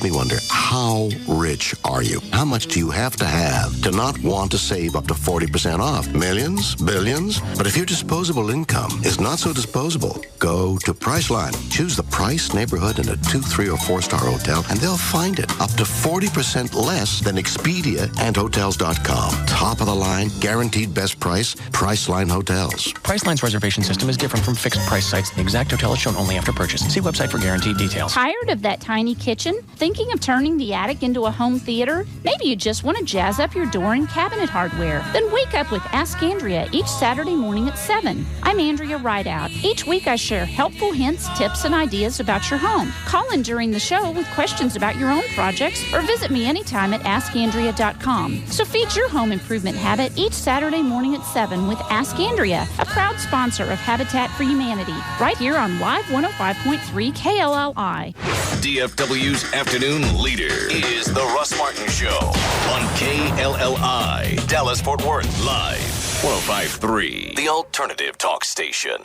me wonder, how rich are you? How much do you have to not want to save up to 40% off? Millions? Billions? But if your disposable income is not so disposable, go to Priceline. Choose the price, neighborhood, and a 2, 3, or 4-star hotel, and they'll find it up to 40% less than Expedia and Hotels.com. Top of the line, guaranteed best price, Priceline Hotels. Priceline's reservation system is different from fixed price sites. The exact hotel is shown only after purchase. See website for guaranteed details. Tired of that tiny kitchen? Thinking of turning the attic into a home theater? Maybe you just want to jazz up your door and cabinet hardware. Then wake up with Ask Andrea each Saturday morning at 7. I'm Andrea Rideout. Each week I share helpful hints, tips, and ideas about your home. Call in during the show with questions about your own projects or visit me anytime at askandrea.com. So feed your home improvement habit each Saturday morning at 7 with Ask Andrea, a proud sponsor of Habitat for Humanity, right here on Live 105.3 KLLI. DFW's afternoon leader is The Russ Martin Show on KLLI, Dallas-Fort Worth, live 105.3, the alternative talk station.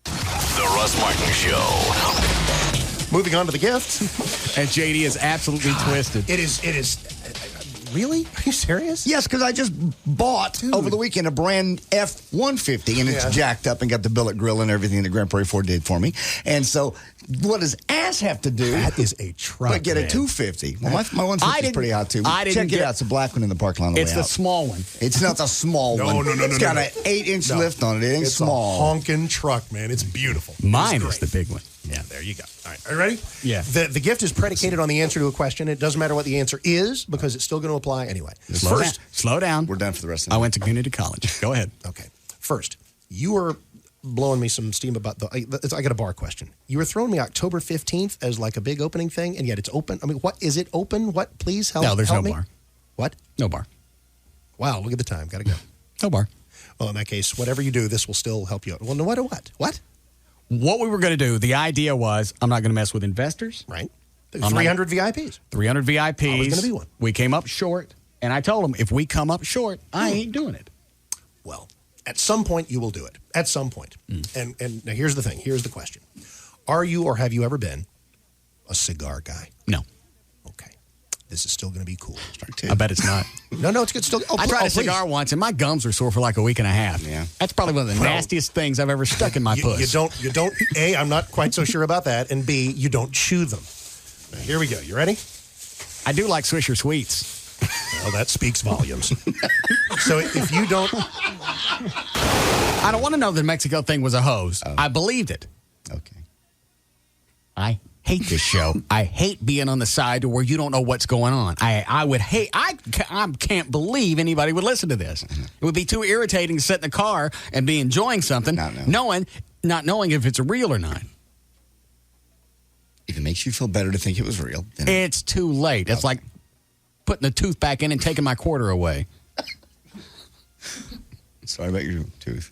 The Russ Martin Show. Moving on to the gift. And JD is absolutely twisted. It is. Really? Are you serious? Yes, because I just bought over the weekend a brand F-150, and it's jacked up and got the billet grill and everything that Grand Prairie Ford did for me. And so, what does ass have to do? That is a truck. But get a 250. Well, my 150 is pretty hot too. Check it out. It's a black one in the parking lot. On the It's way the out. small one. It's not the small one. No. It's got an 8-inch lift on it. It ain't small. It's a honking truck, man. It's beautiful. Mine is the big one. Yeah, there you go. All right, are you ready? Yeah. The gift is predicated on the answer to a question. It doesn't matter what the answer is because it's still going to apply anyway. Slow down. We're done for the rest of the I went to community college. Go ahead. Okay. First, you were blowing me some steam about I got a bar question. You were throwing me October 15th as like a big opening thing, and yet it's open. I mean, what is it open? What? Please help. No, there's help no me. bar. What? No bar. Wow, look at the time. Got to go. No bar. Well, in that case, whatever you do, this will still help you out. Well, no matter what. What? What we were going to do, the idea was, I'm not going to mess with investors. Right. 300 VIPs. 300 VIPs. Always going to be one. We came up short, and I told them, if we come up short, I ain't doing it. Well, at some point, you will do it. At some point. And now here's the thing. Here's the question. Are you or have you ever been a cigar guy? No. Okay. This is still going to be cool. I bet it's not. No, it's good. Still. I tried a cigar once, and my gums were sore for like a week and a half. Yeah. That's probably one of the nastiest things I've ever stuck in my puss. You don't. A, I'm not quite so sure about that, and B, you don't chew them. Now, here we go. You ready? I do like Swisher Sweets. Well, that speaks volumes. So if you don't, I don't want to know the Mexico thing was a hose. I believed it. Okay. I hate this show. I hate being on the side where you don't know what's going on. I can't believe anybody would listen to this. It would be too irritating to sit in the car and be enjoying something, not knowing if it's real or not. If it makes you feel better to think it was real, then It's too late. It's like putting the tooth back in and taking my quarter away. Sorry about your tooth.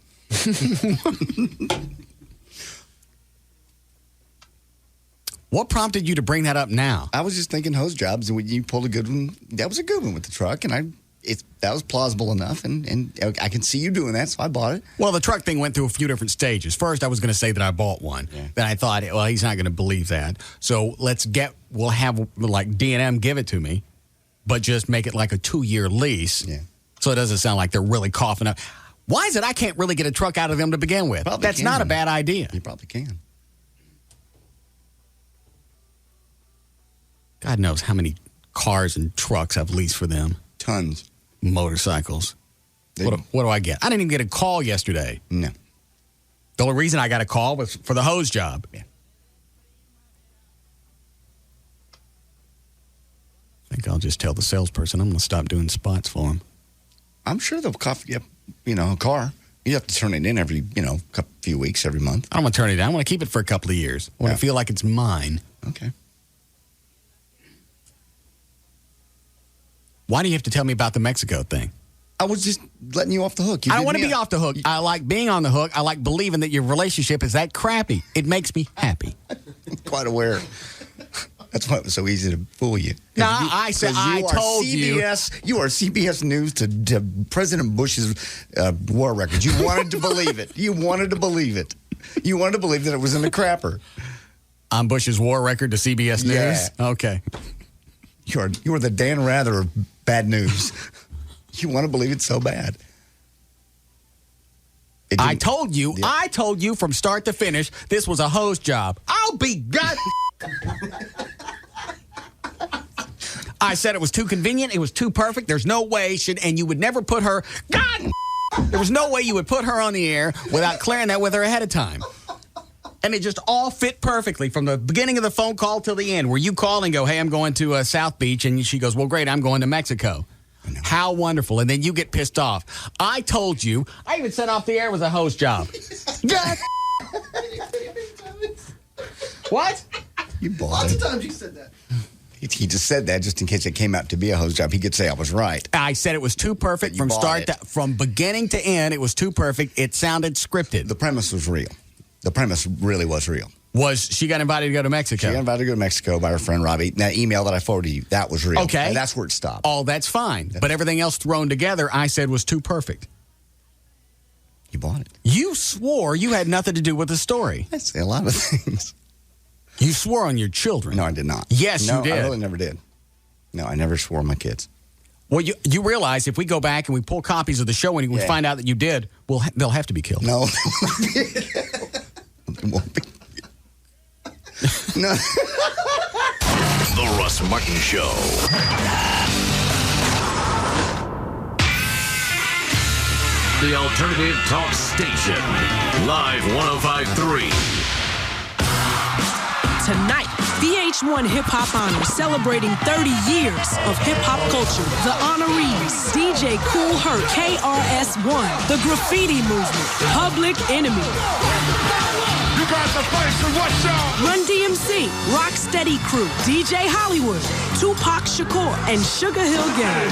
What prompted you to bring that up now? I was just thinking hose jobs, and when you pulled a good one, that was a good one with the truck, and that was plausible enough, and I can see you doing that, so I bought it. Well, the truck thing went through a few different stages. First, I was going to say that I bought one. Yeah. Then I thought, well, he's not going to believe that. So we'll have like D&M give it to me, but just make it like a 2-year lease. Yeah. So it doesn't sound like they're really coughing up. Why is it I can't really get a truck out of them to begin with? That's not a bad idea. You probably can. God knows how many cars and trucks I've leased for them. Tons. Motorcycles. What do I get? I didn't even get a call yesterday. No. The only reason I got a call was for the hose job. Yeah. I think I'll just tell the salesperson I'm going to stop doing spots for him. I'm sure they'll cough you up, a car. You have to turn it in every, few weeks, every month. I don't want to turn it in. I want to keep it for a couple of years. I want to feel like it's mine. Okay. Why do you have to tell me about the Mexico thing? I was just letting you off the hook. I don't want to be off the hook. I like being on the hook. I like believing that your relationship is that crappy. It makes me happy. Quite aware. That's why it was so easy to fool you. No, I told you. You are CBS News to President Bush's war records. You wanted to believe it. You wanted to believe it. You wanted to believe that it was in the crapper. On Bush's war record to CBS News? Yeah. Okay. You're the Dan Rather of bad news. You want to believe it so bad. I told you from start to finish, this was a hose job. I'll be God. I said it was too convenient. It was too perfect. There's no way and you would never put her, God, there was no way you would put her on the air without clearing that with her ahead of time. And it just all fit perfectly from the beginning of the phone call till the end, where you call and go, hey, I'm going to South Beach. And she goes, well, great, I'm going to Mexico. How wonderful. And then you get pissed off. I told you. I even said off the air it was a host job. What? You bought Lots it. of times you said that. He just said that just in case it came out to be a host job. He could say I was right. I said it was too perfect from from beginning to end. It was too perfect. It sounded scripted. The premise was real. The premise really was real. She got invited to go to Mexico? She got invited to go to Mexico by her friend Robbie. That email that I forwarded you, that was real. Okay. And that's where it stopped. Oh, that's fine. But everything else thrown together, I said was too perfect. You bought it. You swore you had nothing to do with the story. I say a lot of things. You swore on your children. No, I did not. Yes, no, you did. I really never did. No, I never swore on my kids. Well, you realize if we go back and we pull copies of the show and we find out that you did, they'll have to be killed. No. It won't be. No. The Russ Martin Show. The Alternative Talk Station. Live 105.3. Tonight, VH1 Hip Hop Honors celebrating 30 years of hip hop culture. The honorees, DJ Kool Herc, KRS-One, The Graffiti Movement, Public Enemy. You got the face of what, y'all? Run DMC, Rocksteady Crew, DJ Hollywood, Tupac Shakur, and Sugar Hill Gang.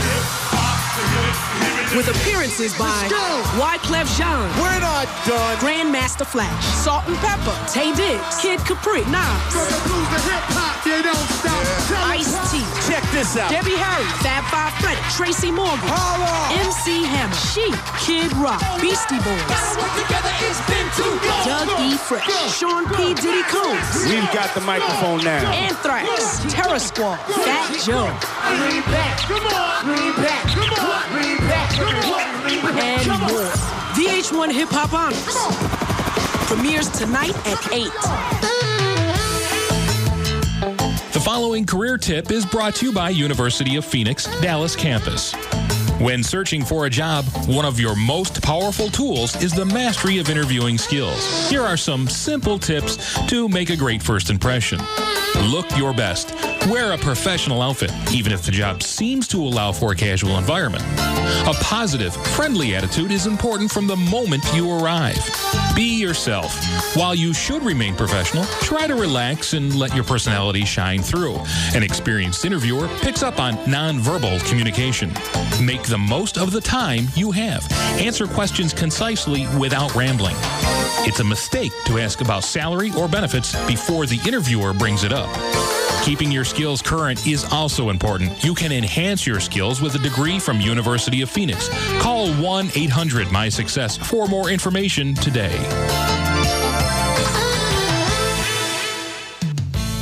With appearances by Wyclef Jean, We're not done. Grandmaster Flash, Salt and Pepper, Tay Diggs, Kid Capri, Nas, They don't stop. Ice-T, Check this out. Debbie Harry, Fab Five Freddy, Tracy Morgan, MC Hammer, She, Kid Rock, Beastie Boys, Doug E. Fresh, Sean P. Diddy Combs, We've got the microphone now. Anthrax, Terror Squad, Fat Joe, and more. VH1 Hip Hop Honors premieres tonight at 8. The following career tip is brought to you by University of Phoenix, Dallas campus. When searching for a job, one of your most powerful tools is the mastery of interviewing skills. Here are some simple tips to make a great first impression. Look your best. Wear a professional outfit, even if the job seems to allow for a casual environment. A positive, friendly attitude is important from the moment you arrive. Be yourself. While you should remain professional, try to relax and let your personality shine through. An experienced interviewer picks up on nonverbal communication. Make the most of the time you have. Answer questions concisely without rambling. It's a mistake to ask about salary or benefits before the interviewer brings it up. Keeping your skills current is also important. You can enhance your skills with a degree from University of Phoenix. Call 1-800-MY-SUCCESS for more information today.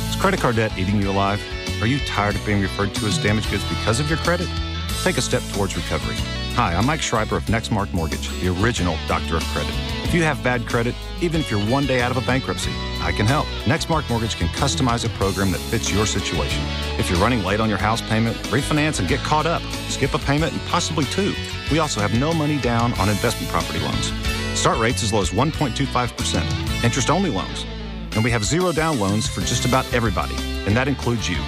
Is credit card debt eating you alive? Are you tired of being referred to as damaged goods because of your credit? Take a step towards recovery. Hi, I'm Mike Schreiber of Nextmark Mortgage, the original doctor of credit. If you have bad credit, even if you're one day out of a bankruptcy, I can help. Nextmark Mortgage can customize a program that fits your situation. If you're running late on your house payment, refinance and get caught up. Skip a payment and possibly two. We also have no money down on investment property loans. Start rates as low as 1.25%. Interest-only loans. And we have zero down loans for just about everybody, and that includes you.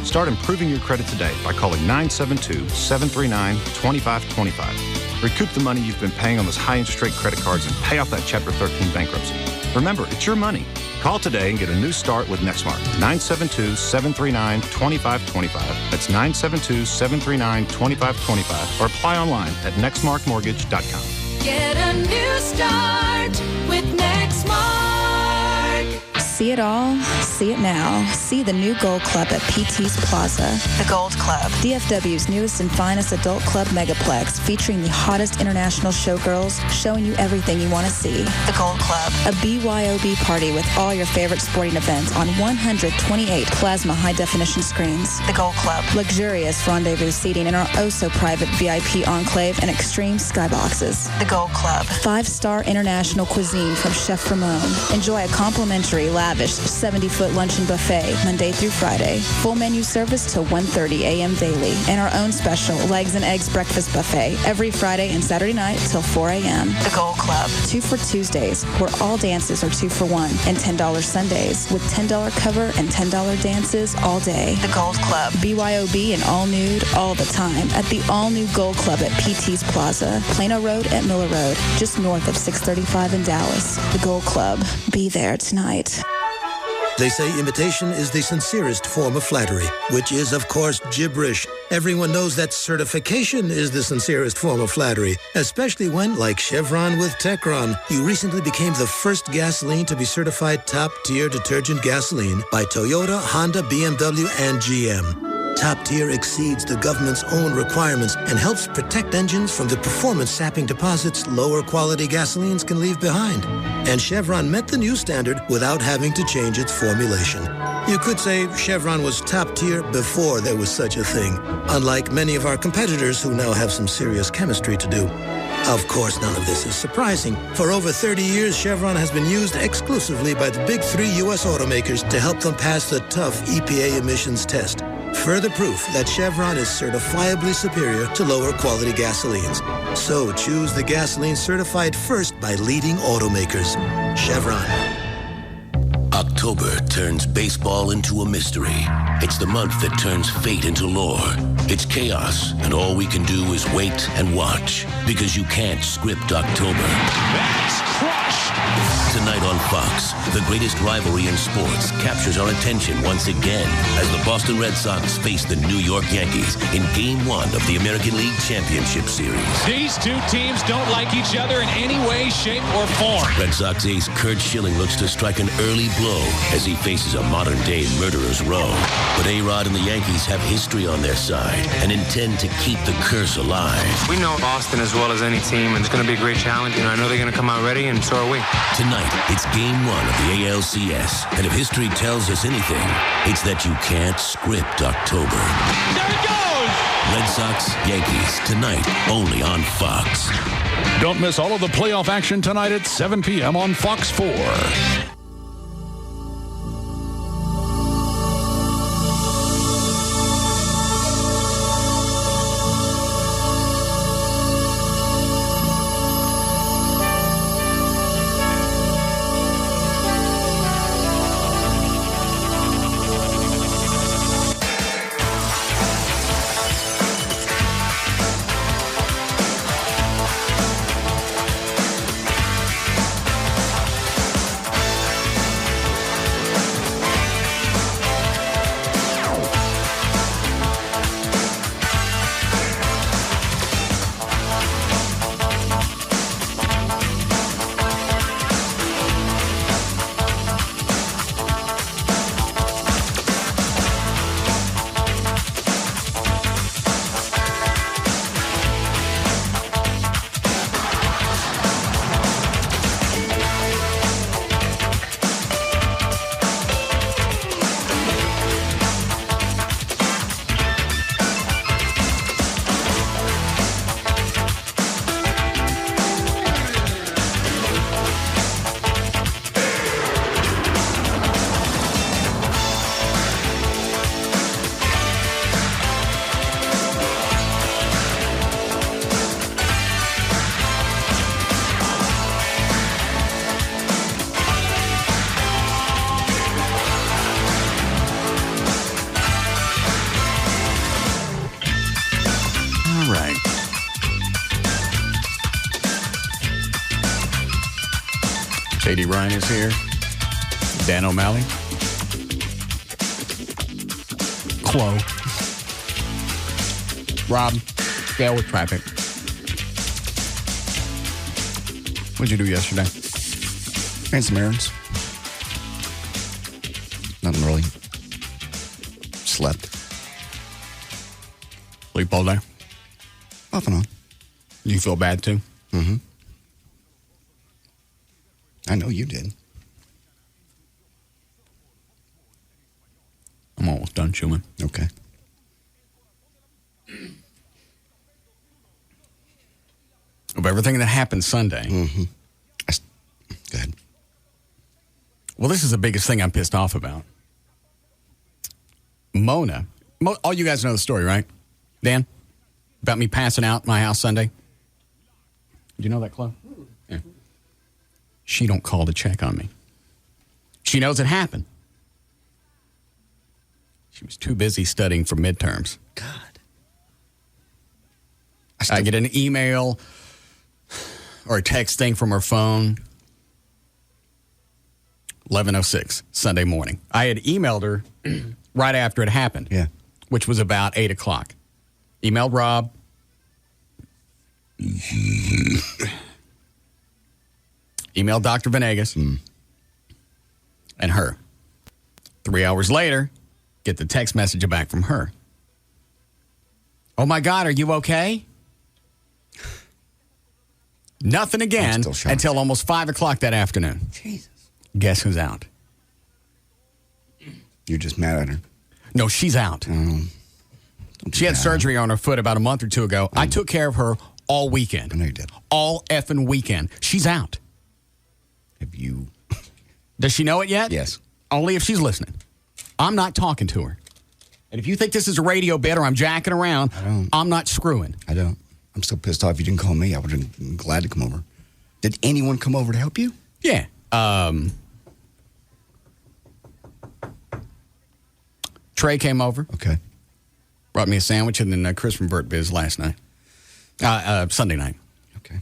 Start improving your credit today by calling 972-739-2525. Recoup the money you've been paying on those high-interest rate credit cards and pay off that Chapter 13 bankruptcy. Remember, it's your money. Call today and get a new start with Nextmark. 972-739-2525. That's 972-739-2525. Or apply online at nextmarkmortgage.com. Get a new start with Nextmark. See it all, see it now. See the new Gold Club at PT's Plaza. The Gold Club, DFW's newest and finest adult club megaplex, featuring the hottest international showgirls, showing you everything you want to see. The Gold Club, a BYOB party with all your favorite sporting events on 128 plasma high-definition screens. The Gold Club, luxurious rendezvous seating in our oh-so-private VIP enclave and extreme skyboxes. The Gold Club, 5-star international cuisine from Chef Ramon. Enjoy a complimentary, lavish 70-foot luncheon buffet Monday through Friday. Full menu service till 1:30 a.m. daily. And our own special legs and eggs breakfast buffet every Friday and Saturday night till 4 a.m. The Gold Club, 2 for Tuesdays, where all dances are 2 for $1, and $10 Sundays with $10 cover and $10 dances all day. The Gold Club, BYOB and all nude all the time at the all-new Gold Club at PT's Plaza, Plano Road at Miller Road, just north of 635 in Dallas. The Gold Club, be there tonight. They say imitation is the sincerest form of flattery, which is, of course, gibberish. Everyone knows that certification is the sincerest form of flattery, especially when, like Chevron with Techron, you recently became the first gasoline to be certified top-tier detergent gasoline by Toyota, Honda, BMW, and GM. Top Tier exceeds the government's own requirements and helps protect engines from the performance-sapping deposits lower-quality gasolines can leave behind. And Chevron met the new standard without having to change its formulation. You could say Chevron was top tier before there was such a thing, unlike many of our competitors who now have some serious chemistry to do. Of course, none of this is surprising. For over 30 years, Chevron has been used exclusively by the big 3 U.S. automakers to help them pass the tough EPA emissions test. Further proof that Chevron is certifiably superior to lower-quality gasolines. So choose the gasoline certified first by leading automakers. Chevron. October turns baseball into a mystery. It's the month that turns fate into lore. It's chaos, and all we can do is wait and watch, because you can't script October. That's crushed! Tonight on Fox, the greatest rivalry in sports captures our attention once again as the Boston Red Sox face the New York Yankees in Game 1 of the American League Championship Series. These two teams don't like each other in any way, shape, or form. Red Sox ace Curt Schilling looks to strike an early blow as he faces a modern-day murderer's row. But A-Rod and the Yankees have history on their side and intend to keep the curse alive. We know Boston as well as any team, and it's going to be a great challenge. I know they're going to come out ready, and so are we. Tonight, it's Game 1 of the ALCS, and if history tells us anything, it's that you can't script October. There it goes! Red Sox, Yankees, tonight, only on Fox. Don't miss all of the playoff action tonight at 7 p.m. on Fox 4. J.D. Ryan is here. Dan O'Malley. Chloe. Rob. Gail with traffic. What'd you do yesterday? Ran some errands. Slept. Sleep all day? Off and on. You feel bad too? Mm-hmm. I know you did. I'm almost done chewing. Okay. Of everything that happened Sunday. Mm-hmm. Go ahead. Well, this is the biggest thing I'm pissed off about. Mona. All you guys know the story, right? Dan? About me passing out at my house Sunday? Do you know that, Chloe? Yeah. She don't call to check on me. She knows it happened. She was too busy studying for midterms. God. I get an email or a text thing from her phone. 11:06 Sunday morning. I had emailed her right after it happened. Yeah. Which was about 8 o'clock. Emailed Rob. Emailed Dr. Venegas. And her. 3 hours later, get the text message back from her. Oh my God, are you okay? Nothing again until almost 5 o'clock that afternoon. Jesus. Guess who's out? You're just mad at her. No, she's out. She had surgery on her foot about a month or two ago. I took care of her all weekend. I know you did. All effing weekend. She's out. Have you? Does she know it yet? Yes. Only if she's listening. I'm not talking to her. And if you think this is a radio bit or I'm jacking around, I'm not screwing. I don't. I'm still pissed off you didn't call me. I would have been glad to come over. Did anyone come over to help you? Yeah. Trey came over. Okay. Brought me a sandwich, and then Chris from Burt Biz last night. Sunday night. Okay.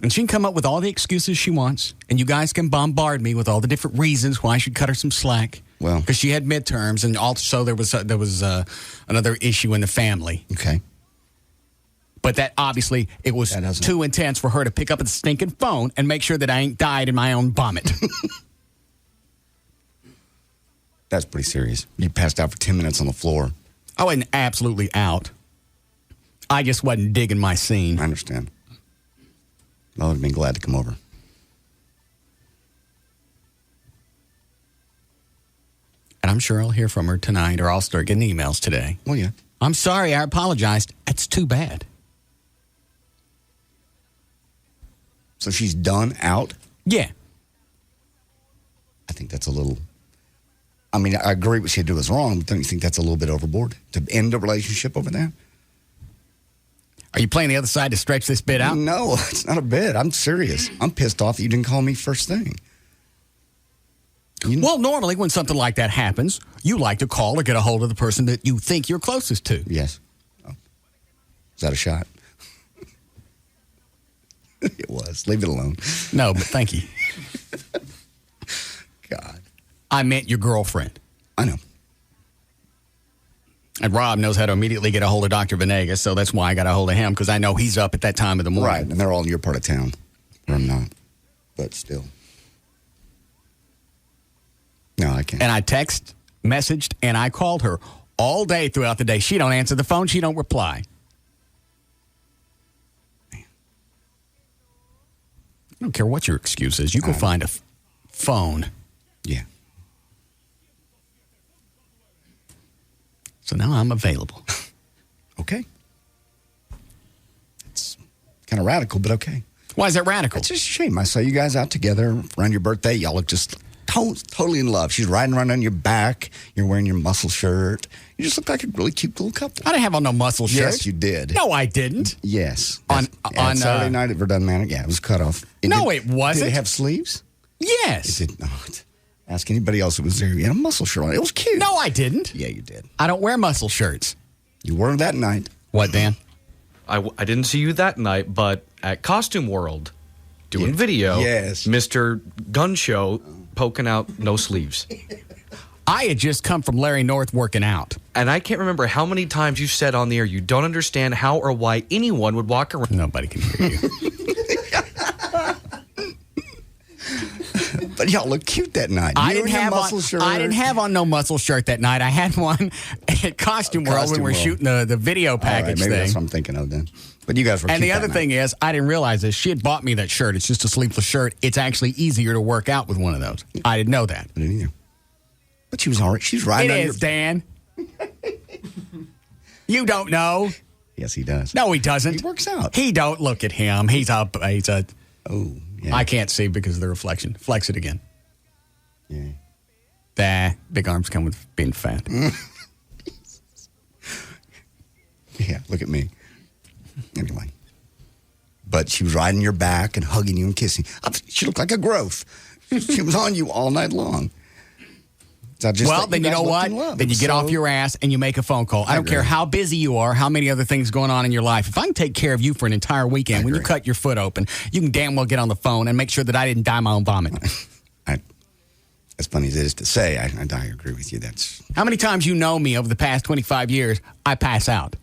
And she can come up with all the excuses she wants, and you guys can bombard me with all the different reasons why I should cut her some slack. Well, because she had midterms, and also there was another issue in the family. Okay. But that obviously it was too intense for her to pick up the stinking phone and make sure that I ain't died in my own vomit. That's pretty serious. You passed out for 10 minutes on the floor. I wasn't absolutely out. I just wasn't digging my scene. I understand. I would have been glad to come over. And I'm sure I'll hear from her tonight, or I'll start getting emails today. Well, yeah. I'm sorry, I apologized. It's too bad. So she's done out? Yeah. I think that's a little... I mean, I agree what she had to do was wrong, but don't you think that's a little bit overboard to end a relationship over there? Are you playing the other side to stretch this bit out? No, it's not a bit. I'm serious. I'm pissed off that you didn't call me first thing. Well, normally when something like that happens, you like to call or get a hold of the person that you think you're closest to. Yes. Oh. Is that a shot? It was. Leave it alone. No, but thank you. God. I meant your girlfriend. I know. And Rob knows how to immediately get a hold of Dr. Venegas, so that's why I got a hold of him, because I know he's up at that time of the morning. Right, and they're all in your part of town. Or I'm not. But still. No, I can't. And I messaged, and I called her all day throughout the day. She don't answer the phone. She don't reply. I don't care what your excuse is. You can find a phone. Yeah. So now I'm available. Okay. It's kind of radical, but okay. Why is that radical? It's just a shame. I saw you guys out together around your birthday. Y'all look just totally in love. She's riding around on your back. You're wearing your muscle shirt. You just look like a really cute little couple. I didn't have on no muscle shirt. Yes, you did. No, I didn't. Yes. On Saturday night at Verdun Manor. Yeah, it was cut off. It wasn't. Did it have sleeves? Yes. It did not. Ask anybody else who was there. You had a muscle shirt on. It was cute. No, I didn't. Yeah, you did. I don't wear muscle shirts. You wore that night. What, Dan? I didn't see you that night, but at Costume World, doing video, yes, Mr. Gun Show poking out no sleeves. I had just come from Larry North working out. And I can't remember how many times you said on the air you don't understand how or why anyone would walk around. Nobody can hear you. But y'all look cute that night. I didn't have on no muscle shirt that night. I had one at Costume World when we were shooting the video package maybe thing. that's what I'm thinking of then. But you guys were And cute the other that thing is, I didn't realize this. She had bought me that shirt. It's just a sleeveless shirt. It's actually easier to work out with one of those. I didn't know that. I didn't either. But she was all right. She's riding on It your... is, Dan. You don't know. Yes, he does. No, he doesn't. He works out. He don't. Look at him. He's a... Oh, yeah. I can't see because of the reflection. Flex it again. Yeah. Big arms come with being fat. Yeah, look at me. Anyway. But she was riding your back and hugging you and kissing. She looked like a growth. She was on you all night long. So Then you know what? Then you get off your ass and you make a phone call. I don't care how busy you are, how many other things going on in your life. If I can take care of you for an entire weekend, when you cut your foot open, you can damn well get on the phone and make sure that I didn't die my own vomit. As funny as it is to say, I agree with you. That's how many times you know me over the past 25 years, I pass out?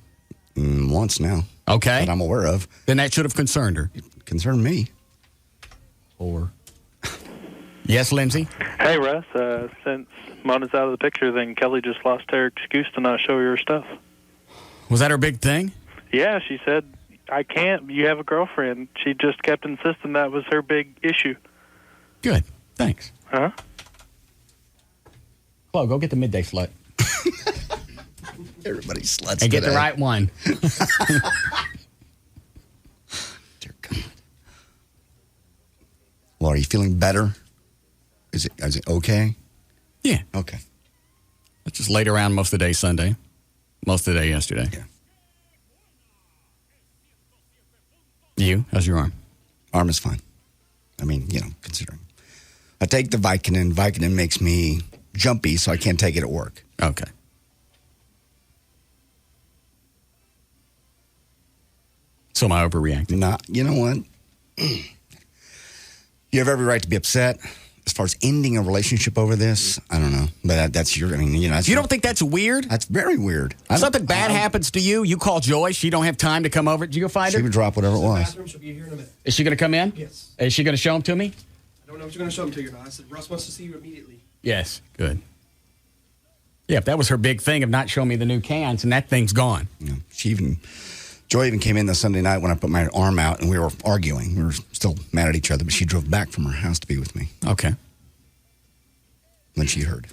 Once now. Okay. That I'm aware of. Then that should have concerned her. It concerned me. Or. Yes, Lindsay? Hey, Russ. Since Mona's out of the picture, then Kelly just lost her excuse to not show her stuff. Was that her big thing? Yeah, she said, I can't. You have a girlfriend. She just kept insisting that was her big issue. Good. Thanks. Huh? Chloe, go get the midday slut. Everybody's sluts and get today. the right one. Dear God. Well, are you feeling better? Is it okay? Yeah. Okay. I just laid around most of the day Sunday. Most of the day yesterday. Yeah. You? How's your arm? Arm is fine. I mean, considering. I take the Vicodin. Vicodin makes me jumpy, so I can't take it at work. Okay. So am I overreacting? Not. You know what? You have every right to be upset. As far as ending a relationship over this, I don't know. But that's your, that's you don't think that's weird? That's very weird. Something bad happens to you, you call Joy, she don't have time to come over. Did you go find her? She would drop whatever it was. Bathroom, she'll be here in a minute. Is she going to come in? Yes. Is she going to show them to me? I don't know if you're going to show them to you or not. I said, Russ wants to see you immediately. Yes. Good. Yeah, if that was her big thing of not showing me the new cans, and that thing's gone. Yeah. Joy even came in the Sunday night when I put my arm out and we were arguing. We were still mad at each other, but she drove back from her house to be with me. Okay. When she heard.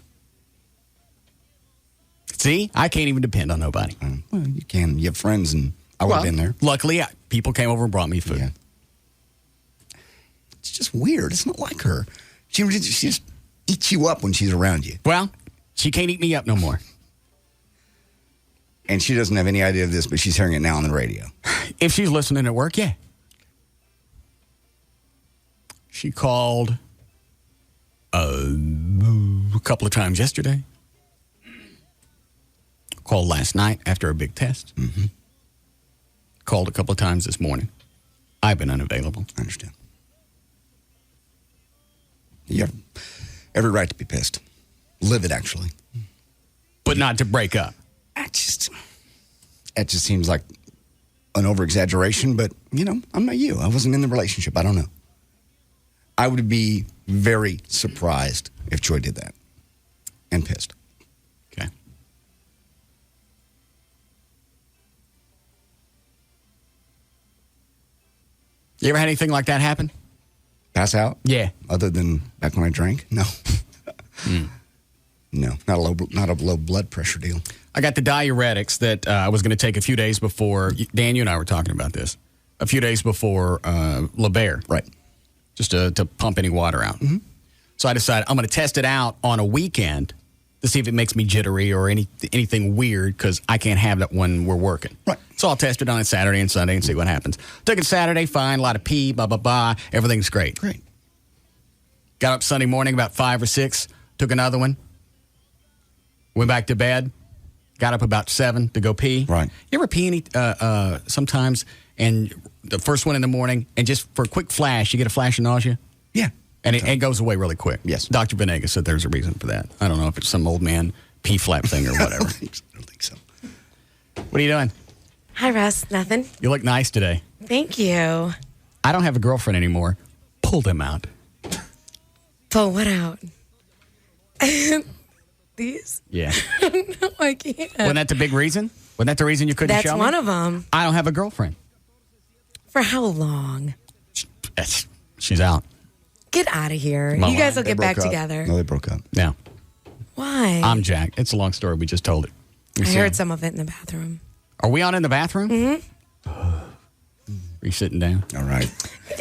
See? I can't even depend on nobody. Well, you can. You have friends, and I would have been there. Luckily, people came over and brought me food. Yeah. It's just weird. It's not like her. She just eats you up when she's around you. Well, she can't eat me up no more. And she doesn't have any idea of this, but she's hearing it now on the radio. If she's listening at work, yeah. She called a couple of times yesterday. Called last night after a big test. Mm-hmm. Called a couple of times this morning. I've been unavailable. I understand. You have every right to be pissed. Livid, actually. But not to break up. That just seems like an over-exaggeration, but, I'm not you. I wasn't in the relationship. I don't know. I would be very surprised if Joy did that. And pissed. Okay. You ever had anything like that happen? Pass out? Yeah. Other than back when I drank? No. No, not a low blood pressure deal. I got the diuretics that I was going to take a few days before. Dan, you and I were talking about this. A few days before LeBaire. Right. Just to pump any water out. Mm-hmm. So I decided I'm going to test it out on a weekend to see if it makes me jittery or anything weird because I can't have that when we're working. Right. So I'll test it on a Saturday and Sunday and see what happens. Took it Saturday, fine, a lot of pee, blah, blah, blah. Everything's great. Great. Got up Sunday morning about 5 or 6, took another one. Went back to bed. Got up about 7 to go pee. Right. You ever pee sometimes and the first one in the morning and just for a quick flash, you get a flash of nausea? Yeah. And it goes away really quick. Yes. Dr. Venegas said there's a reason for that. I don't know if it's some old man pee flap thing or whatever. I don't think so. What are you doing? Hi, Russ. Nothing. You look nice today. Thank you. I don't have a girlfriend anymore. Pull them out. Pull what out? These? Yeah. No, I can't. Wasn't that the big reason? Wasn't that the reason you couldn't That's show me? one of them. I don't have a girlfriend. For how long? She's out. Get out of here. Mama. You guys will They get back broke up. together. No, they broke up. Yeah. Why? I'm Jack. It's a long story. We just told it. I heard some of it in the bathroom. Are we on in the bathroom? Mm-hmm. Are you sitting down? All right.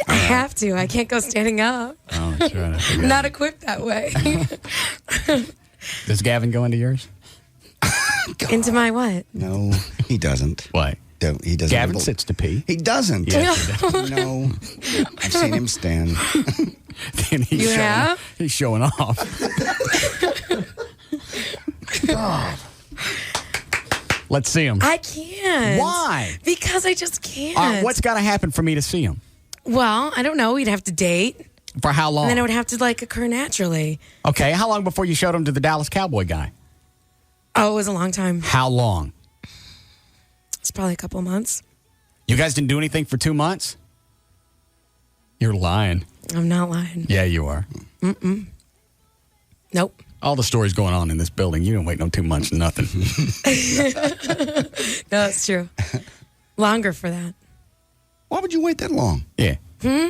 I have to. I can't go standing up. Oh, that's right. I'm not equipped that way. Does Gavin go into yours? Into my what? No, he doesn't. What? He doesn't. Gavin sits to pee. He doesn't. Yes, No. I've seen him stand. And he's You showing, have? He's showing off. God. Let's see him. I can't. Why? Because I just can't. What's got to happen for me to see him? Well, I don't know. We'd have to date. For how long? And then it would have to occur naturally. Okay, how long before you showed him to the Dallas Cowboy guy? Oh, it was a long time. How long? It's probably a couple of months. You guys didn't do anything for 2 months? You're lying. I'm not lying. Yeah, you are. Mm-mm. Nope. All the stories going on in this building, you don't wait no 2 months, nothing. No, that's true. Longer for that. Why would you wait that long? Yeah.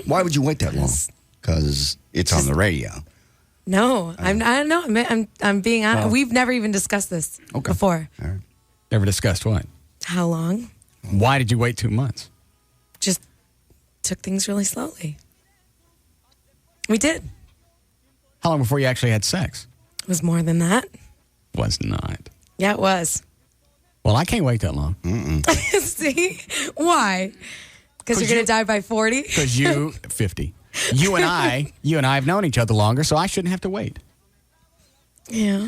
Why would you wait that long? Because it's on the radio. No, I don't know. I'm being honest. Oh. We've never even discussed this before. All right. Never discussed what? How long? Why did you wait 2 months? Just took things really slowly. We did. How long before you actually had sex? It was more than that. Was not. Yeah, it was. Well, I can't wait that long. See? Why? Because you're going to die by 40? Because you, 50. You and I have known each other longer, so I shouldn't have to wait. Yeah.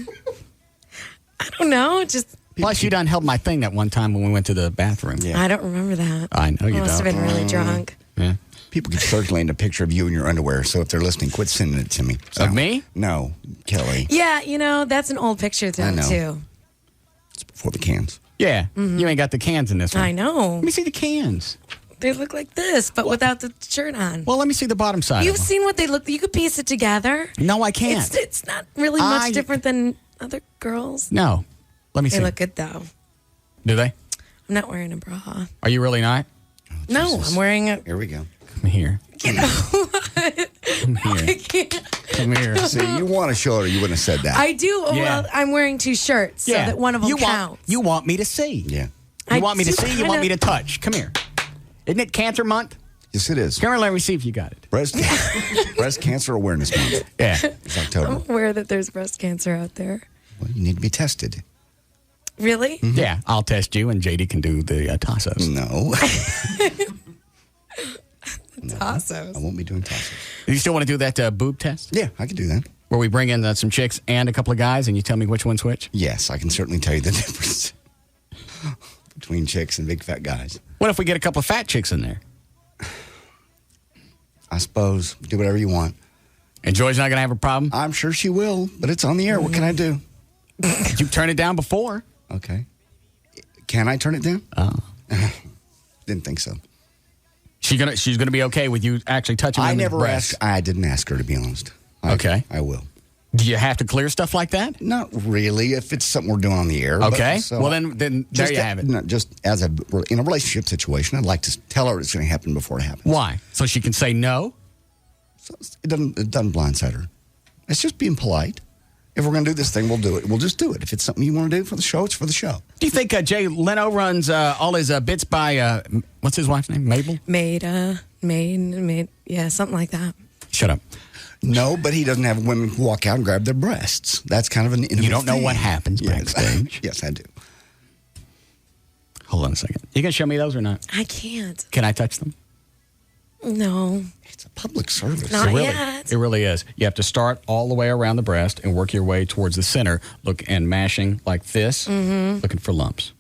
I don't know. Just. Plus, you done held my thing that one time when we went to the bathroom. I don't remember that. I know you I must don't. have been really drunk. Yeah. People keep circulating a picture of you in your underwear, so if they're listening, quit sending it to me. Of me? No, Kelly. Yeah, that's an old picture I know. too. It's before the cans. Yeah. You ain't got the cans in this one. I know. Let me see the cans. They look like this, but without the shirt on. Well, let me see the bottom side. You've of them. seen what they look. You could piece it together. No, I can't. It's not really much different than other girls. No. Let me see. They look good though. Do they? I'm not wearing a bra. Are you really not? No, I'm wearing a. Here we go. Come here. You know what? Come here. I can't. Come here. See, you want to show it or you wouldn't have said that. I do. Yeah. Well, I'm wearing two shirts, so that one of them counts. You want me to see. Yeah. You want me to do see, you want me to touch. Come here. Isn't it Cancer Month? Yes, it is. Come here, let me see if you got it. Breast Cancer Awareness Month. Yeah. It's October. I'm aware that there's breast cancer out there. Well, you need to be tested. Really? Yeah, I'll test you, and JD can do the tossos. No. Tassos. I won't be doing tassos. You still want to do that boob test? Yeah, I can do that. Where we bring in some chicks and a couple of guys, and you tell me which one's which? Yes, I can certainly tell you the difference between chicks and big fat guys. What if we get a couple of fat chicks in there? I suppose. Do whatever you want. And Joy's not going to have a problem? I'm sure she will, but it's on the air. What can I do? You turned it down before. Okay. Can I turn it down? Oh. Didn't think so. She's gonna be okay with you actually touching I women's never breasts. asked. I didn't ask her, to be honest. Okay. I will. Do you have to clear stuff like that? Not really, if it's something we're doing on the air. Okay. But, so, well, then there you have it. No, just as in a relationship situation, I'd like to tell her it's going to happen before it happens. Why? So she can say no? So it doesn't blindside her. It's just being polite. If we're going to do this thing, we'll do it. We'll just do it. If it's something you want to do for the show, it's for the show. Do you think Jay Leno runs all his bits by, what's his wife's name? Mabel? Made, yeah, something like that. Shut up. No, but he doesn't have women who walk out and grab their breasts. That's kind of an innovative You don't know thing. what happens backstage? Yes, I do. Hold on a second. You going to show me those or not? I can't. Can I touch them? No. It's a public service. Not really, yet. It really is. You have to start all the way around the breast and work your way towards the center. Look and mashing like this, looking for lumps.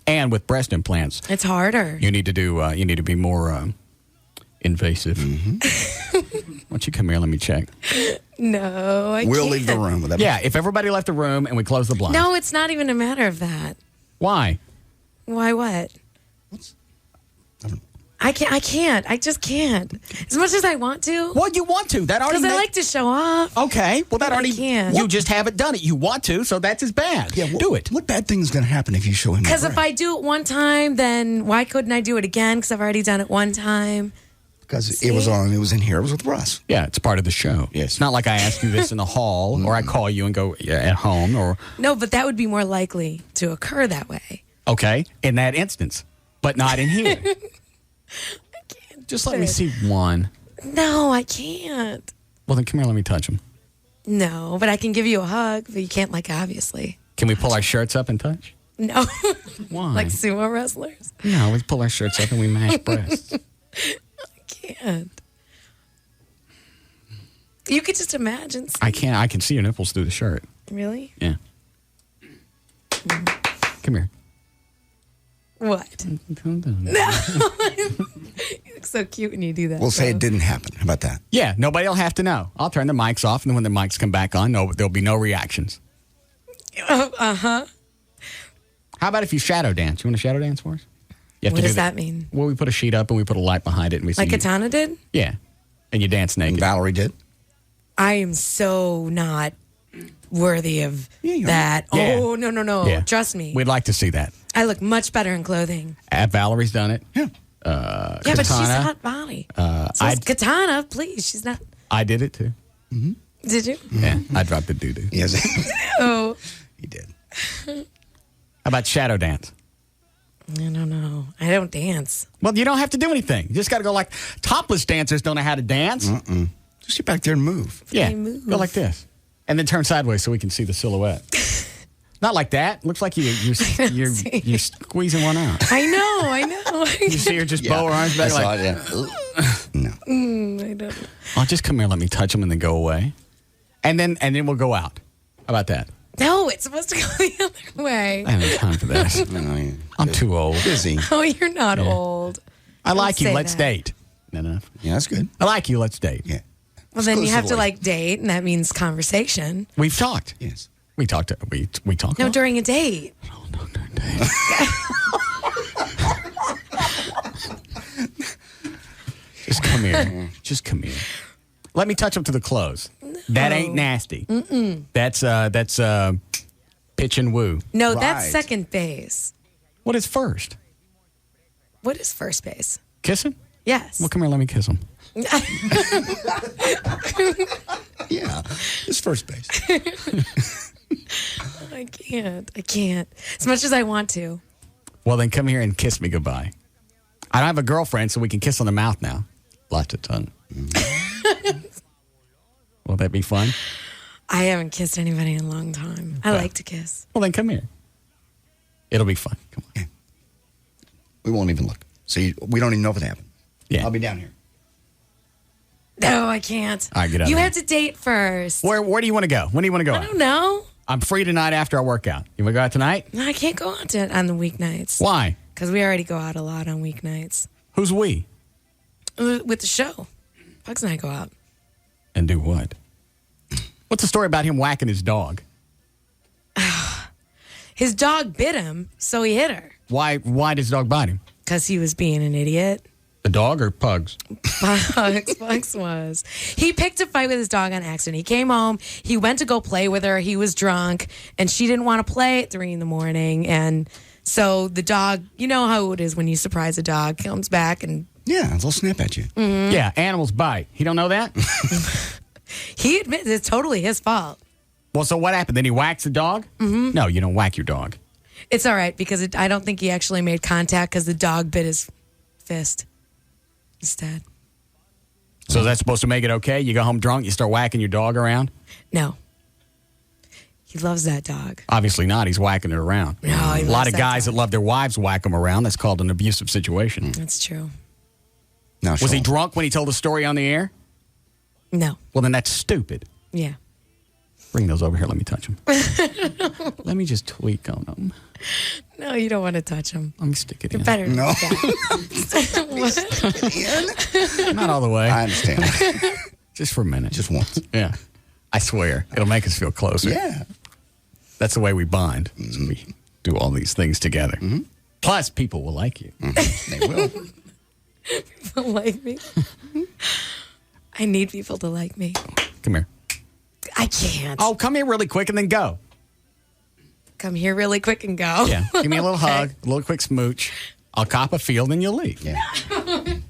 And with breast implants, It's harder. you need to do. You need to be more invasive. Why don't you come here? Let me check. No, I We'll can't. leave the room with that. Yeah, if everybody left the room and we close the blinds. No, it's not even a matter of that. Why? Why what? I can't. I just can't. As much as I want to. Well, you want to. That already. Because I like to show off. Okay. Well, that already. Can't. You just haven't done it. You want to, so that's as bad. Yeah, do it. What bad thing is going to happen if you show him? Because if I do it one time, then why couldn't I do it again? Because I've already done it one time. Because it was in here. It was with Russ. Yeah, it's part of the show. Yes. It's not like I ask you this in the hall, or I call you and go at home, or. No, but that would be more likely to occur that way. Okay, in that instance, but not in here. Just let me see one. No, I can't. Well, then come here. Let me touch him. No, but I can give you a hug, but you can't, obviously. Can we pull our shirts up and touch? No. Why? Like sumo wrestlers? No, we pull our shirts up and we mash breasts. I can't. You could just imagine. I can't. I can see your nipples through the shirt. Really? Yeah. Come here. What? No. You look so cute when you do that. We'll say it didn't happen. How about that? Yeah, nobody will have to know. I'll turn the mics off, and then when the mics come back on, there'll be no reactions. Uh-huh. How about if you shadow dance? You want to shadow dance for us? You have What to do does that mean? Well, we put a sheet up and we put a light behind it, and we Like see Katana did? Yeah, and you dance naked. And Valerie did. I am so not worthy of that. Yeah. Oh, no. Yeah. Trust me. We'd like to see that. I look much better in clothing. Valerie's done it. Yeah. Yeah, but she's a hot body. So it's Katana, please. She's not. I did it too. Mm-hmm. Did you? Yeah, I dropped the doo-doo. Yes. Oh. He did. How about shadow dance? I don't know. I don't dance. Well, you don't have to do anything. You just got to go like topless dancers don't know how to dance. Mm-mm. Just get back there and move. Yeah, move. go like this, and then turn sideways so we can see the silhouette. Not like that. Looks like you're squeezing one out. I know. You see her just bow her arms back like. No. I don't. Oh, just come here. Let me touch them and then go away, and then we'll go out. How about that? No, it's supposed to go the other way. I don't have time for that. I'm too old. Busy. Oh, you're not old. I like you. say Let's that. date. No. Yeah, that's good. I like you. Let's date. Yeah. Well, then you have to Exclusively. date, and that means conversation. We've talked. Yes. We talked. We talked. No, during a date. Oh, no, during a date. Just come here. Just come here. Let me touch up to the clothes. That ain't nasty. Mm-mm. That's pitch and woo. No, that's second base. What is first? What is first base? Kissing? Yes. Well, come here. Let me kiss him. Yeah. It's first base. I can't. As much as I want to. Well, then come here and kiss me goodbye. I don't have a girlfriend, so we can kiss on the mouth now. Lots of tongue. Will that be fun? I haven't kissed anybody in a long time. I like to kiss. Well, then come here. It'll be fun. Come on. We won't even look. See, we don't even know if it happened. Yeah. I'll be down here. No, I can't. All right, get out You of here. have to date first. Where do you want to go? When do you want to go I out? don't know. I'm free tonight after our workout. You want to go out tonight? No, I can't go out on the weeknights. Why? Because we already go out a lot on weeknights. Who's we? With the show. Bugs and I go out. And do what? What's the story about him whacking his dog? His dog bit him, so he hit her. Why did his dog bite him? Because he was being an idiot. The dog or Pugs? Bugs was. He picked a fight with his dog on accident. He came home. He went to go play with her. He was drunk, and she didn't want to play at 3 a.m. And so the dog, you know how it is when you surprise a dog, comes back and... Yeah, they'll snap at you. Mm-hmm. Yeah, animals bite. He don't know that? He admits it's totally his fault. Well, so what happened? Then he whacks the dog? Mm-hmm. No, you don't whack your dog. It's all right because I don't think he actually made contact because the dog bit his fist instead. So that's supposed to make it okay? You go home drunk, you start whacking your dog around? No. He loves that dog. Obviously not. He's whacking it around. No, he a lot loves of that guys dog. that love their wives whack them around. That's called an abusive situation. That's true. No, Was he drunk when he told the story on the air? No. Well, then that's stupid. Yeah. Bring those over here. Let me touch them. Let me just tweak on them. No, you don't want to touch him. Let me stick it You're in. better. No. Not all the way. I understand. Just for a minute. Just once. Yeah. I swear. It'll make us feel closer. Yeah. That's the way we bond. So we do all these things together. Mm-hmm. Plus, people will like you. Mm-hmm. They will. People like me. I need people to like me. Come here. I can't. Oh, come here really quick and then go. Come here really quick and go. Yeah. Give me a little hug, a little quick smooch. I'll cop a field and you'll leave. Yeah.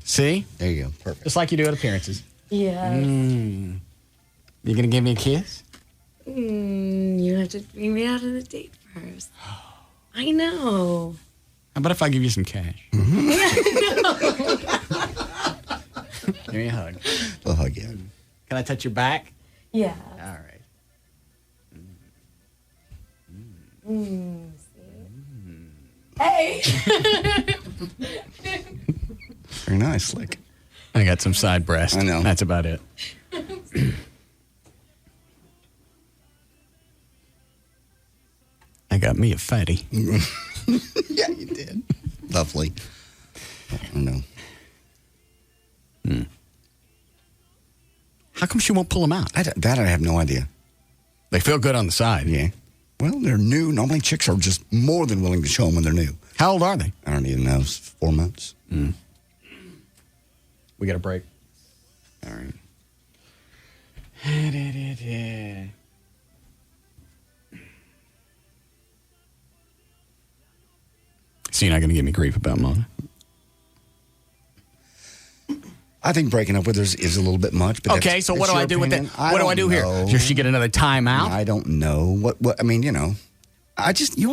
See? There you go. Perfect. Just like you do at appearances. Yeah. You going to give me a kiss? You have to bring me out on a date first. I know. How about if I give you some cash? Give me a hug. A little hug, yeah. Can I touch your back? Yeah. All right. Hey. Very nice, Slick. I got some side breast. I know. That's about it. I got me a fatty. Yeah, you did. Lovely. I know. How come she won't pull them out? I have no idea. They feel good on the side. Yeah. Well, they're new. Normally, chicks are just more than willing to show them when they're new. How old are they? I don't even know. 4 months. We got a break. All right. So you're not going to give me grief about Mona? I think breaking up with her is a little bit much. But Okay, so what do I do with it? What do I do here? Does she get another timeout? I don't know. What I mean, you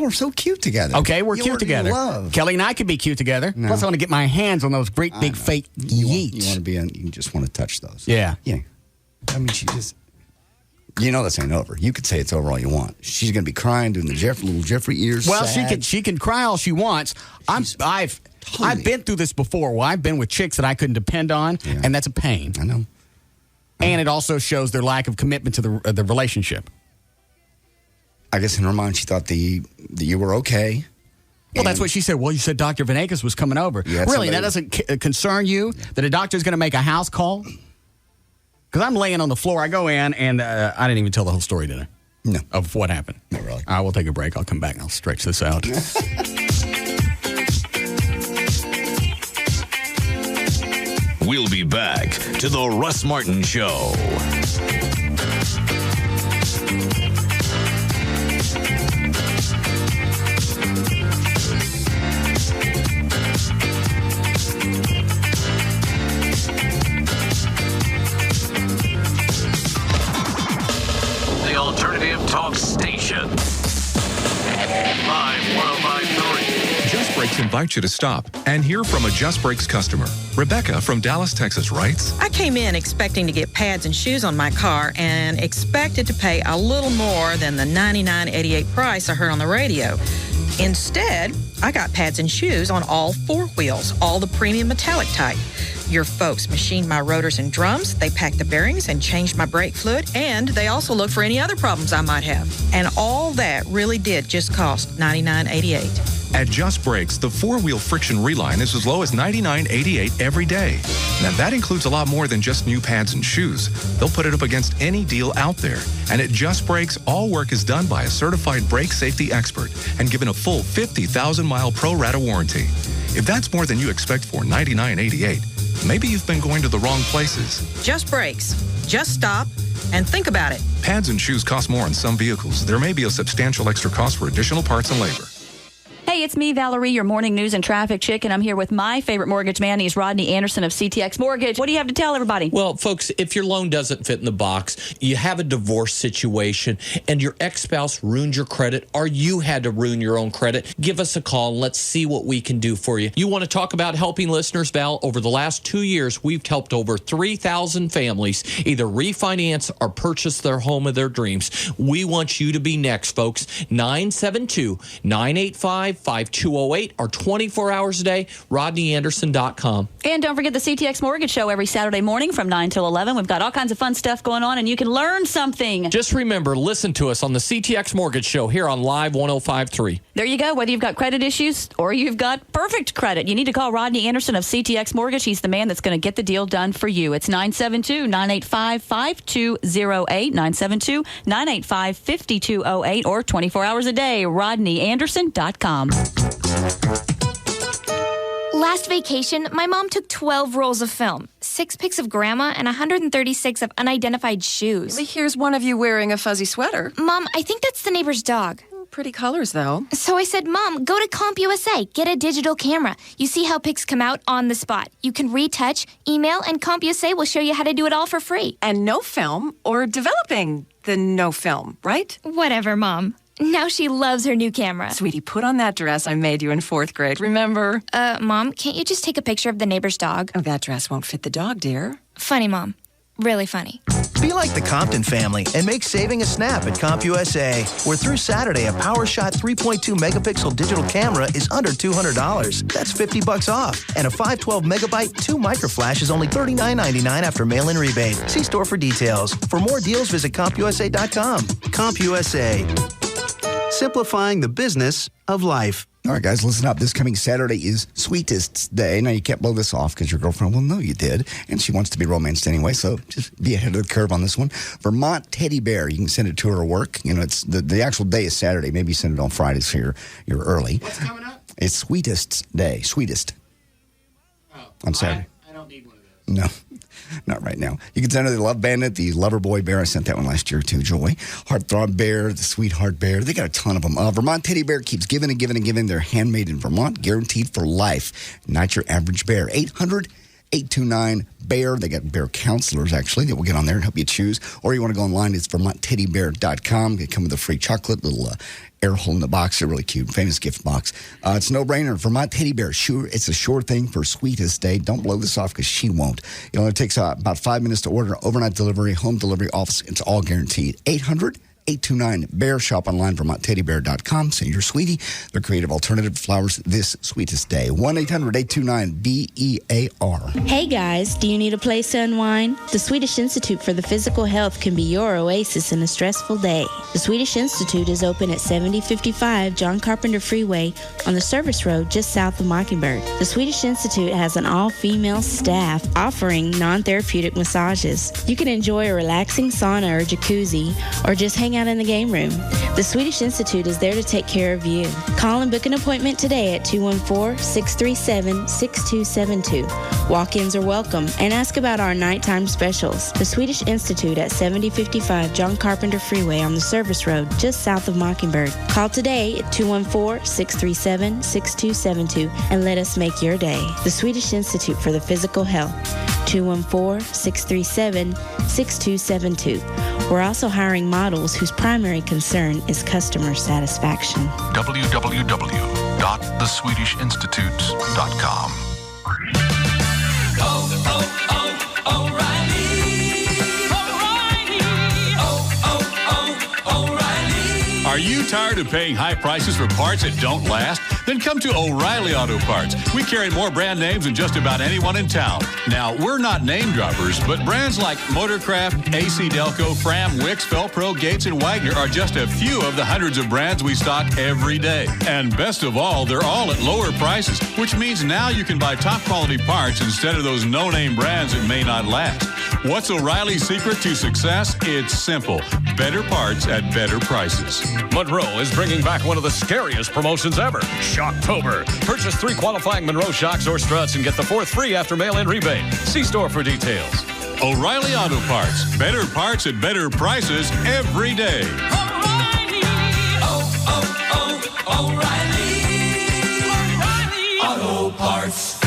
are so cute together. Okay, we're You're cute together. love. Kelly and I could be cute together. No. Plus, I want to get my hands on those great big fake yeets. You just want to touch those. Yeah. Yeah. I mean, she just. This ain't over. You could say it's over all you want. She's going to be crying, doing the little Jeffrey ears. Well, sad. she can cry all she wants. I've been through this before. Well, I've been with chicks that I couldn't depend on, and that's a pain. I know. And it also shows their lack of commitment to the relationship. I guess in her mind, she thought that you were okay. Well, that's what she said. Well, you said Dr. Venegas was coming over. Yeah, really, that doesn't concern you that a doctor's going to make a house call? Because I'm laying on the floor. I go in, and I didn't even tell the whole story, did I? No. Of what happened. Not really. I will take a break. I'll come back and I'll stretch this out. We'll be back to the Russ Martin Show. The alternative talk station. Live 105.3. Just Brakes invites you to stop and hear from a Just Brakes customer. Rebecca from Dallas, Texas writes, I came in expecting to get pads and shoes on my car and expected to pay a little more than the $99.88 price I heard on the radio. Instead, I got pads and shoes on all 4 wheels, all the premium metallic type. Your folks machined my rotors and drums, they packed the bearings and changed my brake fluid, and they also looked for any other problems I might have. And all that really did just cost $99.88. At Just Brakes, the 4-wheel friction reline is as low as $99.88 every day. Now, that includes a lot more than just new pads and shoes. They'll put it up against any deal out there. And at Just Brakes, all work is done by a certified brake safety expert and given a full 50,000-mile pro-rata warranty. If that's more than you expect for $99.88, maybe you've been going to the wrong places. Just Brakes. Just stop and think about it. Pads and shoes cost more on some vehicles. There may be a substantial extra cost for additional parts and labor. Hey, it's me, Valerie, your morning news and traffic chick, and I'm here with my favorite mortgage man. He's Rodney Anderson of CTX Mortgage. What do you have to tell everybody? Well, folks, if your loan doesn't fit in the box, you have a divorce situation, and your ex-spouse ruined your credit, or you had to ruin your own credit, give us a call and let's see what we can do for you. You want to talk about helping listeners, Val? Over the last 2 years, we've helped over 3,000 families either refinance or purchase their home of their dreams. We want you to be next, folks. 972-985-5208 or 24 hours a day, RodneyAnderson.com. And don't forget the CTX Mortgage Show every Saturday morning from 9 till 11. We've got all kinds of fun stuff going on, and you can learn something. Just remember, listen to us on the CTX Mortgage Show here on Live 105.3. There you go. Whether you've got credit issues or you've got perfect credit, you need to call Rodney Anderson of CTX Mortgage. He's the man that's going to get the deal done for you. It's 972-985-5208, 972-985-5208, or 24 hours a day, RodneyAnderson.com. Last vacation, my mom took 12 rolls of film, 6 pics of Grandma, and 136 of unidentified shoes. Here's one of you wearing a fuzzy sweater. Mom, I think that's the neighbor's dog. Pretty colors, though. So I said, Mom, go to CompUSA. Get a digital camera. You see how pics come out on the spot. You can retouch, email, and CompUSA will show you how to do it all for free. And no film or developing the no film, right? Whatever, Mom. Now she loves her new camera. Sweetie, put on that dress I made you in 4th grade, remember? Mom, can't you just take a picture of the neighbor's dog? Oh, that dress won't fit the dog, dear. Funny, Mom. Really funny. Be like the Compton family and make saving a snap at CompUSA, where through Saturday, a PowerShot 3.2 megapixel digital camera is under $200. That's $50 off. And a 512 megabyte 2 microflash is only $39.99 after mail-in rebate. See store for details. For more deals, visit CompUSA.com. CompUSA. Simplifying the business of life. All right, guys, listen up. This coming Saturday is Sweetest Day. Now, you can't blow this off because your girlfriend will know you did, and she wants to be romanced anyway, so just be ahead of the curve on this one. Vermont Teddy Bear. You can send it to her at work. You know, it's the actual day is Saturday. Maybe you send it on Friday so you're early. What's coming up? It's Sweetest Day. Sweetest. On Saturday. I don't need one of those. No. Not right now. You can send her the Love Bandit, the Lover Boy Bear. I sent that one last year too, Joy. Heartthrob Bear, the Sweetheart Bear. They got a ton of them. Vermont Teddy Bear keeps giving and giving and giving. They're handmade in Vermont, guaranteed for life. Not your average bear. 800-829-BEAR. They got bear counselors, actually, that will get on there and help you choose. Or you want to go online, it's VermontTeddyBear.com. They come with a free chocolate, little air hole in the box. They're really cute. Famous gift box. It's a no-brainer. Vermont Teddy Bear. Sure, it's a sure thing for Sweetest Day. Don't blow this off because she won't. It only takes about 5 minutes to order. Overnight delivery, home delivery, office. It's all guaranteed. 800-829-BEAR. Shop online, VermontTeddyBear.com. Send your sweetie their creative alternative flowers this Sweetest Day. 1-800-829-BEAR. Hey guys, do you need a place to unwind? The Swedish Institute for the Physical Health can be your oasis in a stressful day. The Swedish Institute is open at 7055 John Carpenter Freeway on the service road just south of Mockingbird. The Swedish Institute has an all-female staff offering non-therapeutic massages. You can enjoy a relaxing sauna or jacuzzi or just hang out in the game room. The Swedish Institute is there to take care of you. Call and book an appointment today at 214-637-6272. Walk-ins are welcome, and ask about our nighttime specials. The Swedish Institute at 7055 John Carpenter Freeway on the service road just south of Mockingbird. Call today at 214-637-6272 and let us make your day. The Swedish Institute for the Physical Health. 214-637-6272. We're also hiring models whose primary concern is customer satisfaction. www.theswedishinstitute.com. Are you tired of paying high prices for parts that don't last? Then come to O'Reilly Auto Parts. We carry more brand names than just about anyone in town. Now, we're not name droppers, but brands like Motorcraft, AC Delco, Fram, Wix, Felpro, Gates, and Wagner are just a few of the hundreds of brands we stock every day. And best of all, they're all at lower prices, which means now you can buy top quality parts instead of those no-name brands that may not last. What's O'Reilly's secret to success? It's simple. Better parts at better prices. Monroe is bringing back one of the scariest promotions ever, Shocktober. Purchase 3 qualifying Monroe shocks or struts and get the 4th free after mail-in rebate. See store for details. O'Reilly Auto Parts. Better parts at better prices every day. O'Reilly. Auto Parts.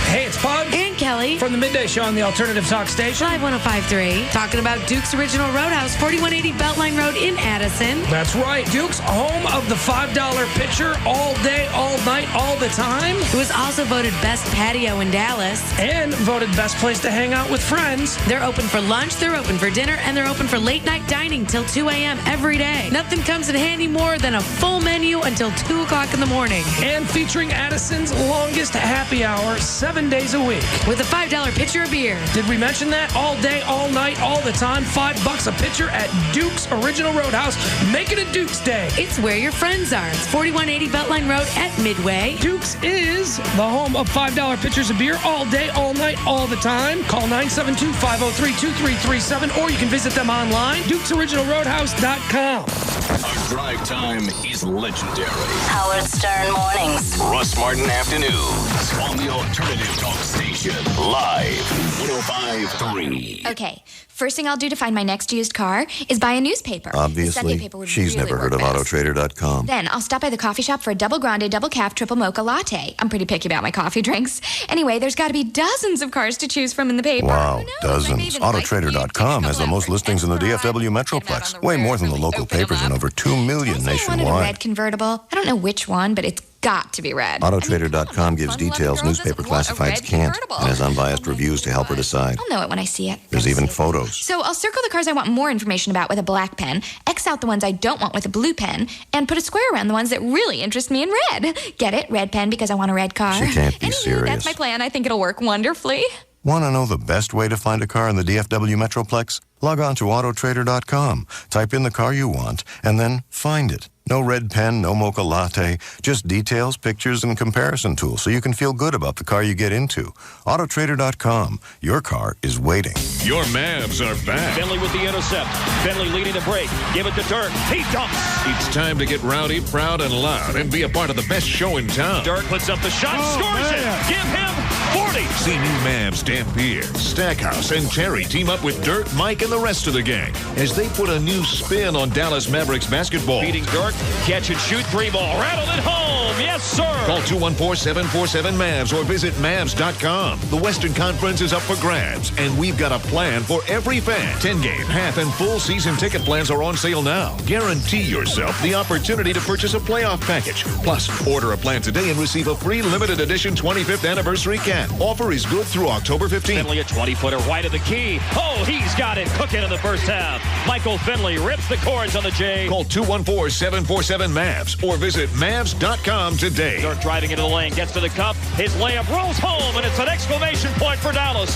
Hey, it's Pug. And Kelly. From the Midday Show on the Alternative Talk Station. Live 105.3. Talking about Duke's Original Roadhouse, 4180 Beltline Road in Addison. That's right. Duke's, home of the $5 pitcher all day, all night, all the time. It was also voted best patio in Dallas. And voted best place to hang out with friends. They're open for lunch, they're open for dinner, and they're open for late night dining till 2 a.m. every day. Nothing comes in handy more than a full menu until 2 o'clock in the morning. And featuring Addison's longest happy hour 7 days a week. With a $5 pitcher of beer. Did we mention that? All day, all night, all the time. $5 a pitcher at Duke's Original Roadhouse. Make it a Duke's Day. It's where your friends are. It's 4180 Beltline Road at Midway. Duke's is the home of $5 pitchers of beer all day, all night, all the time. Call 972-503-2337 or you can visit them online, dukesoriginalroadhouse.com. Our drive time is legendary. Howard Stern mornings. Russ Martin afternoons on the alternative talk station. Live 105.3. Okay, first thing I'll do to find my next used car is buy a newspaper. The Sunday Obviously, paper would she's really never heard work of best. Autotrader.com. Then I'll stop by the coffee shop for a double grande, double calf, triple mocha latte. I'm pretty picky about my coffee drinks. Anyway, there's got to be dozens of cars to choose from in the paper. Wow, dozens. Autotrader.com has the most listings in the DFW Metroplex. Way more than the local papers and over 2 million I wanted a nationwide. red convertible. I don't know which one, but it's got to be red. Autotrader.com gives details newspaper classifieds can't and has unbiased reviews to help her decide. I'll know it when I see it. There's even photos. So I'll circle the cars I want more information about with a black pen, X out the ones I don't want with a blue pen, and put a square around the ones that really interest me in red. Get it? Red pen because I want a red car. She can't be Anywho, serious. That's my plan. I think it'll work wonderfully. Want to know the best way to find a car in the DFW Metroplex? Log on to Autotrader.com, type in the car you want, and then find it. No red pen, no mocha latte, just details, pictures, and comparison tools so you can feel good about the car you get into. Autotrader.com. Your car is waiting. Your Mavs are back. Finley with the intercept. Finley leading the break. Give it to Dirk. He dumps. It's time to get rowdy, proud, and loud and be a part of the best show in town. Dirk puts up the shot. Scores it. Give him 40. See new Mavs Dampier, Stackhouse, and Terry team up with Dirk, Mike, and the rest of the gang as they put a new spin on Dallas Mavericks basketball. Beating Dirk. Catch and shoot. 3-ball. Rattle it home. Yes, sir. Call 214-747-MAVS or visit Mavs.com. The Western Conference is up for grabs, and we've got a plan for every fan. 10-game, half, and full season ticket plans are on sale now. Guarantee yourself the opportunity to purchase a playoff package. Plus, order a plan today and receive a free limited edition 25th anniversary cap. Offer is good through October 15th. Finley a 20-footer wide of the key. Oh, he's got it. Cooking in the first half. Michael Finley rips the cords on the J. Call 214-747-MAVS or visit Mavs.com today. Dirk driving into the lane, gets to the cup. His layup rolls home, and it's an exclamation point for Dallas.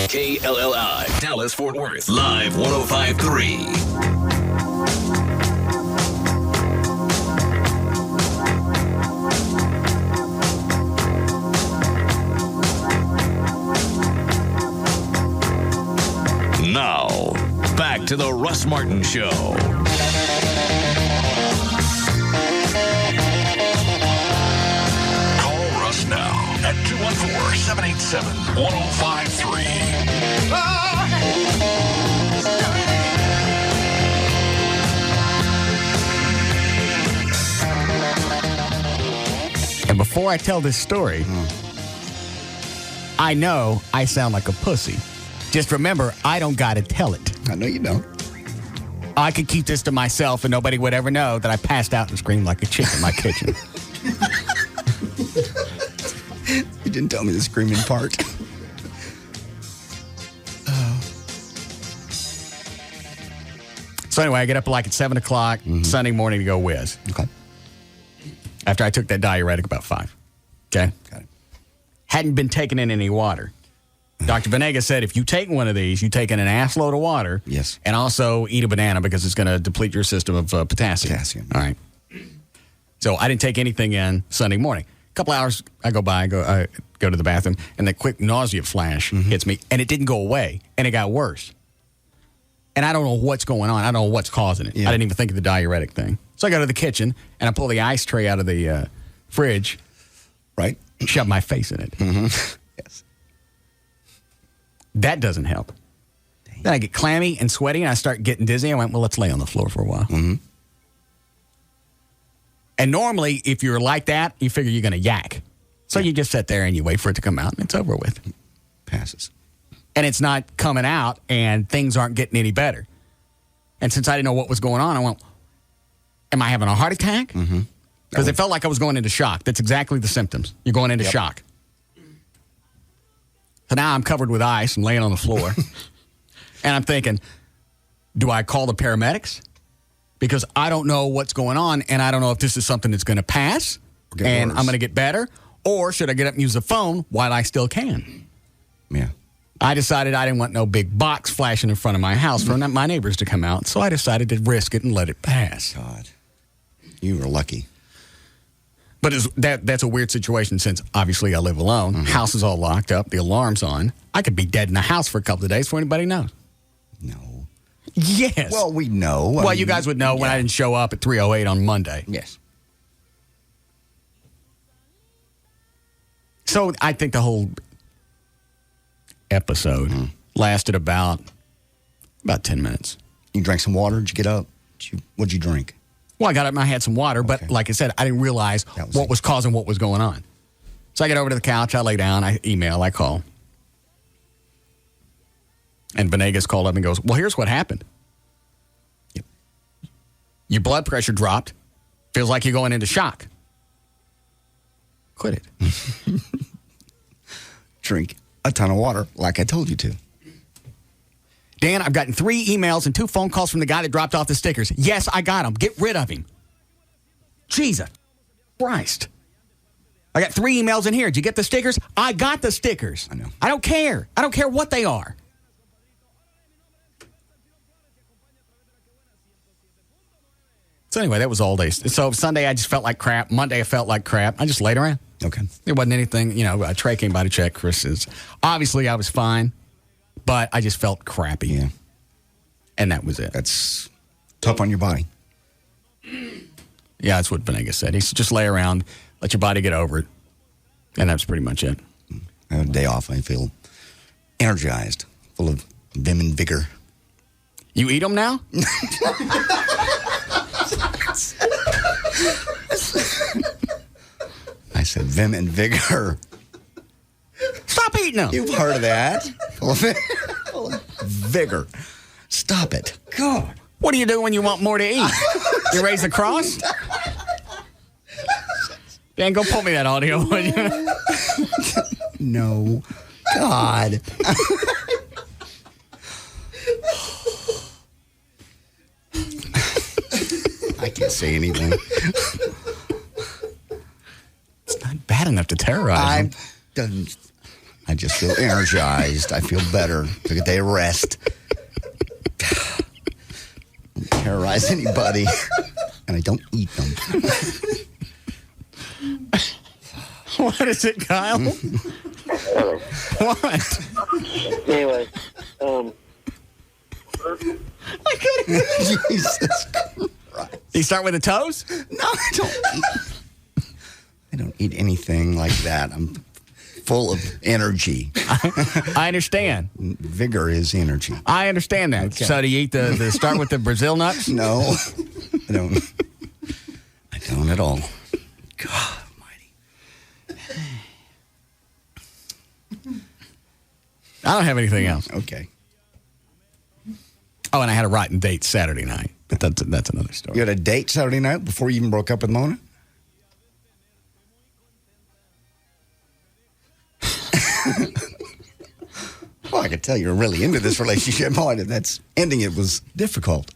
KLLI, Dallas, Fort Worth. Live 105.3. Now, back to the Russ Martin Show. Call Russ now at 214-787-1053. And before I tell this story, I know I sound like a pussy. Just remember, I don't got to tell it. I know you don't. I could keep this to myself and nobody would ever know that I passed out and screamed like a chick in my kitchen. You didn't tell me the screaming part. So anyway, I get up like at 7 o'clock Sunday morning to go whiz. Okay. After I took that diuretic about 5. Okay? Got it. Hadn't been taking in any water. Dr. Venegas said if you take one of these, you take in an ass load of water. Yes. And also eat a banana because it's going to deplete your system of potassium. Potassium. All right. So I didn't take anything in Sunday morning. A couple hours I go by, I go to the bathroom, and that quick nausea flash hits me, and it didn't go away, and it got worse. And I don't know what's going on. I don't know what's causing it. Yeah. I didn't even think of the diuretic thing. So I go to the kitchen, and I pull the ice tray out of the fridge. Right. And shove my face in it. Yes. That doesn't help. Dang. Then I get clammy and sweaty, and I start getting dizzy. I went, well, let's lay on the floor for a while. And normally, if you're like that, you figure you're going to yak. So you just sit there and you wait for it to come out, and it's over with. Passes. And it's not coming out, and things aren't getting any better. And since I didn't know what was going on, I went, am I having a heart attack? Because it felt like I was going into shock. That's exactly the symptoms. You're going into shock. So now I'm covered with ice and laying on the floor. And I'm thinking, do I call the paramedics? Because I don't know what's going on, and I don't know if this is something that's going to pass, and I'm going to get better, or should I get up and use the phone while I still can? Yeah. I decided I didn't want no big box flashing in front of my house for my neighbors to come out, so I decided to risk it and let it pass. God. You were lucky. But that's a weird situation since obviously I live alone. House is all locked up. The alarm's on. I could be dead in the house for a couple of days before anybody knows. No. Yes. Well, we know. Well, you guys would know when I didn't show up at 3:08 on Monday. Yes. So I think the whole episode lasted about 10 minutes. You drank some water? Did you get up? What'd you drink? Well, I got up and I had some water, but like I said, I didn't realize what was causing what was going on. So I get over to the couch, I lay down, I email, I call. And Venegas called up and goes, well, here's what happened. Yep. Your blood pressure dropped. Feels like you're going into shock. Quit it. Drink a ton of water, like I told you to. Dan, I've gotten 3 emails and 2 phone calls from the guy that dropped off the stickers. Yes, I got them. Get rid of him. Jesus Christ. I got 3 emails in here. Did you get the stickers? I got the stickers. I know. I don't care. I don't care what they are. So anyway, that was all day. So Sunday, I just felt like crap. Monday, I felt like crap. I just laid around. Okay. There wasn't anything, Trey came by to check Chris's. Obviously, I was fine, but I just felt crappy. Yeah. And that was it. That's tough on your body. Yeah, that's what Venegas said. He said, just lay around, let your body get over it. And that's pretty much it. I have a day off. I feel energized, full of vim and vigor. You eat them now? I said vim and vigor. Stop eating them. You've heard of that. Full of vigor. Stop it. God. What do you do when you want more to eat? You raise the cross? Dan, go pull me that audio, would you? No. God. I can't say anything. It's not bad enough to terrorize him. I just feel energized. I feel better. Took a day of rest. Don't terrorize anybody. And I don't eat them. What is it, Kyle? What? Anyway, I couldn't. Jesus Christ. You start with the toes? No, I don't eat anything like that. I'm full of energy. I understand. Vigor is energy. I understand that. Okay. So do you eat the start with the Brazil nuts? No, I don't. I don't at all. God almighty. I don't have anything else. Okay. Oh, and I had a rotten date Saturday night. But that's another story. You had a date Saturday night before you even broke up with Mona? Well, I could tell you're really into this relationship. That's ending it was difficult.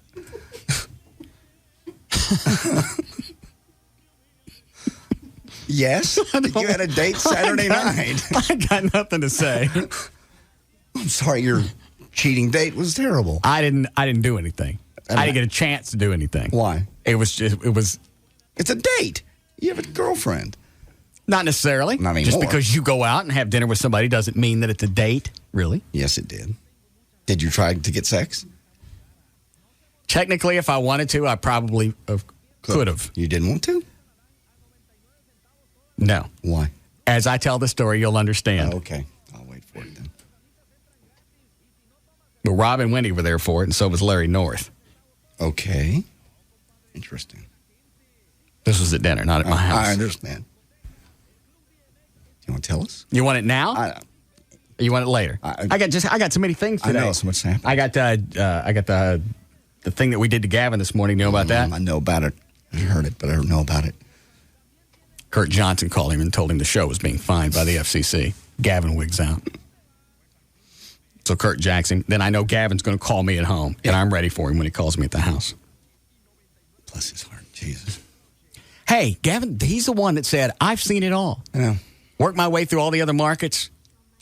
Yes? You had a date Saturday night. I got nothing to say. I'm sorry, your cheating date was terrible. I didn't do anything. I didn't get a chance to do anything. Why? It's a date. You have a girlfriend. Not necessarily. Not anymore. Just because you go out and have dinner with somebody doesn't mean that it's a date, really. Yes, it did. Did you try to get sex? Technically, if I wanted to, I probably could have. You didn't want to? No. Why? As I tell the story, you'll understand. Oh, okay. I'll wait for it then. But Rob and Wendy were there for it, and so was Larry North. Okay. Interesting. This was at dinner, not at my house. I understand. You want to tell us? You want it now? Or you want it later? I got so many things today. I know so much happened. I got the thing that we did to Gavin this morning. You know about that? I know about it. I heard it, but I don't know about it. Kurt Johnson called him and told him the show was being fined by the FCC. Gavin wigs out. So Kurt Jackson. Then I know Gavin's going to call me at home, and I'm ready for him when he calls me at the house. Bless his heart. Jesus. Hey, Gavin, he's the one that said, I've seen it all. I know. Worked my way through all the other markets.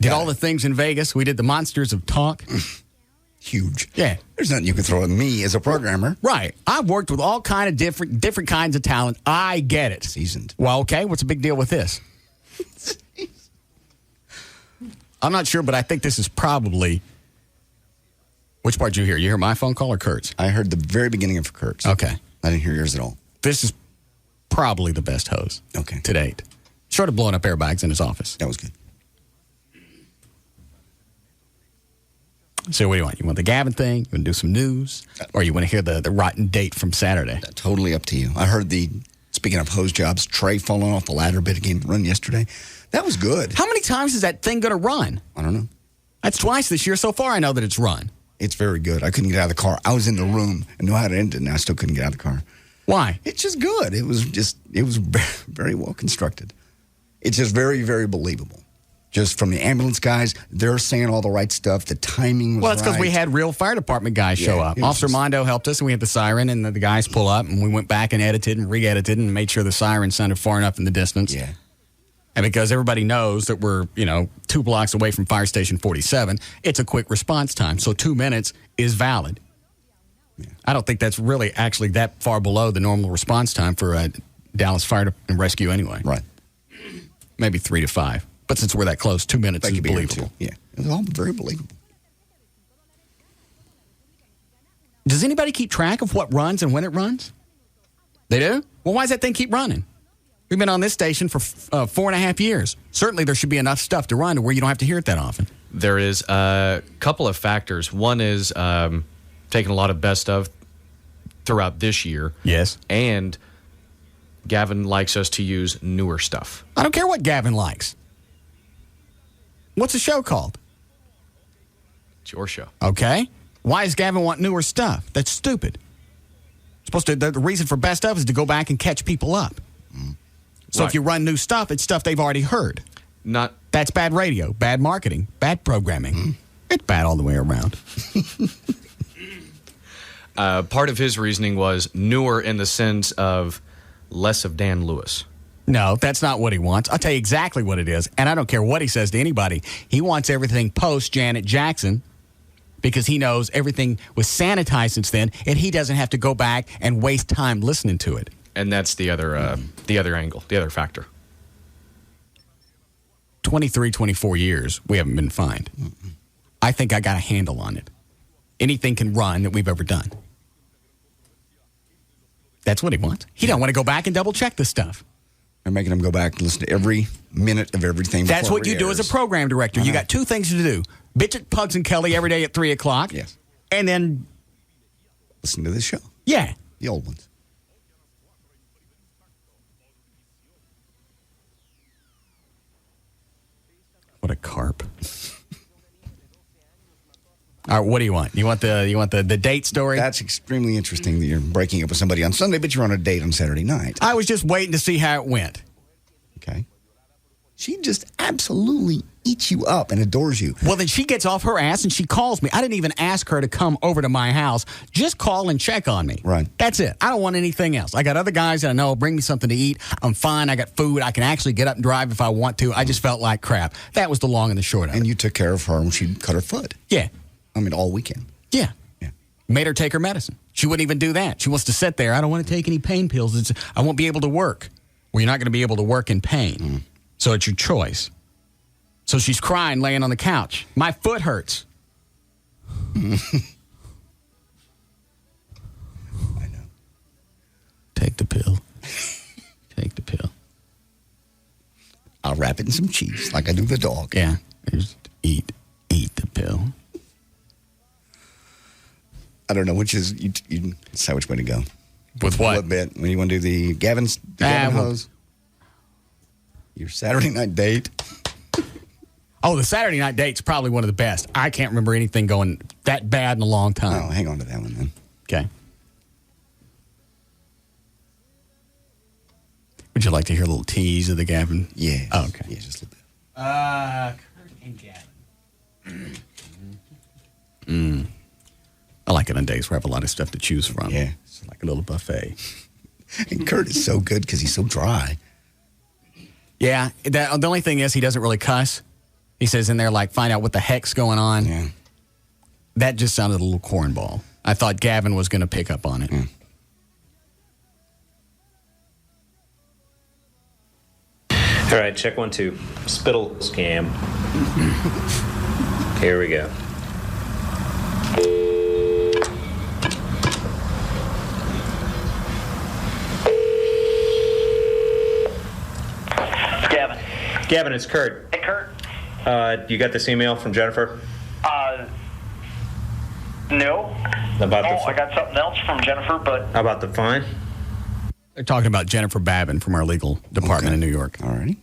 Did all the things in Vegas. We did the Monsters of Talk. Huge. Yeah. There's nothing you can throw at me as a programmer. Right. I've worked with all kind of different kinds of talent. I get it. Seasoned. Well, okay. What's the big deal with this? I'm not sure, but I think this is probably... Which part did you hear? You hear my phone call or Kurt's? I heard the very beginning of Kurt's. Okay. I didn't hear yours at all. This is probably the best hose to date. Short of blowing up airbags in his office. That was good. So what do you want? You want the Gavin thing? You want to do some news? Or you want to hear the rotten date from Saturday? Totally up to you. I heard speaking of hose jobs, Trey falling off the ladder bit again run yesterday. That was good. How many times is that thing going to run? I don't know. That's twice this year so far. I know that it's run. It's very good. I couldn't get out of the car. I was in the room and knew how to end it, and I still couldn't get out of the car. Why? It's just good. It was very well constructed. It's just very, very believable. Just from the ambulance guys, they're saying all the right stuff. The timing was Well, it's because right. we had real fire department guys show up. Officer Mondo helped us, and we had the siren, and the guys pull up, and we went back and edited and re-edited and made sure the siren sounded far enough in the distance. Yeah. And because everybody knows that we're, 2 blocks away from Fire Station 47, it's a quick response time. So 2 minutes is valid. Yeah. I don't think that's really actually that far below the normal response time for a Dallas Fire and Rescue anyway. Right. Maybe 3 to 5. But since we're that close, 2 minutes is believable. Yeah. It's all very believable. Does anybody keep track of what runs and when it runs? They do? Well, why does that thing keep running? We've been on this station for 4.5 years. Certainly there should be enough stuff to run to where you don't have to hear it that often. There is a couple of factors. One is taking a lot of best of throughout this year. Yes. And Gavin likes us to use newer stuff. I don't care what Gavin likes. What's the show called? It's your show. Okay. Why does Gavin want newer stuff? That's stupid. The reason for best of is to go back and catch people up. So if you run new stuff, it's stuff they've already heard. That's bad radio, bad marketing, bad programming. It's bad all the way around. Part of his reasoning was newer in the sense of less of Dan Lewis. No, that's not what he wants. I'll tell you exactly what it is, and I don't care what he says to anybody. He wants everything post-Janet Jackson because he knows everything was sanitized since then, and he doesn't have to go back and waste time listening to it. And that's the other angle, the other factor. 23, 24 years, we haven't been fined. I think I got a handle on it. Anything can run that we've ever done. That's what he wants. He don't want to go back and double-check this stuff. They're making him go back and listen to every minute of everything. That's what you do as a program director. You got 2 things to do. Bitch at Pugs and Kelly every day at 3 o'clock. Yes. And then... listen to this show. Yeah. The old ones. What a carp. All right, what do you want? You want the date story? That's extremely interesting that you're breaking up with somebody on Sunday, but you're on a date on Saturday night. I was just waiting to see how it went. Okay. She just absolutely eats you up and adores you. Well, then she gets off her ass and she calls me. I didn't even ask her to come over to my house. Just call and check on me. Right. That's it. I don't want anything else. I got other guys that I know bring me something to eat. I'm fine. I got food. I can actually get up and drive if I want to. I just felt like crap. That was the long and the short of it. And you took care of her when she cut her foot. Yeah. I mean, all weekend. Yeah. Made her take her medicine. She wouldn't even do that. She wants to sit there. I don't want to take any pain pills. I won't be able to work. Well, you're not going to be able to work in pain. So it's your choice. So she's crying, laying on the couch. My foot hurts. I know. Take the pill. Take the pill. I'll wrap it in some cheese like I do the dog. Yeah. Just eat the pill. I don't know which is, you decide which way to go. With what? What bit? When you want to do the Gavin hose? Your Saturday night date? Oh, the Saturday night date's probably one of the best. I can't remember anything going that bad in a long time. Oh, hang on to that one then. Okay. Would you like to hear a little tease of the Gavin? Yeah. Oh, okay. Yeah, just a little bit. Kurt and Gavin. I like it on days where I have a lot of stuff to choose from. Yeah. It's like a little buffet. And Kurt is so good because he's so dry. Yeah. The only thing is he doesn't really cuss. He says in there, like, find out what the heck's going on. Yeah. That just sounded a little cornball. I thought Gavin was going to pick up on it. All right, check 1, 2. Spittle scam. Here we go. Gavin. Gavin, it's Kurt. Hey, Kurt. You got this email from Jennifer? No. About the I got something else from Jennifer, but... About the fine? They're talking about Jennifer Babin from our legal department in New York. All righty.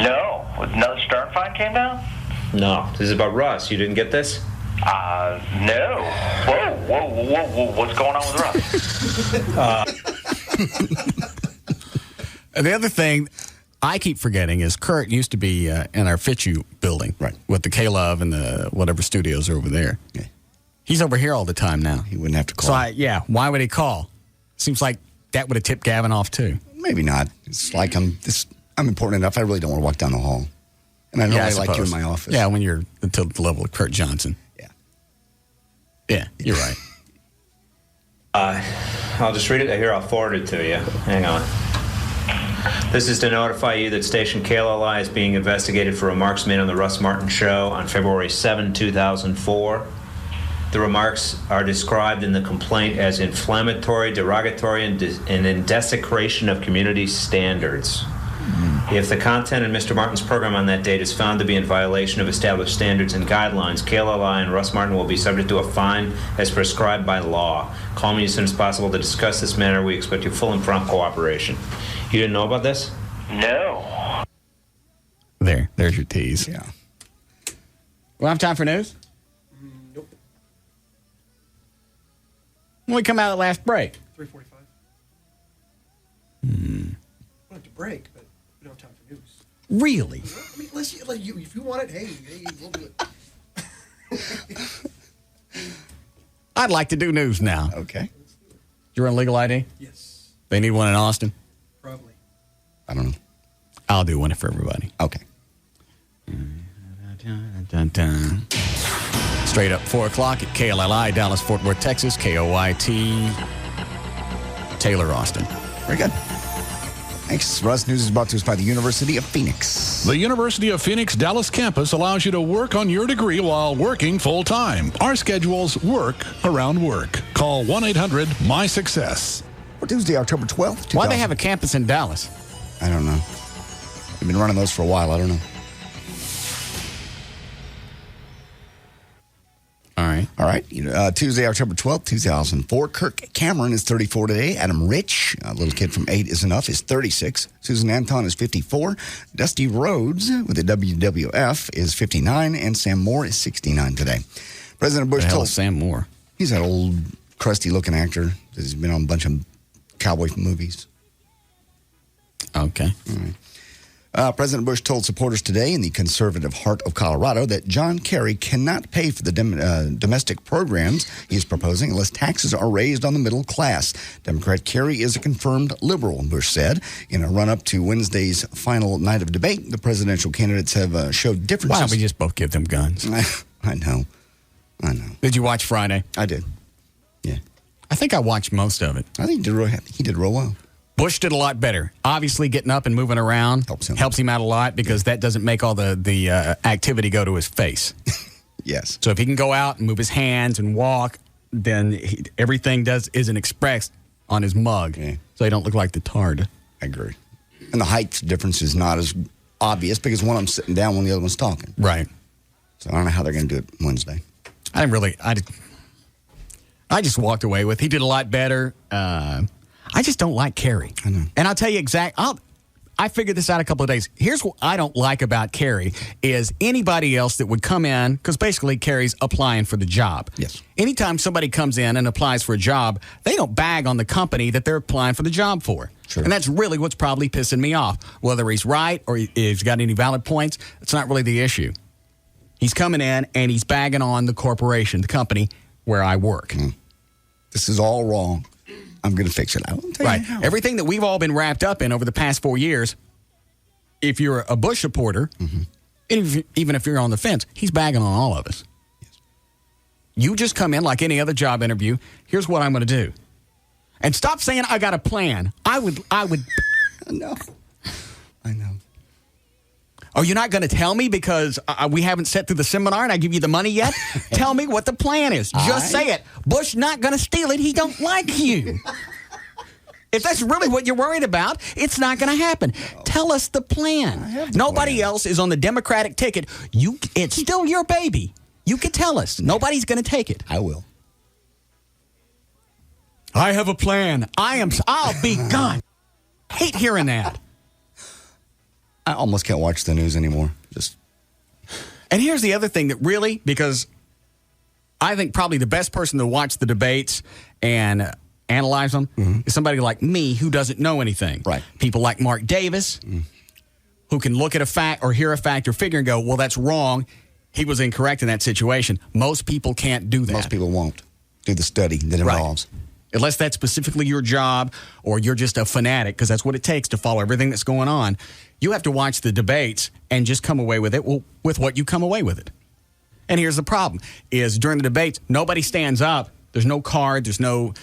No. Another Stern fine came down? No. This is about Russ. You didn't get this? No. Whoa. What's going on with Russ? The other thing I keep forgetting is Kurt used to be in our Fitzhugh building, right, with the K-Love and the whatever studios are over there. Yeah. He's over here all the time now. He wouldn't have to call. So, why would he call? Seems like that would have tipped Gavin off, too. Maybe not. It's like I'm important enough. I really don't want to walk down the hall. And I know I like you in my office. Yeah, when you're until the level of Kurt Johnson. Yeah. Yeah, you're right. I'll just read it here. I'll forward it to you. Hang on. This is to notify you that station KLLI is being investigated for remarks made on the Russ Martin Show on February 7, 2004. The remarks are described in the complaint as inflammatory, derogatory, and in desecration of community standards. If the content in Mr. Martin's program on that date is found to be in violation of established standards and guidelines, KLLI and Russ Martin will be subject to a fine as prescribed by law. Call me as soon as possible to discuss this matter. We expect your full and prompt cooperation. You didn't know about this? No. There's your tease. Yeah. We'll have time for news? Nope. When we come out of the last break. 3:45. We don't have to break, but we don't have time for news. Really? I mean, if you want it, hey, we'll do it. I'd like to do news now. Okay. You're on Legal ID? Yes. They need one in Austin? Probably. I don't know. I'll do one for everybody. Okay. Straight up 4 o'clock at KLLI, Dallas, Fort Worth, Texas, KOYT, Taylor, Austin. Very good. Thanks. Russ News is brought to us by the University of Phoenix. The University of Phoenix Dallas campus allows you to work on your degree while working full-time. Our schedules work around work. Call 1-800-MY-SUCCESS. For Tuesday, October 12th. Why do they have a campus in Dallas? I don't know. They've been running those for a while. I don't know. All right. Tuesday, October 12th, 2004. Kirk Cameron is 34 today. Adam Rich, a little kid from 8 is Enough, is 36. Susan Anton is 54. Dusty Rhodes with the WWF is 59. And Sam Moore is 69 today. President Bush told Sam Moore. He's that old, crusty-looking actor. He's been on a bunch of cowboy movies. Okay. All right. President Bush told supporters today in the conservative heart of Colorado that John Kerry cannot pay for the domestic programs he is proposing unless taxes are raised on the middle class. Democrat Kerry is a confirmed liberal, Bush said. In a run-up to Wednesday's final night of debate, the presidential candidates have showed differences. Why don't we just both give them guns? I know. Did you watch Friday? I did. Yeah. I think I watched most of it. I think he did real well. Bush did a lot better. Obviously, getting up and moving around helps him out a lot because that doesn't make all the activity go to his face. Yes. So if he can go out and move his hands and walk, then everything isn't expressed on his mug, so he don't look like the tard. I agree. And the height difference is not as obvious because one of them's sitting down when the other one's talking. Right. So I don't know how they're going to do it Wednesday. I just walked away with. He did a lot better. I just don't like Kerry. I know. And I'll tell you I figured this out a couple of days. Here's what I don't like about Kerry is anybody else that would come in, because basically Kerry's applying for the job. Yes. Anytime somebody comes in and applies for a job, they don't bag on the company that they're applying for the job for. Sure. And that's really what's probably pissing me off. Whether he's right or he's got any valid points, it's not really the issue. He's coming in and he's bagging on the corporation, the company where I work. This is all wrong. I'm going to fix it. I won't tell you how. Everything that we've all been wrapped up in over the past 4 years, if you're a Bush supporter, even if you're on the fence, he's bagging on all of us. You just come in like any other job interview. Here's what I'm going to do. And stop saying I got a plan. I would. No. I know. Oh, you're not going to tell me because we haven't sat through the seminar and I give you the money yet? Tell me what the plan is. Just say it. Bush not going to steal it. He don't like you. If that's really what you're worried about, it's not going to happen. Tell us the plan. Nobody else is on the Democratic ticket. It's still your baby. You can tell us. Nobody's going to take it. I will. I have a plan. I'll be gone. Hate hearing that. I almost can't watch the news anymore. And here's the other thing that really, because I think probably the best person to watch the debates and analyze them is somebody like me who doesn't know anything. Right. People like Mark Davis who can look at a fact or hear a fact or figure and go, well, that's wrong. He was incorrect in that situation. Most people can't do that. Most people won't do the study that involves. Right. Unless that's specifically your job or you're just a fanatic, because that's what it takes to follow everything that's going on. You have to watch the debates and just come away with it with what you come away with it. And here's the problem, is during the debates, nobody stands up. There's no card. There's no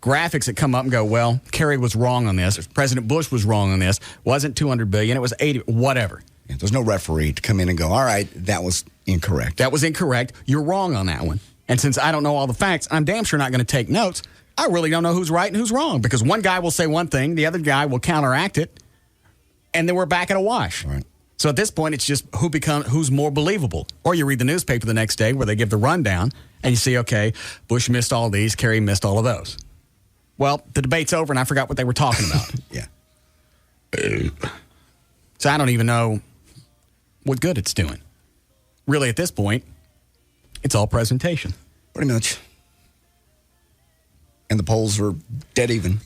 graphics that come up and go, well, Kerry was wrong on this. President Bush was wrong on this. It wasn't $200 billion. It was $80, whatever. Yeah, there's no referee to come in and go, all right, that was incorrect. That was incorrect. You're wrong on that one. And since I don't know all the facts, I'm damn sure not going to take notes. I really don't know who's right and who's wrong because one guy will say one thing, the other guy will counteract it, and then we're back at a wash. Right. So at this point, it's just who's more believable. Or you read the newspaper the next day where they give the rundown, and you see, okay, Bush missed all these, Kerry missed all of those. Well, the debate's over, and I forgot what they were talking about. Yeah. So I don't even know what good it's doing. Really, at this point, it's all presentation. Pretty much. And the polls are dead even.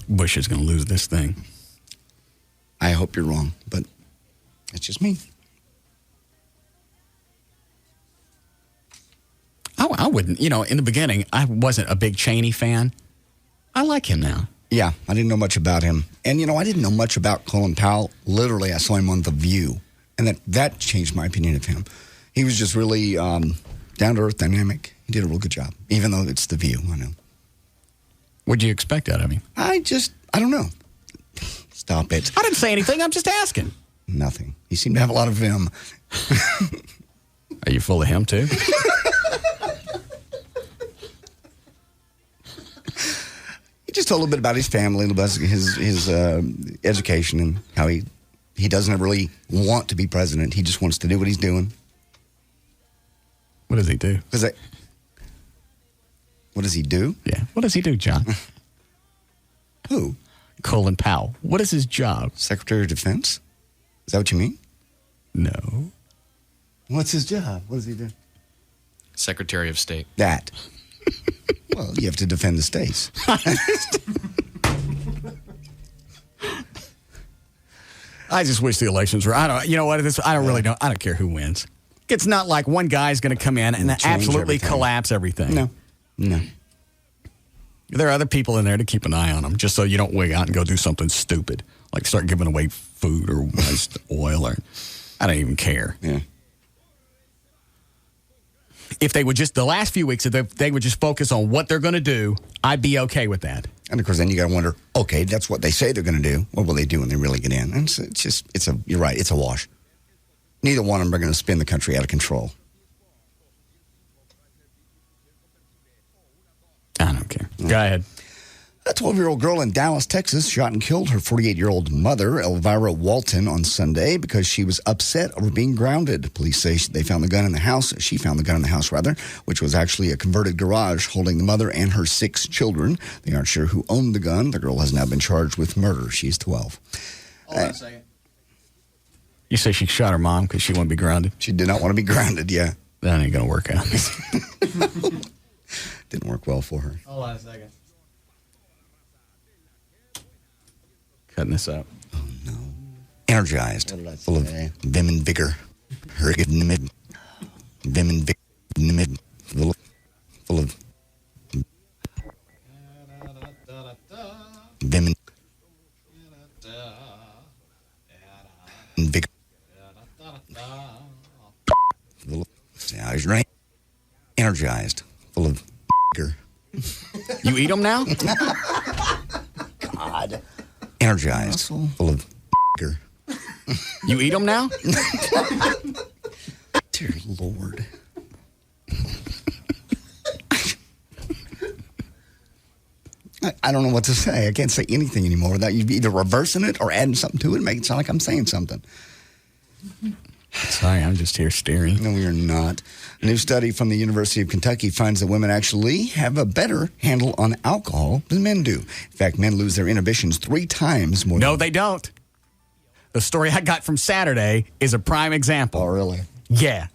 Bush is going to lose this thing. I hope you're wrong, but it's just me. I wouldn't. In the beginning, I wasn't a big Cheney fan. I like him now. Yeah, I didn't know much about him. And, I didn't know much about Colin Powell. Literally, I saw him on The View. And that changed my opinion of him. He was just really down-to-earth, dynamic. He did a real good job, even though it's The View, I know. What'd you expect out of him? I don't know. Stop it. I didn't say anything. I'm just asking. Nothing. He seemed to have a lot of vim. Are you full of him, too? He just told a little bit about his family, about his education, and how he doesn't really want to be president. He just wants to do what he's doing. What does he do? What does he do? Yeah. What does he do, John? Who? Colin Powell. What is his job? Secretary of Defense? Is that what you mean? No. What's his job? What does he do? Secretary of State. That. Well, you have to defend the states. I just wish the elections were. You know what? I don't really know. I don't care who wins. It's not like one guy's going to come in and absolutely collapse everything. No. There are other people in there to keep an eye on them, just so you don't wig out and go do something stupid, like start giving away food or waste oil. Or I don't even care. Yeah. If they would just, the last few weeks, if they would just focus on what they're going to do, I'd be okay with that. And of course, then you got to wonder, okay, that's what they say they're going to do. What will they do when they really get in? And you're right, it's a wash. Neither one of them are going to spin the country out of control. I don't care. Go ahead. A 12-year-old girl in Dallas, Texas, shot and killed her 48-year-old mother, Elvira Walton, on Sunday because she was upset over being grounded. Police say they found the gun in the house. She found the gun in the house, which was actually a converted garage holding the mother and her 6 children. They aren't sure who owned the gun. The girl has now been charged with murder. She's 12. Hold on a second. You say she shot her mom because she wanted to be grounded? She did not want to be grounded, yeah. That ain't going to work out. Didn't work well for her. Hold on a second. Cutting this up. Oh, no. Energized. Full of vim and vigor. Vim and vigor. Full of vim and invigor. Yeah, he's right. Energized, full of vigor. You eat them now? God. Energized, full of vigor. You eat them now? Dear Lord. I don't know what to say. I can't say anything anymore without you either reversing it or adding something to it and making it sound like I'm saying something. Sorry, I'm just here staring. No, you're not. A new study from the University of Kentucky finds that women actually have a better handle on alcohol than men do. In fact, men lose their inhibitions 3 times more. No, they don't. The story I got from Saturday is a prime example. Oh, really? Yeah.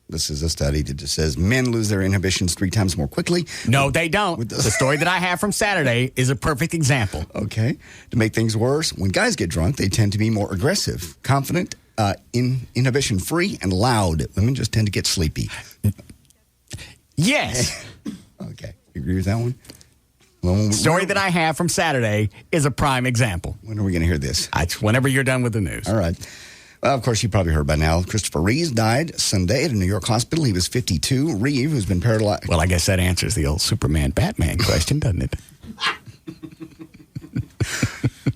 This is a study that just says men lose their inhibitions 3 times more quickly. No, they don't. The story that I have from Saturday is a perfect example. Okay. To make things worse, when guys get drunk, they tend to be more aggressive, confident, inhibition-free, and loud. Women just tend to get sleepy. Yes. Okay. You agree with that one? The story that I have from Saturday is a prime example. When are we going to hear this? Whenever you're done with the news. All right. Well, of course, you probably heard by now. Christopher Reeve died Sunday at a New York hospital. He was 52. Reeve, who's been paralyzed. Well, I guess that answers the old Superman-Batman question, doesn't it?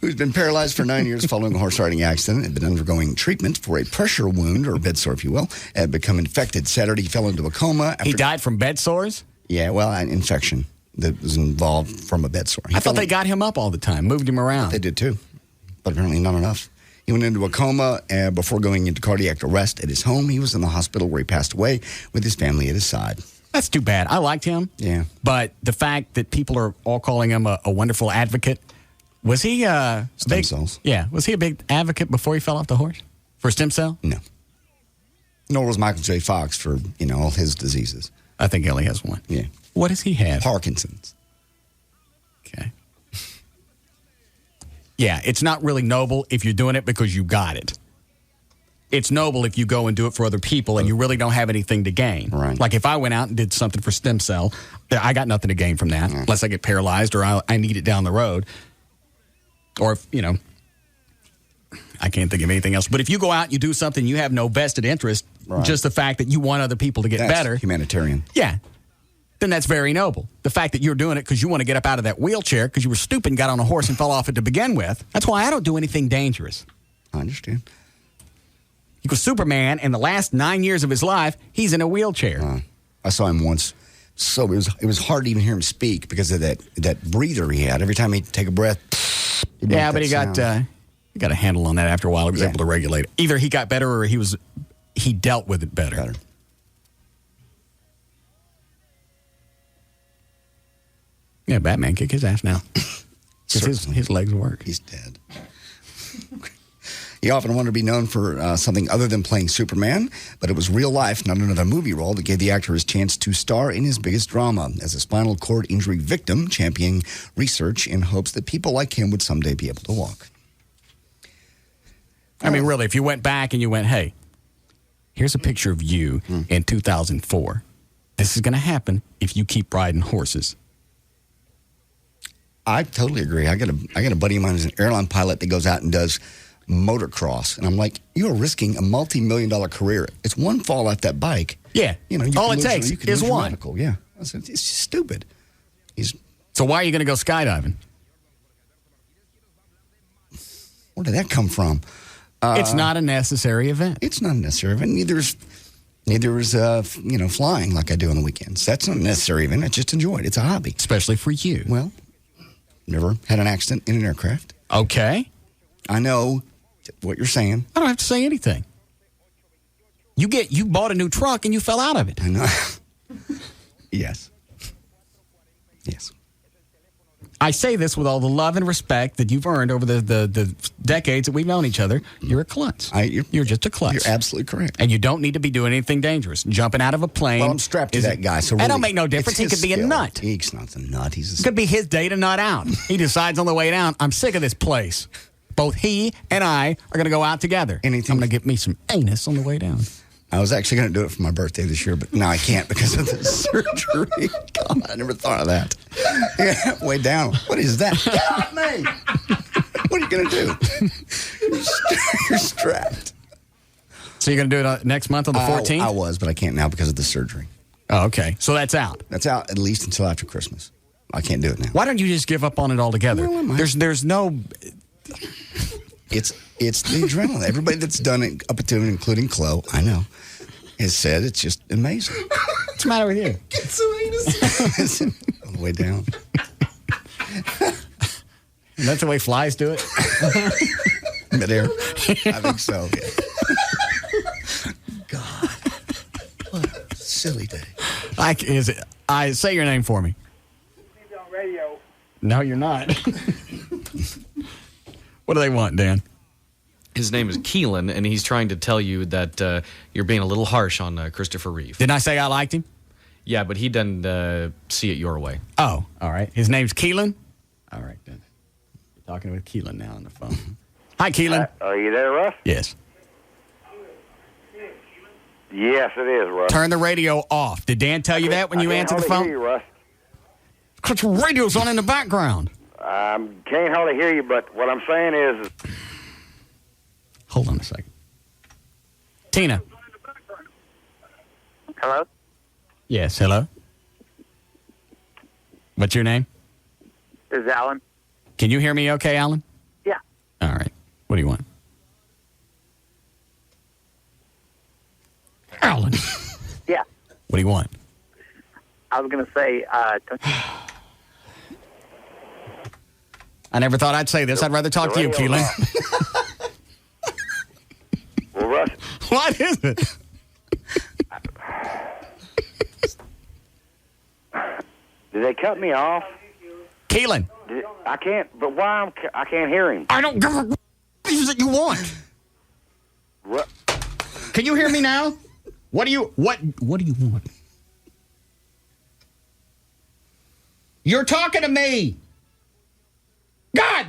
Who's been paralyzed for 9 years following a horse riding accident, had been undergoing treatment for a pressure wound, or bed sore, if you will, had become infected. Saturday, he fell into a coma. He died from bed sores? Yeah, well, an infection that was involved from a bed sore. I thought they got him up all the time, moved him around. They did too, but apparently not enough. He went into a coma before going into cardiac arrest at his home. He was in the hospital where he passed away with his family at his side. That's too bad. I liked him. Yeah. But the fact that people are all calling him a wonderful advocate, was he stem cells? Yeah. Was he a big advocate before he fell off the horse? For stem cell? No. Nor was Michael J. Fox for, all his diseases. I think he only has one. Yeah. What does he have? Parkinson's. Okay. Yeah, it's not really noble if you're doing it because you got it. It's noble if you go and do it for other people and you really don't have anything to gain. Right. Like if I went out and did something for stem cell, I got nothing to gain from that unless I get paralyzed or I need it down the road. Or if, I can't think of anything else. But if you go out and you do something you have no vested interest, just the fact that you want other people to get better. Humanitarian. Yeah. Then that's very noble. The fact that you're doing it because you want to get up out of that wheelchair because you were stupid and got on a horse and fell off it to begin with. That's why I don't do anything dangerous. I understand. Because Superman, in the last 9 years of his life, he's in a wheelchair. I saw him once. So it was hard to even hear him speak because of that breather he had. Every time he'd take a breath. Yeah, but he got a handle on that after a while. He was able to regulate it. Either he got better or he dealt with it better. Yeah, Batman kick his ass now. His legs work. He's dead. He often wanted to be known for something other than playing Superman, but it was real life, not another movie role, that gave the actor his chance to star in his biggest drama as a spinal cord injury victim, championing research in hopes that people like him would someday be able to walk. I mean, really, if you went back and you went, hey, here's a picture of you in 2004. This is going to happen if you keep riding horses. I totally agree. I got a buddy of mine who's an airline pilot that goes out and does motocross, and I'm like, you are risking a multi-million-dollar career. It's one fall off that bike. Yeah, all it takes is one. Medical. Yeah, it's just stupid. So why are you going to go skydiving? Where did that come from? It's not a necessary event. It's not a necessary event. Neither is flying like I do on the weekends. That's not a necessary event. I just enjoy it. It's a hobby, especially for you. Well, never had an accident in an aircraft. Okay, I know what you're saying. I don't have to say anything. You bought a new truck and you fell out of it. I know. Yes. I say this with all the love and respect that you've earned over the decades that we've known each other. You're a klutz. You're just a klutz. You're absolutely correct. And you don't need to be doing anything dangerous. Jumping out of a plane. Well, I'm strapped to that guy. So that don't make no difference. He could be a nut. He's not a nut. It could be his day to nut out. He decides on the way down, I'm sick of this place. Both he and I are going to go out together. I'm going to get me some anus on the way down. I was actually going to do it for my birthday this year, but now I can't because of the surgery. God, I never thought of that. Yeah, way down. What is that? Get off me! What are you going to do? You're strapped. So you're going to do it next month on the 14th? I was, but I can't now because of the surgery. Oh, okay. So that's out. That's out at least until after Christmas. I can't do it now. Why don't you just give up on it altogether? Well, there's no... It's the adrenaline. Everybody that's done it up to and including Chloe, I know, has said it's just amazing. What's the matter with you? Get some anus. On the way down. And that's the way flies do it? Midair? I think so, yeah. God. What a silly day. I say your name for me. He's on radio. No, you're not. What do they want, Dan? His name is Keelan, and he's trying to tell you that you're being a little harsh on Christopher Reeve. Didn't I say I liked him? Yeah, but he doesn't see it your way. Oh, all right. His name's Keelan? All right, then. You're talking with Keelan now on the phone. Hi, Keelan. Are you there, Russ? Yes. Yes, it is, Russ. Turn the radio off. Did Dan tell you that when you answered the phone? I can't hardly hear you, Russ. Because the radio's on in the background. Can't hardly hear you, but what I'm saying is... Hold on a second. Tina. Hello? Yes, hello. What's your name? This is Alan. Can you hear me okay, Alan? Yeah. All right. What do you want? Alan. Yeah. What do you want? I was going to say... I never thought I'd say this. I'd rather talk to you, Keelan. Well, Russ... What is it? Did they cut me off? Keelan. I can't... But why I can't hear him? I don't give a... What is it you want? What? Can you hear me now? What do you want? You're talking to me. God.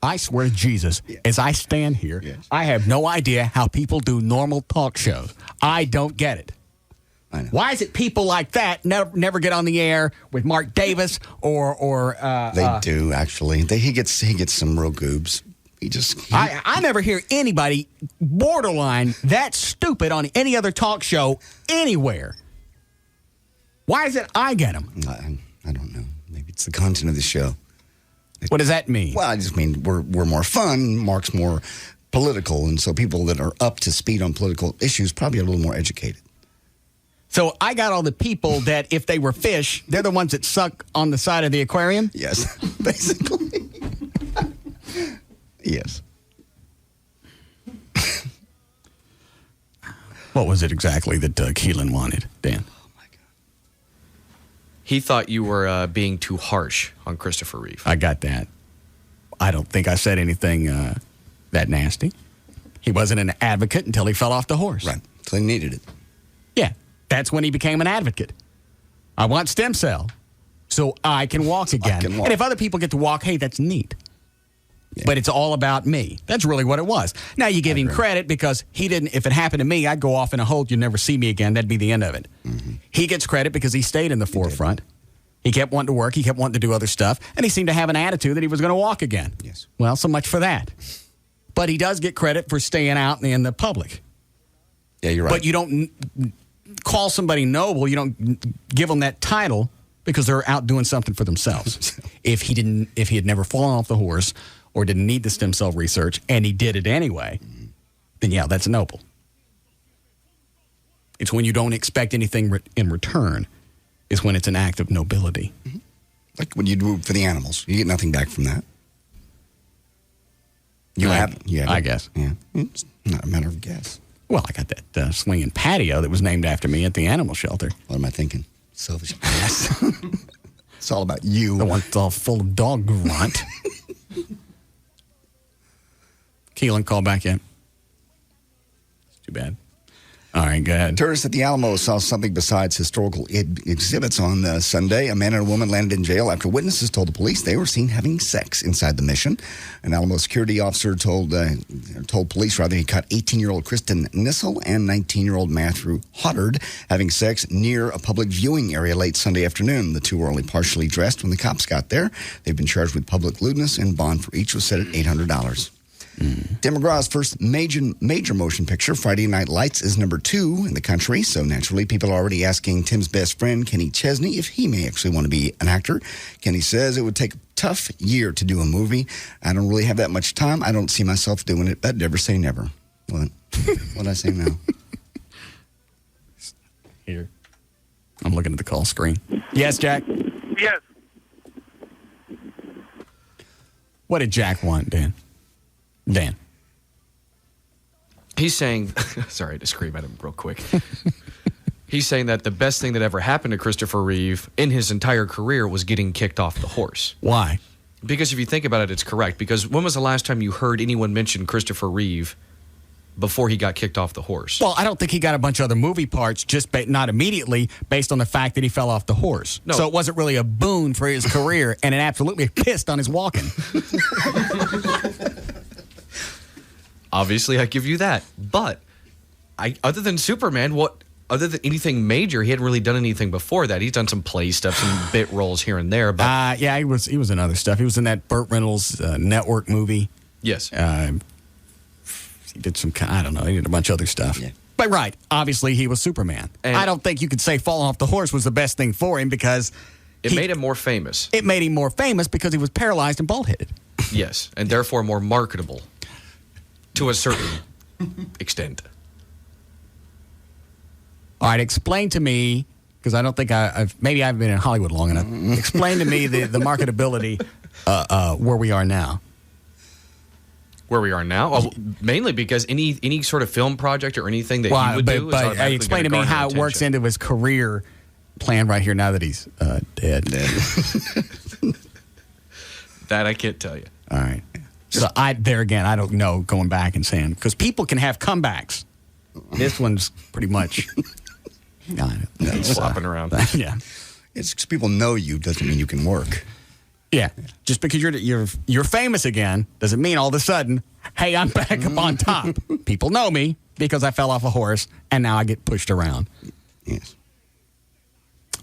I swear to Jesus, as I stand here, I have no idea how people do normal talk shows. I don't get it. I know. Why is it people like that never get on the air with Mark Davis or they do actually. He gets some real goobs. I never hear anybody borderline that stupid on any other talk show anywhere. Why is it I get them? I don't know. Maybe it's the content of the show. What does that mean? Well, I just mean we're more fun. Mark's more political, and so people that are up to speed on political issues probably are a little more educated. So I got all the people that if they were fish, they're the ones that suck on the side of the aquarium? Yes, basically. Yes. What was it exactly that Keelan wanted, Dan? Oh, my God. He thought you were being too harsh on Christopher Reeve. I got that. I don't think I said anything that nasty. He wasn't an advocate until he fell off the horse. Right. Until he needed it. Yeah. That's when he became an advocate. I want stem cell so I can walk again. And if other people get to walk, hey, that's neat. Yeah. But it's all about me. That's really what it was. Now, you give him credit because he didn't, if it happened to me, I'd go off in a hole, you'd never see me again. That'd be the end of it. Mm-hmm. He gets credit because he stayed in the forefront. He kept wanting to work. He kept wanting to do other stuff. And he seemed to have an attitude that he was going to walk again. Yes. Well, so much for that. But he does get credit for staying out in the public. Yeah, you're right. But you don't call somebody noble. You don't give them that title because they're out doing something for themselves. If he had never fallen off the horse or didn't need the stem cell research and he did it anyway, then yeah, that's noble. It's when you don't expect anything in return is when it's an act of nobility. Mm-hmm. Like when you do it for the animals. You get nothing back from that. You have I guess. Yeah. It's not a matter of guess. Well, I got that swinging patio that was named after me at the animal shelter. What am I thinking? Selfish ass. It's all about you. The one that's all full of dog grunt. Keelan, call back yet? It's too bad. All right, go ahead. Tourists at the Alamo saw something besides historical exhibits on Sunday. A man and a woman landed in jail after witnesses told the police they were seen having sex inside the Mission. An Alamo security officer told police he caught 18-year-old Kristen Nissel and 19-year-old Matthew Hoddard having sex near a public viewing area late Sunday afternoon. The two were only partially dressed when the cops got there. They've been charged with public lewdness, and bond for each was set at $800. Tim McGraw's first major motion picture, Friday Night Lights, is number 2 in the country. So naturally, people are already asking Tim's best friend, Kenny Chesney, if he may actually want to be an actor. Kenny says it would take a tough year to do a movie. I don't really have that much time. I don't see myself doing it, but never say never. What? What'd I say now? Here. I'm looking at the call screen. Yes, Jack? Yes. What did Jack want, Dan? Dan. He's saying, sorry to scream at him real quick. He's saying that the best thing that ever happened to Christopher Reeve in his entire career was getting kicked off the horse. Why? Because if you think about it, it's correct. Because when was the last time you heard anyone mention Christopher Reeve before he got kicked off the horse? Well, I don't think he got a bunch of other movie parts, not immediately, based on the fact that he fell off the horse. No. So it wasn't really a boon for his career, and it absolutely pissed on his walking. Obviously, I give you that. But other than Superman, other than anything major, he hadn't really done anything before that. He's done some play stuff, some bit roles here and there. But yeah, he was in other stuff. He was in that Burt Reynolds network movie. Yes. He did some, I don't know, he did a bunch of other stuff. Yeah. But right, obviously he was Superman. And I don't think you could say falling off the horse was the best thing for him because it made him more famous. It made him more famous because he was paralyzed and bald-headed. Yes, and therefore more marketable to a certain extent. All right, explain to me, because I don't think maybe I haven't been in Hollywood long enough. Explain to me the marketability where we are now. Where we are now? Oh, mainly because any sort of film project or anything that he would do is automatically explain to me how it works into his career plan right here now that he's dead. That I can't tell you. All right. So I don't know, going back and saying, because people can have comebacks. This one's pretty much flopping around. Yeah. It's because people know you doesn't mean you can work. Yeah. Just because you're famous again doesn't mean all of a sudden, hey, I'm back up on top. People know me because I fell off a horse and now I get pushed around. Yes.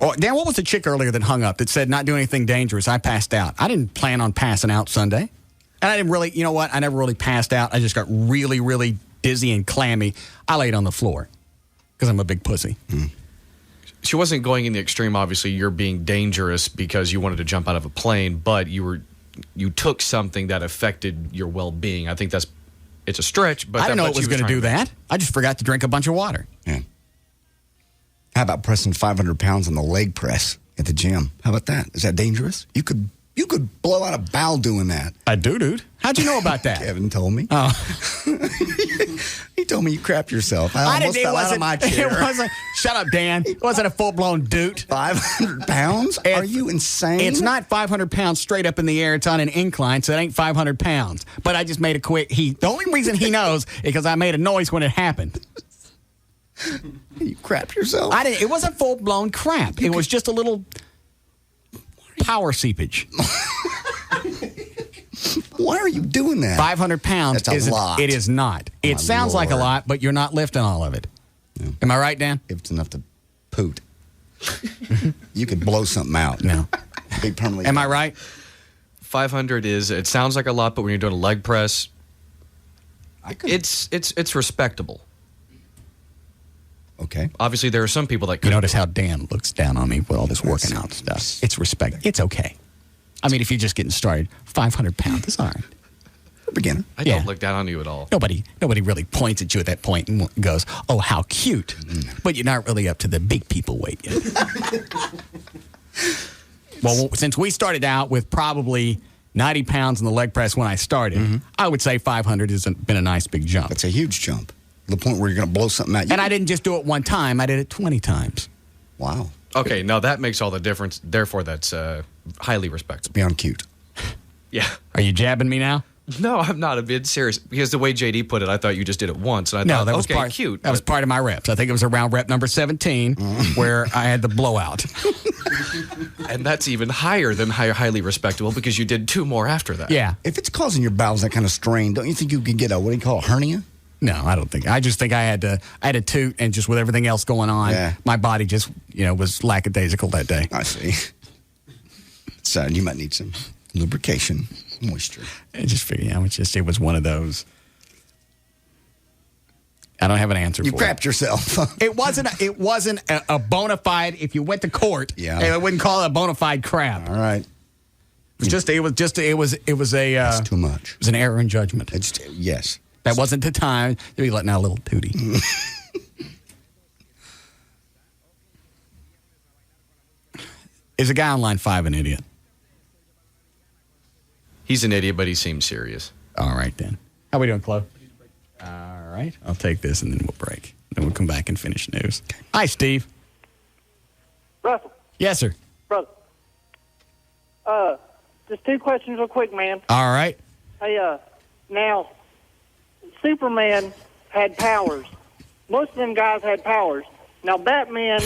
Oh, Dan, what was the chick earlier that hung up that said not do anything dangerous? I passed out. I didn't plan on passing out Sunday. And I didn't really, you know what? I never really passed out. I just got really, really dizzy and clammy. I laid on the floor because I'm a big pussy. She wasn't going in the extreme. Obviously, you're being dangerous because you wanted to jump out of a plane, but you took something that affected your well-being. I think it's a stretch, but I didn't know it was going to do that. I just forgot to drink a bunch of water. Yeah. How about pressing 500 pounds on the leg press at the gym? How about that? Is that dangerous? You could blow out a bowel doing that. I do, dude. How'd you know about that? Kevin told me. Oh. He told me you crapped yourself. I almost fell out of my chair. Shut up, Dan. It wasn't a full-blown doot. 500 pounds? Are you insane? It's not 500 pounds straight up in the air. It's on an incline, so it ain't 500 pounds. But I just made a quick... The only reason he knows is because I made a noise when it happened. You crapped yourself? It wasn't full-blown crap. It was just a little power seepage. Why are you doing that? 500 pounds. That's a lot. It is not. It sounds like a lot, but you're not lifting all of it. Yeah. Am I right, Dan? If it's enough to poot. You could blow something out. No. Big permanently. Am I right? 500 it sounds like a lot, but when you're doing a leg press, it's respectable. Okay. Obviously, there are some people that You notice how Dan looks down on me with all this working out stuff. It's respect. It's okay. I mean, if you're just getting started, 500 pounds is all right. A beginner. I don't look down on you at all. Nobody really points at you at that point and goes, oh, how cute. But you're not really up to the big people weight yet. Well, since we started out with probably 90 pounds in the leg press when I started, I would say 500 has been a nice big jump. That's a huge jump. The point where you're going to blow something out. And I didn't just do it one time. I did it 20 times. Wow. Okay, now that makes all the difference. Therefore, that's highly respectable. Beyond cute. Yeah. Are you jabbing me now? No, I'm not. I'm being serious. Because the way JD put it, I thought you just did it once. And I thought, that was okay, cute. That was part of my reps. I think it was around rep number 17 where I had the blowout. And that's even higher than highly respectable because you did 2 more after that. Yeah. If it's causing your bowels that kind of strain, don't you think you could get a, what do you call it, hernia? No, I don't think. I just think I had to toot, and just with everything else going on, my body just, was lackadaisical that day. I see. So you might need some lubrication, moisture. I just figured, it was one of those. I don't have an answer for it. You crapped yourself. It wasn't a bona fide, if you went to court, I wouldn't call it a bona fide crap. All right. It was That's too much. It was an error in judgment. Yes. That wasn't the time to be letting out a little tootie. Is a guy on line 5 an idiot? He's an idiot, but he seems serious. All right, then. How we doing, Chloe? All right. I'll take this, and then we'll break. Then we'll come back and finish news. Hi, Steve. Russell. Yes, sir. Brother. Just 2 questions real quick, man. All right. Hey, now, Superman had powers. Most of them guys had powers. Now, Batman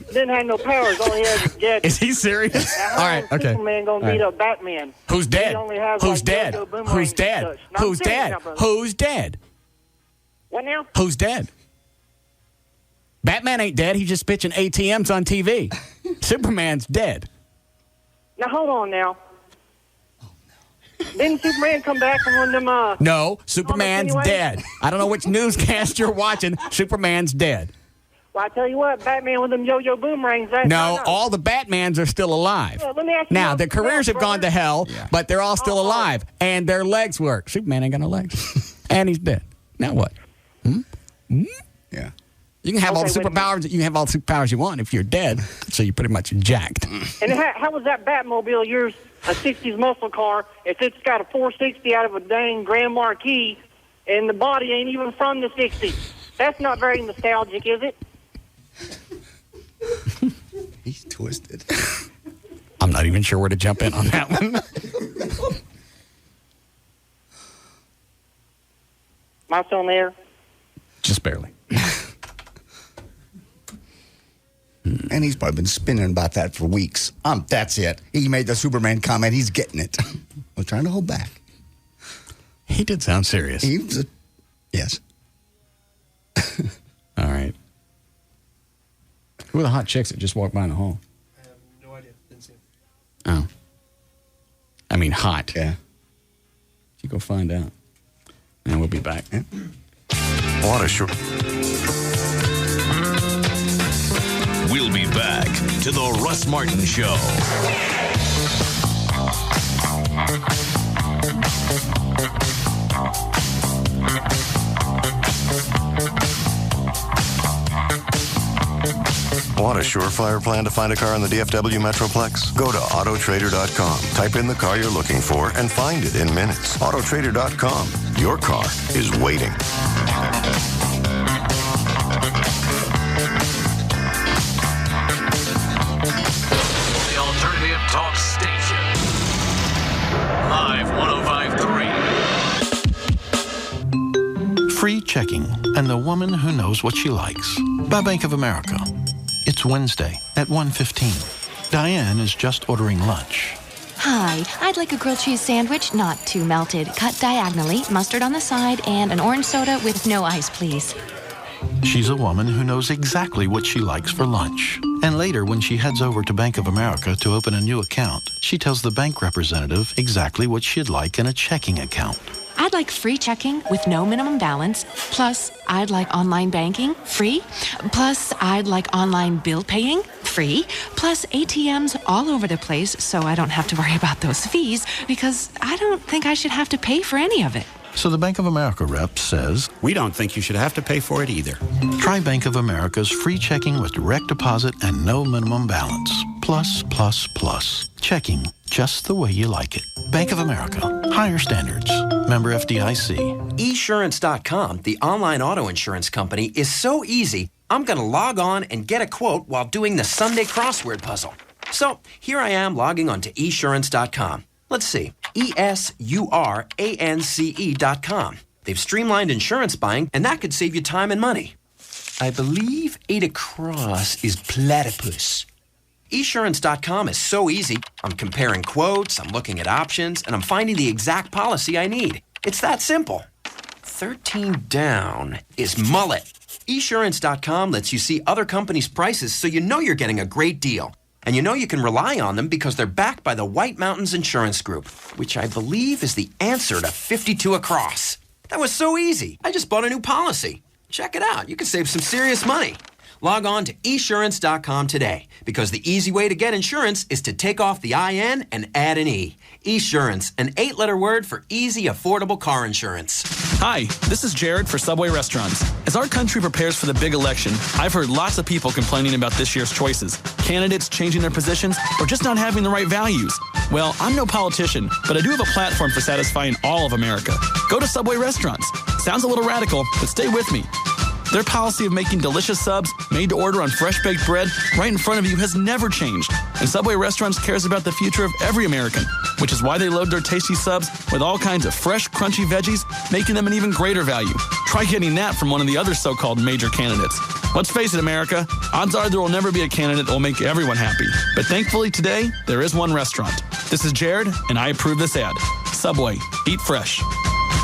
didn't have no powers. All he had was gadgets. Is he serious? Now, All right, okay. Superman going to beat up Batman? Who's dead? He only has, Who's like, dead? yo-yo boomerangs Who's and dead? such. Now, Who's I'm serious dead? now, brother. Who's dead? What now? Who's dead? Batman ain't dead. He's just pitching ATMs on TV. Superman's dead. Now, hold on now. Didn't Superman come back from one of them, No, Superman's anyway? dead. I don't know which newscast you're watching. Superman's dead. Well, I tell you what, Batman with them yo-yo boomerangs. No, all the Batmans are still alive. Well, let me ask you Now, one their careers have gone to hell, but they're all still alive, and their legs work. Superman ain't got no legs, and he's dead. Now what? Yeah. You can have all the Okay, wait a superpowers. You can have all the superpowers you want if you're dead. So you're pretty much jacked. And how was that Batmobile yours, a 60s muscle car, if it's got a 460 out of a dang Grand Marquis and the body ain't even from the 60s? That's not very nostalgic, is it? He's twisted. I'm not even sure where to jump in on that one. Am I still on there? Just barely. And he's probably been spinning about that for weeks. That's it. He made the Superman comment. He's getting it. I was trying to hold back. He did sound serious. He was yes. All right. Who are the hot chicks that just walked by in the hall? I have no idea. Didn't see him. Oh. I mean, hot. Yeah. You go find out. And we'll be back. Yeah. What a short. We'll be back to the Russ Martin Show. Want a surefire plan to find a car in the DFW Metroplex? Go to Autotrader.com. Type in the car you're looking for and find it in minutes. Autotrader.com. Your car is waiting. The alternative talk station. Live 105.3. Free checking and the woman who knows what she likes. By Bank of America. It's Wednesday at 1:15. Diane is just ordering lunch. Hi, I'd like a grilled cheese sandwich, not too melted, cut diagonally, mustard on the side, and an orange soda with no ice, please. She's a woman who knows exactly what she likes for lunch. And later, when she heads over to Bank of America to open a new account, she tells the bank representative exactly what she'd like in a checking account. I'd like free checking with no minimum balance. Plus, I'd like online banking, free. Plus, I'd like online bill paying, free. Plus, ATMs all over the place so I don't have to worry about those fees because I don't think I should have to pay for any of it. So the Bank of America rep says, we don't think you should have to pay for it either. Try Bank of America's free checking with direct deposit and no minimum balance. Plus, plus, plus. Checking just the way you like it. Bank of America. Higher standards. Member FDIC. Esurance.com, the online auto insurance company, is so easy, I'm going to log on and get a quote while doing the Sunday crossword puzzle. So here I am logging on to Esurance.com. Let's see. ESURANCE.com. They've streamlined insurance buying, and that could save you time and money. I believe 8 across is platypus. Esurance.com is so easy. I'm comparing quotes, I'm looking at options, and I'm finding the exact policy I need. It's that simple. 13 down is mullet. Esurance.com lets you see other companies' prices so you know you're getting a great deal. And you know you can rely on them because they're backed by the White Mountains Insurance Group, which I believe is the answer to 52 across. That was so easy. I just bought a new policy. Check it out. You can save some serious money. Log on to esurance.com today because the easy way to get insurance is to take off the IN and add an E. Esurance, an 8-letter word for easy, affordable car insurance. Hi, this is Jared for Subway Restaurants. As our country prepares for the big election, I've heard lots of people complaining about this year's choices. Candidates changing their positions or just not having the right values. Well, I'm no politician, but I do have a platform for satisfying all of America. Go to Subway Restaurants. Sounds a little radical, but stay with me. Their policy of making delicious subs made to order on fresh baked bread right in front of you has never changed. And Subway Restaurants cares about the future of every American, which is why they load their tasty subs with all kinds of fresh, crunchy veggies, making them an even greater value. Try getting that from one of the other so-called major candidates. Let's face it, America, odds are there will never be a candidate that will make everyone happy. But thankfully today, there is one restaurant. This is Jared, and I approve this ad. Subway, eat fresh.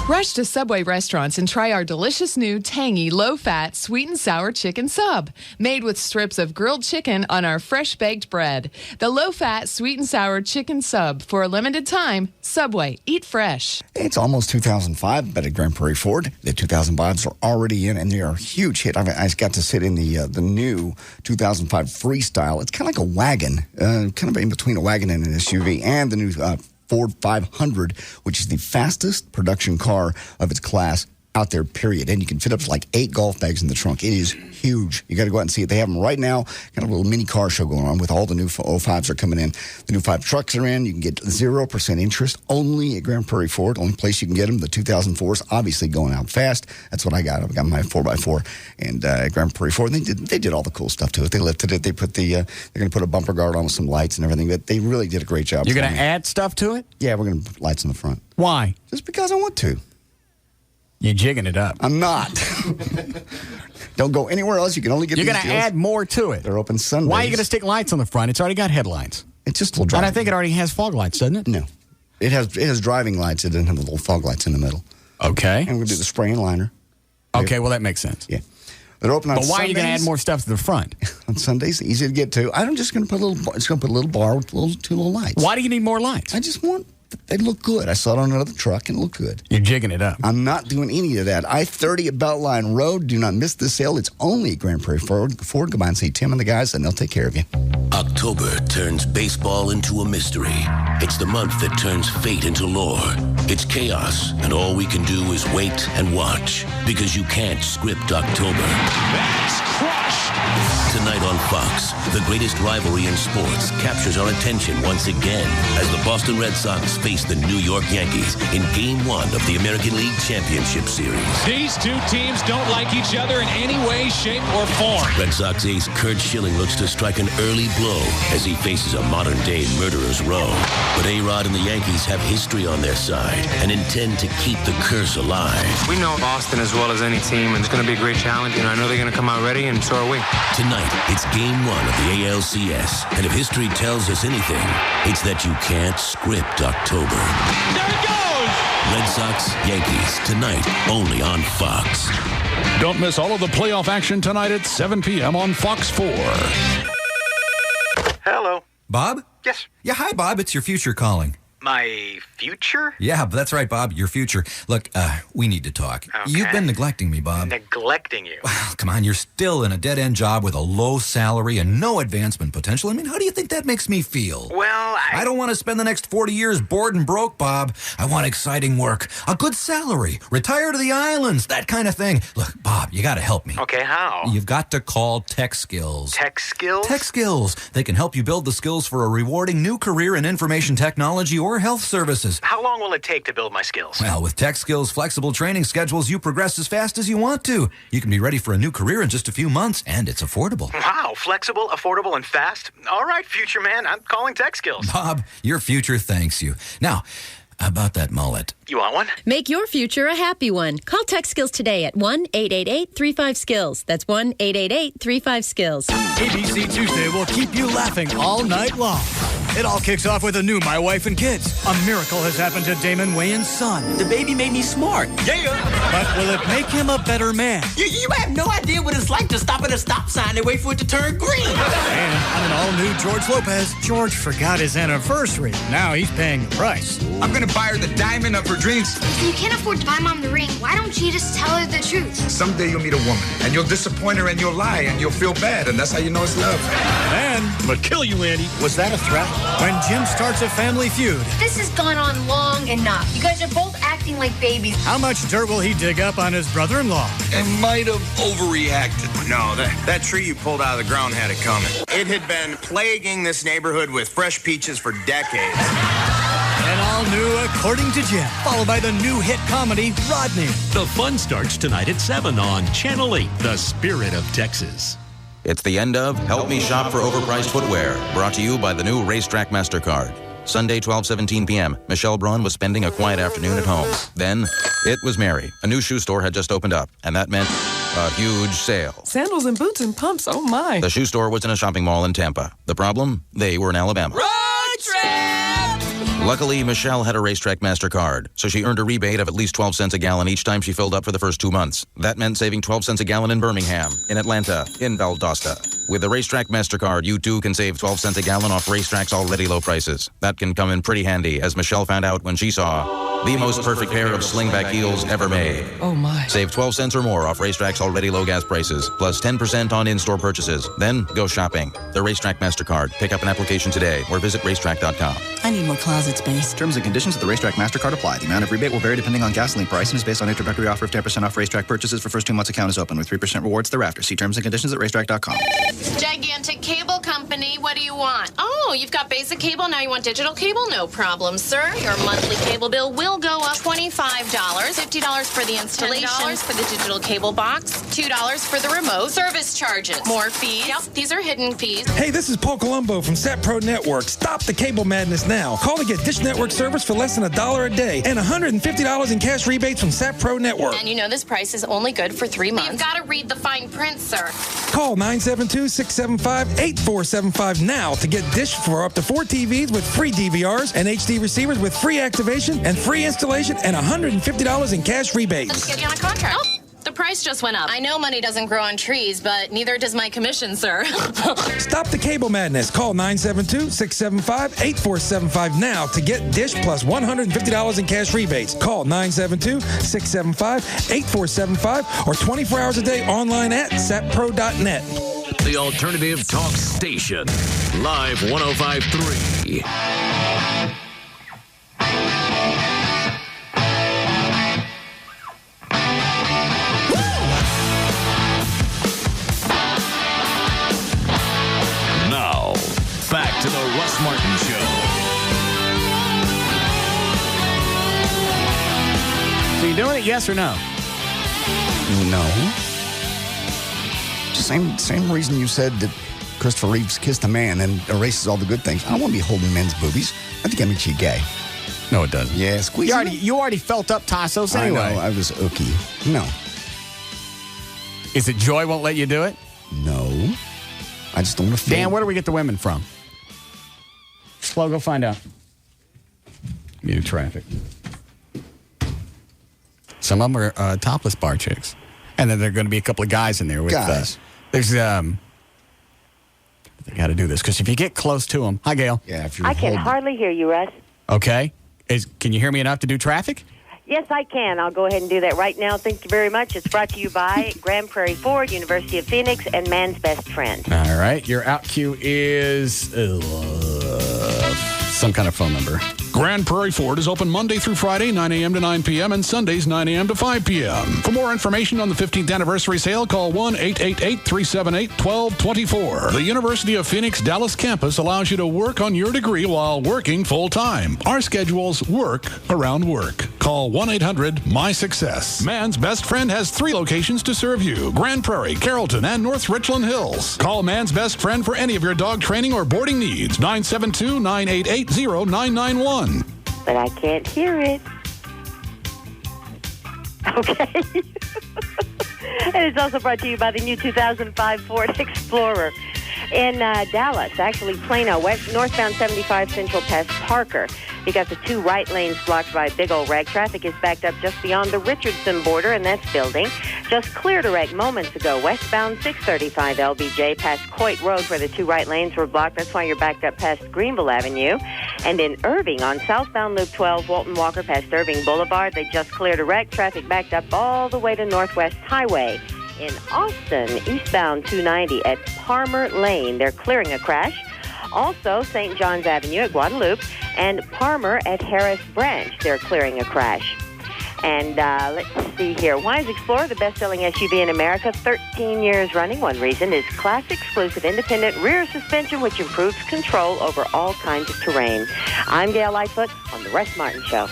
Rush to Subway restaurants and try our delicious new, tangy, low-fat, sweet and sour chicken sub, made with strips of grilled chicken on our fresh-baked bread. The low-fat, sweet and sour chicken sub for a limited time. Subway, eat fresh. It's almost 2005, but at Grand Prairie Ford, the 2005s are already in, and they are a huge hit. I got to sit in the new 2005 Freestyle. It's kind of like a wagon, kind of in between a wagon and an SUV, and the new Ford 500, which is the fastest production car of its class out there, period. And you can fit up to like 8 golf bags in the trunk. It is huge. You got to go out and see it. They have them right now, kind of a little mini car show going on with all the new 05s are coming in. The new 5 trucks are in. You can get 0% interest only at Grand Prairie Ford. Only place you can get them. The 2004s obviously going out fast. That's what I got. I got my 4x4 and at Grand Prairie Ford. They did all the cool stuff to it. They lifted it. They put they're going to put a bumper guard on with some lights and everything. But they really did a great job. You're going to add stuff to it? Yeah, we're going to put lights in the front. Why? Just because I want to. You're jigging it up. I'm not. Don't go anywhere else. You can only get You're going to add more to it. They're open Sundays. Why are you going to stick lights on the front? It's already got headlights. It's just a little driving. And I think it already has fog lights, doesn't it? No. It has driving lights. It doesn't have the little fog lights in the middle. Okay. And we're going to do the spray and liner. Okay, well, that makes sense. Yeah. They're open on But why Sundays. are you going to add more stuff to the front? On Sundays, easy to get to. I'm just going to put a little. It's going to put a little bar with 2 little lights. Why do you need more lights? I just want. They look good. I saw it on another truck and it looked good. You're jigging it up. I'm not doing any of that. I-30 at Beltline Road. Do not miss this sale. It's only at Grand Prairie Ford. Go by and see Tim and the guys, and they'll take care of you. October turns baseball into a mystery. It's the month that turns fate into lore. It's chaos, and all we can do is wait and watch, because you can't script October. That's crushed! Tonight on Fox, the greatest rivalry in sports captures our attention once again as the Boston Red Sox face the New York Yankees in Game 1 of the American League Championship Series. These two teams don't like each other in any way, shape, or form. Red Sox ace Kurt Schilling looks to strike an early blow as he faces a modern-day murderer's row. But A-Rod and the Yankees have history on their side and intend to keep the curse alive. We know Boston as well as any team, and it's going to be a great challenge, and I know they're going to come out ready, and so are we. Tonight, it's Game 1 of the ALCS, and if history tells us anything, it's that you can't script October. There it goes! Red Sox, Yankees, tonight, only on Fox. Don't miss all of the playoff action tonight at 7 p.m. on Fox 4. Hello. Bob? Yes. Yeah, hi, Bob. It's your future calling. My future? Yeah, that's right, Bob. Your future. Look, we need to talk. Okay. You've been neglecting me, Bob. Neglecting you? Well, come on, you're still in a dead-end job with a low salary and no advancement potential. I mean, how do you think that makes me feel? Well, I don't want to spend the next 40 years bored and broke, Bob. I want exciting work, a good salary, retire to the islands, that kind of thing. Look, Bob, you got to help me. Okay, how? You've got to call Tech Skills. Tech Skills? Tech Skills. They can help you build the skills for a rewarding new career in information technology or health services. How long will it take to build my skills? Well, with Tech Skills' flexible training schedules, you progress as fast as you want to. You can be ready for a new career in just a few months, and it's affordable. Wow, flexible, affordable, and fast. All right, future man, I'm calling Tech Skills. Bob, your future thanks you. Now, How about that mullet? You want one? Make your future a happy one. Call Tech Skills today at 1-888-35-SKILLS. That's 1-888-35-SKILLS. ABC Tuesday will keep you laughing all night long. It all kicks off with a new My Wife and Kids. A miracle has happened to Damon Wayans' son. The baby made me smart. Yeah. But will it make him a better man? You have no idea what it's like to stop at a stop sign and wait for it to turn green. And on an all-new George Lopez, George forgot his anniversary. Now he's paying the price. I'm going to buy her the diamond of her dreams. If you can't afford to buy Mom the ring, why don't you just tell her the truth? Someday you'll meet a woman, and you'll disappoint her, and you'll lie, and you'll feel bad, and that's how you know it's love. Then, I'm going to kill you, Andy. Was that a threat? When Jim starts a family feud. This has gone on long enough. You guys are both acting like babies. How much dirt will he dig up on his brother-in-law? I might have overreacted. No, that tree you pulled out of the ground had it coming. It had been plaguing this neighborhood with fresh peaches for decades. And all new According to Jim, followed by the new hit comedy, Rodney. The fun starts tonight at 7 on Channel 8, The Spirit of Texas. It's the end of Help Me Shop for Overpriced Footwear, brought to you by the new Racetrack MasterCard. Sunday, 12:17 p.m., Michelle Braun was spending a quiet afternoon at home. Then, it was Mary. A new shoe store had just opened up, and that meant a huge sale. Sandals and boots and pumps, oh my. The shoe store was in a shopping mall in Tampa. The problem? They were in Alabama. Road trip! Luckily, Michelle had a Racetrack MasterCard, so she earned a rebate of at least 12 cents a gallon each time she filled up for the first 2 months. That meant saving 12 cents a gallon in Birmingham, in Atlanta, in Valdosta. With the Racetrack MasterCard, you too can save 12 cents a gallon off Racetrack's already low prices. That can come in pretty handy, as Michelle found out when she saw the most perfect pair of slingback heels ever made. Oh my. Save 12 cents or more off Racetrack's already low gas prices, plus 10% on in-store purchases. Then go shopping. The Racetrack MasterCard. Pick up an application today or visit racetrack.com. I need more closet space. Terms and conditions of the Racetrack MasterCard apply. The amount of rebate will vary depending on gasoline price and is based on a introductory offer of 10% off Racetrack purchases for first 2 months account is open with 3% rewards thereafter. See terms and conditions at racetrack.com. Gigantic cable company, what do you want? Oh, you've got basic cable, now you want digital cable? No problem, sir. Your monthly cable bill will go up $25, $50 for the installation, $10 for the digital cable box, $2 for the remote, service charges, more fees. Yep, these are hidden fees. Hey, this is Paul Colombo from Sat Pro Network. Stop the cable madness now. Call to get Dish Network service for less than $1 a day and $150 in cash rebates from Sat Pro Network. And you know this price is only good for 3 months. You've got to read the fine print, sir. Call 972-675-8475 now to get Dish for up to 4 TVs with free DVRs and HD receivers with free activation and free installation and $150 in cash rebates. Let's get you on a contract. Oh, the price just went up. I know money doesn't grow on trees, but neither does my commission, sir. Stop the cable madness. Call 972-675-8475 now to get Dish plus $150 in cash rebates. Call 972-675-8475 or 24 hours a day online at satpro.net. The Alternative Talk Station. Live 105.3. Now, back to the Russ Martin Show. So you doing it, yes or no? No. Same reason you said that Christopher Reeves kissed a man and erases all the good things. I don't want to be holding men's boobies. I think that makes you gay. No, it doesn't. Yeah, squeeze You already felt up Tassos anyway. I know, I was ooky. No. Is it Joy won't let you do it? No. I just don't want to feel... Dan, where do we get the women from? Slow, go find out. New traffic. Some of them are topless bar chicks. And then there are going to be a couple of guys in there with... Guys. There's... They got to do this, because if you get close to them... Hi, Gail. Yeah, if you're I can hardly hear you, Russ. Okay. Can you hear me enough to do traffic? Yes, I can. I'll go ahead and do that right now. Thank you very much. It's brought to you by Grand Prairie Ford, University of Phoenix, and Man's Best Friend. All right. Your out cue is some kind of phone number. Grand Prairie Ford is open Monday through Friday, 9 a.m. to 9 p.m., and Sundays, 9 a.m. to 5 p.m. For more information on the 15th anniversary sale, call 1-888-378-1224. The University of Phoenix Dallas campus allows you to work on your degree while working full-time. Our schedules work around work. Call 1-800-MY-SUCCESS. Man's Best Friend has 3 locations to serve you: Grand Prairie, Carrollton, and North Richland Hills. Call Man's Best Friend for any of your dog training or boarding needs. 972-988-0991. but I can't hear it. Okay. And it's also brought to you by the new 2005 Ford Explorer. In Dallas, actually Plano, northbound 75 Central past Parker. You got the two right lanes blocked by a big old wreck. Traffic is backed up just beyond the Richardson border, and that's building. Just cleared a wreck moments ago, westbound 635 LBJ past Coit Road, where the two right lanes were blocked. That's why you're backed up past Greenville Avenue. And in Irving, on southbound Loop 12, Walton Walker past Irving Boulevard, they just cleared a wreck. Traffic backed up all the way to Northwest Highway. In Austin, eastbound 290 at Palmer Lane, they're clearing a crash. Also, St. John's Avenue at Guadalupe and Palmer at Harris Branch, they're clearing a crash. And let's see here. Why is Explorer the best-selling SUV in America 13 years running? One reason is class-exclusive independent rear suspension, which improves control over all kinds of terrain. I'm Gail Lightfoot on The Russ Martin Show.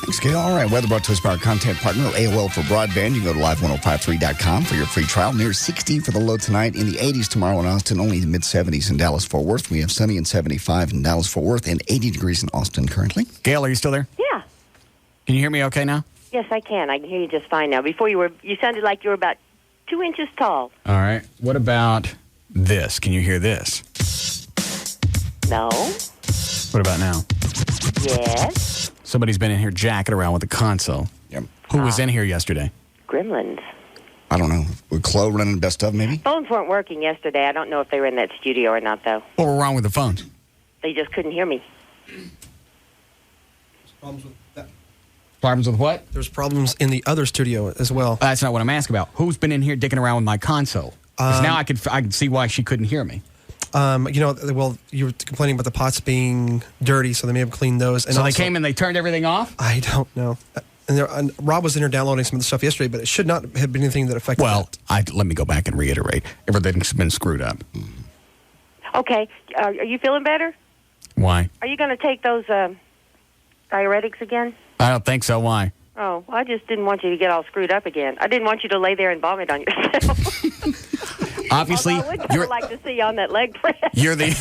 Thanks, Gail. All right, weather brought to us by our content partner, AOL for broadband. You can go to live1053.com for your free trial. Near 60 for the low tonight. In the 80s tomorrow in Austin, only the mid-70s in Dallas-Fort Worth. We have sunny and 75 in Dallas-Fort Worth and 80 degrees in Austin currently. Gail, are you still there? Yeah. Can you hear me okay now? Yes, I can. I can hear you just fine now. Before you sounded like you were about 2 inches tall. All right. What about this? Can you hear this? No. What about now? Yes. Somebody's been in here jacking around with the console. Yep. Who was in here yesterday? Gremlins. I don't know. With Chloe running best of, maybe? Phones weren't working yesterday. I don't know if they were in that studio or not, though. What was wrong with the phones? They just couldn't hear me. Problems with that. Problems with what? There's problems in the other studio as well. That's not what I'm asking about. Who's been in here dicking around with my console? Because now I can see why she couldn't hear me. Well, you were complaining about the pots being dirty, so they may have cleaned those. And so also, they came and they turned everything off? I don't know. And Rob was in there downloading some of the stuff yesterday, but it should not have been anything that affected that. Let me go back and reiterate. Everything's been screwed up. Okay. Are you feeling better? Why? Are you going to take those diuretics again? I don't think so. Why? Oh, I just didn't want you to get all screwed up again. I didn't want you to lay there and vomit on yourself. Obviously, I would kind of like to see you on that leg press. You're the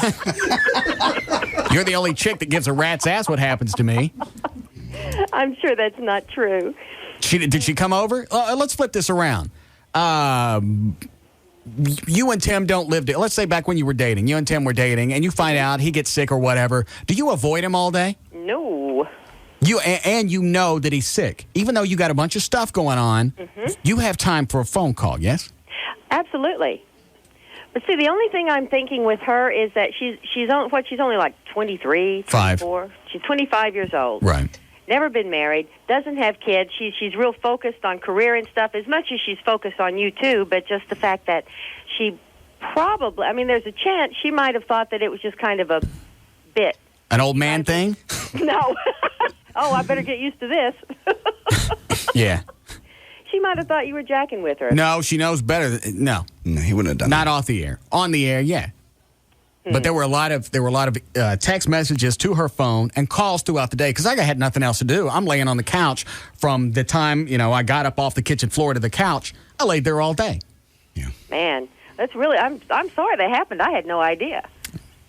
only chick that gives a rat's ass what happens to me. I'm sure that's not true. Did she come over? Let's flip this around. You and Tim don't live. Let's say back when you were dating. You and Tim were dating, and you find out he gets sick or whatever. Do you avoid him all day? No. And you know that he's sick, even though you got a bunch of stuff going on. Mm-hmm. You have time for a phone call, yes? Absolutely. But see, the only thing I'm thinking with her is that she's only like 23, 24. She's 25 years old. Right. Never been married, doesn't have kids. She's real focused on career and stuff, as much as she's focused on you too, but just the fact that she probably, there's a chance she might have thought that it was just kind of a bit. An old man thing? No. Oh, I better get used to this. Yeah. She might have thought you were jacking with her. No, she knows better. No, he wouldn't have done Not that. off the air. On the air, yeah. But there were a lot of text messages to her phone and calls throughout the day because I had nothing else to do. I'm laying on the couch from the time I got up off the kitchen floor to the couch. I laid there all day. Yeah. Man, that's really. I'm sorry that happened. I had no idea.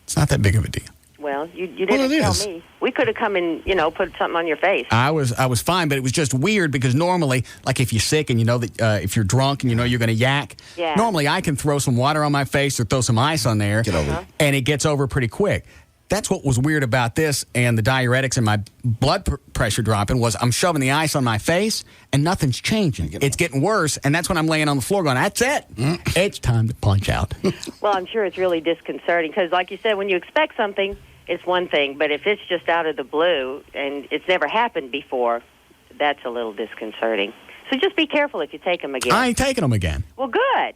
It's not that big of a deal. Well, you didn't tell me. We could have come and put something on your face. I was fine, but it was just weird because normally, like if you're sick and you know that if you're drunk and you know you're going to yak, normally I can throw some water on my face or throw some ice on there, and it gets over pretty quick. That's what was weird about this and the diuretics and my blood pressure dropping was I'm shoving the ice on my face and nothing's changing. It's getting worse, and that's when I'm laying on the floor going, that's it. It's time to punch out. Well, I'm sure it's really disconcerting because, like you said, when you expect something, it's one thing. But if it's just out of the blue and it's never happened before, that's a little disconcerting. So just be careful if you take them again. I ain't taking them again. Well, good.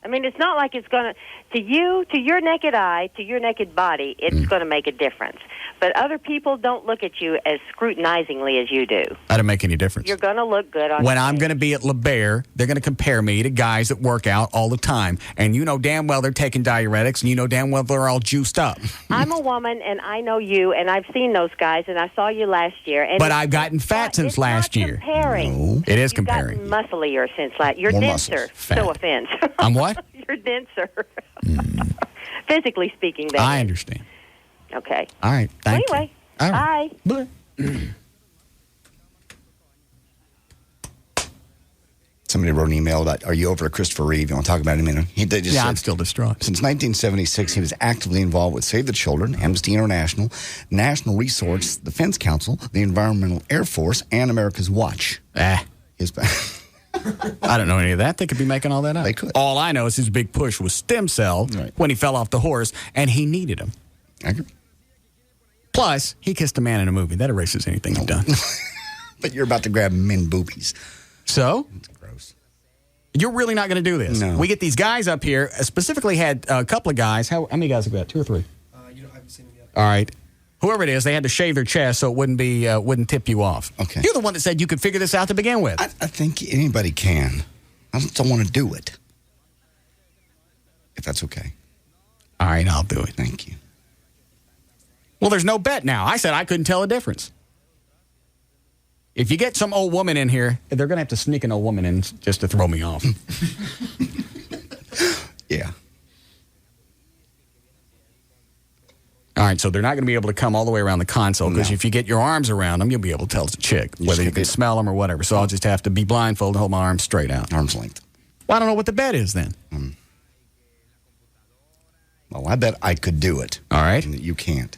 It's not like it's going to your naked eye, to your naked body, it's going to make a difference. But other people don't look at you as scrutinizingly as you do. That don't make any difference. You're going to look good on when I'm going to be at LeBaire, they're going to compare me to guys that work out all the time. And you know damn well they're taking diuretics, and you know damn well they're all juiced up. I'm a woman, and I know you, and I've seen those guys, and I saw you last year. And but I've gotten fat since last year. Comparing. No, it is You've comparing. Gotten musclier since last. You're More denser. No offense. I'm what? You're denser. Physically speaking, baby. I understand. Okay. All right. Thank you. Anyway. Bye. Somebody wrote an email about, are you over at Christopher Reeve? You want to talk about him in a minute? They just said, I'm still distraught. Since 1976, he was actively involved with Save the Children, Amnesty International, National Resource Defense Council, the Environmental Air Force, and America's Watch. His I don't know any of that. They could be making all that up. They could. All I know is his big push was stem cell when he fell off the horse, and he needed them. I agree. Plus, he kissed a man in a movie. That erases anything you've done. But you're about to grab men boobies. So? That's gross. You're really not going to do this. No. We get these guys up here. Specifically had a couple of guys. How many guys have we got? 2 or 3? I haven't seen them yet. All right. Whoever it is, they had to shave their chest so it wouldn't tip you off. Okay. You're the one that said you could figure this out to begin with. I think anybody can. I just don't want to do it. If that's okay. All right, I'll do it. Thank you. Well, there's no bet now. I said I couldn't tell a difference. If you get some old woman in here, they're going to have to sneak an old woman in just to throw me off. Yeah. All right, so they're not going to be able to come all the way around the console because if you get your arms around them, you'll be able to tell it's a chick, whether you can smell them or whatever. So I'll just have to be blindfolded and hold my arms straight out. Arm's length. Well, I don't know what the bet is then. Well, I bet I could do it. All right. And you can't.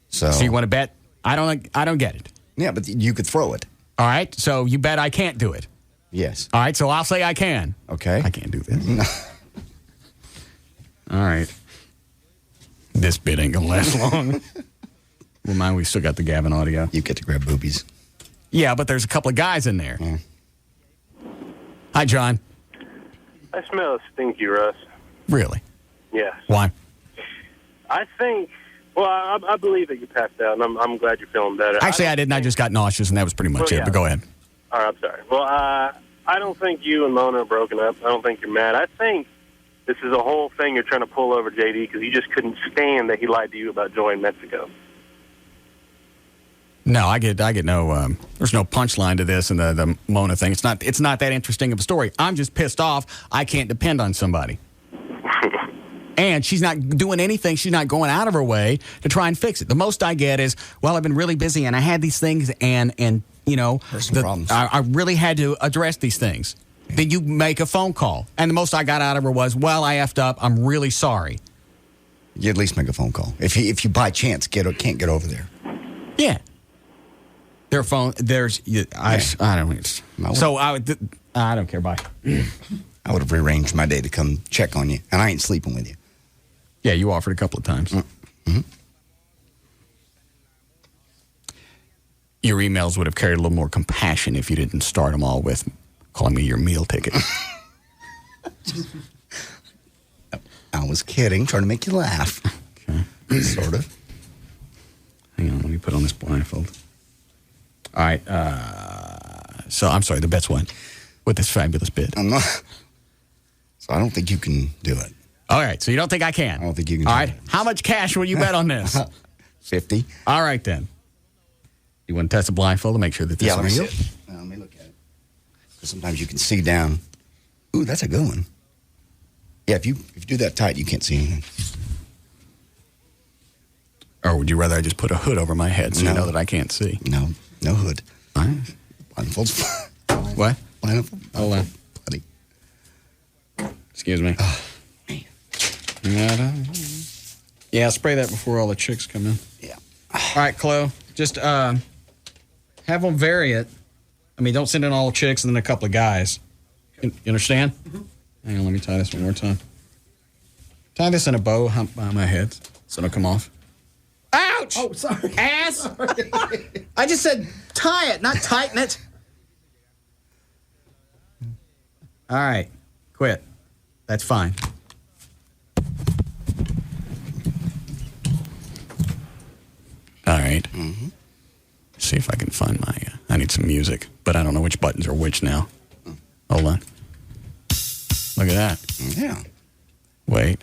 So you want to bet? I don't get it. Yeah, but you could throw it. All right, so you bet I can't do it. Yes. All right, so I'll say I can. Okay. I can't do this. No. All right. This bit ain't going to last long. Well, mind we still got the Gavin audio. You get to grab boobies. Yeah, but there's a couple of guys in there. Yeah. Hi, John. I smell stinky, Russ. Really? Yes. Why? I think, I believe that you passed out, and I'm glad you're feeling better. Actually, I didn't. I just got nauseous, and that was pretty much it. But go ahead. All right, I'm sorry. Well, I don't think you and Mona are broken up. I don't think you're mad. I think this is a whole thing you're trying to pull over JD because you just couldn't stand that he lied to you about joining Mexico. No, I get no. There's no punchline to this and the Mona thing. It's not that interesting of a story. I'm just pissed off. I can't depend on somebody. And she's not doing anything. She's not going out of her way to try and fix it. The most I get is, well, I've been really busy and I had these things and you know, problems. I really had to address these things. Yeah. Then you make a phone call. And the most I got out of her was, well, I effed up. I'm really sorry. You at least make a phone call. If you by chance can't get over there. Yeah. Their phone, I don't know. So I don't care. Bye. I would have rearranged my day to come check on you. And I ain't sleeping with you. Yeah, you offered a couple of times. Mm-hmm. Your emails would have carried a little more compassion if you didn't start them all with calling me your meal ticket. I was kidding, trying to make you laugh. Okay. Sort of. Hang on, let me put on this blindfold. All right. So, I'm sorry, the bet's won with this fabulous bid. I'm not. So, I don't think you can do it. All right, so you don't think I can? I don't think you can All do right, it. how much cash will you bet on this? 50. All right, then. You want to test the blindfold to make sure that this let me is real? see it. Let me look at it. Because sometimes you can see down. Ooh, that's a good one. Yeah, if you do that tight, you can't see anything. Or would you rather I just put a hood over my head so you know that I can't see? No hood. All right. Blindfold's What? Blindfold. Hold on. Buddy. Excuse me. Yeah, spray that before all the chicks come in. Yeah. All right, Chloe, just have them vary it. I mean, don't send in all the chicks and then a couple of guys. You understand? Mm-hmm. Hang on, let me tie this one more time. Tie this in a bow behind my head so it'll come off. Ouch! Oh, sorry. Ass! Sorry. I just said tie it, not tighten it. All right, quit. That's fine. All right. Mm-hmm. See if I can find my... I need some music, but I don't know which buttons are which now. Hold on. Look at that. Yeah. Wait.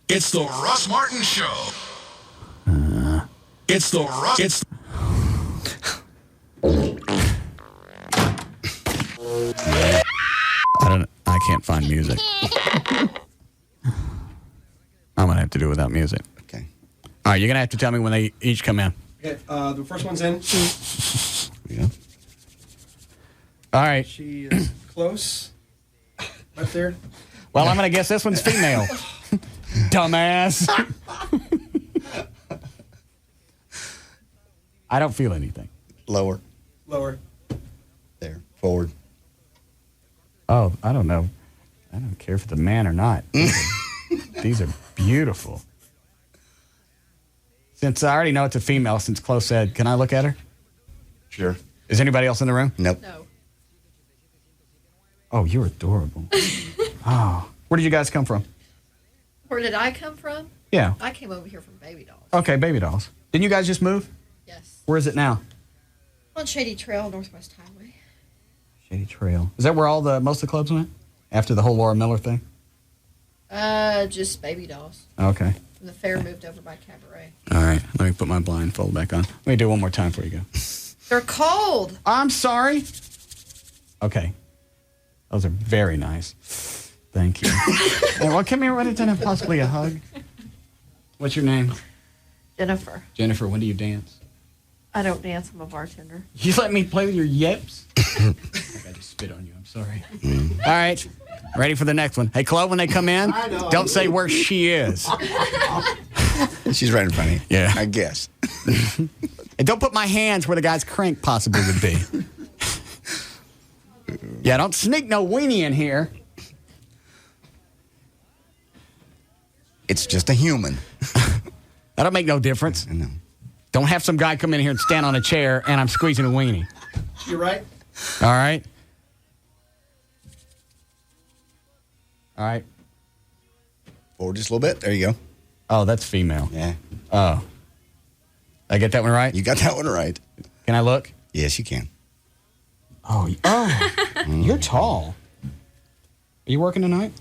It's the Russ Martin Show. It's the Russ... It's... I can't find music. I'm going to have to do it without music. Okay. All right, you're going to have to tell me when they each come in. Okay, the first one's in. Yeah. All right. She is close. Right there. Well, I'm going to guess this one's female. Dumbass. I don't feel anything. Lower. Lower. There. Forward. Oh, I don't know. I don't care if it's a man or not. These are beautiful. Since I already know it's a female, since Chloe said, can I look at her? Sure. Is anybody else in the room? Nope. No. Oh, you're adorable. Oh. Where did you guys come from? Where did I come from? Yeah. I came over here from Baby Dolls. Okay, baby dolls. Didn't you guys just move? Yes. Where is it now? On Shady Trail, Northwest Highway. Shady Trail. Is that where most of the clubs went? After the whole Laura Miller thing? Just Baby Dolls. Okay. And the fair moved over by Cabaret. All right. Let me put my blindfold back on. Let me do it one more time before you go. They're cold. I'm sorry. Okay. Those are very nice. Thank you. Hey, well, come here. What is it? Possibly a hug? What's your name? Jennifer. Jennifer, when do you dance? I don't dance. I'm a bartender. You let me play with your yips? I just spit on you. I'm sorry. All right. Ready for the next one. Hey, Chloe, when they come in, don't say where she is. She's right in front of you. Yeah. I guess. And don't put my hands where the guy's crank possibly would be. Yeah, don't sneak no weenie in here. It's just a human. That'll make no difference. I know. Don't have some guy come in here and stand on a chair and I'm squeezing a weenie. You're right. All right. All right. Forward just a little bit. There you go. Oh, that's female. Yeah. Oh. Did I get that one right? You got that one right. Can I look? Yes, you can. Oh, you're tall. Are you working tonight?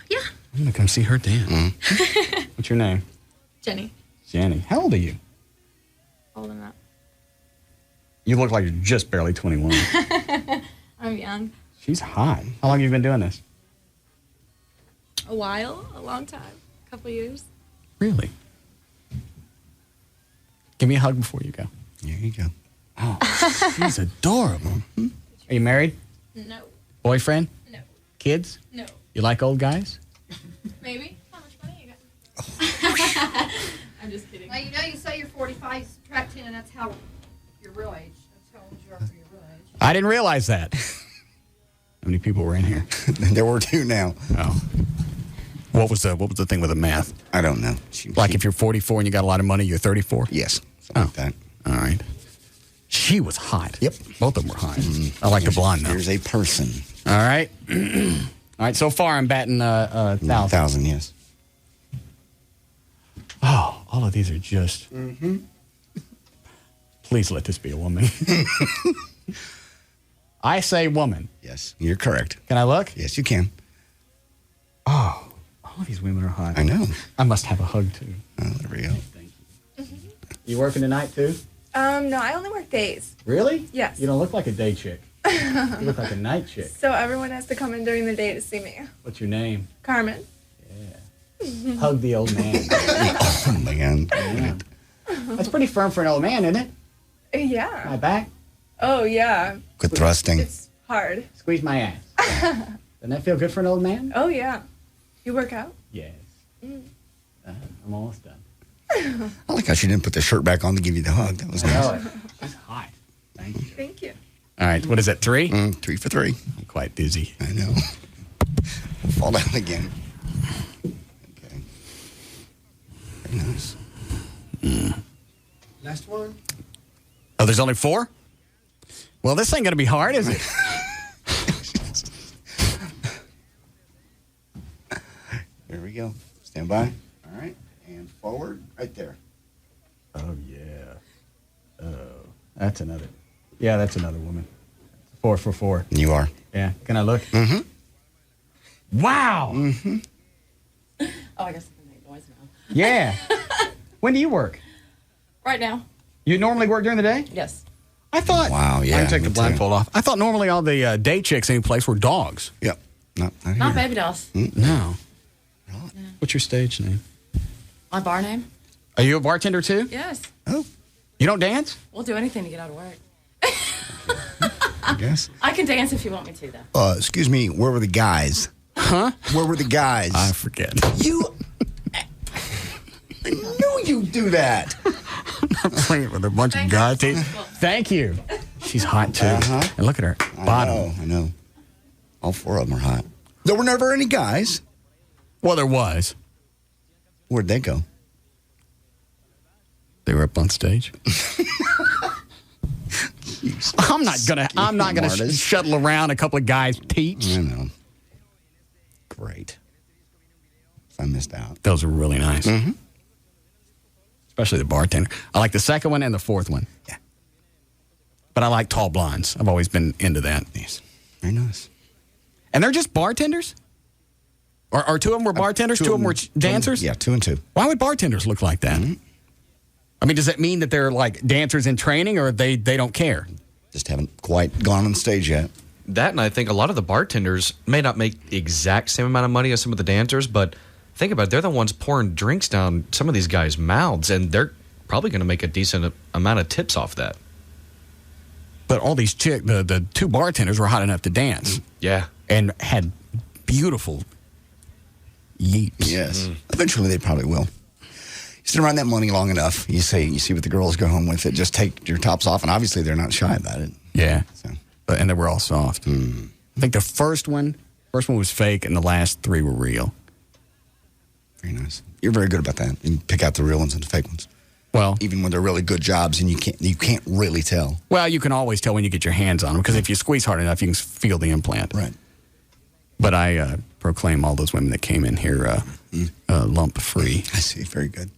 Yeah. I'm going to come see her dance. What's your name? Jenny. Jenny. How old are you? Older than that. You look like you're just barely 21. I'm young. She's hot. How long have you been doing this? A while. A long time. A couple years. Really? Give me a hug before you go. There you go. Oh, she's adorable. Are you married? No. Boyfriend? No. Kids? No. You like old guys? Maybe. How much money you got? I'm just kidding. Now, you say you're 45, you subtract 10, and that's how your real age. That's how old you are for your real age. I didn't realize that. How many people were in here? There were two now. Oh. What was the thing with the math? I don't know. If you're 44 and you got a lot of money, you're 34? Yes. Something like that. All right. She was hot. Yep. Both of them were hot. I like the blonde though. Here's a person. All right. All right. So far, I'm batting 1,000. 1,000, yes. Oh, all of these are just. Please let this be a woman. I say woman. Yes, you're correct. Can I look? Yes, you can. Oh, all of these women are hot. I know. I must have a hug too. Oh, there we go. Thank you. You working tonight too? No, I only work days. Really? Yes. You don't look like a day chick. You look like a night chick. So everyone has to come in during the day to see me. What's your name? Carmen. Yeah. Hug the old man. Oh, man. Yeah. That's pretty firm for an old man, isn't it? Yeah. My back? Oh, yeah. Quit thrusting. It's hard. Squeeze my ass. Doesn't that feel good for an old man? Oh, yeah. You work out? Yes. I'm almost done. I like how she didn't put the shirt back on to give you the hug. That was nice. She's hot. Thank you. Thank you. All right. What is that, 3? 3 for 3. I'm quite dizzy. I know. Fall down again. Okay. Very nice. Last one. Oh, there's only 4? Well, this ain't going to be hard, is it? There we go. Stand by. All right. And forward. Right there. Oh, yeah. Oh, that's another. Yeah, that's another woman. 4 for 4. You are. Yeah. Can I look? Mm-hmm. Wow. Mm-hmm. Oh, I guess I can make noise now. Yeah. When do you work? Right now. You normally work during the day? Yes. I thought. Wow, yeah. I can take the me blindfold too. off. I thought normally all the day chicks any place were dogs. Yep. Not Not here. Baby Dolls. No. What's your stage name? My bar name? Are you a bartender too? Yes. Oh. You don't dance? We'll do anything to get out of work. I guess. I can dance if you want me to, though. Excuse me, where were the guys? Huh? Where were the guys? I forget. I knew you'd do that. I'm not playing with a bunch of guys. Thank you. She's hot too. And look at her bottom. I know. All 4 of them are hot. There were never any guys. Well, there was. Where'd they go? They were up on stage. I'm not gonna shuttle around a couple of guys' teats. I know. Great. I missed out. Those are really nice. Mm-hmm. Especially the bartender. I like the second one and the fourth one. Yeah. But I like tall blondes. I've always been into that. Yes. Very nice. And they're just bartenders? Or 2 of them were bartenders? 2 of them were dancers? Yeah, 2 and 2. Why would bartenders look like that? Mm-hmm. I mean, does that mean that they're like dancers in training or they don't care? Just haven't quite gone on stage yet. That, and I think a lot of the bartenders may not make the exact same amount of money as some of the dancers, but think about it, they're the ones pouring drinks down some of these guys' mouths, and they're probably going to make a decent amount of tips off that. But all these the 2 bartenders were hot enough to dance. Yeah. And had beautiful yeeps. Yes. Eventually they probably will. You sit around that money long enough, you see what the girls go home with it, just take your tops off, and obviously they're not shy about it. Yeah. So. And they were all soft. I think the first one was fake, and the last 3 were real. Very nice. You're very good about that. You pick out the real ones and the fake ones. Well, even when they're really good jobs, and you can't really tell. Well, you can always tell when you get your hands on them, because if you squeeze hard enough, you can feel the implant. Right. But I proclaim all those women that came in here lump free. I see. Very good.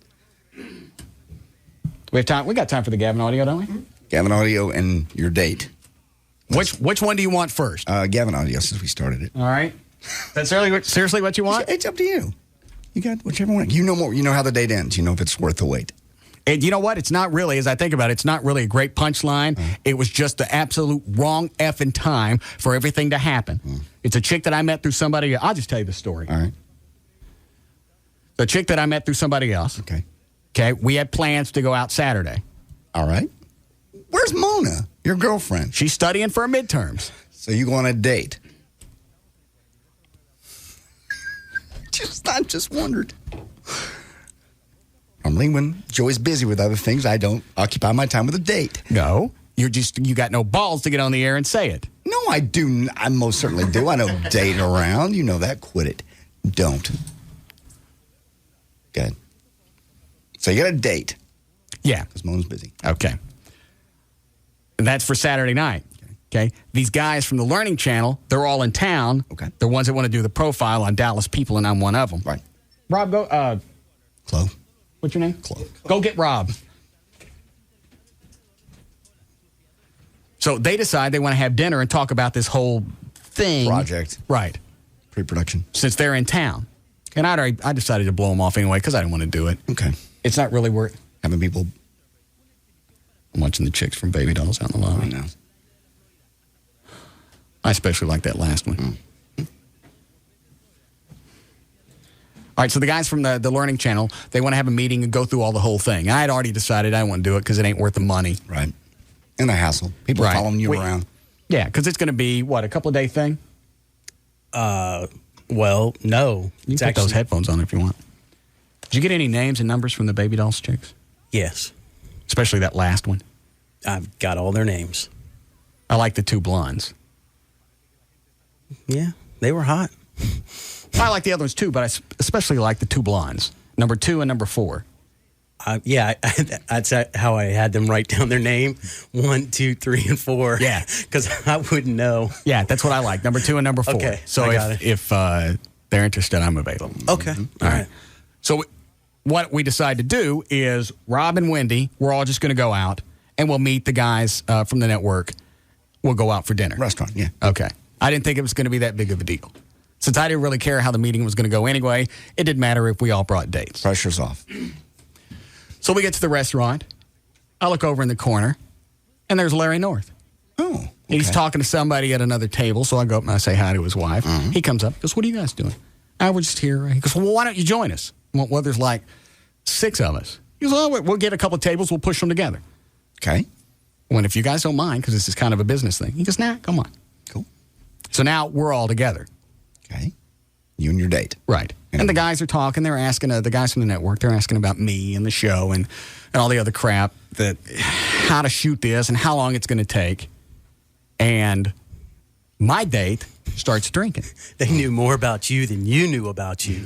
We have time. We got time for the Gavin audio, don't we? Gavin audio and your date. Which one do you want first? Gavin audio, since we started it. All right. That's seriously what you want? It's up to you. You got whichever one. You know more. You know how the date ends. You know if it's worth the wait. And you know what? It's not really, as I think about it, it's not really a great punchline. It was just the absolute wrong effing time for everything to happen. It's a chick that I met through somebody. I'll just tell you the story. All right. The chick that I met through somebody else. Okay. Okay. We had plans to go out Saturday. All right. Where's Mona, your girlfriend? She's studying for her midterms. So you go on a date? I just wondered. Normally when Joey's busy with other things, I don't occupy my time with a date. No. You got no balls to get on the air and say it. No, I do. I most certainly do. I don't date around. You know that. Quit it. Don't. Good. So you got a date. Yeah. Because Mona's busy. Okay. And that's for Saturday night. Okay. These guys from the Learning Channel, they're all in town. Okay. They're ones that want to do the profile on Dallas people, and I'm one of them. Right. Rob, go. Chloe. What's your name? Chloe. Go get Rob. So they decide they want to have dinner and talk about this whole thing. Project. Right. Pre-production. Since they're in town. And I decided to blow them off anyway because I didn't want to do it. Okay. It's not really worth having people. I'm watching the chicks from Baby Dolls out in the lobby. I know. I especially like that last one. All right, so the guys from the Learning Channel, they want to have a meeting and go through all the whole thing. I had already decided I didn't want to do it because it ain't worth the money. Right. And the hassle. People are following you around. Yeah, because it's going to be, a couple of day thing? Well, no. You can put those headphones on if you want. Did you get any names and numbers from the Baby Dolls chicks? Yes. Especially that last one? I've got all their names. I like the 2 blondes. Yeah, they were hot. I like the others too, but I especially like the 2 blondes. Number 2 and number 4. Yeah, that's how I had them write down their name. 1, 2, 3, and 4. Yeah. Because I wouldn't know. Yeah, that's what I like. Number 2 and number 4. Okay, so I got if they're interested, I'm available. Okay. All right. So what we decide to do is Rob and Wendy, we're all just going to go out and we'll meet the guys from the network. We'll go out for dinner. Restaurant, yeah. Okay. I didn't think it was going to be that big of a deal. Since I didn't really care how the meeting was going to go anyway, it didn't matter if we all brought dates. Pressure's off. So we get to the restaurant. I look over in the corner, and there's Larry North. Oh, okay. He's talking to somebody at another table, so I go up and I say hi to his wife. He comes up, goes, "What are you guys doing?" I was just here. He goes, "Well, why don't you join us?" Well, there's like 6 of us. He goes, oh, we'll get a couple of tables. We'll push them together. Okay. When if you guys don't mind, because this is kind of a business thing. He goes, nah, come on. Cool. So now we're all together. Okay. You and your date. Right. And the guys are talking. They're asking, the guys from the network, they're asking about me and the show and all the other crap, that how to shoot this and how long it's going to take. And my date starts drinking. They knew more about you than you knew about you.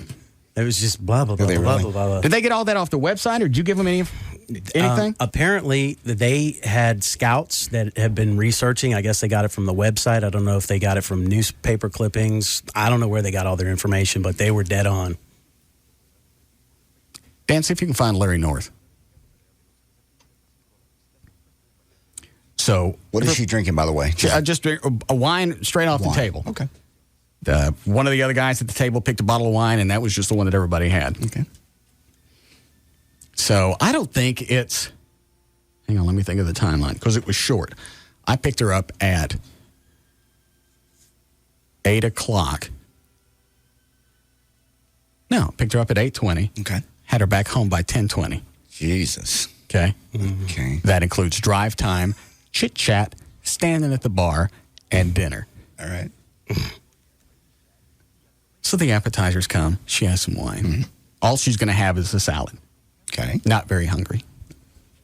It was just blah, blah, blah, blah, blah, blah, blah. Did they get all that off the website, or did you give them anything? Apparently, they had scouts that have been researching. I guess they got it from the website. I don't know if they got it from newspaper clippings. I don't know where they got all their information, but they were dead on. Dan, see if you can find Larry North. So, what is she drinking, by the way? Just a wine straight off the table. Okay. One of the other guys at the table picked a bottle of wine, and that was just the one that everybody had. Okay. So I don't think it's... Hang on, let me think of the timeline, because it was short. I picked her up at 8 o'clock. No, picked her up at 8:20. Okay. Had her back home by 10:20. Jesus. Okay. Okay. That includes drive time, chit-chat, standing at the bar, and dinner. All right. So the appetizers come. She has some wine. Mm-hmm. All she's going to have is a salad. Okay. Not very hungry.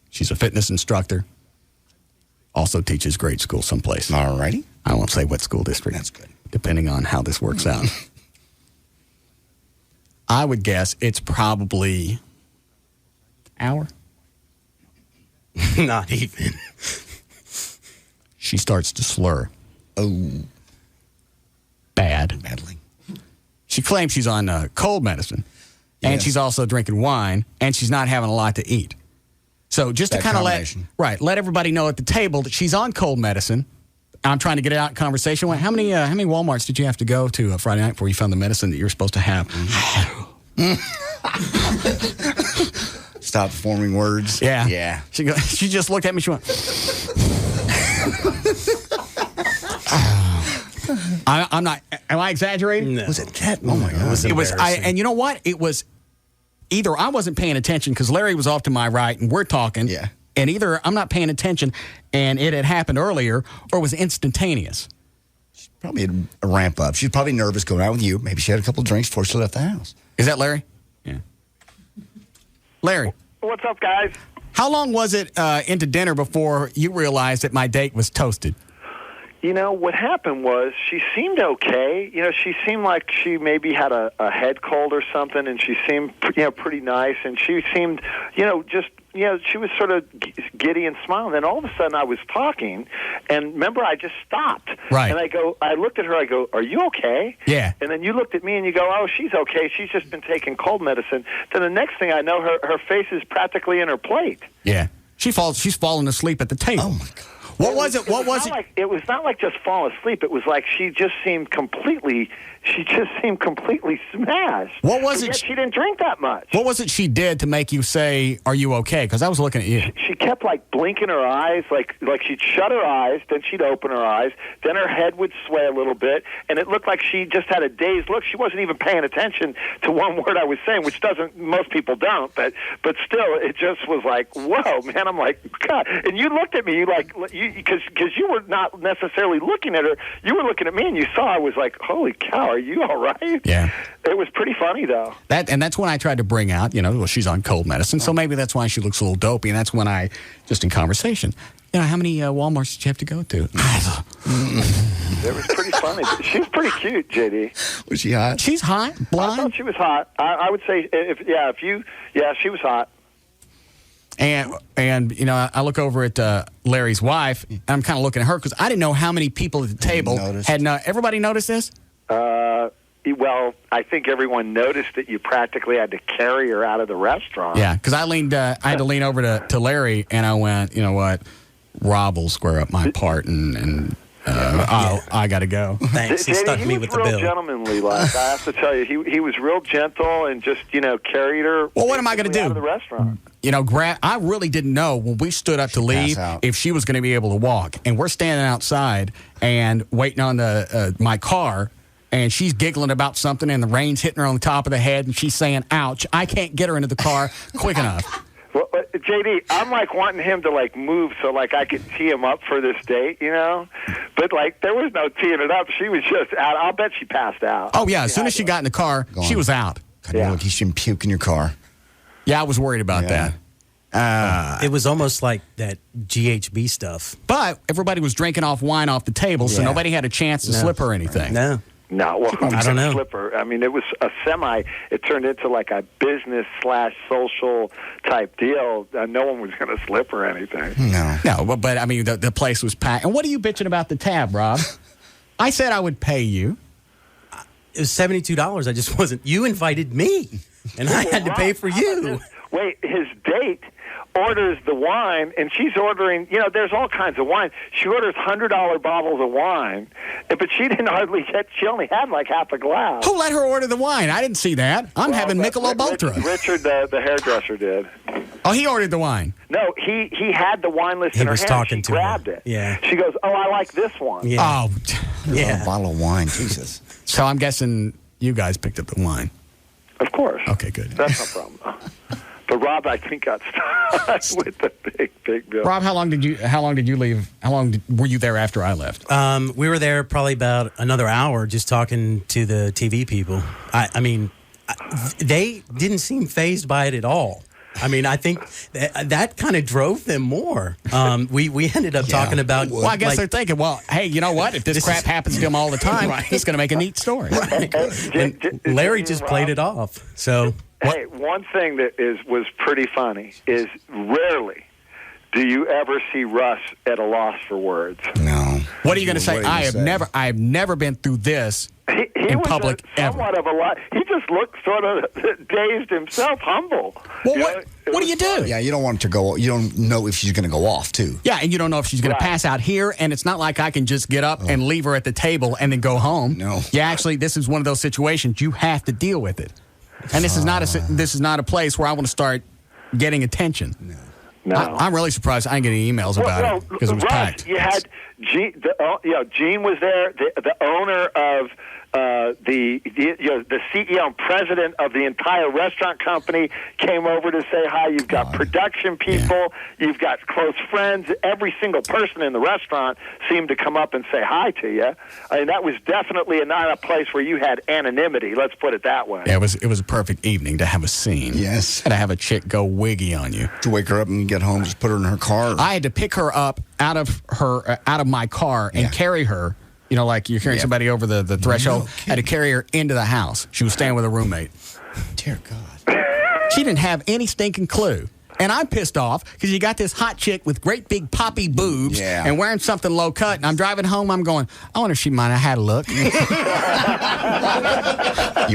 She's a fitness instructor. Also teaches grade school someplace. All righty. I won't say what school district. That's good. Depending on how this works out. I would guess it's probably hour. Not even. She starts to slur. Oh. Badly. She claims she's on cold medicine, and she's also drinking wine, and she's not having a lot to eat. So just to kind of let everybody know at the table that she's on cold medicine. I'm trying to get it out in conversation. How many Walmarts did you have to go to Friday night before you found the medicine that you're supposed to have? Stop forming words. Yeah. Yeah. She just looked at me. She went. I'm not. Am I exaggerating? No. Was it that? Oh my God! It was. And you know what? It was either I wasn't paying attention because Larry was off to my right and we're talking. Yeah. And either I'm not paying attention and it had happened earlier, or it was instantaneous. She probably had a ramp up. She's probably nervous going out with you. Maybe she had a couple of drinks before she left the house. Is that Larry? Yeah. Larry. What's up, guys? How long was it into dinner before you realized that my date was toasted? You know, what happened was she seemed okay. You know, she seemed like she maybe had a head cold or something, and she seemed, pretty nice. And she seemed, she was sort of giddy and smiling. Then all of a sudden I was talking, and remember, I just stopped. Right. And I looked at her, I go, are you okay? Yeah. And then you looked at me and you go, oh, she's okay. She's just been taking cold medicine. Then the next thing I know, her face is practically in her plate. Yeah. She's falling asleep at the table. Oh, my God. What was it? It was not like just falling asleep. It was like she just seemed completely smashed. What was it? She didn't drink that much. What was it she did to make you say, are you okay? Because I was looking at you. She kept blinking her eyes, like she'd shut her eyes, then she'd open her eyes, then her head would sway a little bit, and it looked like she just had a dazed look. She wasn't even paying attention to one word I was saying, which most people don't, but still, it just was like, whoa, man. I'm like, God. And you looked at me, because you were not necessarily looking at her. You were looking at me, and you saw I was like, holy cow, are you all right? Yeah. It was pretty funny, though. That's when I tried to bring out, she's on cold medicine, so maybe that's why she looks a little dopey, and that's when I, just in conversation, how many Walmarts did you have to go to? It was pretty funny. She's pretty cute, JD. Was she hot? She's hot, blonde. I thought she was hot. I would say, she was hot. And I look over at Larry's wife, and I'm kind of looking at her because I didn't know how many people at the table had. Everybody noticed this? Well, I think everyone noticed that you practically had to carry her out of the restaurant. Yeah, because I had to lean over to Larry, and I went, you know what, Rob will square up my part, and I got to go. Thanks. He stuck me with the bill. He was real gentlemanly. I have to tell you, he was real gentle and just carried her. Well, what am I going to do? Out of the restaurant. I really didn't know when we stood up to leave if she was going to be able to walk, and we're standing outside and waiting on my car. And she's giggling about something, and the rain's hitting her on the top of the head, and she's saying, ouch, I can't get her into the car quick enough. Well, JD, I'm like wanting him to like move so like I could tee him up for this date, you know? But like there was no teeing it up. She was just out. I'll bet she passed out. Oh, yeah. As soon as she got in the car, she was out. Yeah. Look, you shouldn't puke in your car. Yeah, I was worried about that. It was almost like that GHB stuff. But everybody was drinking off wine off the table, so nobody had a chance to slip her anything. No. No, well, I don't know. Slipper. I mean, it was a it turned into like a business/social type deal. No one was going to slip or anything. No, but I mean, the place was packed. And what are you bitching about the tab, Rob? I said I would pay you. It was $72. I just wasn't. You invited me, and I had to pay for you. Wait, his date orders the wine, and she's ordering, you know, there's all kinds of wine. She orders $100 bottles of wine, but she didn't hardly get, she only had like half a glass. Who let her order the wine? I didn't see that. I'm having Michelob Ultra. Richard, the hairdresser, did. Oh, he ordered the wine. No, he had the wine list in her hand. She grabbed it. Yeah. She goes, oh, I like this one. Yeah. Oh, A bottle of wine, Jesus. So I'm guessing you guys picked up the wine. Of course. Okay, good. That's no problem. But Rob, I think, got stuck with the big bill. Rob, how long did you leave? How long were you there after I left? We were there probably about another hour just talking to the TV people. I mean, they didn't seem fazed by it at all. I mean, I think that kind of drove them more. We ended up talking about... Well, I guess they're thinking, well, hey, you know what? If this crap happens to them all the time, it's going to make a neat story. Right. And Larry just played it off. So... Hey, one thing that was pretty funny is rarely do you ever see Russ at a loss for words. No. What are you going to say? I have never been through this in public ever. Somewhat of a lot. He just looked sort of dazed himself, humble. Well, what do you do? Yeah, you don't want to go. You don't know if she's going to go off too. Yeah, and you don't know if she's going to pass out here, and it's not like I can just get up and leave her at the table and then go home. No. Yeah, actually, this is one of those situations you have to deal with it. And this is not a place where I want to start getting attention. No. I'm really surprised I didn't get any emails about it because it was Russ, packed. You had Gene was there, the owner of the CEO and president of the entire restaurant company came over to say hi. You've got production people, you've got close friends. Every single person in the restaurant seemed to come up and say hi to you. I mean, that was definitely not a place where you had anonymity. Let's put it that way. Yeah, it was a perfect evening to have a scene. Yes. To have a chick go wiggy on you. To wake her up and get home, just put her in her car. I had to pick her up out of my car and carry her. You know, like you're carrying somebody over the threshold. I had to carry her into the house. She was staying with a roommate. Dear God. She didn't have any stinking clue. And I'm pissed off because you got this hot chick with great big poppy boobs and wearing something low cut. And I'm driving home. I'm going, I wonder if she might have had a look. You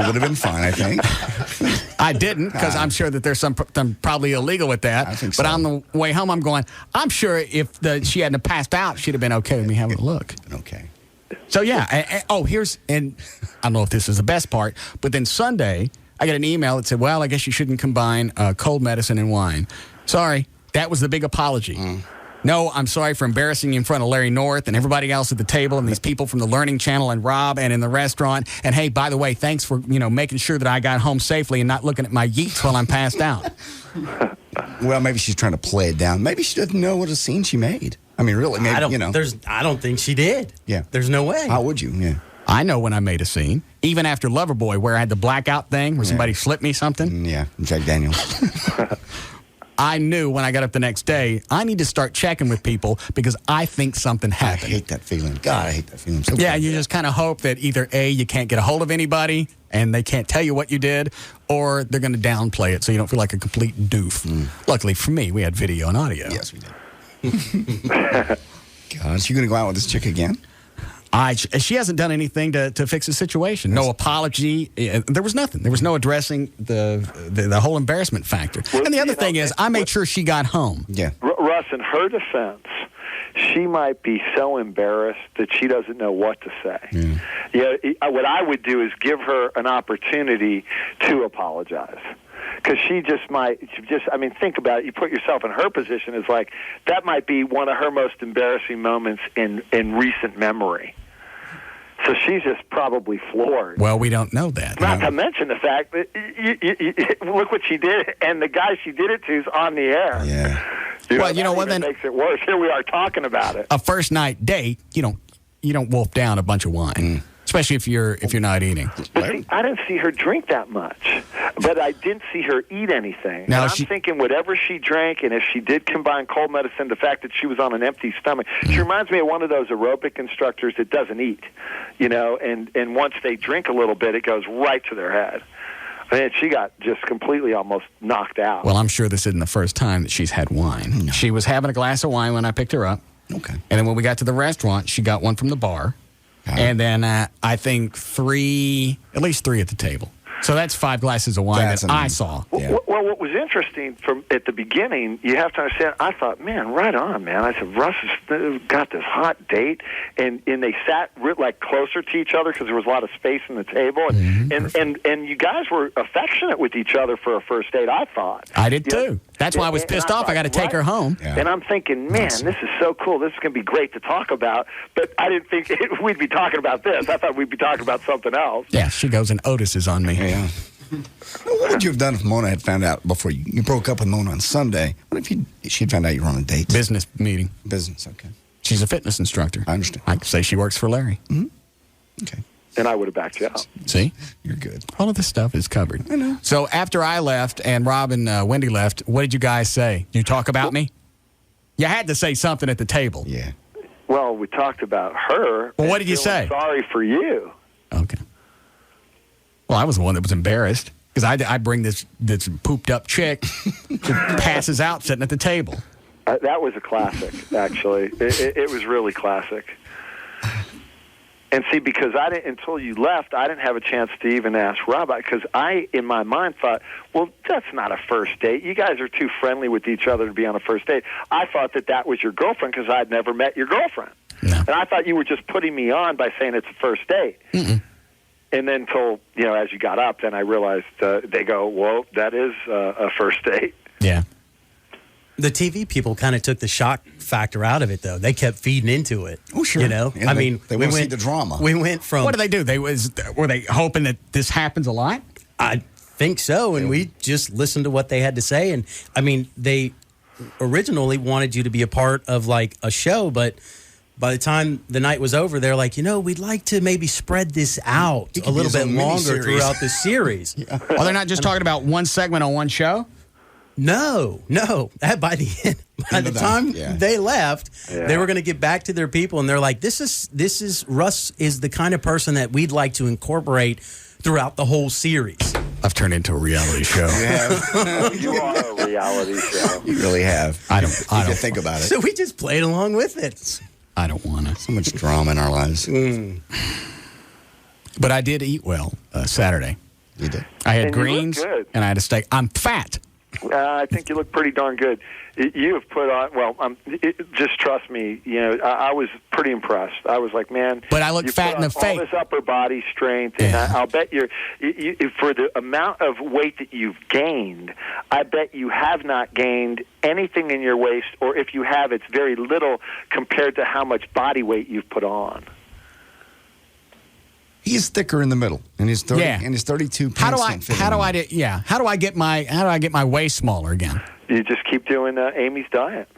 would have been fine, I think. I didn't because I'm sure that there's something probably illegal with that. I think so. But on the way home, I'm going, I'm sure if she hadn't passed out, she'd have been okay with me having a look. Okay. So, yeah. And I don't know if this is the best part, but then Sunday, I got an email that said, well, I guess you shouldn't combine cold medicine and wine. Sorry. That was the big apology. No, I'm sorry for embarrassing you in front of Larry North and everybody else at the table and these people from the Learning Channel and Rob and in the restaurant. And, hey, by the way, thanks for, making sure that I got home safely and not looking at my yeets while I'm passed out. Well, maybe she's trying to play it down. Maybe she doesn't know what a scene she made. I mean, really, maybe, I don't think she did. Yeah. There's no way. How would you? Yeah. I know when I made a scene. Even after Loverboy, where I had the blackout thing, where somebody slipped me something. Yeah, Jack Daniels. I knew when I got up the next day, I need to start checking with people because I think something happened. I hate that feeling. God, I hate that feeling. So yeah, you just kind of hope that either A, you can't get a hold of anybody and they can't tell you what you did, or they're going to downplay it so you don't feel like a complete doof. Luckily for me, we had video and audio. Yes, we did. God, is she going to go out with this chick again? She hasn't done anything to fix the situation. No apology. There was nothing. There was no addressing the whole embarrassment factor. Well, and the other thing is, I made sure she got home. Yeah. Russ, in her defense, she might be so embarrassed that she doesn't know what to say. What I would do is give her an opportunity to apologize. Because she might, think about it. You put yourself in her position as like, that might be one of her most embarrassing moments in recent memory. So she's just probably floored. Well, we don't know that. Not to mention the fact that look what she did, and the guy she did it to is on the air. Yeah. Well, you know what? Then makes it worse. Here we are talking about it. A first night date, you don't wolf down a bunch of wine, especially if you're not eating. But see, I didn't see her drink that much, but I didn't see her eat anything. Now and I'm thinking whatever she drank, and if she did combine cold medicine, the fact that she was on an empty stomach, she reminds me of one of those aerobic instructors that doesn't eat, and once they drink a little bit, it goes right to their head. And she got just completely almost knocked out. Well, I'm sure this isn't the first time that she's had wine. No. She was having a glass of wine when I picked her up. Okay. And then when we got to the restaurant, she got one from the bar. And then I think at least three at the table. So that's 5 glasses of wine that I saw. Well, what was interesting from at the beginning, you have to understand, I thought, man, right on, man. I said, Russ has got this hot date, and they sat like closer to each other because there was a lot of space in the table, and you guys were affectionate with each other for a first date, I thought. I did too. That's why I was pissed off. I got to take her home. Yeah. And I'm thinking, man, this is so cool. This is going to be great to talk about. But I didn't think we'd be talking about this. I thought we'd be talking about something else. Yeah, she goes, and Otis is on me. Yeah. What would you have done if Mona had found out before you broke up with Mona on Sunday? What if she'd found out you were on a date? Business meeting. Business, okay. She's a fitness instructor. I understand. I could say she works for Larry. Mm-hmm. Okay. And I would have backed you out. See? You're good. All of this stuff is covered. I know. So after I left and Rob and Wendy left, what did you guys say? You talk about me? You had to say something at the table. Yeah. Well, we talked about her. Well, what did you say? Sorry for you. Okay. Well, I was the one that was embarrassed because I bring this pooped up chick who passes out sitting at the table. That was a classic, actually. It was really classic. And see, because I didn't, until you left, I didn't have a chance to even ask Rob, because I, in my mind, thought, well, that's not a first date. You guys are too friendly with each other to be on a first date. I thought that was your girlfriend because I'd never met your girlfriend. No. And I thought you were just putting me on by saying it's a first date. Mm-mm. And then as you got up, then I realized they go, well, that is a first date. Yeah. The TV people kind of took the shock factor out of it, though. They kept feeding into it. Oh, sure. Yeah, they want to see the drama. We went from... What did they do? Were they hoping that this happens a lot? I think so, and we just listened to what they had to say. And, they originally wanted you to be a part of, like, a show, but by the time the night was over, they're like, we'd like to maybe spread this out a little bit longer throughout the series. Yeah. Well, they're not just talking about one segment on one show? No. By the time they left, they were going to get back to their people, and they're like, "This is Russ is the kind of person that we'd like to incorporate throughout the whole series." I've turned into a reality show. You are a reality show. You really have. I don't think about it. So we just played along with it. I don't want to. So much drama in our lives. But I did eat well Saturday. You did. I had And greens you look good. and I had a steak. I'm fat. I think you look pretty darn good. You have put on, just trust me, I was pretty impressed. I was like, man. But I look fat in the face. All this upper body strength, and I'll bet you, for the amount of weight that you've gained, I bet you have not gained anything in your waist, or if you have, it's very little compared to how much body weight you've put on. He's thicker in the middle, and he's 30, and his 32 pounds. How do I get my waist smaller again? You just keep doing Amy's diet.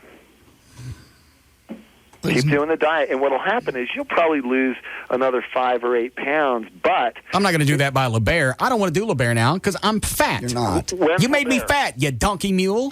Keep doing the diet, and what'll happen is you'll probably lose another 5 or 8 pounds. But I'm not going to do that by LeBaire. I don't want to do LeBaire now because I'm fat. You're not. You made me fat, you donkey mule.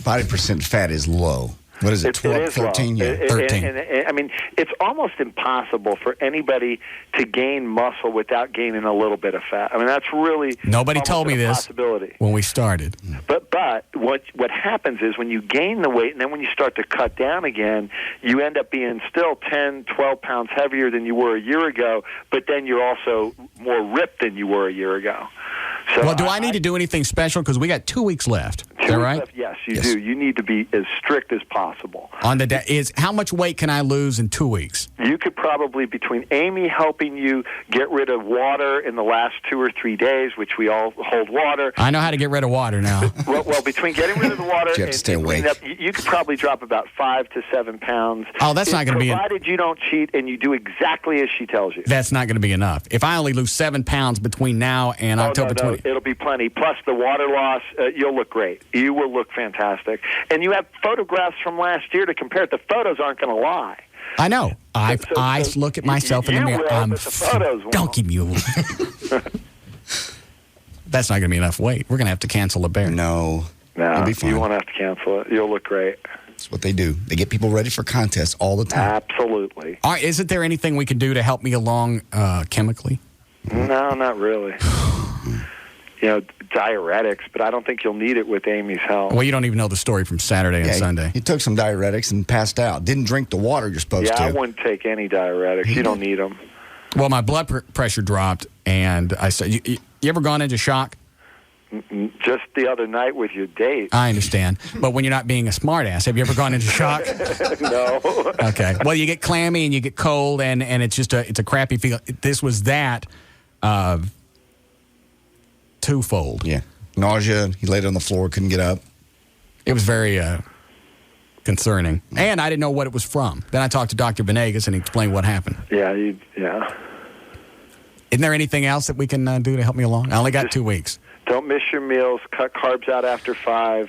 Body percent fat is low. What is it, 12, 13? Yeah, 13. And it's almost impossible for anybody to gain muscle without gaining a little bit of fat. That's really nobody told me this possibility when we started. But what happens is when you gain the weight and then when you start to cut down again, you end up being still 10, 12 pounds heavier than you were a year ago, but then you're also more ripped than you were a year ago. So well, do I need to do anything special? Because we got 2 weeks left. Is that right? Yes. you do. You need to be as strict as possible. On the is how much weight can I lose in 2 weeks? You could probably, between Amy helping you get rid of water in the last 2 or 3 days, which we all hold water. I know how to get rid of water now. well, between getting rid of the water you have to stay awake. You could probably drop about 5 to 7 pounds. Oh, that's not going to be provided you don't cheat and you do exactly as she tells you. That's not going to be enough. If I only lose 7 pounds between now and October 20th. It'll be plenty. Plus the water loss, you'll look great. You will look fantastic. And you have photographs from last year to compare it. The photos aren't going to lie. I know. I look at myself in the mirror. I'm donkey mule. That's not going to be enough weight. We're going to have to cancel a bear. No. No, be fine. You won't have to cancel it. You'll look great. That's what they do. They get people ready for contests all the time. Absolutely. All right, isn't there anything we can do to help me along chemically? No, not really. Diuretics, but I don't think you'll need it with Amy's help. Well, you don't even know the story from Saturday and Sunday. He took some diuretics and passed out. Didn't drink the water you're supposed to. Yeah, I wouldn't take any diuretics. You don't need them. Well, my blood pressure dropped, and I said, you ever gone into shock? Just the other night with your date. I understand. But when you're not being a smartass, have you ever gone into shock? No. Okay. Well, you get clammy and you get cold, and it's just it's a crappy feeling. This was that twofold. Yeah. Nausea. He laid on the floor, couldn't get up. It was very concerning. And I didn't know what it was from. Then I talked to Dr. Venegas, and he explained what happened. Yeah. Isn't there anything else that we can do to help me along? I only got 2 weeks. Don't miss your meals. Cut carbs out after 5.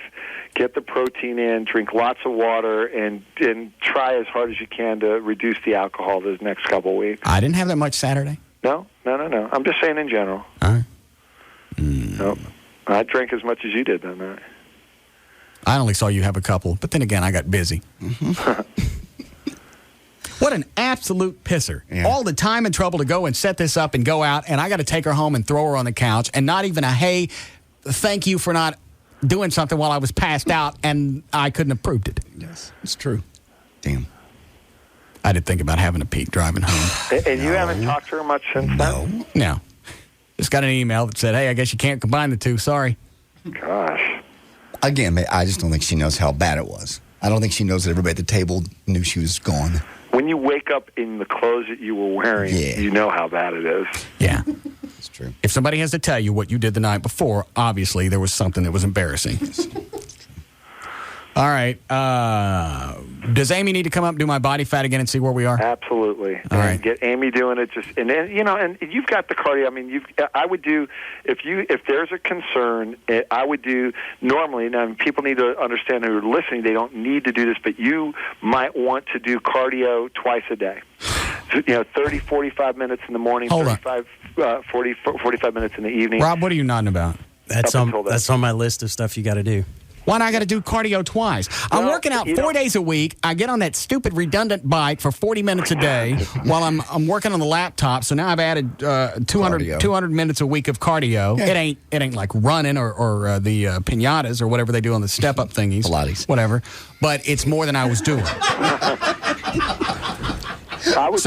Get the protein in. Drink lots of water, and try as hard as you can to reduce the alcohol this next couple of weeks. I didn't have that much Saturday. No. I'm just saying in general. All right. No, I drank as much as you did that night. I only saw you have a couple, but then again, I got busy. What an absolute pisser. Yeah. All the time and trouble to go and set this up and go out, and I got to take her home and throw her on the couch, and not even a, hey, thank you for not doing something while I was passed out, and I couldn't have proved it. Yes, it's true. Damn. I did think about having a peek driving home. And you haven't talked to her much since then? No. Just got an email that said, hey, I guess you can't combine the two. Sorry. Gosh. Again, I just don't think she knows how bad it was. I don't think she knows that everybody at the table knew she was gone. When you wake up in the clothes that you were wearing, you know how bad it is. Yeah. It's true. If somebody has to tell you what you did the night before, obviously there was something that was embarrassing. All right. Does Amy need to come up and do my body fat again and see where we are? Absolutely. All right. Get Amy doing it. And you've got the cardio. I mean, I would do if there's a concern. I would do normally. Now, people need to understand who are listening. They don't need to do this, but you might want to do cardio twice a day. So, 30, 45 minutes in the morning. Hold on. 45 minutes in the evening. Rob, what are you nodding about? That's on my list of stuff you got to do. Why not? I got to do cardio twice. I'm working out 4 days a week. I get on that stupid redundant bike for 40 minutes a day while I'm working on the laptop. So now I've added 200 minutes a week of cardio. Yeah. It ain't like running or the pinatas or whatever they do on the step up thingies. Pilates. Whatever. But it's more than I was doing. I would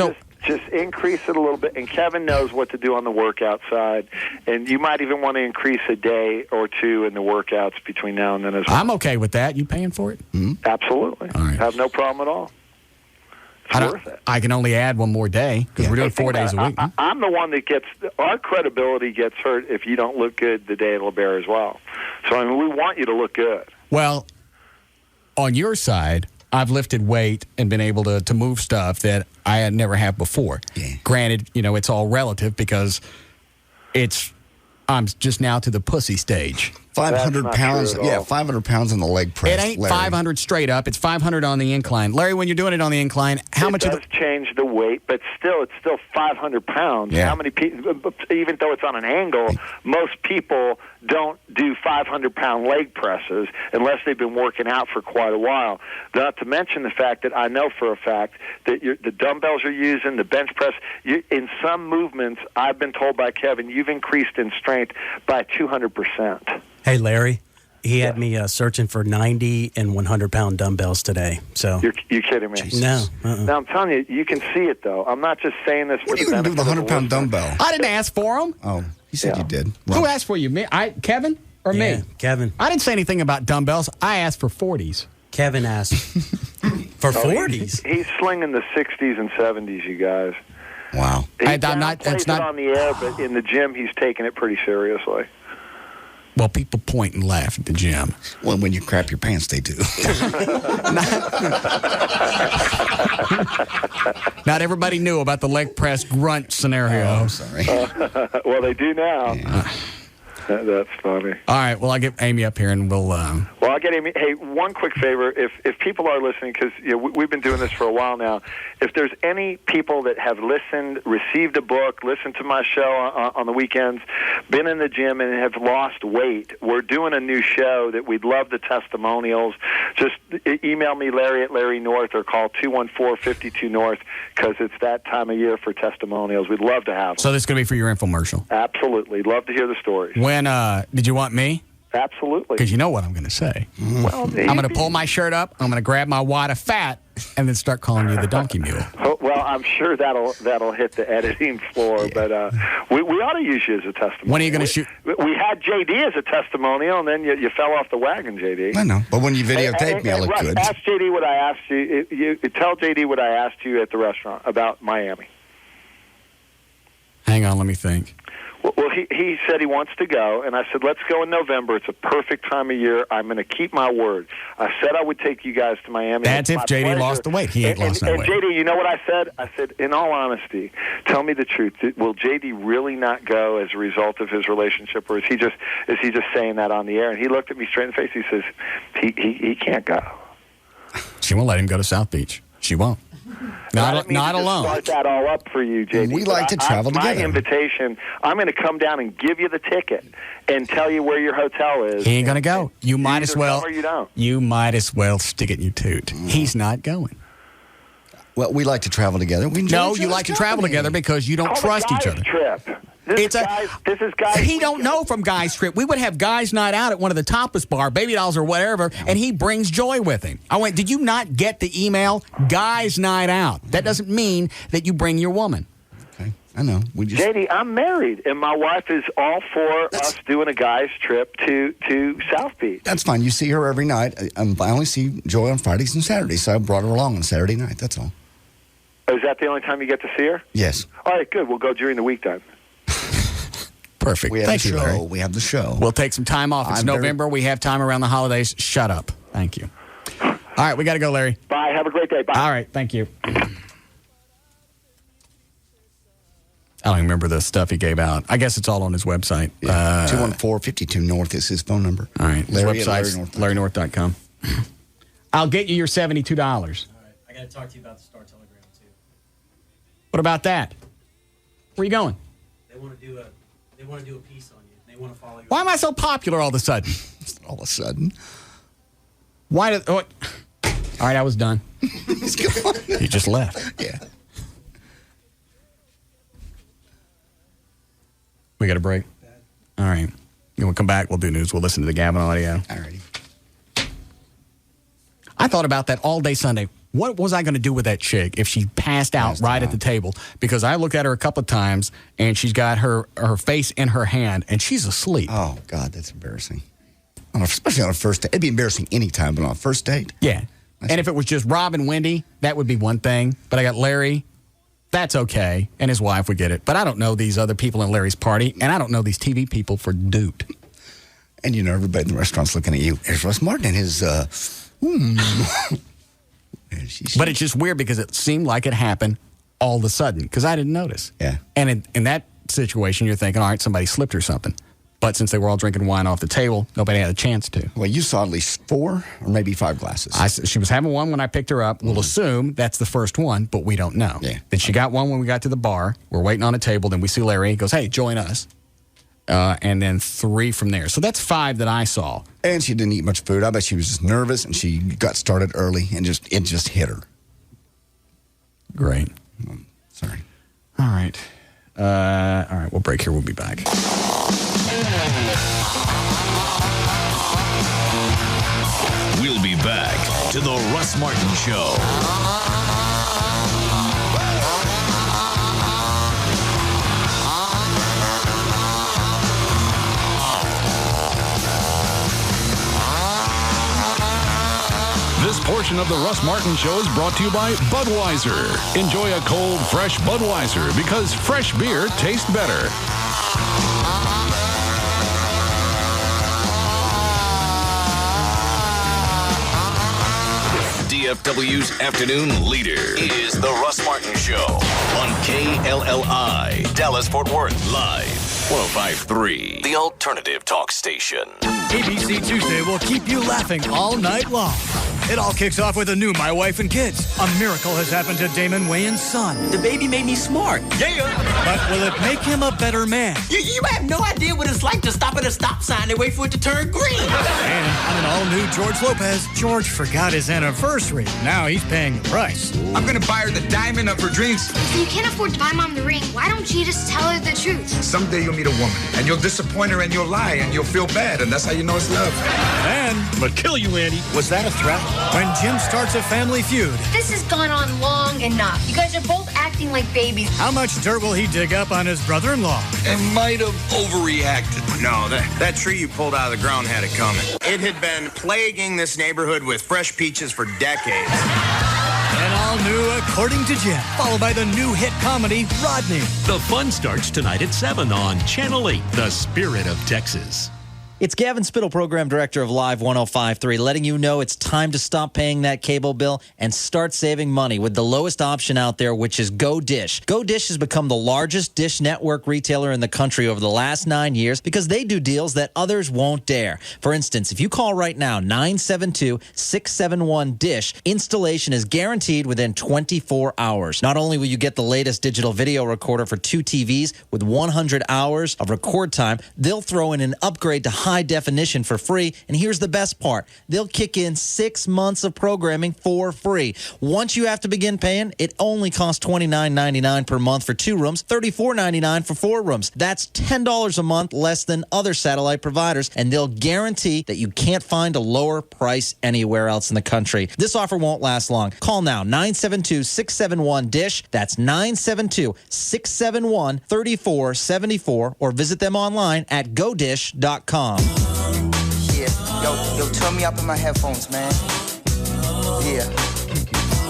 just increase it a little bit, and Kevin knows what to do on the workout side, and you might even want to increase a day or two in the workouts between now and then as well. I'm okay with that. You paying for it? Mm-hmm. Absolutely. All right. Have no problem at all. It's worth it. I can only add one more day because we're doing 4 days a week. I'm the one that our credibility gets hurt if you don't look good the day at LeBaron as well. So, I mean, we want you to look good. Well, on your side, I've lifted weight and been able to move stuff that I had never have before. Yeah. Granted, it's all relative because I'm just now to the pussy stage. 500 pounds. Yeah, 500 pounds on the leg press. It ain't Larry. 500 straight up. It's 500 on the incline. Larry, when you're doing it on the incline, how much? It does change the weight, but it's still 500 pounds. Yeah. How many people? Even though it's on an angle, most people don't do 500-pound leg presses unless they've been working out for quite a while. Not to mention the fact that I know for a fact that the dumbbells you're using, the bench press, in some movements, I've been told by Kevin, you've increased in strength by 200%. Hey, Larry, he had me searching for 90 and 100-pound dumbbells today. So You're kidding me? No. Now, I'm telling you, you can see it, though. I'm not just saying this for the benefit of the 100-pound dumbbell? I didn't ask for them. Oh, he said you did. Who asked for you? Me? Kevin? Or me? Kevin. I didn't say anything about dumbbells. I asked for 40s. Kevin asked for 40s. He's slinging the 60s and 70s, you guys. Wow. It's not on the air, but in the gym, he's taking it pretty seriously. Well, people point and laugh at the gym. Well, when you crap your pants, they do. Not everybody knew about the leg press grunt scenario. Oh, sorry. Well, they do now. Yeah. That's funny. All right. Well, I'll get Amy up here and we'll. Well, I'll get Amy. Hey, one quick favor. If people are listening, because we've been doing this for a while now, if there's any people that have listened, received a book, listened to my show on the weekends, been in the gym and have lost weight, we're doing a new show that we'd love the testimonials. Just email me, Larry at Larry North, or call 214-52-NORTH, because it's that time of year for testimonials. We'd love to have them. So this is going to be for your infomercial. Absolutely. Love to hear the stories. When did you want me? Absolutely. Because you know what I'm going to say. Well, I'm going to pull my shirt up, I'm going to grab my wad of fat, and then start calling you the donkey mule. Well, I'm sure that'll hit the editing floor, but we ought to use you as a testimonial. When are you going to shoot? We had JD as a testimonial, and then you fell off the wagon, JD. I know, but when you videotape me, I look Russ, good. Ask JD what I asked you. You tell JD what I asked you at the restaurant about Miami. Hang on, let me think. Well, he said he wants to go, and I said, let's go in November. It's a perfect time of year. I'm going to keep my word. I said I would take you guys to Miami. That's if JD pleasure. lost the weight. He ain't lost no weight. And JD, you know what I said? I said, in all honesty, tell me the truth. Will JD really not go as a result of his relationship, or is he just saying that on the air? And he looked at me straight in the face. He says, he can't go. She won't let him go to South Beach. She won't. Not alone. Start that all up for you, JD. We like to travel together. My invitation, I'm going to come down and give you the ticket and tell you where your hotel is. He ain't going to go. You might as well. Or you don't. You might as well stick it in your toot. He's not going. Well, we like to travel together. We enjoy No, you like to travel together because you don't trust each other. Trip. This is guys. He don't know from Guys Trip. We would have Guys Night Out at one of the Tapas bar, Baby Dolls or whatever, and he brings Joy with him. I went, did you not get the email? Guys Night Out. That doesn't mean that you bring your woman. Okay, I know. JD, I'm married, and my wife is all for us doing a guys trip to South Beach. That's fine. You see her every night. I only see Joy on Fridays and Saturdays, so I brought her along on Saturday night. That's all. Is that the only time you get to see her? Yes. All right, good. We'll go during the week then. Perfect. We have Thank the you, show. Larry. We have the show. We'll take some time off. It's November. We have time around the holidays. Shut up. Thank you. All right, we got to go, Larry. Bye. Have a great day. Bye. All right, thank you. I don't even remember the stuff he gave out. I guess it's all on his website. 214-52-NORTH is his phone number. All right. His Larry website's LarryNorth.com. I'll get you your $72. All right. I got to talk to you about the Star Telegram, too. What about that? Where are you going? They want to do a piece on you. They want to follow you. Why am I so popular all of a sudden? All of a sudden. Why did... Oh, all right, I was done. He's gone. You just left. Yeah. We got a break? All right. We'll come back. We'll do news. We'll listen to the Gavin audio. All righty. I thought about that all day Sunday. What was I going to do with that chick if she passed out at the table? Because I looked at her a couple of times, and she's got her face in her hand, and she's asleep. Oh, God, that's embarrassing. Especially on a first date. It'd be embarrassing any time, but on a first date? Yeah. And if it was just Rob and Wendy, that would be one thing. But I got Larry. That's okay. And his wife would get it. But I don't know these other people in Larry's party, and I don't know these TV people for doot. And, you know, everybody in the restaurant's looking at you. There's Russ Martin and his... But it's just weird because it seemed like it happened all of a sudden because I didn't notice. Yeah. And in that situation, you're thinking, all right, somebody slipped or something. But since they were all drinking wine off the table, nobody had a chance to. Well, you saw at least 4 or maybe 5 glasses. She was having one when I picked her up. We'll assume that's the first one, but we don't know. Yeah. Then she got one when we got to the bar. We're waiting on a table. Then we see Larry. He goes, hey, join us. And then 3 from there. So that's 5 that I saw. And she didn't eat much food. I bet she was just nervous, and she got started early, and it just hit her. Great. Sorry. All right. We'll break here. We'll be back. We'll be back to the Russ Martin Show. portion of the Russ Martin Show is brought to you by Budweiser. Enjoy a cold, fresh Budweiser because fresh beer tastes better. DFW's afternoon leader is the Russ Martin Show on KLLI, Dallas-Fort Worth, live, 105.3, the alternative talk station. ABC Tuesday will keep you laughing all night long. It all kicks off with a new My Wife and Kids. A miracle has happened to Damon Wayans' son. The baby made me smart. Yeah. But will it make him a better man? You have no idea what it's like to stop at a stop sign and wait for it to turn green. And on an all-new George Lopez, George forgot his anniversary. Now he's paying the price. I'm going to buy her the diamond of her dreams. If you can't afford to buy Mom the ring, why don't you just tell her the truth? Someday you'll meet a woman, and you'll disappoint her, and you'll lie, and you'll feel bad, and that's how you know it's love. And I'm going to kill you, Andy. Was that a threat? when Jim starts a family feud, This has gone on long enough. You guys are both acting like babies. how much dirt will he dig up on his brother-in-law? And might have overreacted. No, that tree you pulled out of the ground had it coming. It had been plaguing this neighborhood with fresh peaches for decades. And all new According to Jim, followed by the new hit comedy, Rodney. The fun starts tonight at 7 on Channel 8, The Spirit of Texas. It's Gavin Spittle, Program Director of Live 105.3, letting you know it's time to stop paying that cable bill and start saving money with the lowest option out there, which is Go Dish. Go Dish has become the largest dish network retailer in the country over the last 9 years because they do deals that others won't dare. For instance, if you call right now, 972-671-DISH, installation is guaranteed within 24 hours. Not only will you get the latest digital video recorder for 2 TVs with 100 hours of record time, they'll throw in an upgrade to high definition for free. And here's the best part. They'll kick in 6 months of programming for free. Once you have to begin paying, it only costs $29.99 per month for 2 rooms, $34.99 for 4 rooms. That's $10 a month less than other satellite providers, and they'll guarantee that you can't find a lower price anywhere else in the country. This offer won't last long. Call now, 972-671-DISH. That's 972-671-3474, or visit them online at godish.com. Yeah, yo, turn me up in my headphones, man. Yeah.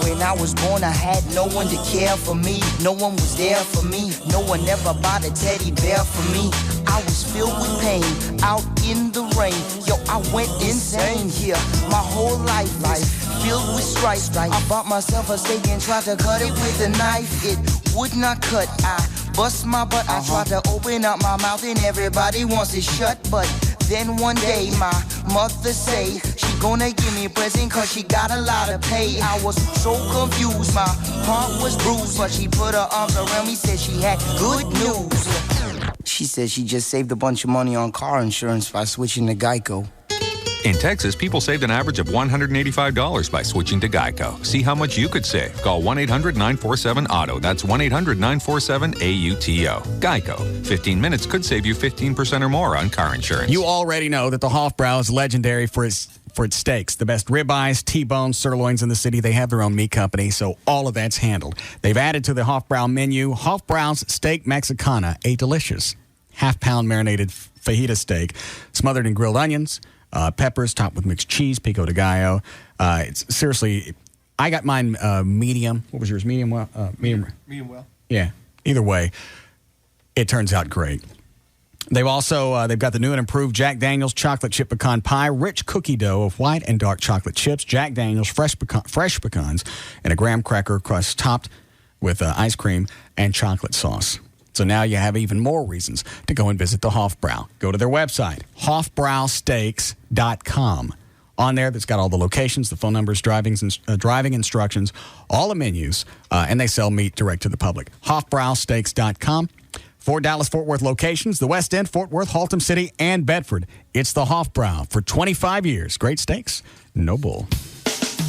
When I was born, I had no one to care for me. No one was there for me. No one ever bought a teddy bear for me. I was filled with pain, out in the rain. Yo, I went insane here. My whole life filled with strife. I bought myself a steak and tried to cut it with a knife. It would not cut. I bust my butt. I tried to open up my mouth and everybody wants it shut, but then one day my mother say she gonna give me a present cause she got a lot of pay. I was so confused, my heart was bruised, but she put her arms around me, said she had good news. She said she just saved a bunch of money on car insurance by switching to Geico. In Texas, people saved an average of $185 by switching to Geico. See how much you could save. Call 1-800-947-AUTO. That's 1-800-947-AUTO. Geico. 15 minutes could save you 15% or more on car insurance. You already know that the Hofbrau is legendary for its steaks. The best ribeyes, T-bones, sirloins in the city. They have their own meat company, so all of that's handled. They've added to the Hofbrau menu Hofbrau's Steak Mexicana, a delicious half-pound marinated fajita steak smothered in grilled onions, peppers topped with mixed cheese, pico de gallo. It's seriously, I got mine medium. What was yours? Medium well? Medium well. Yeah. Either way, it turns out great. They've also they've got the new and improved Jack Daniel's chocolate chip pecan pie, rich cookie dough of white and dark chocolate chips, Jack Daniel's fresh pecans, and a graham cracker crust topped with ice cream and chocolate sauce. So now you have even more reasons to go and visit the Hofbrau. Go to their website, hofbrausteaks.com. On there, that's got all the locations, the phone numbers, driving instructions, all the menus, and they sell meat direct to the public. hofbrausteaks.com. 4 Dallas-Fort Worth locations, the West End, Fort Worth, Haltom City, and Bedford. It's the Hofbrau for 25 years. Great steaks, no bull.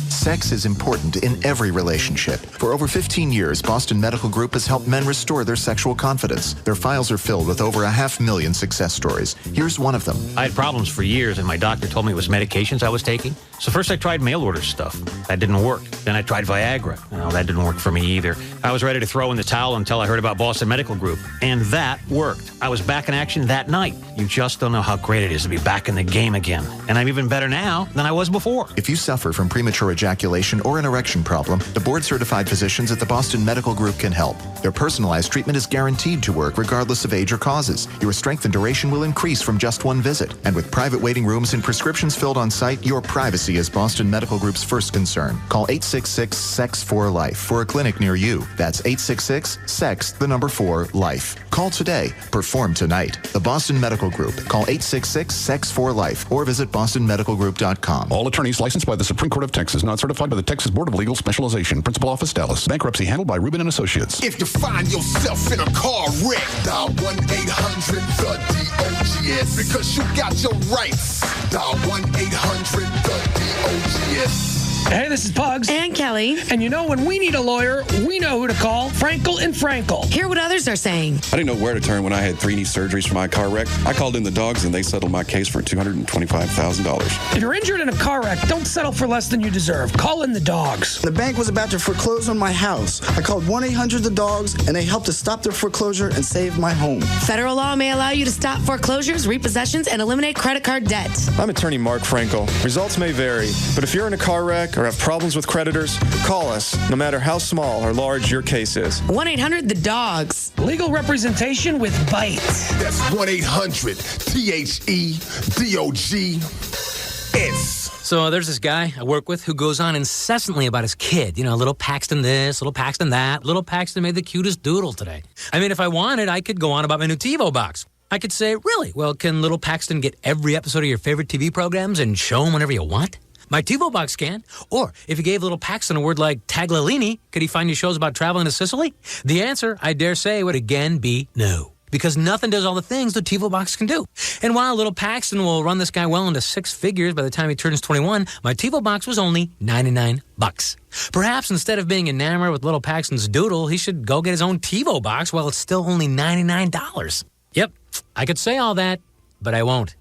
Sex is important in every relationship. For over 15 years, Boston Medical Group has helped men restore their sexual confidence. Their files are filled with over 500,000 success stories. Here's one of them. I had problems for years, and my doctor told me it was medications I was taking. So first I tried mail order stuff. That didn't work. Then I tried Viagra. No, that didn't work for me either. I was ready to throw in the towel until I heard about Boston Medical Group. And that worked. I was back in action that night. You just don't know how great it is to be back in the game again. And I'm even better now than I was before. If you suffer from premature ejaculation ejaculation, or an erection problem, the board-certified physicians at the Boston Medical Group can help. Their personalized treatment is guaranteed to work regardless of age or causes. Your strength and duration will increase from just one visit. And with private waiting rooms and prescriptions filled on site, your privacy is Boston Medical Group's first concern. Call 866-SEX4-LIFE for a clinic near you. That's 866-SEX4-LIFE. Call today. Perform tonight. The Boston Medical Group. Call 866-SEX4-LIFE or visit bostonmedicalgroup.com. All attorneys licensed by the Supreme Court of Texas, not certified by the Texas Board of Legal Specialization. Principal Office, Dallas. Bankruptcy handled by Rubin & Associates. If you find yourself in a car wreck, dial 1-800-THE-DOGS because you got your rights. Dial 1-800-THE-DOGS. Hey, this is Pugs. And Kelly. And you know, when we need a lawyer, we know who to call. Frankel and Frankel. Hear what others are saying. I didn't know where to turn when I had 3 knee surgeries for my car wreck. I called in the dogs and they settled my case for $225,000. If you're injured in a car wreck, don't settle for less than you deserve. Call in the dogs. The bank was about to foreclose on my house. I called 1-800-THE-DOGS and they helped to stop their foreclosure and save my home. Federal law may allow you to stop foreclosures, repossessions, and eliminate credit card debt. I'm attorney Mark Frankel. Results may vary, but if you're in a car wreck or have problems with creditors, call us, no matter how small or large your case is. 1-800-THE-DOGS. Legal representation with bite. That's 1-800-THE-DOGS. So there's this guy I work with who goes on incessantly about his kid. You know, little Paxton this, little Paxton that. Little Paxton made the cutest doodle today. I mean, if I wanted, I could go on about my new TiVo box. I could say, really? Well, can little Paxton get every episode of your favorite TV programs and show him whenever you want? My TiVo box can. Or if you gave little Paxton a word like tagliolini, could he find you shows about traveling to Sicily? The answer, I dare say, would again be no. Because nothing does all the things the TiVo box can do. And while little Paxton will run this guy well into 6 figures by the time he turns 21, my TiVo box was only $99. Perhaps instead of being enamored with little Paxton's doodle, he should go get his own TiVo box while it's still only $99. Yep, I could say all that, but I won't.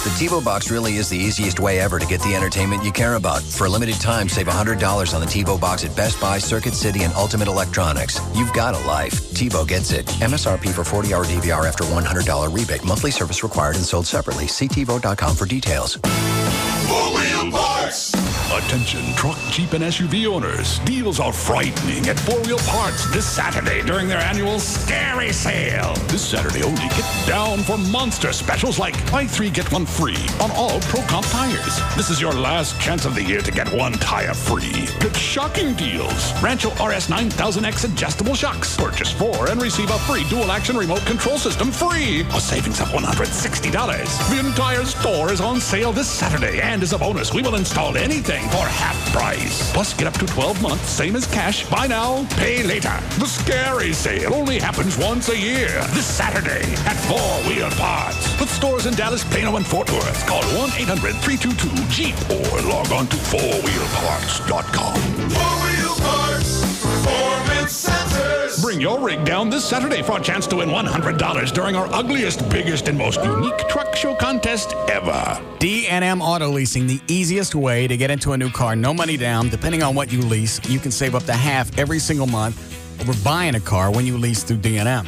The TiVo box really is the easiest way ever to get the entertainment you care about. For a limited time, save $100 on the TiVo box at Best Buy, Circuit City, and Ultimate Electronics. You've got a life. TiVo gets it. MSRP for 40-hour DVR after $100 rebate. Monthly service required and sold separately. See TiVo.com for details. Four-wheel parts. Attention, truck, Jeep, and SUV owners. Deals are frightening at 4-Wheel Parts this Saturday during their annual Scary Sale. This Saturday only, get down for monster specials like buy 3, get 1 free on all Pro Comp tires. This is your last chance of the year to get 1 tire free. Get shocking deals. Rancho RS 9000X adjustable shocks. Purchase 4 and receive a free dual-action remote control system free. A savings of $160. The entire store is on sale this Saturday, and as a bonus, we will install anything for half price. Plus, get up to 12 months, same as cash. Buy now, pay later. The Scary Sale only happens once a year. This Saturday at 4-Wheel Parts. With stores in Dallas, Plano, and Fort Worth. Call 1-800-322-JEEP or log on to 4wheelparts.com. 4-Wheel Parts. Performance Centers. Bring your rig down this Saturday for a chance to win $100 during our ugliest, biggest, and most unique truck show contest ever. D&M Auto Leasing, the easiest way to get into a new car. No money down. Depending on what you lease, you can save up to half every single month over buying a car when you lease through D&M.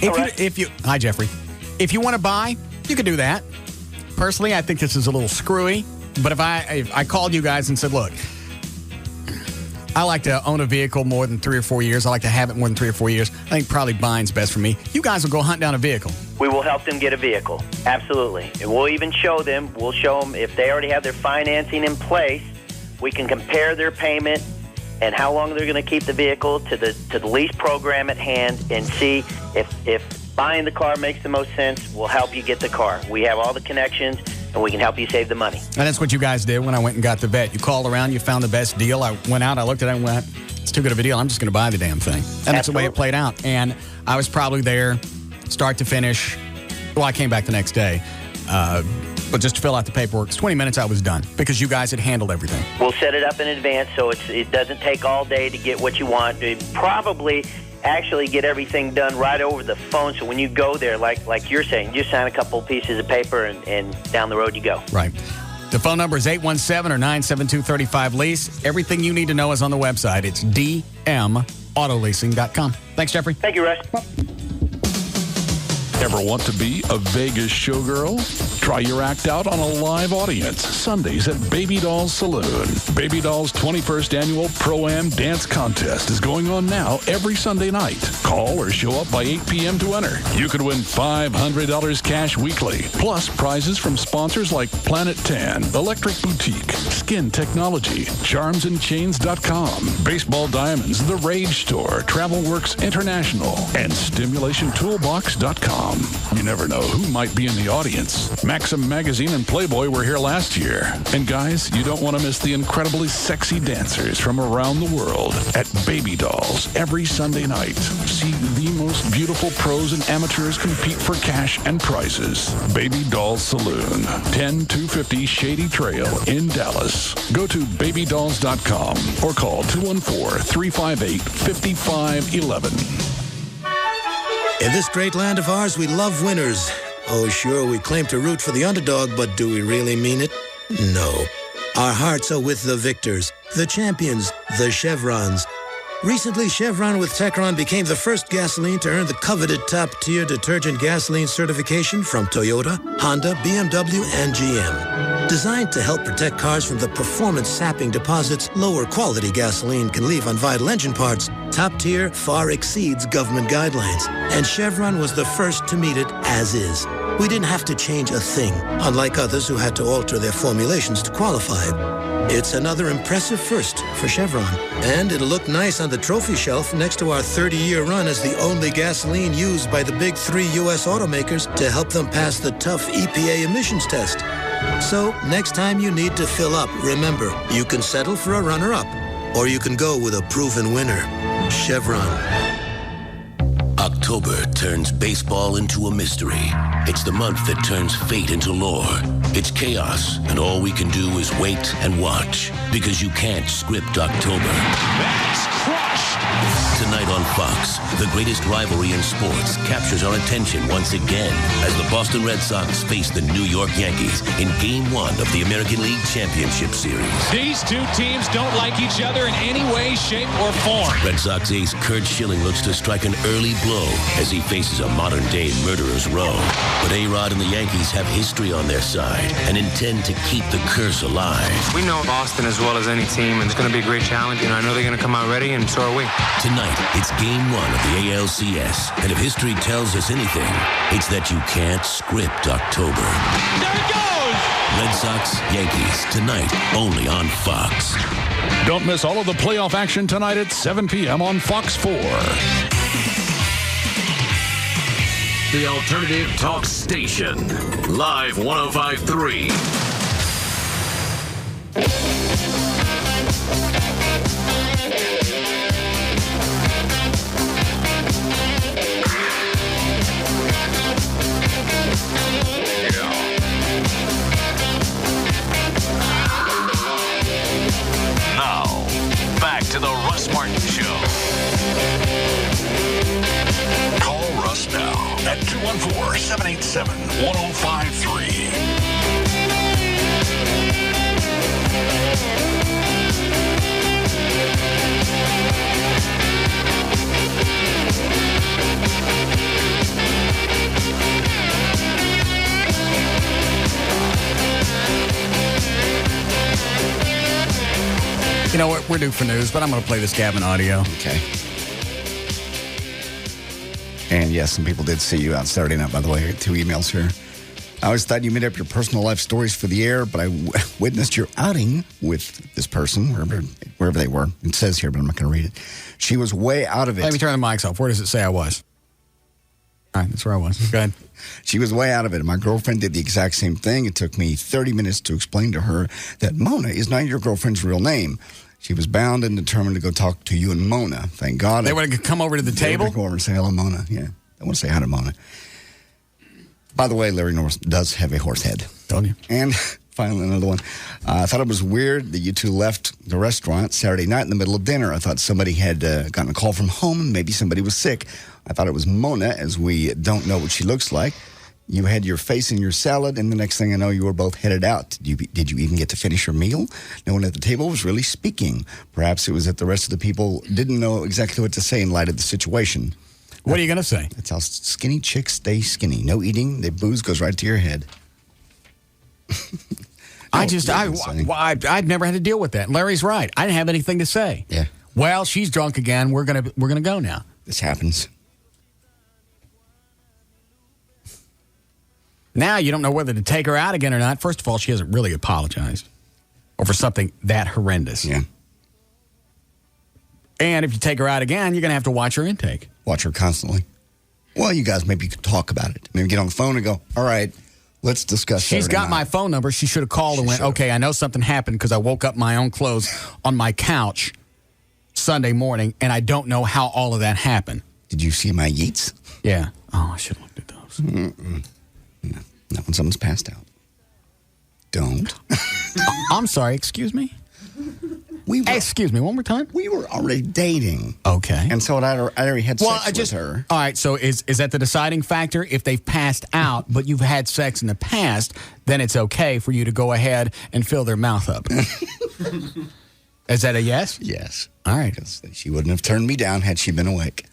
Hi, Jeffrey. If you want to buy, you can do that. Personally, I think this is a little screwy. But if I called you guys and said, look, I like to own a vehicle more than 3 or 4 years. I like to have it more than 3 or 4 years. I think probably buying's best for me. You guys will go hunt down a vehicle. We will help them get a vehicle. Absolutely. And we'll even show them. We'll show them if they already have their financing in place. We can compare their payment and how long they're going to keep the vehicle to the lease program at hand and see if buying the car makes the most sense. We'll help you get the car. We have all the connections, and we can help you save the money. And that's what you guys did when I went and got the vet. You called around, you found the best deal. I went out, I looked at it and went, it's too good of a deal. I'm just going to buy the damn thing. And that's the way it played out. And I was probably there, start to finish. Well, I came back the next day. But just to fill out the paperwork, it's 20 minutes, I was done because you guys had handled everything. We'll set it up in advance so it doesn't take all day to get what you want. It probably actually get everything done right over the phone. So when you go there, like you're saying, you sign a couple pieces of paper and down the road you go. Right. The phone number is 817 or 972-35-LEASE. Everything you need to know is on the website. It's dmautololeasing.com. Thanks, Jeffrey. Thank you, Russ. Ever want to be a Vegas showgirl? Try your act out on a live audience Sundays at Baby Doll's Saloon. Baby Doll's 21st Annual Pro-Am Dance Contest is going on now every Sunday night. Call or show up by 8 p.m. to enter. You could win $500 cash weekly, plus prizes from sponsors like Planet Tan, Electric Boutique, Skin Technology, CharmsandChains.com, Baseball Diamonds, The Rage Store, TravelWorks International, and StimulationToolbox.com. You never know who might be in the audience. Maxim Magazine and Playboy were here last year. And guys, you don't want to miss the incredibly sexy dancers from around the world at Baby Dolls every Sunday night. See the most beautiful pros and amateurs compete for cash and prizes. Baby Dolls Saloon, 10250 Shady Trail in Dallas. Go to babydolls.com or call 214-358-5511. In this great land of ours, we love winners. Oh, sure, we claim to root for the underdog, but do we really mean it? No. Our hearts are with the victors, the champions, the Chevrons. Recently, Chevron with Techron became the first gasoline to earn the coveted top-tier detergent gasoline certification from Toyota, Honda, BMW, and GM. Designed to help protect cars from the performance-sapping deposits lower-quality gasoline can leave on vital engine parts, Top Tier far exceeds government guidelines, and Chevron was the first to meet it as is. We didn't have to change a thing, unlike others who had to alter their formulations to qualify. It's another impressive first for Chevron, and it'll look nice on the trophy shelf next to our 30-year run as the only gasoline used by the big three U.S. automakers to help them pass the tough EPA emissions test. So, next time you need to fill up, remember, you can settle for a runner-up, or you can go with a proven winner. Chevron. October turns baseball into a mystery. It's the month that turns fate into lore. It's chaos, and all we can do is wait and watch, because you can't script October. That's crushed! Tonight on Fox, the greatest rivalry in sports captures our attention once again as the Boston Red Sox face the New York Yankees in Game 1 of the American League Championship Series. These two teams don't like each other in any way, shape, or form. Red Sox ace Curt Schilling looks to strike an early blow as he faces a modern-day murderer's row. But A-Rod and the Yankees have history on their side and intend to keep the curse alive. We know Boston as well as any team, and it's going to be a great challenge. I know they're going to come out ready, and so are we. Tonight, it's Game 1 of the ALCS, and if history tells us anything, it's that you can't script October. There it goes! Red Sox, Yankees, tonight, only on Fox. Don't miss all of the playoff action tonight at 7 p.m. on Fox 4. The Alternative Talk Station. Live 105.3. Now, back to the Russ Martin Show. Call Russ now at 214-787-1053. You know what? We're due for news, but I'm going to play this Gavin audio. Okay. And yes, some people did see you on Saturday night, by the way. 2 emails here. I always thought you made up your personal life stories for the air, but I witnessed your outing with this person, wherever they were. It says here, but I'm not going to read it. She was way out of it. Let me turn the mics off. Where does it say I was? All right, that's where I was. Go ahead. She was way out of it. My girlfriend did the exact same thing. It took me 30 minutes to explain to her that Mona is not your girlfriend's real name. She was bound and determined to go talk to you and Mona. Thank God. They want to come over to the table? They go over and say hello, Mona. Yeah. I want to say hi to Mona. By the way, Larry Norris does have a horse head. Told you. And finally, another one. I thought it was weird that you two left the restaurant Saturday night in the middle of dinner. I thought somebody had gotten a call from home and maybe somebody was sick. I thought it was Mona, as we don't know what she looks like. You had your face in your salad, and the next thing I know, you were both headed out. Did you even get to finish your meal? No one at the table was really speaking. Perhaps it was that the rest of the people didn't know exactly what to say in light of the situation. What are you going to say? That's how skinny chicks stay skinny. No eating. The booze goes right to your head. I've never had to deal with that. And Larry's right. I didn't have anything to say. Yeah. Well, she's drunk again. We're gonna go now. This happens. Now you don't know whether to take her out again or not. First of all, she hasn't really apologized over something that horrendous. Yeah. And if you take her out again, you're going to have to watch her intake. Watch her constantly. Well, you guys maybe could talk about it. Maybe get on the phone and go, all right, let's discuss She's Saturday got night. my phone number. She should have called and went, okay, I know something happened because I woke up in my own clothes on my couch Sunday morning, and I don't know how all of that happened. Did you see my yeets? Yeah. Oh, I should have looked at those. Mm-mm. No, not when someone's passed out. Don't. I'm sorry, excuse me? Excuse me, one more time? We were already dating. Okay. And so I already had sex with her. All right, so is that the deciding factor? If they've passed out, but you've had sex in the past, then it's okay for you to go ahead and fill their mouth up. Is that a yes? Yes. All right. Because she wouldn't have turned me down had she been awake.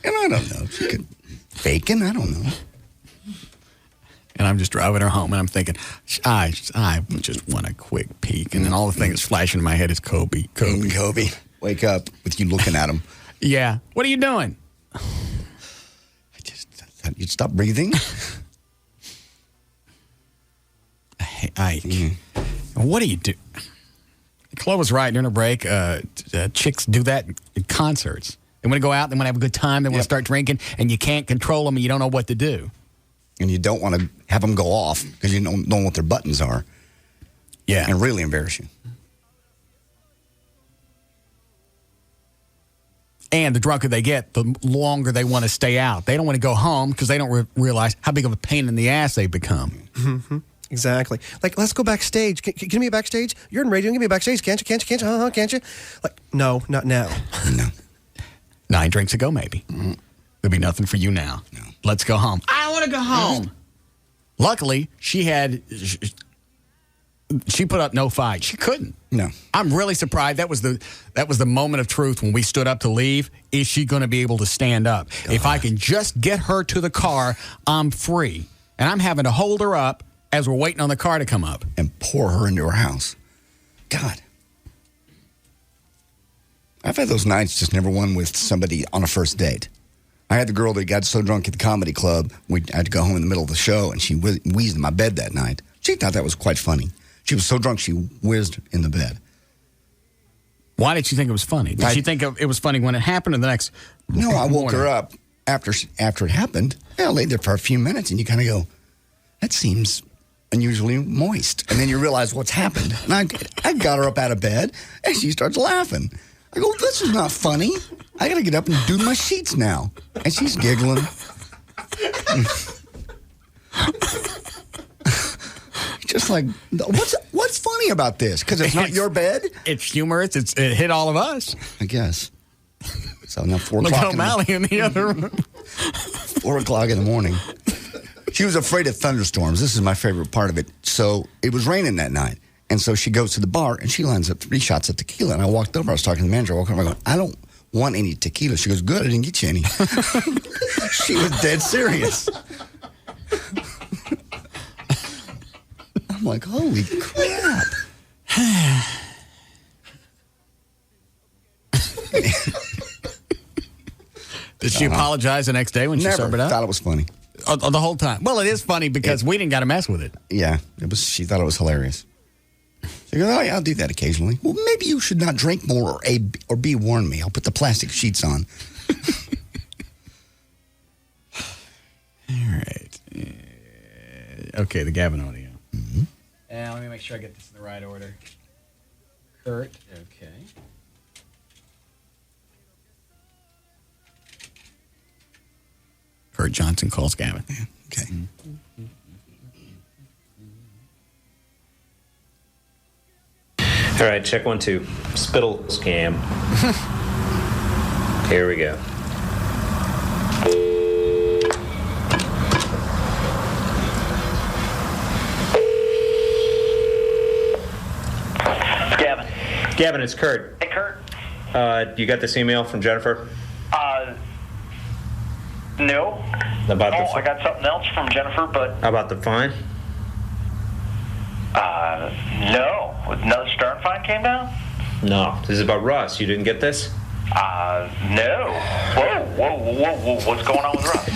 And I don't know. She could bacon. I don't know. And I'm just driving her home, and I'm thinking, I just want a quick peek. And then all the thing that's flashing in my head is Kobe. Wake up with you looking at him. Yeah. What are you doing? I just thought you'd stop breathing. What do you do? Chloe was right during a break. Chicks do that at concerts. They want to go out, they want to have a good time, they want to start drinking, and you can't control them, and you don't know what to do. And you don't want to have them go off because you don't know what their buttons are. Yeah. And really embarrass you. And the drunker they get, the longer they want to stay out. They don't want to go home because they don't realize how big of a pain in the ass they become. Mm-hmm. Exactly. Like, let's go backstage. Can me backstage? You're in radio. Give me backstage. Can't you? Can't you? Like, no, not now. No. 9 drinks ago, maybe. Mm-hmm. There'll be nothing for you now. No. Let's go home. I want to go home. Luckily, she put up no fight. She couldn't. No. I'm really surprised. That was the moment of truth when we stood up to leave. Is she going to be able to stand up? God. If I can just get her to the car, I'm free. And I'm having to hold her up as we're waiting on the car to come up. And pour her into her house. God. I've had those nights, just never one with somebody on a first date. I had the girl that got so drunk at the comedy club, I had to go home in the middle of the show, and she wheezed in my bed that night. She thought that was quite funny. She was so drunk, she whizzed in the bed. Why did she think it was funny? Did she think it was funny when it happened or the next No, I woke her up after it happened. I laid there for a few minutes, and you kind of go, that seems unusually moist. And then you realize what's happened. And I got her up out of bed, and she starts laughing. I go, this is not funny. I got to get up and do my sheets now. And she's giggling. Just like, what's funny about this? Because it's not your bed? It's humorous. It hit all of us. I guess. So now 4 Look o'clock. at O'Malley in the other room. 4 o'clock in the morning. She was afraid of thunderstorms. This is my favorite part of it. So it was raining that night. And so she goes to the bar, and she lines up 3 shots of tequila. And I walked over. I was talking to the manager. I walked over. I go, I don't want any tequila. She goes, good. I didn't get you any. She was dead serious. I'm like, holy crap. Did she apologize the next day when she sobered up? Thought it was funny. The whole time. Well, it is funny because we didn't got to mess with it. Yeah, it was. She thought it was hilarious. She goes, oh, yeah, I'll do that occasionally. Well, maybe you should not drink more or B, warn me. I'll put the plastic sheets on. All right. Okay, the Gavin audio. Mm-hmm. Let me make sure I get this in the right order. Kurt. Okay. Kurt Johnson calls Gavin. Yeah, okay. All right, check 1, 2. Spittle scam. Here we go. Gavin. Gavin, it's Kurt. Hey, Kurt. You got this email from Jennifer? No. About the I got something else from Jennifer, but About the fine? no. Another Stern fine came down? No. This is about Russ. You didn't get this? No. Whoa. What's going on with Russ?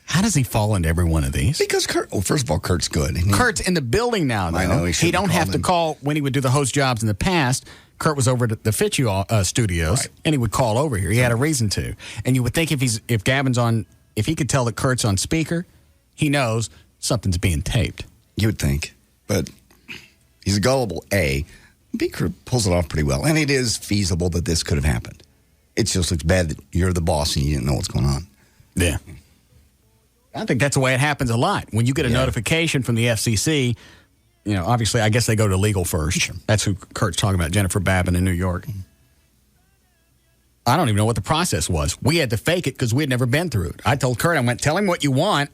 How does he fall into every one of these? Because Kurt, well, first of all, Kurt's good. Kurt's in the building now, though. I know, he don't have to call when he would do the host jobs in the past. Kurt was over at the Fitzhugh studios, and he would call over here. He had a reason to. And you would think if Gavin's on, if he could tell that Kurt's on speaker, he knows something's being taped. You would think. But he's a gullible A. B. Kurt pulls it off pretty well. And it is feasible that this could have happened. It just looks bad that you're the boss and you didn't know what's going on. Yeah. I think that's the way it happens a lot. When you get a notification from the FCC, you know, obviously, I guess they go to legal first. Sure. That's who Kurt's talking about, Jennifer Babin in New York. I don't even know what the process was. We had to fake it because we had never been through it. I told Kurt, I went, tell him what you want.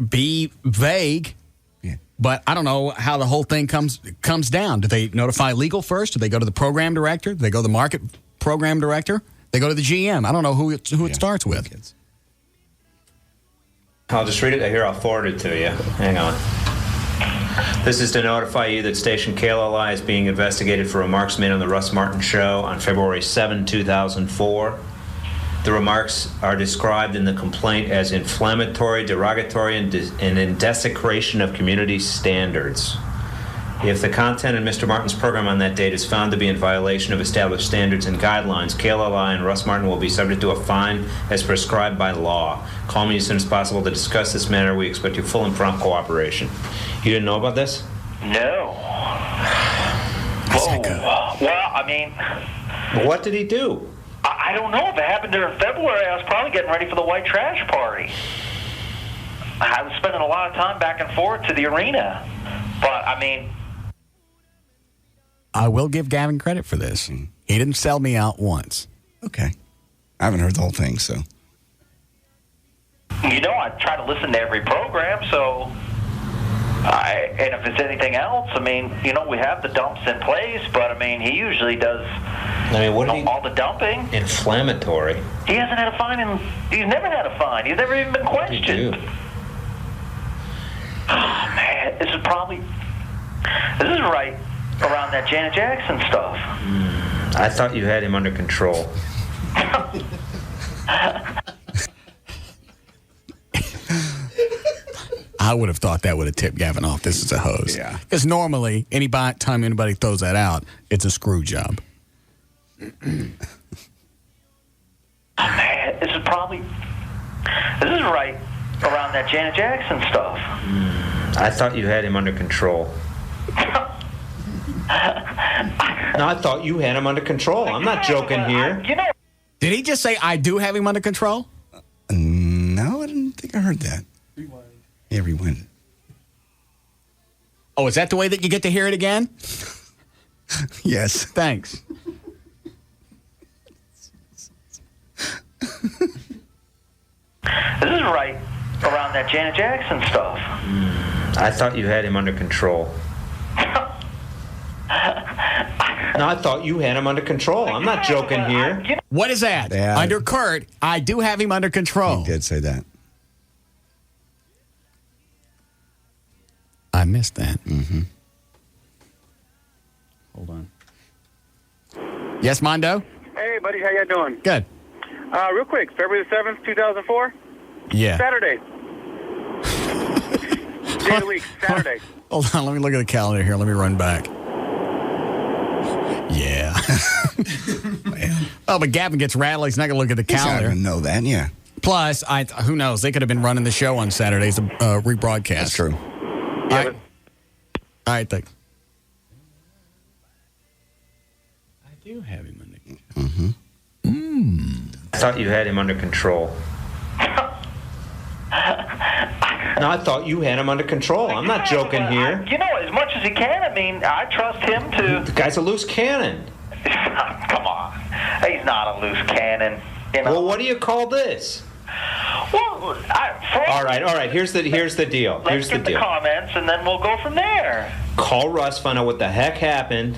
Be vague. Yeah. But I don't know how the whole thing comes down. Do they notify legal first? Do they go to the program director? Do they go to the market program director? They go to the GM. I don't know who it starts with. I'll just read it here. I'll forward it to you. Hang on. This is to notify you that station KLLI is being investigated for remarks made on the Russ Martin Show on February 7, 2004. The remarks are described in the complaint as inflammatory, derogatory, and in desecration of community standards. If the content in Mr. Martin's program on that date is found to be in violation of established standards and guidelines, KLLI and Russ Martin will be subject to a fine as prescribed by law. Call me as soon as possible to discuss this matter. We expect your full and prompt cooperation. You didn't know about this? No. Whoa. Well, I mean... What did he do? I don't know. If it happened during February, I was probably getting ready for the white trash party. I was spending a lot of time back and forth to the arena. But, I mean... I will give Gavin credit for this. He didn't sell me out once. Okay. I haven't heard the whole thing, so... You know, I try to listen to every program, so... and if it's anything else, I mean, you know, we have the dumps in place, but, I mean, he usually does all the dumping. Inflammatory. He hasn't had a fine, and he's never had a fine. He's never even been questioned. Oh, man, this is right around that Janet Jackson stuff. I thought you had him under control. I would have thought that would have tipped Gavin off. This is a hose. Yeah. Because normally, time anybody throws that out, it's a screw job. Oh, man, this is right around that Janet Jackson stuff. I thought you had him under control. No, I thought you had him under control. I'm not joking here. Did he just say, I do have him under control? No, I didn't think I heard that. Yeah, rewind it. Oh, is that the way that you get to hear it again? Yes. Thanks. This is right around that Janet Jackson stuff. I thought you had him under control. No, I thought you had him under control. I'm not joking here. What is that? Yeah. Under Kurt, I do have him under control. He did say that. I missed that. Mm-hmm. Hold on. Yes, Mondo? Hey, buddy. How you doing? Good. Real quick, February the 7th, 2004? Yeah. Saturday. Day of the week, Saturday. Hold on, let me look at the calendar here. Let me run back. Yeah. Oh, but Gavin gets rattled. He's not going to look at the calendar. He's not going to know that, yeah. Plus, who knows? They could have been running the show on Saturdays, rebroadcast. That's true. Yeah, All right, thanks. I do have him under control. I thought you had him under control. No, I thought you had him under control. I'm not joking here. You know, as much as he can, I mean, I trust him to... The guy's a loose cannon. Come on. He's not a loose cannon. You know? Well, what do you call this? Well, all right. Here's the deal. Let's get the comments, and then we'll go from there. Call Russ, find out what the heck happened.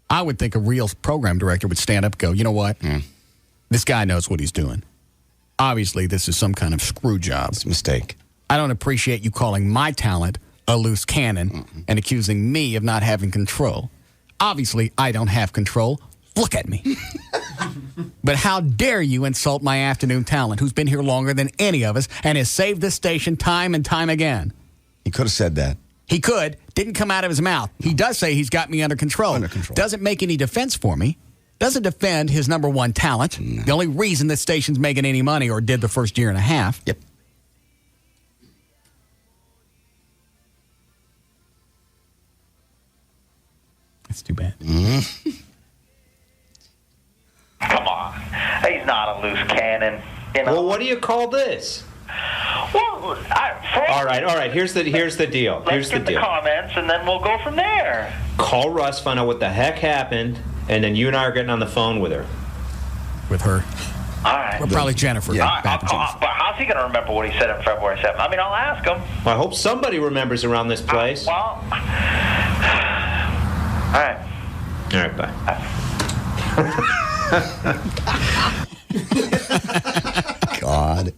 I would think a real program director would stand up and go, you know what? This guy knows what he's doing. Obviously, this is some kind of screw job. It's a mistake. I don't appreciate you calling my talent a loose cannon and accusing me of not having control. Obviously, I don't have control. Look at me. But how dare you insult my afternoon talent, who's been here longer than any of us and has saved this station time and time again? He could have said that. He could. Didn't come out of his mouth. No. He does say he's got me under control. Doesn't make any defense for me. Doesn't defend his number one talent. No. The only reason this station's making any money, or did the first year and a half. Yep. That's too bad. Come on. He's not a loose cannon. You know? Well, what do you call this? Well, all right. Here's the deal. Let's get the comments, and then we'll go from there. Call Russ, find out what the heck happened, and then you and I are getting on the phone with her. With her? All right. Or probably Jennifer. Yeah. But how's he going to remember what he said on February 7th? I mean, I'll ask him. Well, I hope somebody remembers around this place. All right. All right, bye. God.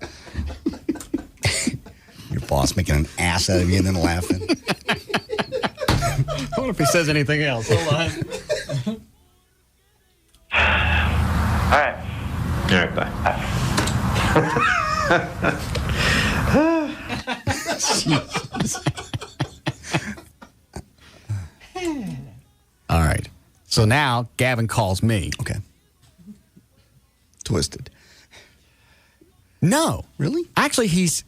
Your boss making an ass out of you and then laughing. I wonder if he says anything else. Hold on. All right. All right, bye. All right. So now Gavin calls me. Okay. Twisted. No. Really? Actually, he's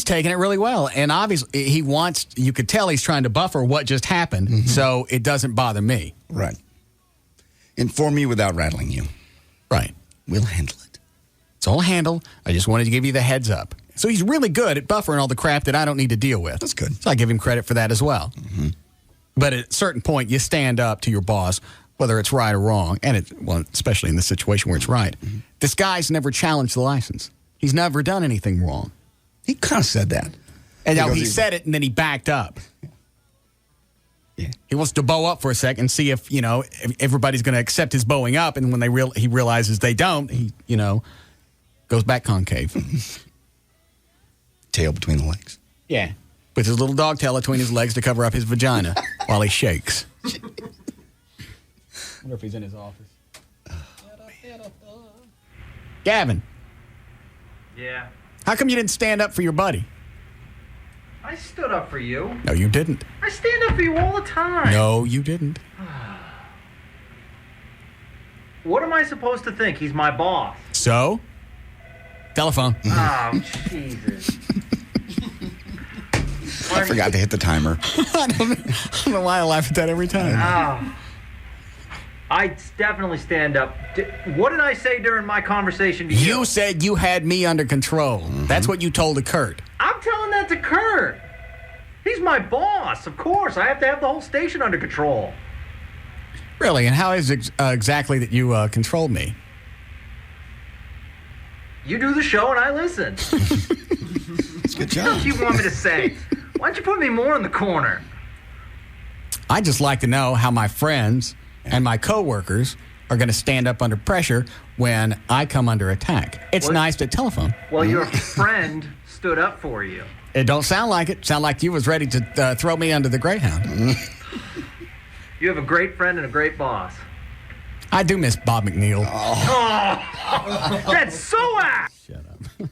taking it really well. And obviously, you could tell he's trying to buffer what just happened, so it doesn't bother me. Right. Inform me without rattling you. Right. We'll handle it. It's all handled. I just wanted to give you the heads up. So he's really good at buffering all the crap that I don't need to deal with. That's good. So I give him credit for that as well. But at a certain point, you stand up to your boss, whether it's right or wrong, and especially in this situation where it's right. This guy's never challenged the license. He's never done anything wrong. He kind of said that. And now he said it, and then he backed up. Yeah. He wants to bow up for a second and see if everybody's going to accept his bowing up, and when he realizes they don't, he goes back concave. Tail between the legs. Yeah. Puts his little dog tail between his legs to cover up his vagina while he shakes. I wonder if he's in his office. Gavin. Yeah. How come you didn't stand up for your buddy? I stood up for you. No, you didn't. I stand up for you all the time. No, you didn't. What am I supposed to think? He's my boss. So? Telephone. Oh, Jesus. I forgot to hit the timer. I don't know why I laugh at that every time. Oh. I definitely stand up. What did I say during my conversation to you? You said you had me under control. That's what you told to Kurt. I'm telling that to Kurt. He's my boss, of course. I have to have the whole station under control. Really? And how is it exactly that you control me? You do the show and I listen. It's a good job. What else do you want me to say? Why don't you put me more in the corner? I'd just like to know how my friends and my coworkers are going to stand up under pressure when I come under attack. It's nice to telephone. Well, your friend stood up for you. It don't sound like it. Sound like you was ready to throw me under the Greyhound. You have a great friend and a great boss. I do miss Bob McNeil. Oh. That's so ass. Shut up.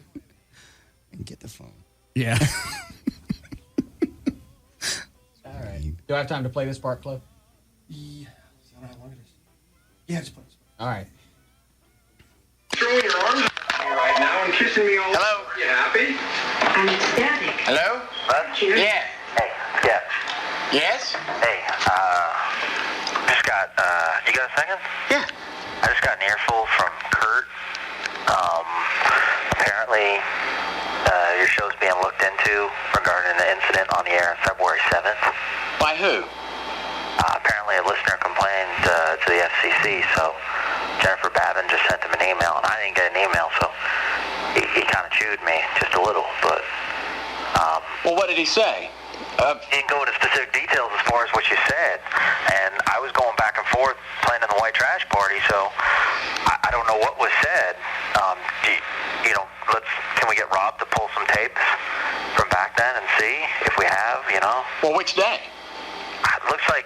And get the phone. Yeah. All right. Do I have time to play this part, Cliff? Yeah. I don't know how long it is. Yeah, just play this part. All right. Throwing your arms right now and kissing me all Hello? over. You happy? I'm ecstatic. Hello? Cheers. Yeah. Hey, yeah. Yes? Hey, just got, you got a second? Yeah. I just got an earful from Kurt. Apparently, your show's being looked into regarding the incident on the air on February 7th. By who? Apparently a listener complained to the FCC, so Jennifer Babin just sent him an email, and I didn't get an email, so he kind of chewed me just a little, but... Well, what did he say? didn't go into specific details as far as what you said, and I was going back and forth playing in the white trash party, so I don't know what was said. Can we get Rob to pull some tapes from back then and see if we have, Well, which day? It looks like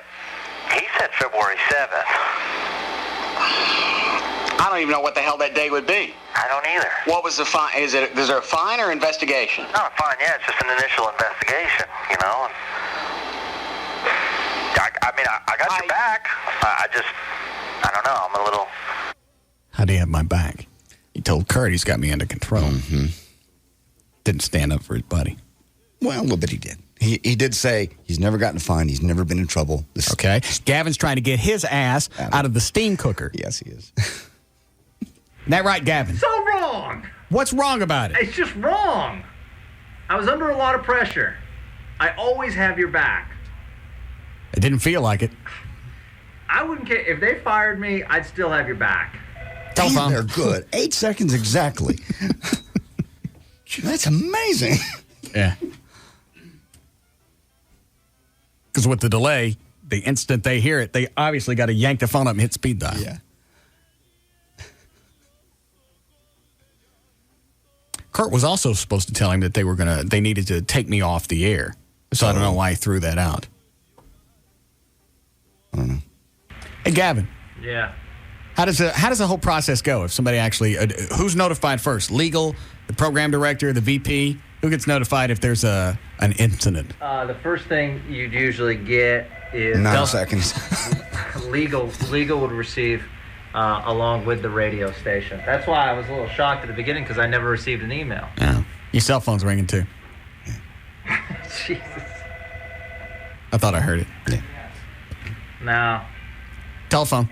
he said February 7th. I don't even know what the hell that day would be. I don't either. What was the fine? Is there a fine or investigation? Not a fine, yeah. It's just an initial investigation, And I got your back. I don't know. I'm a little... How do you have my back? He told Kurt he's got me under control. Mm-hmm. Didn't stand up for his buddy. Well, a little bit he did. He did say he's never gotten fined. He's never been in trouble. Okay. Gavin's trying to get his ass out of the steam cooker. Yes, he is. Isn't that right, Gavin? So wrong. What's wrong about it? It's just wrong. I was under a lot of pressure. I always have your back. It didn't feel like it. I wouldn't care. If they fired me, I'd still have your back. Telephone. They're good. 8 seconds exactly. That's amazing. Yeah. Because with the delay, the instant they hear it, they obviously got to yank the phone up and hit speed dial. Yeah. Kurt was also supposed to tell him that they needed to take me off the air. So I don't know why he threw that out. I don't know. Hey, Gavin. Yeah. How does the whole process go? If somebody actually, who's notified first? Legal, the program director, the VP? Who gets notified if there's an incident? The first thing you'd usually get is 9 seconds. Legal would receive along with the radio station. That's why I was a little shocked at the beginning because I never received an email. Yeah. Your cell phone's ringing too. Jesus. I thought I heard it. Yeah. No. Telephone.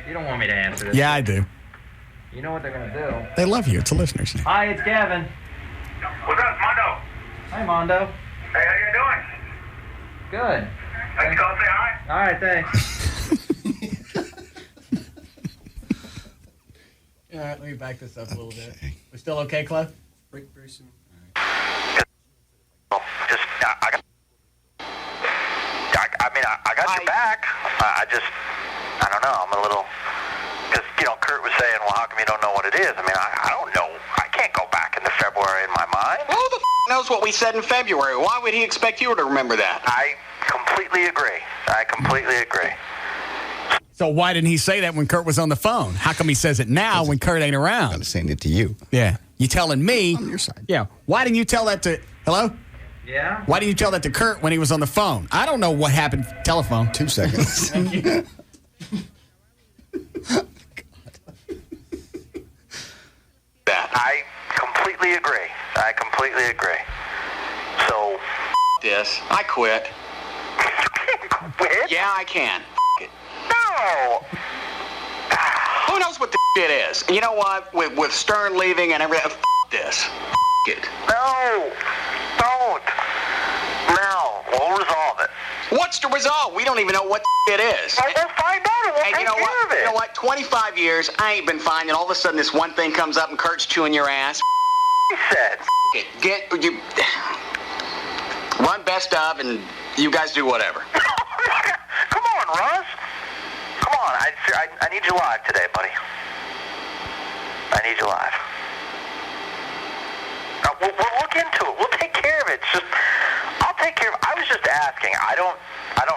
You don't want me to answer this. Yeah, I do. You know what they're going to do. They love you. It's a listener's name. Hi, it's Gavin. What's up, Mondo? Hi, Mondo. Hey, how you doing? Good. Can you go say hi? All right, thanks. All right, let me back this up a little bit. We're still okay, Clive? Very soon. I got your back. I don't know. I'm a little... Because, Kurt was saying, well, how come you don't know what it is? I don't know. I can't go back into February in my mind. Who the knows what we said in February? Why would he expect you to remember that? I completely agree. So why didn't he say that when Kurt was on the phone? How come he says it now when Kurt ain't around? I'm saying it to you. Yeah. You telling me... On your side. Yeah. Why didn't you tell that to... Hello? Yeah? Why didn't you tell that to Kurt when he was on the phone? I don't know what happened. Telephone. 2 seconds. I completely agree. So... this. I quit. Quit? Yeah, I can. No! Who knows what the shit is? You know what? With Stern leaving and everything, this. It. No! Don't! No, we'll resolve it. What's the result? We don't even know what it is. We'll find out and we'll take care of it. You know what? 25 years, I ain't been fine, and all of a sudden this one thing comes up and Kurt's chewing your ass. He said. You run best of, and you guys do whatever. Come on, Russ. Come on. I need you live today, buddy. I need you live. We'll look into it. We'll take care of it. I'll take care of it. I was just asking. I don't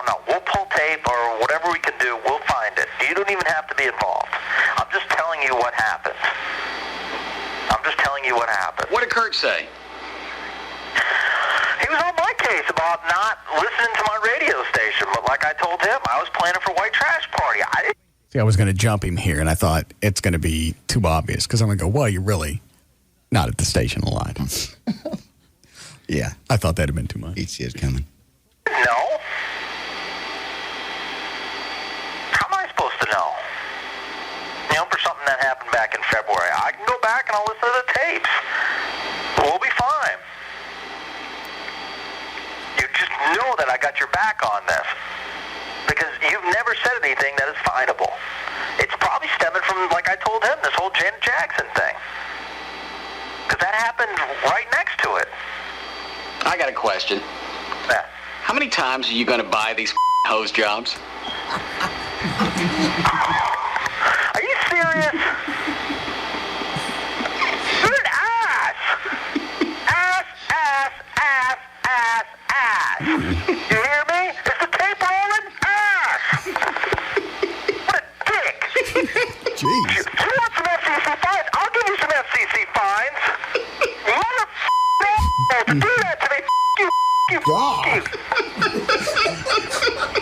know. We'll pull tape or whatever we can do. We'll find it. You don't even have to be involved. I'm just telling you what happened. What did Kurt say? He was on my case about not listening to my radio station, but like I told him, I was planning for White Trash Party. See, I was going to jump him here, and I thought it's going to be too obvious because I'm going to go, well, you're really not at the station a lot. Yeah. I thought that had been too much. He'd see it coming. No. How am I supposed to know? For something that happened back in February. I can go back and I'll listen to the tapes. We'll be fine. You just know that I got your back on this. Because you've never said anything that is finable. It's probably stemming from, like I told him, this whole Janet Jackson thing. Because that happened right next to it. I got a question. Yeah. How many times are you going to buy these hose jobs? Are you serious? You're an ass! Ass, ass, ass, ass, ass. You hear me? Is the tape rolling? Ass! What a dick! Jeez. You want some FCC fines? I'll give you some FCC fines. Mother to do that to me. You.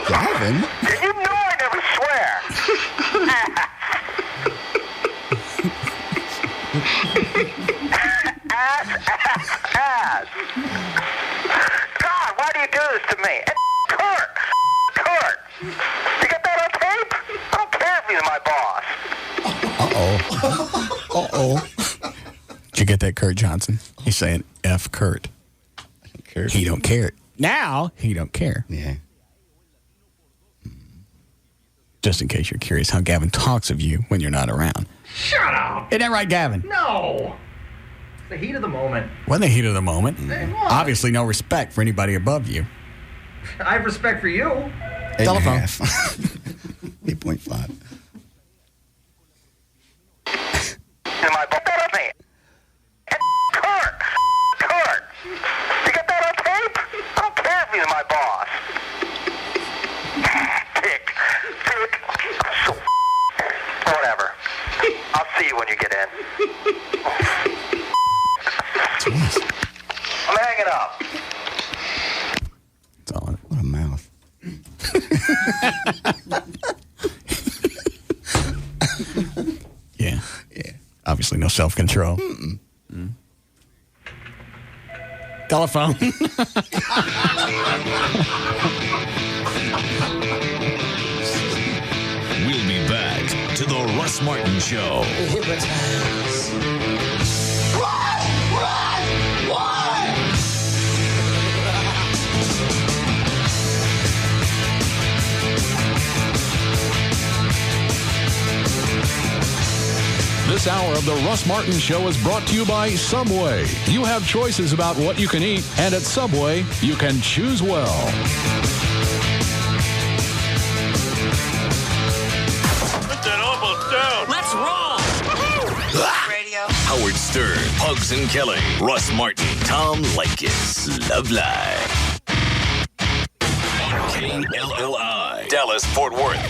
Gavin? You know I never swear. Ass, ass, ass. God, why do you do this to me? And Kurt. You got that on tape? I don't care if he's my boss. Uh-oh. Did you get that, Kurt Johnson? He's saying F Kurt. I don't care. He don't care. Now, he don't care. Yeah. Just in case you're curious how Gavin talks of you when you're not around. Shut up. Isn't that right, Gavin? No. It's the heat of the moment. Wasn't the heat of the moment. It was. Obviously, no respect for anybody above you. I have respect for you. 8.5. 8.5. Am I boss? That on me? And Kurt. You got that on tape? I don't care if he's my boss. Dick. So whatever. I'll see you when you get in. I'm hanging up. That's all. What a mouth. Yeah. Yeah. Obviously, no self-control. Telephone. We'll be back to the Russ Martin Show. This hour of the Russ Martin Show is brought to you by Subway. You have choices about what you can eat, and at Subway, you can choose well. Put that almost down. Let's roll. Radio. Howard Stern, Pugs and Kelly, Russ Martin, Tom Leykis, Love Live. On KLLI, Dallas, Fort Worth.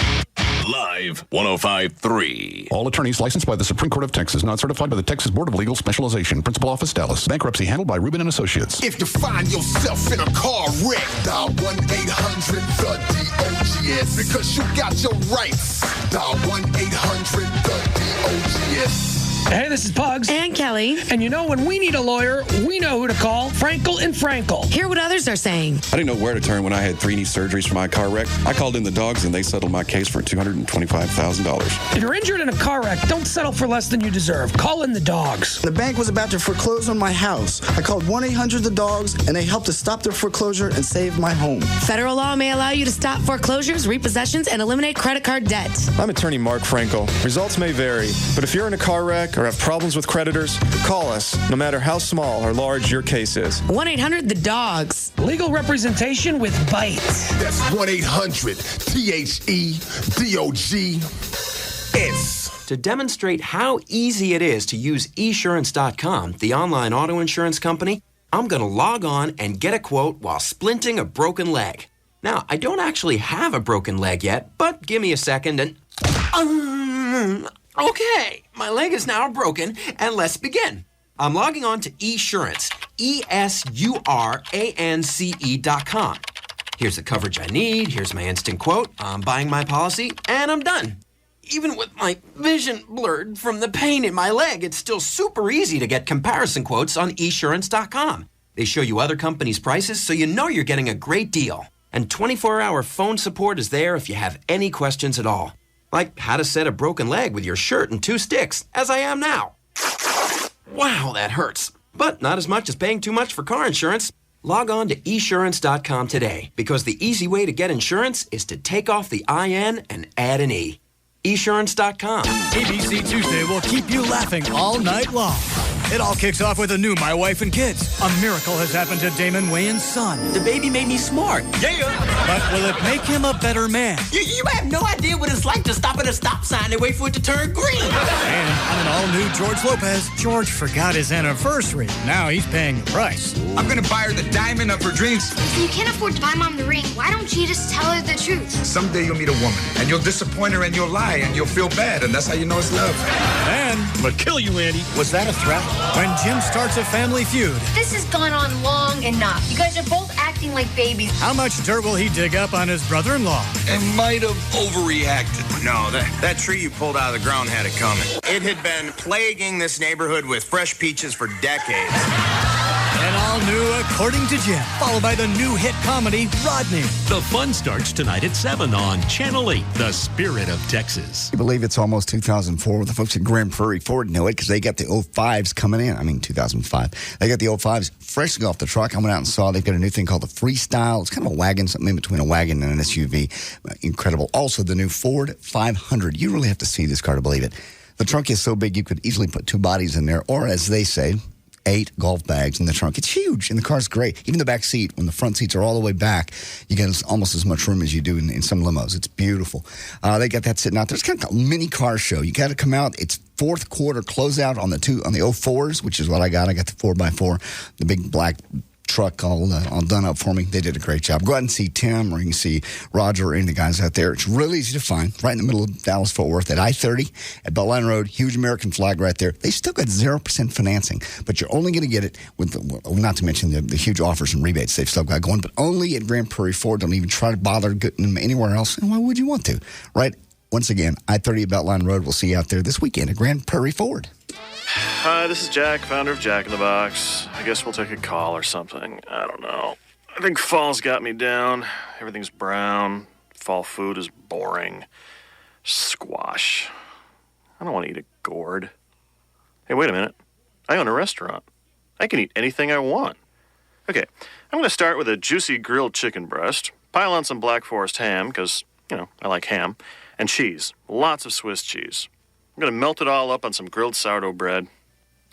Live 105.3. All attorneys licensed by the Supreme Court of Texas, not certified by the Texas Board of Legal Specialization. Principal Office, Dallas. Bankruptcy handled by Rubin and Associates. If you find yourself in a car wreck, dial 1-800-THE-DOGS because you got your rights. Dial 1-800-THE-DOGS. Hey, this is Pugs. And Kelly. And you know, when we need a lawyer, we know who to call. Frankel and Frankel. Hear what others are saying. I didn't know where to turn when I had 3 knee surgeries for my car wreck. I called in the dogs and they settled my case for $225,000. If you're injured in a car wreck, don't settle for less than you deserve. Call in the dogs. The bank was about to foreclose on my house. I called 1-800-THE-DOGS and they helped to stop their foreclosure and save my home. Federal law may allow you to stop foreclosures, repossessions, and eliminate credit card debt. I'm attorney Mark Frankel. Results may vary, but if you're in a car wreck or have problems with creditors, call us, no matter how small or large your case is. 1-800-THE-DOGS. Legal representation with bite. That's 1-800-THE-DOGS. To demonstrate how easy it is to use esurance.com, the online auto insurance company, I'm going to log on and get a quote while splinting a broken leg. Now, I don't actually have a broken leg yet, but give me a second and... Okay, my leg is now broken, and let's begin. I'm logging on to Esurance, ESURANCE.com. Here's the coverage I need, here's my instant quote, I'm buying my policy, and I'm done. Even with my vision blurred from the pain in my leg, it's still super easy to get comparison quotes on Esurance.com. They show you other companies' prices, so you know you're getting a great deal. And 24-hour phone support is there if you have any questions at all. Like how to set a broken leg with your shirt and 2 sticks, as I am now. Wow, that hurts. But not as much as paying too much for car insurance. Log on to esurance.com today, because the easy way to get insurance is to take off the IN and add an E. Esurance.com. ABC Tuesday will keep you laughing all night long. It all kicks off with a new My Wife and Kids. A miracle has happened to Damon Wayans' son. The baby made me smart. Yeah. But will it make him a better man? You have no idea what it's like to stop at a stop sign and wait for it to turn green. And on an all-new George Lopez, George forgot his anniversary. Now he's paying the price. I'm gonna buy her the diamond of her dreams. If you can't afford to buy Mom the ring, why don't you just tell her the truth? Someday you'll meet a woman, and you'll disappoint her, and you'll lie, and you'll feel bad, and that's how you know it's love. And I'm gonna kill you, Andy. was that a threat? When Jim starts a family feud, This has gone on long enough. You guys are both acting like babies. how much dirt will he dig up on his brother-in-law? And might have overreacted. No, that tree you pulled out of the ground had it coming. It had been plaguing this neighborhood with fresh peaches for decades. And all new According to Jim, followed by the new hit comedy, Rodney. The fun starts tonight at 7 on Channel 8, The Spirit of Texas. I believe it's almost 2004. The folks at Grand Prairie Ford know it because they got the 05s coming in. I mean, 2005. They got the 05s freshly off the truck. I went out and saw they've got a new thing called the Freestyle. It's kind of a wagon, something in between a wagon and an SUV. Incredible. Also, the new Ford 500. You really have to see this car to believe it. The trunk is so big you could easily put 2 bodies in there, or as they say, 8 golf bags in the trunk. It's huge, and the car's great. Even the back seat, when the front seats are all the way back, you get almost as much room as you do in some limos. It's beautiful. They got that sitting out there. It's kind of a mini car show. You got to come out. It's fourth quarter closeout on the 04s, which is what I got. I got the 4x4, the big black truck all done up for me. They did a great job. Go out and see Tim, or you can see Roger or any of the guys out there. It's really easy to find, right in the middle of Dallas-Fort Worth at I-30 at Beltline Road. Huge American flag right there. They still got 0% financing, but you're only going to get it with, not to mention the huge offers and rebates they've still got going, but only at Grand Prairie Ford. Don't even try to bother getting them anywhere else. And why would you want to, right? Once again, I-30 at Beltline Road. We'll see you out there this weekend at Grand Prairie Ford. Hi, this is Jack, founder of Jack in the Box. I guess we'll take a call or something. I don't know. I think fall's got me down. Everything's brown. Fall food is boring. Squash. I don't want to eat a gourd. Hey, wait a minute. I own a restaurant. I can eat anything I want. Okay, I'm going to start with a juicy grilled chicken breast, pile on some Black Forest ham, because, I like ham, and cheese. Lots of Swiss cheese. I'm going to melt it all up on some grilled sourdough bread.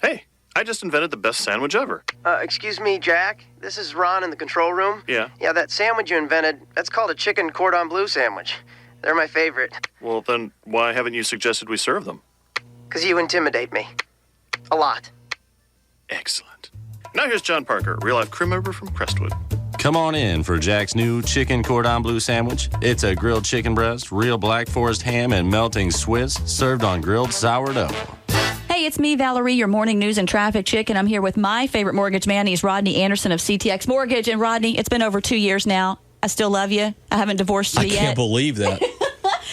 Hey, I just invented the best sandwich ever. Excuse me, Jack. This is Ron in the control room. Yeah? Yeah, that sandwich you invented, that's called a chicken cordon bleu sandwich. They're my favorite. Well, then why haven't you suggested we serve them? 'Cause you intimidate me. A lot. Excellent. Now here's John Parker, real-life crew member from Crestwood. Come on in for Jack's new chicken cordon bleu sandwich. It's a grilled chicken breast, real Black Forest ham, and melting Swiss, served on grilled sourdough. Hey, it's me, Valerie, your morning news and traffic chick, and I'm here with my favorite mortgage man. He's Rodney Anderson of CTX Mortgage. And Rodney, it's been over 2 years now. I still love you. I haven't divorced you yet. I can't believe that.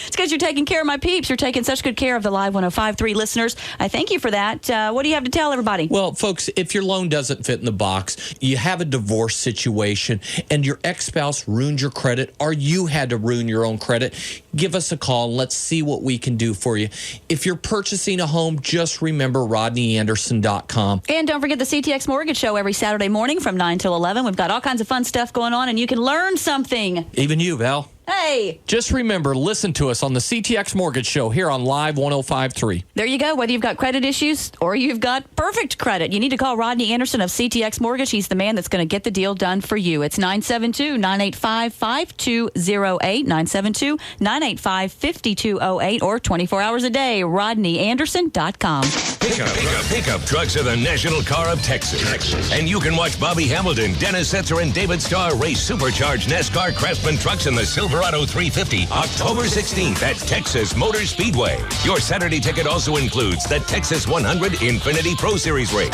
It's because you're taking care of my peeps. You're taking such good care of the Live 105.3 listeners. I thank you for that. What do you have to tell everybody? Well, folks, if your loan doesn't fit in the box, you have a divorce situation, and your ex-spouse ruined your credit, or you had to ruin your own credit, give us a call and let's see what we can do for you. If you're purchasing a home, just remember RodneyAnderson.com. And don't forget the CTX Mortgage Show every Saturday morning from 9 till 11. We've got all kinds of fun stuff going on, and you can learn something. Even you, Val. Hey. Just remember, listen to us on the CTX Mortgage Show here on Live 105.3. There you go. Whether you've got credit issues or you've got perfect credit, you need to call Rodney Anderson of CTX Mortgage. He's the man that's going to get the deal done for you. It's 972-985-5208, 972-985-5208, or 24 hours a day, RodneyAnderson.com. Pickup trucks are the national car of Texas. And you can watch Bobby Hamilton, Dennis Setzer, and David Starr race supercharged NASCAR Craftsman trucks in the Silverado 350 October 16th at Texas Motor Speedway. Your Saturday ticket also includes the Texas 100 Infiniti Pro Series race.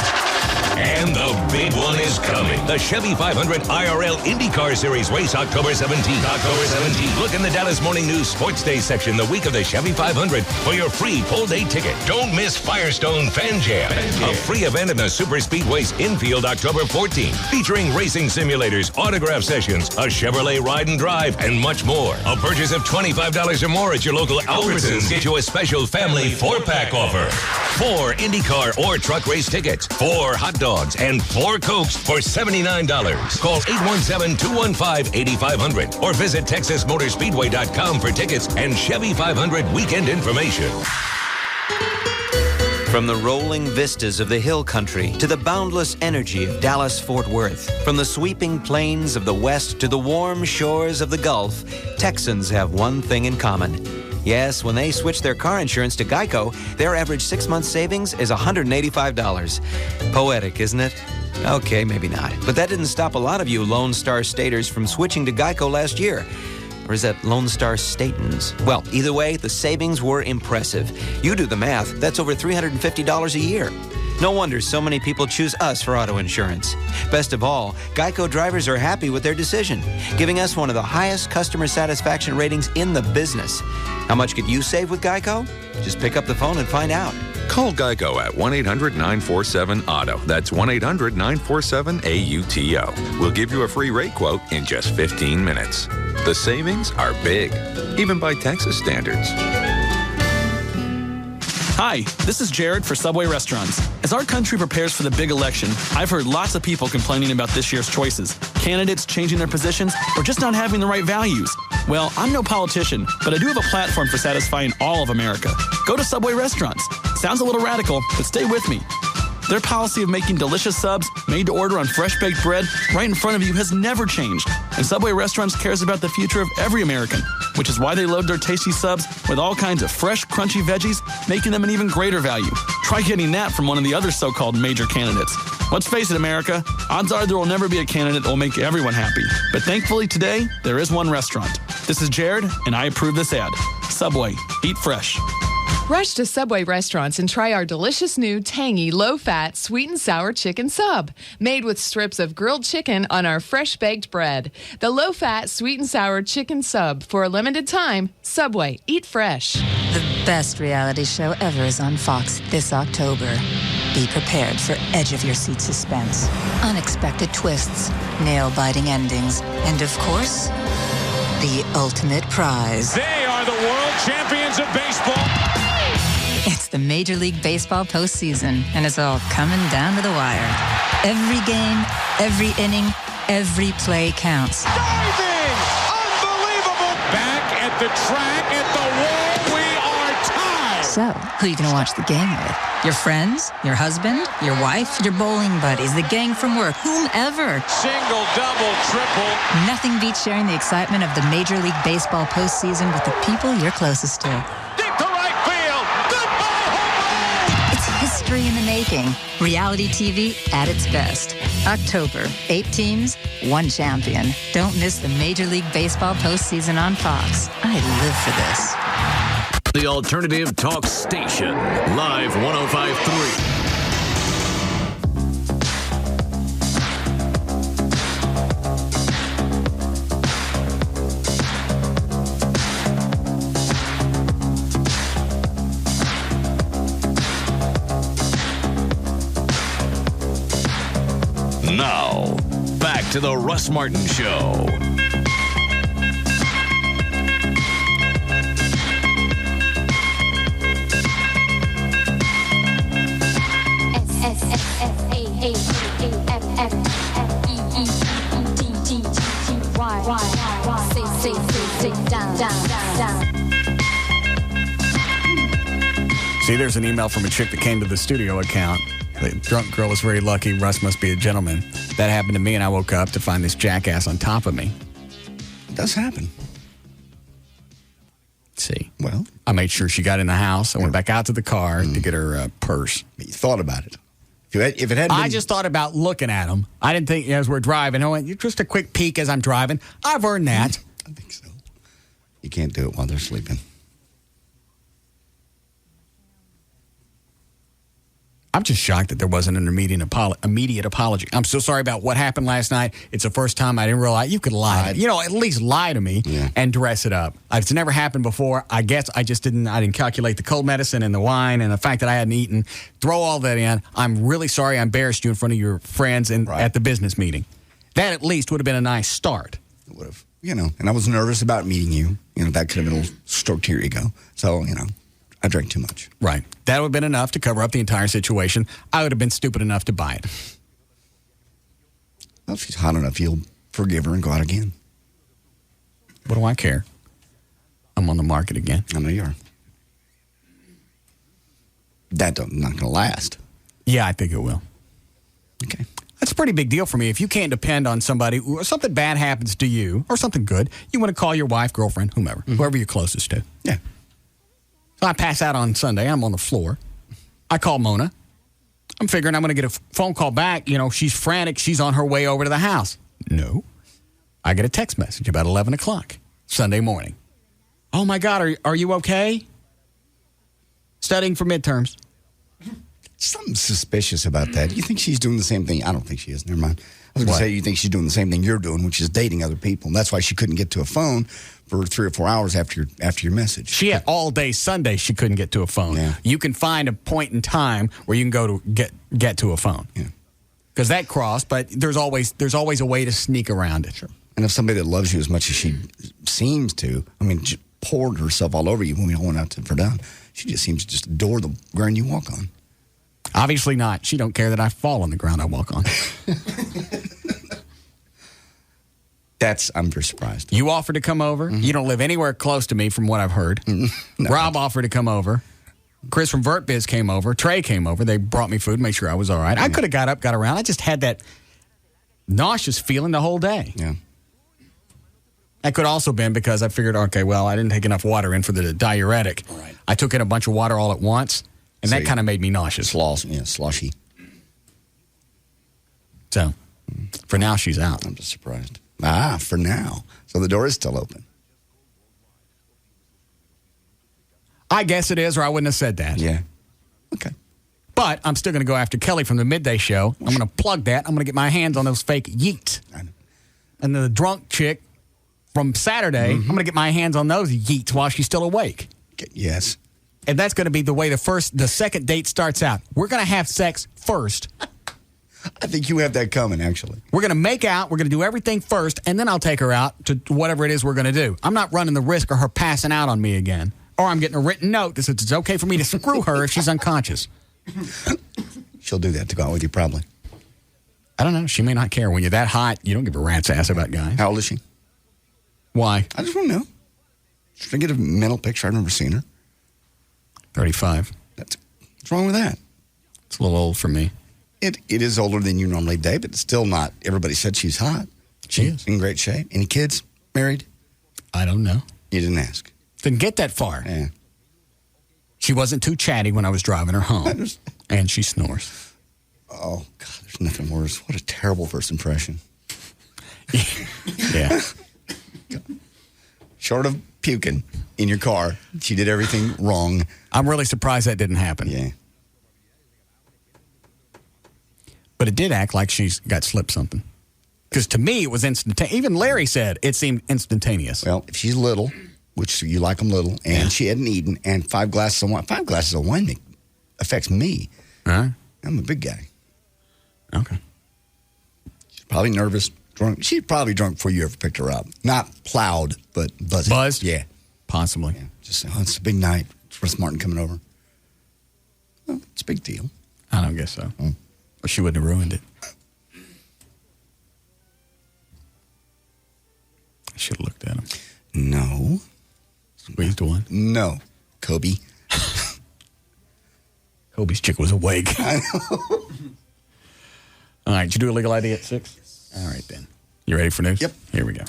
And the big one is coming. The Chevy 500 IRL IndyCar Series race October 17th. Look in the Dallas Morning News Sports Day section the week of the Chevy 500 for your free full day ticket. Don't miss Firestone Fan Jam, a free event in the Super Speedway's infield October 14th, featuring racing simulators, autograph sessions, a Chevrolet ride and drive, and much more. A purchase of $25 or more at your local Albertsons get you a special family 4-pack offer. 4 IndyCar or truck race tickets, 4 hot dogs, and 4 Cokes for $79. Call 817-215-8500 or visit TexasMotorspeedway.com for tickets and Chevy 500 weekend information. From the rolling vistas of the hill country to the boundless energy of Dallas-Fort Worth, from the sweeping plains of the West to the warm shores of the Gulf, Texans have one thing in common. Yes, when they switch their car insurance to Geico, their average 6-month savings is $185. Poetic, isn't it? Okay, maybe not. But that didn't stop a lot of you Lone Star Staters from switching to Geico last year. Or is that Lone Star Statans? Well, either way, the savings were impressive. You do the math, that's over $350 a year. No wonder so many people choose us for auto insurance. Best of all, Geico drivers are happy with their decision, giving us one of the highest customer satisfaction ratings in the business. How much could you save with Geico? Just pick up the phone and find out. Call Geico at 1-800-947-AUTO. That's 1-800-947-AUTO. We'll give you a free rate quote in just 15 minutes. The savings are big, even by Texas standards. Hi, this is Jared for Subway Restaurants. As our country prepares for the big election, I've heard lots of people complaining about this year's choices. Candidates changing their positions or just not having the right values. Well, I'm no politician, but I do have a platform for satisfying all of America. Go to Subway Restaurants. Sounds a little radical, but stay with me. Their policy of making delicious subs made to order on fresh-baked bread right in front of you has never changed. And Subway Restaurants cares about the future of every American, which is why they load their tasty subs with all kinds of fresh, crunchy veggies, making them an even greater value. Try getting that from one of the other so-called major candidates. Let's face it, America, odds are there will never be a candidate that will make everyone happy. But thankfully today, there is one restaurant. This is Jared, and I approve this ad. Subway, eat fresh. Rush to Subway Restaurants and try our delicious new, tangy, low-fat, sweet and sour chicken sub, made with strips of grilled chicken on our fresh-baked bread. The low-fat, sweet and sour chicken sub. For a limited time, Subway, eat fresh. The best reality show ever is on Fox this October. Be prepared for edge-of-your-seat suspense, unexpected twists, nail-biting endings, and of course, the ultimate prize. They are the world champions of baseball. It's the Major League Baseball postseason, and it's all coming down to the wire. Every game, every inning, every play counts. Diving! Unbelievable! Back at the track, at the wall, we are tied! So, who are you going to watch the game with? Your friends? Your husband? Your wife? Your bowling buddies? The gang from work? Whomever? Single, double, triple. Nothing beats sharing the excitement of the Major League Baseball postseason with the people you're closest to. History in the making. Reality TV at its best. October, 8 teams, 1 champion. Don't miss the Major League Baseball postseason on Fox. I live for this. The Alternative Talk Station. Live 105.3. Now, back to the Russ Martin Show. See, there's an email from a chick that came to the studio account. The drunk girl was very lucky. Russ must be a gentleman. That happened to me, and I woke up to find this jackass on top of me. It does happen. See. Well, I made sure she got in the house. I went back out to the car to get her purse. But you thought about it. If it had been... I just thought about looking at him. I didn't think as we're driving. I went, just a quick peek as I'm driving. I've earned that. I think so. You can't do it while they're sleeping. I'm just shocked that there wasn't an immediate apology. I'm so sorry about what happened last night. It's the first time I didn't realize you could lie. At least lie to me and dress it up. It's never happened before. I guess I didn't calculate the cold medicine and the wine and the fact that I hadn't eaten. Throw all that in. I'm really sorry I embarrassed you in front of your friends and at the business meeting. That at least would have been a nice start. It would have. And I was nervous about meeting you. That could have been a little stroke to your ego. So, I drank too much. Right. That would have been enough to cover up the entire situation. I would have been stupid enough to buy it. Well, if she's hot enough, you'll forgive her and go out again. What do I care? I'm on the market again. I know you are. That's not going to last. Yeah, I think it will. Okay. That's a pretty big deal for me. If you can't depend on somebody, or something bad happens to you, or something good, you want to call your wife, girlfriend, whomever, whoever you're closest to. Yeah. So I pass out on Sunday. I'm on the floor. I call Mona. I'm figuring I'm going to get a phone call back. You know, she's frantic. She's on her way over to the house. No. I get a text message about 11 o'clock Sunday morning. Oh, my God, are you okay? Studying for midterms. Something suspicious about that. You think she's doing the same thing? I don't think she is. Never mind. I was going to say you think she's doing the same thing you're doing, which is dating other people. And that's why she couldn't get to a phone for 3 or 4 hours after your message. She had all day Sunday she couldn't get to a phone. Yeah. You can find a point in time where you can go to get to a phone. Yeah. Because that crossed, but there's always a way to sneak around it. Sure. And if somebody that loves you as much as she seems to, I mean, just poured herself all over you when we all went out to Verdun, she just seems to just adore the ground you walk on. Obviously not. She don't care that I fall on the ground I walk on. I'm very surprised. You offered to come over. Mm-hmm. You don't live anywhere close to me from what I've heard. No. Rob offered to come over. Chris from VertBiz came over. Trey came over. They brought me food, made sure I was all right. I could have got up, got around. I just had that nauseous feeling the whole day. Yeah. That could also been because I figured, okay, well, I didn't take enough water in for the diuretic. Right. I took in a bunch of water all at once, and that kind of made me nauseous. Sloshy. So, for now, she's out. I'm just surprised. For now. So the door is still open. I guess it is, or I wouldn't have said that. Yeah. Okay. But I'm still going to go after Kelly from the midday show. I'm going to plug that. I'm going to get my hands on those fake yeets. And the drunk chick from Saturday, I'm going to get my hands on those yeets while she's still awake. Yes. And that's going to be the way the second date starts out. We're going to have sex first. I think you have that coming, actually. We're going to make out. We're going to do everything first, and then I'll take her out to whatever it is we're going to do. I'm not running the risk of her passing out on me again. Or I'm getting a written note that says it's okay for me to screw her if she's unconscious. She'll do that to go out with you, probably. I don't know. She may not care. When you're that hot, you don't give a rat's ass about guys. How old is she? Why? I just want to know. Should I get a mental picture? I've never seen her. 35. What's wrong with that? It's a little old for me. It is older than you normally date, but it's still not. Everybody said she's hot. She is. In great shape. Any kids? Married? I don't know. You didn't ask. Didn't get that far. Yeah. She wasn't too chatty when I was driving her home. And she snores. Oh, God, there's nothing worse. What a terrible first impression. Yeah. Short of puking in your car, she did everything wrong. I'm really surprised that didn't happen. Yeah. But it did act like she's got slipped something. Because to me, it was instantaneous. Even Larry said it seemed instantaneous. Well, if she's little, which you like them little, and she hadn't eaten, and 5 glasses of wine. 5 glasses of wine affects me. Huh? I'm a big guy. Okay. She's probably nervous, drunk. She's probably drunk before you ever picked her up. Not plowed, but buzzing. Buzzed? Yeah. Possibly. Yeah. Just, it's a big night. It's Russ Martin coming over. Well, it's a big deal. I don't guess so. Or she wouldn't have ruined it. I should have looked at him. No. Squeezed one? No. Kobe. Kobe's chick was awake. I know. All right, did you do a legal ID at 6? All right, then. You ready for news? Yep. Here we go.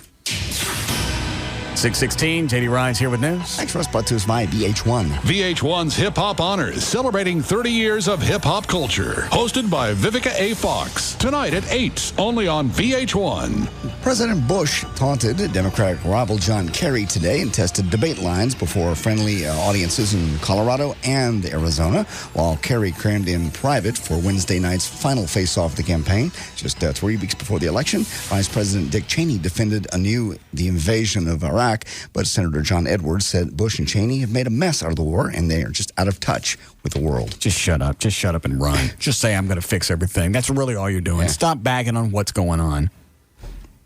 6:16, J.D. Ryan's here with news. Thanks, Russ. Brought to us by VH1. VH1's Hip Hop Honors, celebrating 30 years of hip hop culture. Hosted by Vivica A. Fox. Tonight at 8, only on VH1. President Bush taunted Democratic rival John Kerry today and tested debate lines before friendly audiences in Colorado and Arizona, while Kerry crammed in private for Wednesday night's final face-off of the campaign. Just 3 weeks before the election, Vice President Dick Cheney defended anew the invasion of Iraq, but Senator John Edwards said Bush and Cheney have made a mess out of the war, and they are just out of touch with the world. Just shut up. Just shut up and run. Just say I'm going to fix everything. That's really all you're doing. Yeah. Stop bagging on what's going on.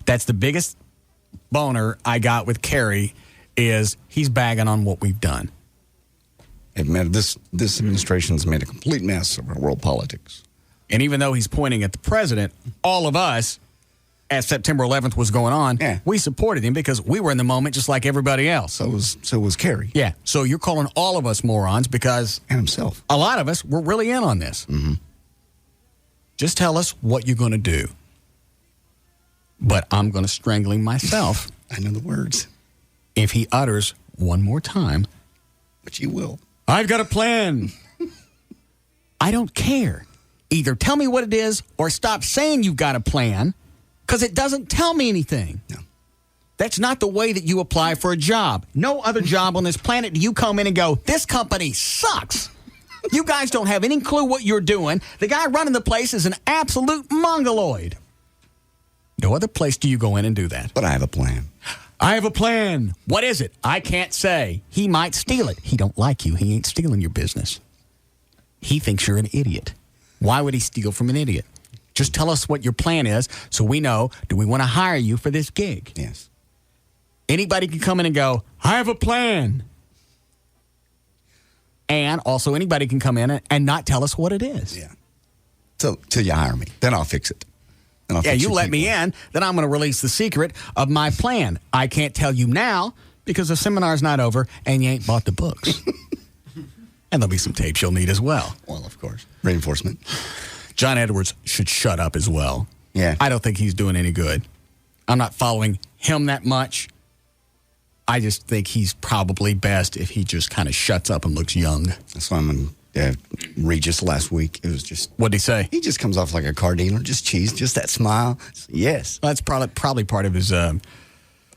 That's the biggest boner I got with Kerry is he's bagging on what we've done. This administration's made a complete mess of our world politics. And even though he's pointing at the president, all of us as September 11th was going on, we supported him because we were in the moment just like everybody else. So was Kerry. Yeah. So you're calling all of us morons because... And himself. A lot of us were really in on this. Mm-hmm. Just tell us what you're going to do. But I'm going to strangle him myself. I know the words. If he utters one more time. But you will. I've got a plan. I don't care. Either tell me what it is or stop saying you've got a plan because it doesn't tell me anything. No. That's not the way that you apply for a job. No other job on this planet do you come in and go, this company sucks. You guys don't have any clue what you're doing. The guy running the place is an absolute mongoloid. No other place do you go in and do that. But I have a plan. I have a plan. What is it? I can't say. He might steal it. He don't like you. He ain't stealing your business. He thinks you're an idiot. Why would he steal from an idiot? Just tell us what your plan is so we know, do we want to hire you for this gig? Yes. Anybody can come in and go, I have a plan. And also anybody can come in and not tell us what it is. Yeah. Till you hire me. Then I'll fix it. You let me in, then I'm going to release the secret of my plan. I can't tell you now because the seminar's not over and you ain't bought the books. And there'll be some tapes you'll need as well. Well, of course. Reinforcement. John Edwards should shut up as well. Yeah. I don't think he's doing any good. I'm not following him that much. I just think he's probably best if he just kind of shuts up and looks young. That's why I'm in Regis last week. It was just... What'd he say? He just comes off like a car dealer. Just cheese. Just that smile. Yes. Well, that's probably part of his...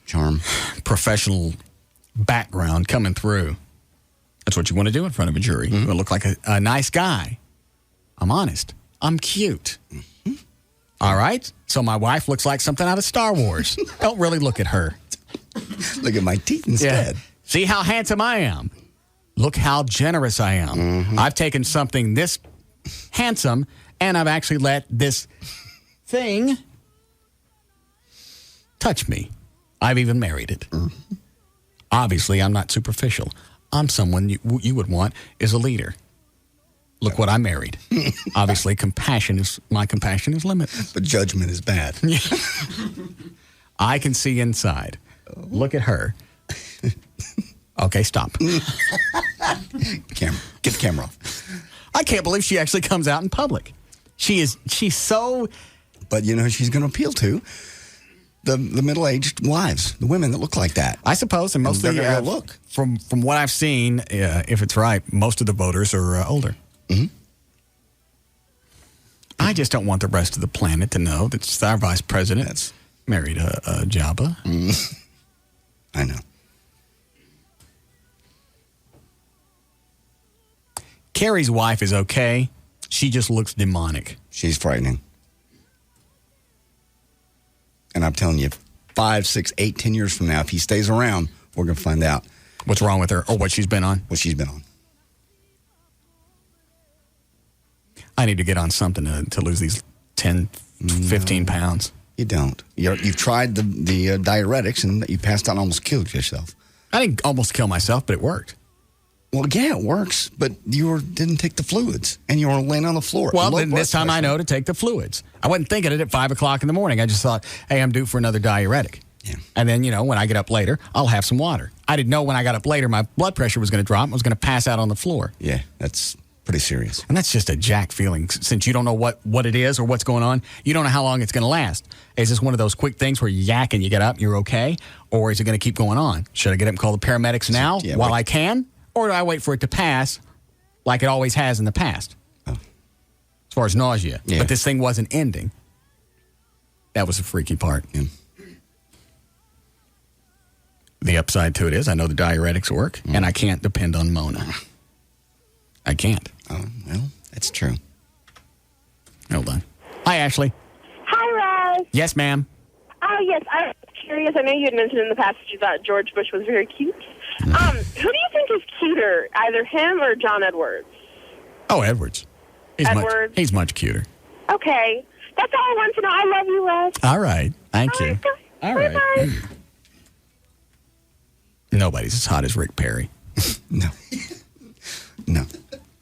charm. Professional background coming through. That's what you want to do in front of a jury. Mm-hmm. You want to look like a nice guy. I'm honest. I'm cute. Mm-hmm. All right? So my wife looks like something out of Star Wars. Don't really look at her. Look at my teeth instead. Yeah. See how handsome I am. Look how generous I am. Mm-hmm. I've taken something this handsome and I've actually let this thing touch me. I've even married it. Mm-hmm. Obviously, I'm not superficial. I'm someone you would want as a leader. Look what I married. Obviously, my compassion is limitless. But judgment is bad. Yeah. I can see inside. Look at her. Okay, stop. Get the camera off. I can't believe she actually comes out in public. She's so... But you know who she's going to appeal to? The middle-aged wives, the women that look like that. I suppose, and mostly look. From what I've seen, if it's right, most of the voters are older. Mm-hmm. I just don't want the rest of the planet to know that our vice president married a Jabba. Mm. I know. Carrie's wife is okay. She just looks demonic. She's frightening. And I'm telling you, 5, 6, 8, 10 years from now, if he stays around, we're going to find out. What's wrong with her or what she's been on? What she's been on. I need to get on something to lose these 10, 15 pounds. You don't. You've tried the diuretics and you passed out and almost killed yourself. I didn't almost kill myself, but it worked. Well, yeah, it works, but you didn't take the fluids, and you were laying on the floor. Well, then this time I know to take the fluids. I wasn't thinking it at 5 o'clock in the morning. I just thought, hey, I'm due for another diuretic. Yeah. And then, when I get up later, I'll have some water. I didn't know when I got up later my blood pressure was going to drop. I was going to pass out on the floor. Yeah, that's pretty serious. And that's just a jack feeling. Since you don't know what it is or what's going on, you don't know how long it's going to last. Is this one of those quick things where you yak and you get up, you're okay? Or is it going to keep going on? Should I get up and call the paramedics now while I can? Or do I wait for it to pass like it always has in the past? Oh. As far as nausea. Yeah. But this thing wasn't ending. That was the freaky part. Yeah. The upside to it is I know the diuretics work, and I can't depend on Mona. I can't. Oh, well, that's true. Hold on. Hi, Ashley. Hi, Russ. Yes, ma'am. Oh, yes. I was curious. I know you had mentioned in the past that you thought George Bush was very cute. Who do you think is cuter, either him or John Edwards? Oh, Edwards. Edwards. He's much cuter. Okay. That's all I want to know. I love you, Russ. All right. Thank you. All right. Bye-bye. Nobody's as hot as Rick Perry. No. No.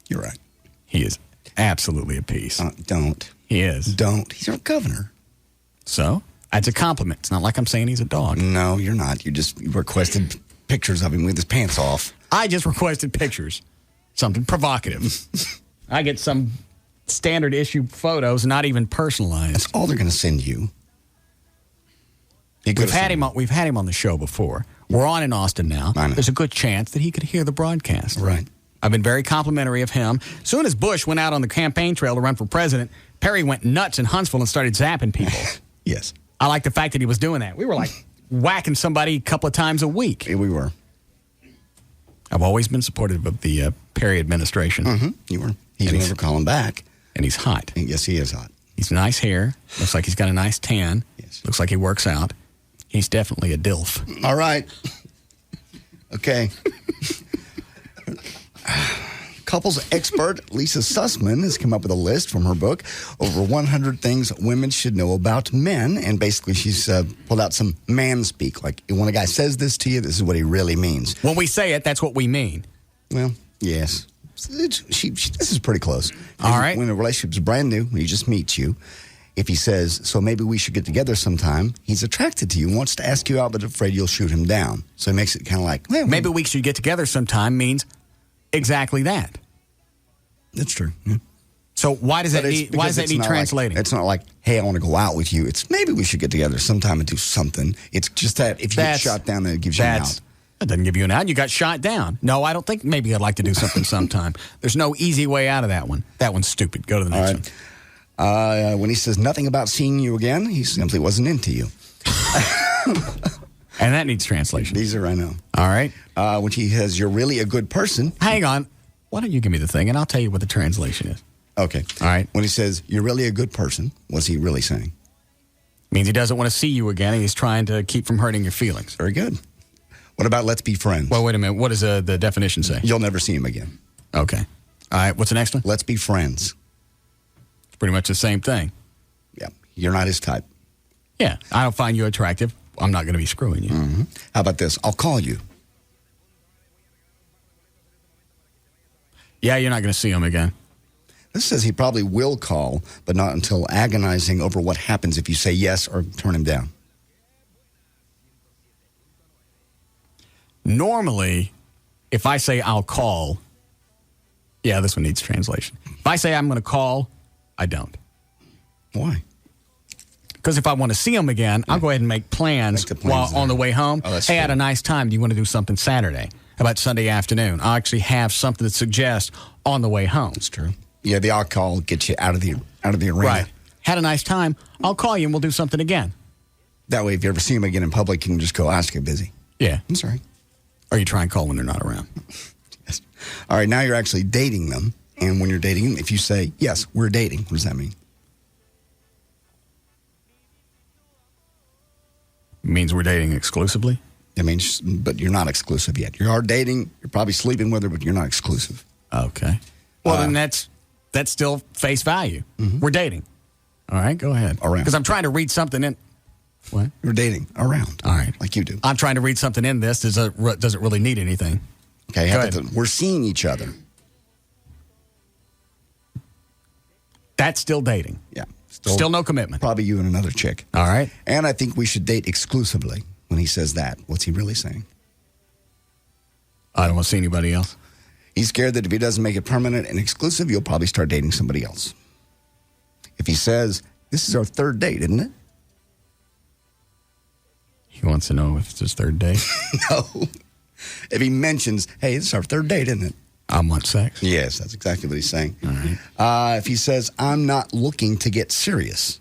You're right. He is absolutely a piece. Don't. He is. Don't. He's our governor. So? That's a compliment. It's not like I'm saying he's a dog. No, you're not. You requested pictures of him with his pants off. I just requested pictures. Something provocative. I get some standard issue photos, not even personalized. That's all they're going to send you. We've had him on the show before. We're on in Austin now. There's a good chance that he could hear the broadcast. Right. I've been very complimentary of him. As soon as Bush went out on the campaign trail to run for president, Perry went nuts in Huntsville and started zapping people. Yes. I like the fact that he was doing that. We were like whacking somebody a couple of times a week. Yeah, we were. I've always been supportive of the Perry administration. Mm-hmm. You were. He's never calling back. And he's hot. And yes, he is hot. He's nice hair. Looks like he's got a nice tan. Yes. Looks like he works out. He's definitely a DILF. All right. Okay. Couples expert Lisa Sussman has come up with a list from her book, Over 100 Things Women Should Know About Men. And basically, she's pulled out some man speak. Like, when a guy says this to you, this is what he really means. When we say it, that's what we mean. Well, yes. This is pretty close. All right. When a relationship's brand new, when he just meets you, if he says, so maybe we should get together sometime, he's attracted to you, wants to ask you out, but afraid you'll shoot him down. So he makes it kind of like, well, maybe we should get together sometime means exactly that. That's true. Yeah. So why does that need translating? It's not like, hey, I want to go out with you. It's maybe we should get together sometime and do something. It's just that if you get shot down, then it gives you an out. That doesn't give you an out. You got shot down. No, I don't think maybe I'd like to do something sometime. There's no easy way out of that one. That one's stupid. Go to the next one. When he says nothing about seeing you again, he simply wasn't into you. And that needs translation. These are, I know. All right. When he says, you're really a good person. Hang on. Why don't you give me the thing, and I'll tell you what the translation is. Okay. All right. When he says, you're really a good person, what's he really saying? Means he doesn't want to see you again, and he's trying to keep from hurting your feelings. Very good. What about let's be friends? Well, wait a minute. What does the definition say? You'll never see him again. Okay. All right. What's the next one? Let's be friends. It's pretty much the same thing. Yeah. You're not his type. Yeah. I don't find you attractive. I'm not going to be screwing you. Mm-hmm. How about this? I'll call you. Yeah, you're not going to see him again. This says he probably will call, but not until agonizing over what happens if you say yes or turn him down. Normally, if I say I'll call, yeah, this one needs translation. If I say I'm going to call, I don't. Why? Because if I want to see him again, I'll go ahead and make plans while on the way home. Oh, hey, I had a nice time. Do you want to do something Saturday? How about Sunday afternoon? I'll actually have something to suggest on the way home. That's true. Yeah, the I'll call gets you out of the arena. Right. Had a nice time. I'll call you and we'll do something again. That way, if you ever see him again in public, you can just go, I just get busy. Yeah. I'm sorry. Or you try and call when they're not around. Yes. All right, now you're actually dating them. And when you're dating them, if you say, yes, we're dating, what does that mean? It means we're dating exclusively? It means, but you're not exclusive yet. You are dating, you're probably sleeping with her, but you're not exclusive. Okay. Well, then that's still face value. Mm-hmm. We're dating. All right, go ahead. Around. Because I'm trying to read something in. What? You're dating around. All right. Like you do. I'm trying to read something in this. Does it really need anything? Okay, we're seeing each other. That's still dating. Yeah. Still no commitment. Probably you and another chick. All right. And I think we should date exclusively. When he says that, what's he really saying? I don't want to see anybody else. He's scared that if he doesn't make it permanent and exclusive, you'll probably start dating somebody else. If he says, this is our third date, isn't it? He wants to know if it's his third date. No. If he mentions, hey, this is our third date, isn't it? I want sex. Yes, that's exactly what he's saying. All right. If he says, I'm not looking to get serious.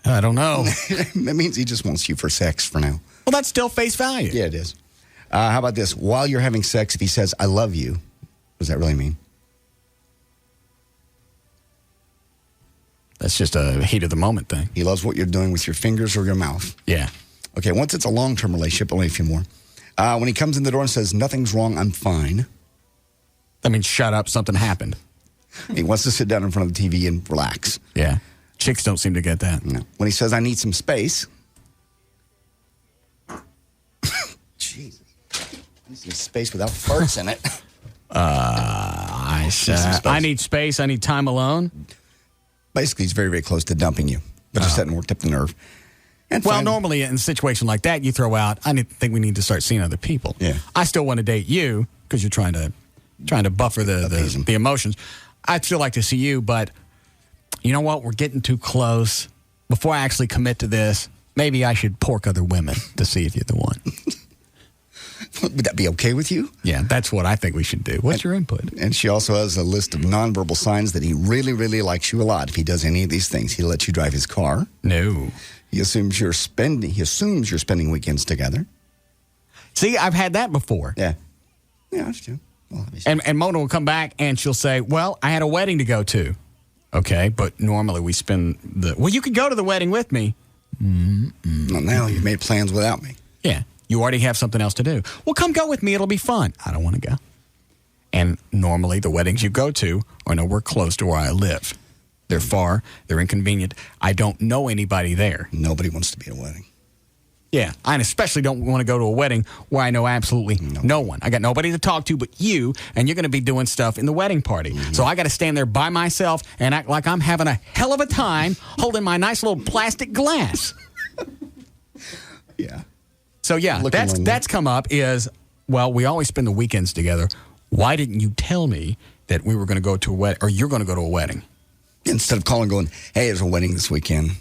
I don't know. That means he just wants you for sex for now. Well, that's still face value. Yeah, it is. How about this? While you're having sex, if he says, I love you, what does that really mean? That's just a heat of the moment thing. He loves what you're doing with your fingers or your mouth. Yeah. Okay, once it's a long-term relationship, only a few more. When he comes in the door and says, nothing's wrong, I'm fine. That means shut up, something happened. He wants to sit down in front of the TV and relax. Yeah. Chicks don't seem to get that. No. When he says, I need some space. Jesus. I need some space without farts in it. I gosh. I need space. I need time alone. Basically, he's very, very close to dumping you, but just hadn't worked up the nerve. And normally in a situation like that, you throw out, I think we need to start seeing other people. Yeah. I still want to date you because you're trying to buffer the emotions. I'd still like to see you, but you know what? We're getting too close. Before I actually commit to this, maybe I should pork other women to see if you're the one. Would that be okay with you? Yeah, that's what I think we should do. What's your input? And she also has a list of nonverbal signs that he really, really likes you a lot. If he does any of these things, he'll let you drive his car. No. He assumes you're spending weekends together. See, I've had that before. Yeah. Yeah, that's true. Well, and Mona will come back and she'll say, well, I had a wedding to go to. Okay, but normally we spend you could go to the wedding with me. Well, now you've made plans without me. Yeah. You already have something else to do. Well, come go with me. It'll be fun. I don't want to go. And normally the weddings you go to are nowhere close to where I live. They're far. They're inconvenient. I don't know anybody there. Nobody wants to be at a wedding. Yeah. I especially don't want to go to a wedding where I know absolutely no one. I got nobody to talk to but you, and you're going to be doing stuff in the wedding party. Mm-hmm. So I got to stand there by myself and act like I'm having a hell of a time holding my nice little plastic glass. Yeah. So, yeah, that's come up is, well, we always spend the weekends together. Why didn't you tell me that we were going to go to a wedding, or you're going to go to a wedding? Instead of calling going, hey, there's a wedding this weekend.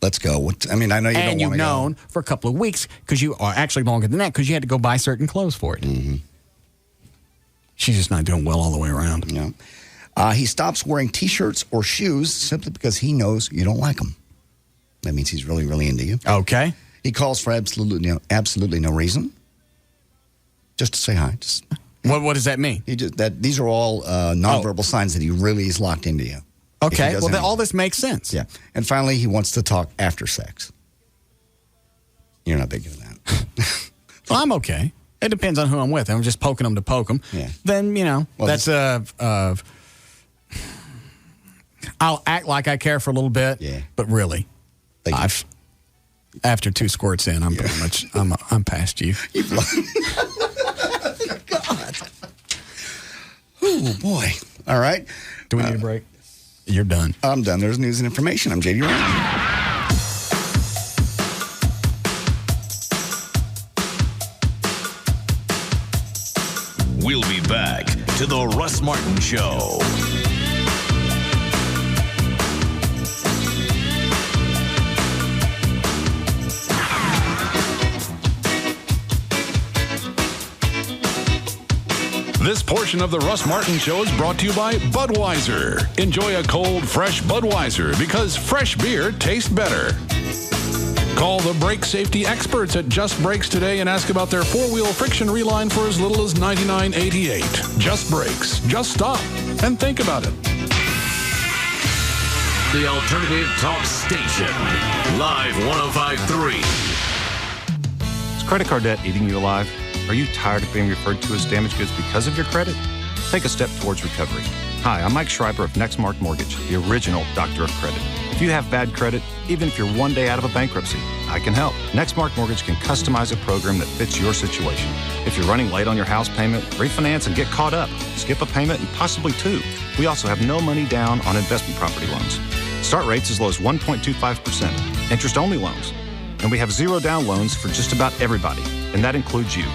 Let's go. I know you don't want to go. And you've known for a couple of weeks, because you are actually longer than that, because you had to go buy certain clothes for it. Mm-hmm. She's just not doing well all the way around. Yeah. He stops wearing T-shirts or shoes simply because he knows you don't like them. That means he's really, really into you. Okay. He calls for absolutely no reason. Just to say hi. What does that mean? These are all nonverbal signs that he really is locked into you. Okay, well, all this makes sense. Yeah. And finally, he wants to talk after sex. You're not big into that. Well, I'm okay. It depends on who I'm with. I'm just poking them to poke them. Yeah. Then, that's I'll act like I care for a little bit. Yeah. But really, after 2 squirts in, I'm pretty much, I'm past you. God. Oh, boy. All right. Do we need a break? You're done. I'm done. There's news and information. I'm J.D. Ryan. We'll be back to the Russ Martin Show. This portion of the Russ Martin Show is brought to you by Budweiser. Enjoy a cold, fresh Budweiser because fresh beer tastes better. Call the brake safety experts at Just Brakes today and ask about their 4-wheel friction reline for as little as $99.88. Just Brakes. Just stop and think about it. The Alternative Talk Station. Live 105.3. Is credit card debt eating you alive? Are you tired of being referred to as damaged goods because of your credit? Take a step towards recovery. Hi, I'm Mike Schreiber of Nextmark Mortgage, the original doctor of credit. If you have bad credit, even if you're one day out of a bankruptcy, I can help. Nextmark Mortgage can customize a program that fits your situation. If you're running late on your house payment, refinance and get caught up. Skip a payment and possibly 2. We also have no money down on investment property loans. Start rates as low as 1.25%. Interest-only loans. And we have 0 down loans for just about everybody, and that includes you.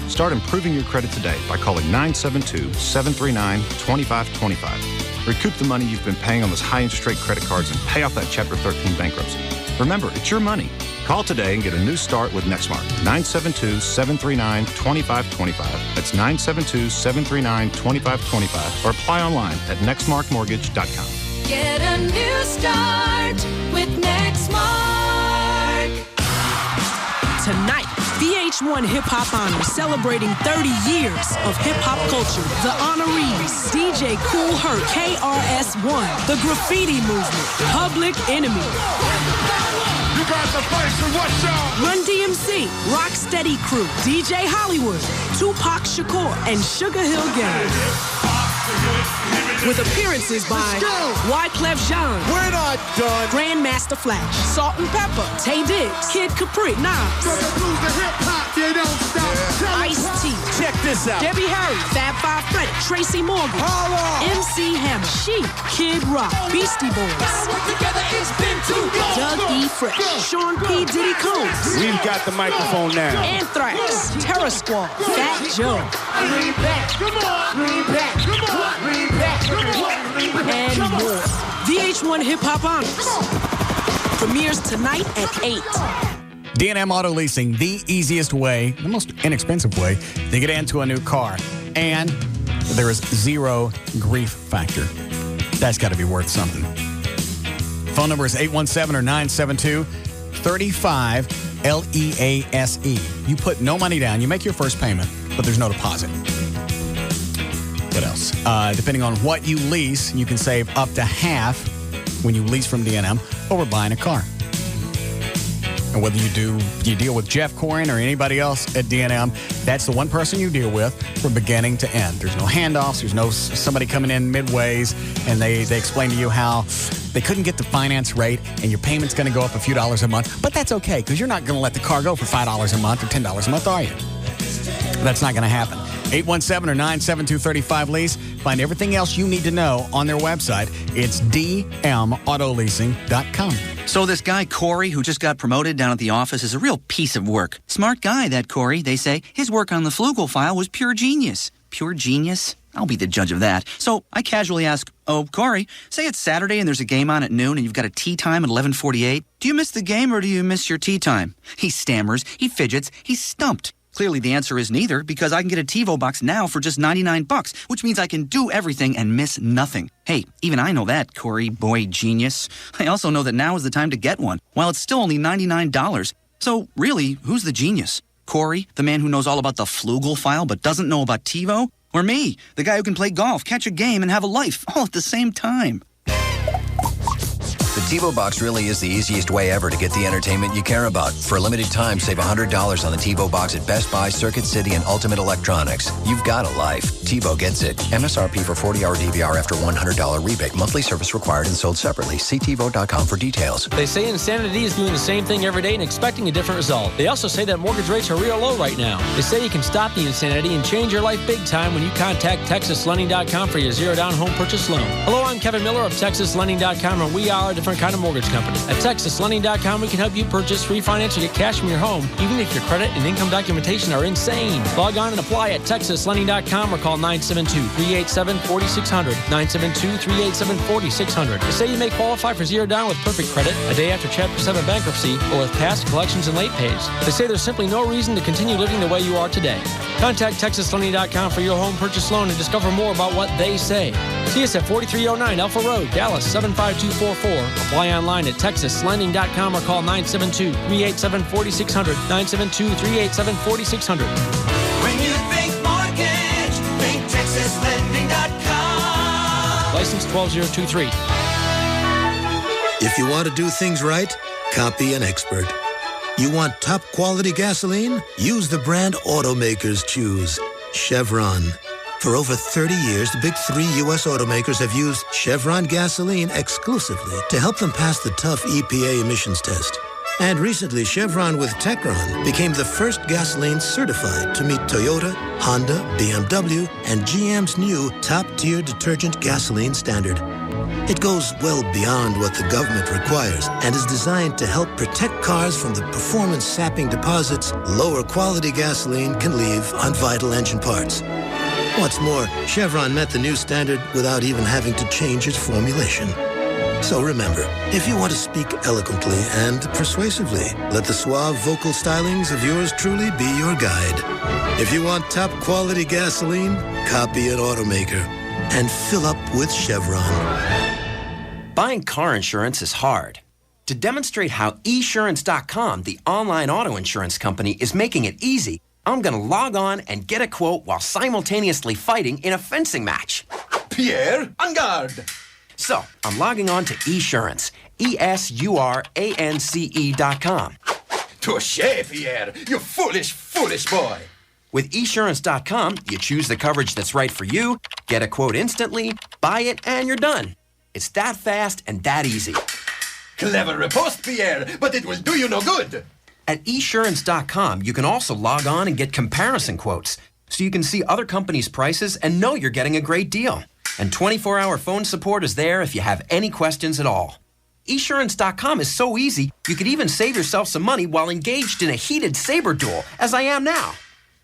Start improving your credit today by calling 972-739-2525. Recoup the money you've been paying on those high-interest rate credit cards and pay off that Chapter 13 bankruptcy. Remember, it's your money. Call today and get a new start with Nextmark. 972-739-2525. That's 972-739-2525. Or apply online at nextmarkmortgage.com. Get a new start with Nextmark. Tonight, VH1 Hip Hop Honors celebrating 30 years of hip hop culture. The honorees, DJ Kool Herc, KRS-One, The Graffiti Movement, Public Enemy. You got the face and what's up? Run DMC, Rocksteady Crew, DJ Hollywood, Tupac Shakur, and Sugar Hill Gang. With appearances by Wyclef Jean, We're not done. Grandmaster Flash, Salt and Pepper, Tay Diggs, Kid Capri, Nas, Brother Blues, the hip hop, they don't stop. Ice-T, Check this out. Debbie Harry, Fab Five Freddy, Tracy Morgan, MC Hammer, She, Kid Rock, Beastie Boys, Doug E. Fresh, Sean P. Diddy Combs. We've got the microphone now. Anthrax, Terror Squad, Fat Joe. Bring back, come on, bring back, come on, bring back, come on, bring back, And more. VH1 Hip Hop Honors premieres tonight at 8. D&M Auto Leasing, the easiest way, the most inexpensive way to get into a new car. And there is zero grief factor. That's got to be worth something. Phone number is 817 or 972 35LEASE. You put no money down. You make your first payment, but there's no deposit. What else? Depending on what you lease, you can save up to half when you lease from D&M over buying a car. And whether you deal with Jeff Corin or anybody else at D&M, that's the one person you deal with from beginning to end. There's no handoffs. There's no somebody coming in midways and they explain to you how they couldn't get the finance rate and your payment's going to go up a few dollars a month. But that's okay because you're not going to let the car go for $5 a month or $10 a month, are you? That's not going to happen. 817 or 972-35-LEASE. Find everything else you need to know on their website. It's dmautololeasing.com. So this guy, Corey, who just got promoted down at the office, is a real piece of work. Smart guy, that Corey. They say his work on the Flugel file was pure genius. Pure genius? I'll be the judge of that. So I casually ask, oh, Corey, say it's Saturday and there's a game on at noon and you've got a tea time at 11:48. Do you miss the game or do you miss your tea time? He stammers, he fidgets, he's stumped. Clearly the answer is neither, because I can get a TiVo box now for just $99, which means I can do everything and miss nothing. Hey, even I know that, Corey, boy genius. I also know that now is the time to get one, while it's still only $99. So really, who's the genius? Corey, the man who knows all about the Flugel file but doesn't know about TiVo? Or me, the guy who can play golf, catch a game, and have a life, all at the same time? The TiVo box really is the easiest way ever to get the entertainment you care about. For a limited time, save $100 on the TiVo box at Best Buy, Circuit City, and Ultimate Electronics. You've got a life. TiVo gets it. MSRP for 40-hour DVR after $100 rebate. Monthly service required and sold separately. See TiVo.com for details. They say insanity is doing the same thing every day and expecting a different result. They also say that mortgage rates are real low right now. They say you can stop the insanity and change your life big time when you contact TexasLending.com for your zero-down home purchase loan. Hello, I'm Kevin Miller of TexasLending.com, and we are a different kind of mortgage company. At TexasLending.com, we can help you purchase, refinance, or get cash from your home, even if your credit and income documentation are insane. Log on and apply at TexasLending.com or call 972-387-4600. 972-387-4600. They say you may qualify for zero down with perfect credit a day after Chapter 7 bankruptcy or with past collections and late pays. They say there's simply no reason to continue living the way you are today. Contact TexasLending.com for your home purchase loan and discover more about what they say. See us at 4309 Alpha Road, Dallas 75244. Apply online at TexasLending.com or call 972-387-4600. 972-387-4600. When you think mortgage, think TexasLending.com. License 12023. If you want to do things right, copy an expert. You want top quality gasoline? Use the brand automakers choose, Chevron. For over 30 years, the big three U.S. automakers have used Chevron gasoline exclusively to help them pass the tough EPA emissions test. And recently, Chevron with Techron became the first gasoline certified to meet Toyota, Honda, BMW, and GM's new top-tier detergent gasoline standard. It goes well beyond what the government requires and is designed to help protect cars from the performance-sapping deposits lower quality gasoline can leave on vital engine parts. What's more, Chevron met the new standard without even having to change its formulation. So remember, if you want to speak eloquently and persuasively, let the suave vocal stylings of yours truly be your guide. If you want top quality gasoline, copy an automaker and fill up with Chevron. Buying car insurance is hard. To demonstrate how esurance.com, the online auto insurance company, is making it easy, I'm going to log on and get a quote while simultaneously fighting in a fencing match. Pierre, en garde! So, I'm logging on to esurance, esurance.com. Touché, Pierre, you foolish, foolish boy. With esurance.com, you choose the coverage that's right for you, get a quote instantly, buy it, and you're done. It's that fast and that easy. Clever riposte, Pierre, but it will do you no good. At esurance.com, you can also log on and get comparison quotes. so you can see other companies' prices and know you're getting a great deal. And 24-hour phone support is there if you have any questions at all. Esurance.com is so easy, you could even save yourself some money while engaged in a heated saber duel, as I am now.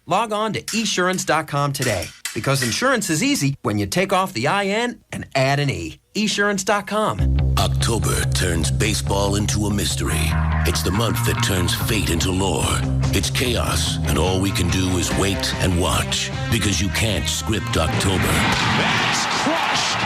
Log on to esurance.com today, because insurance is easy when you take off the IN and add an E. Esurance.com. October turns baseball into a mystery. It's the month that turns fate into lore. It's chaos, and all we can do is wait and watch, because you can't script October. That's crushed.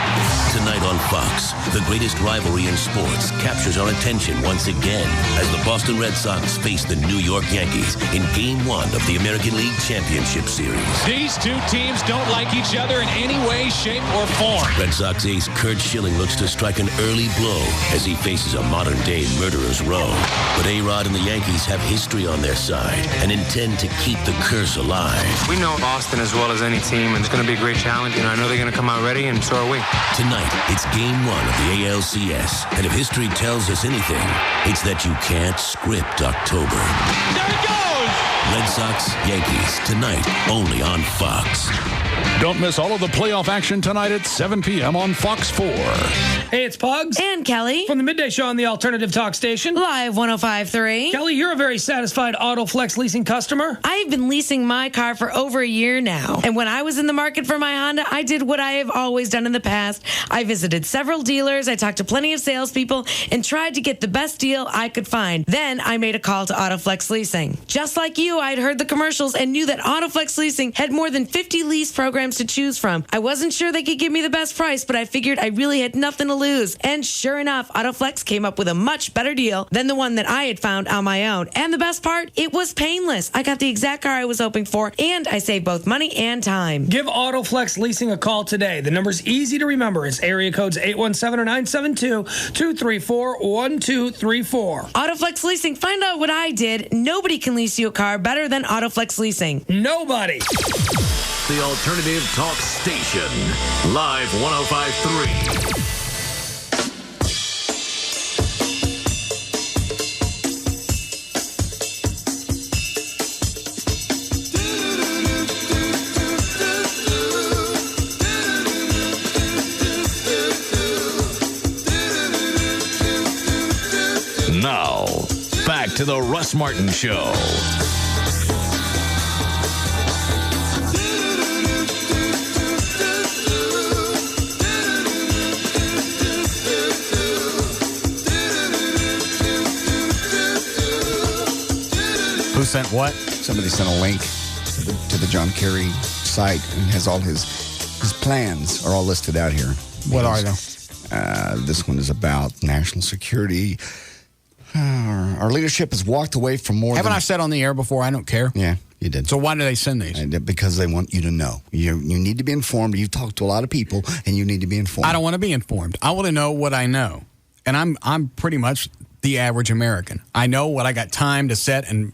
Tonight on Fox, the greatest rivalry in sports captures our attention once again as the Boston Red Sox face the New York Yankees in Game 1 of the American League Championship Series. These two teams don't like each other in any way, shape, or form. Red Sox ace Kurt Schilling looks to strike an early blow as he faces a modern-day murderer's row. But A-Rod and the Yankees have history on their side and intend to keep the curse alive. We know Boston as well as any team, and it's going to be a great challenge. I know they're going to come out ready, and so are we. Tonight, it's Game 1 of the ALCS, and if history tells us anything, it's that you can't script October. There it goes! Red Sox, Yankees, tonight, only on Fox. Don't miss all of the playoff action tonight at 7 p.m. on Fox 4. Hey, it's Pugs. And Kelly. From the Midday Show on the Alternative Talk Station. Live 105.3. Kelly, you're a very satisfied AutoFlex leasing customer. I've been leasing my car for over a year now. And when I was in the market for my Honda, I did what I have always done in the past. I visited several dealers, I talked to plenty of salespeople, and tried to get the best deal I could find. Then I made a call to AutoFlex Leasing. Just like you, I'd heard the commercials and knew that AutoFlex Leasing had more than 50 lease programs to choose from. I wasn't sure they could give me the best price, but I figured I really had nothing to lose. And sure enough, AutoFlex came up with a much better deal than the one that I had found on my own. And the best part, it was painless. I got the exact car I was hoping for, and I saved both money and time. Give AutoFlex Leasing a call today. The number's easy to remember. It's area codes 817 or 972-234-1234. AutoFlex Leasing, find out what I did. Nobody can lease you a car better than AutoFlex Leasing. Nobody. The Alternative Talk Station. Live 105.3. Now, back to the Russ Martin Show. Who sent what? Somebody sent a link to the John Kerry site and has all his plans are all listed out here. What are they? This one is about national security. Our leadership has walked away from more Haven't I said on the air before, I don't care? Yeah, you did. So why do they send these? Because they want you to know. You need to be informed. You've talked to a lot of people, and you need to be informed. I don't want to be informed. I want to know what I know. And I'm pretty much the average American. I know what I got time to set and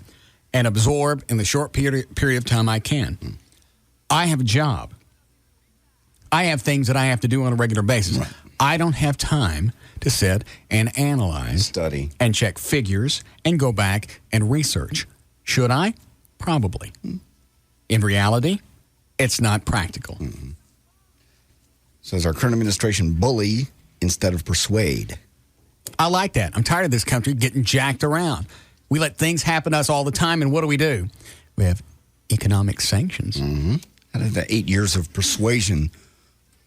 absorb in the short period of time I can. I have a job. I have things that I have to do on a regular basis. Right. I don't have time to sit and analyze, study, and check figures and go back and research. Should I? Probably. In reality, it's not practical. Says our current administration bully instead of persuade. I like that. I'm tired of this country getting jacked around. We let things happen to us all the time, and what do? We have economic sanctions. How did the 8 years of persuasion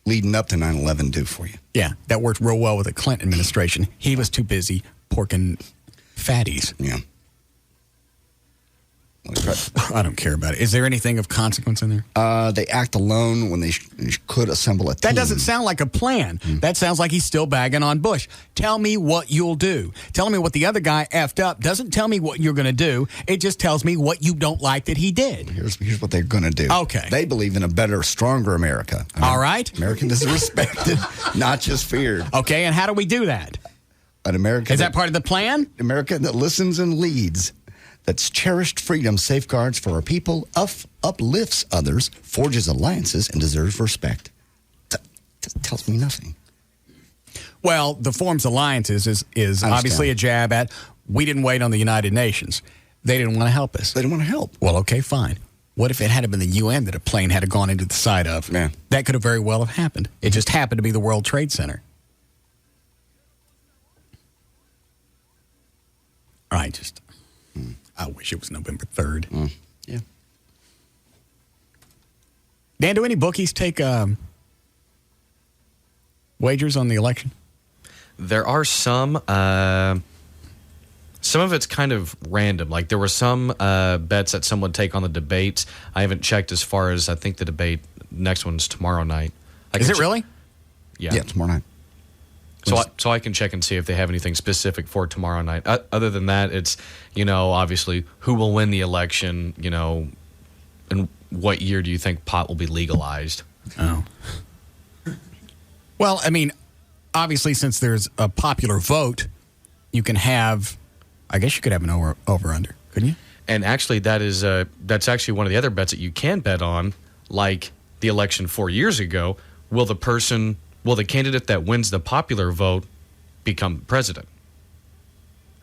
leading up to 9/11 do for you? Yeah, that worked real well with the Clinton administration. He was too busy porking fatties. Yeah. I don't care about it. Is there anything of consequence in there? They act alone when they could assemble a team. That doesn't sound like a plan. That sounds like he's still bagging on Bush. Tell me what you'll do. Telling me what the other guy effed up doesn't tell me what you're going to do. It just tells me what you don't like that he did. Here's what they're going to do. Okay. They believe in a better, stronger America. All right. American is respected, not just feared. Okay, and how do we do that? An America. Is that part of the plan? America that listens and leads. That's cherished freedom, safeguards for our people, uplifts others, forges alliances, and deserves respect. That tells me nothing. Well, the forms alliances is obviously a jab at, we didn't wait on the United Nations. They didn't want to help us. They didn't want to help. Well, okay, fine. What if it had been the UN that a plane had gone into the side of? Yeah. That could have very well have happened. It just happened to be the World Trade Center. I wish it was November 3rd. Yeah. Dan, do any bookies take wagers on the election? There are some. Some of it's kind of random. Like there were some bets that some would take on the debates. I haven't checked as far as I think the debate next one's tomorrow night. Is it really? Yeah. Yeah, tomorrow night. So I can check and see if they have anything specific for tomorrow night. Other than that, it's, obviously who will win the election, and what year do you think pot will be legalized? Oh. Well, I mean, obviously since there's a popular vote, you can have, I guess you could have an over-under, couldn't you? And actually that's actually one of the other bets that you can bet on, like the election 4 years ago. Will the candidate that wins the popular vote become president?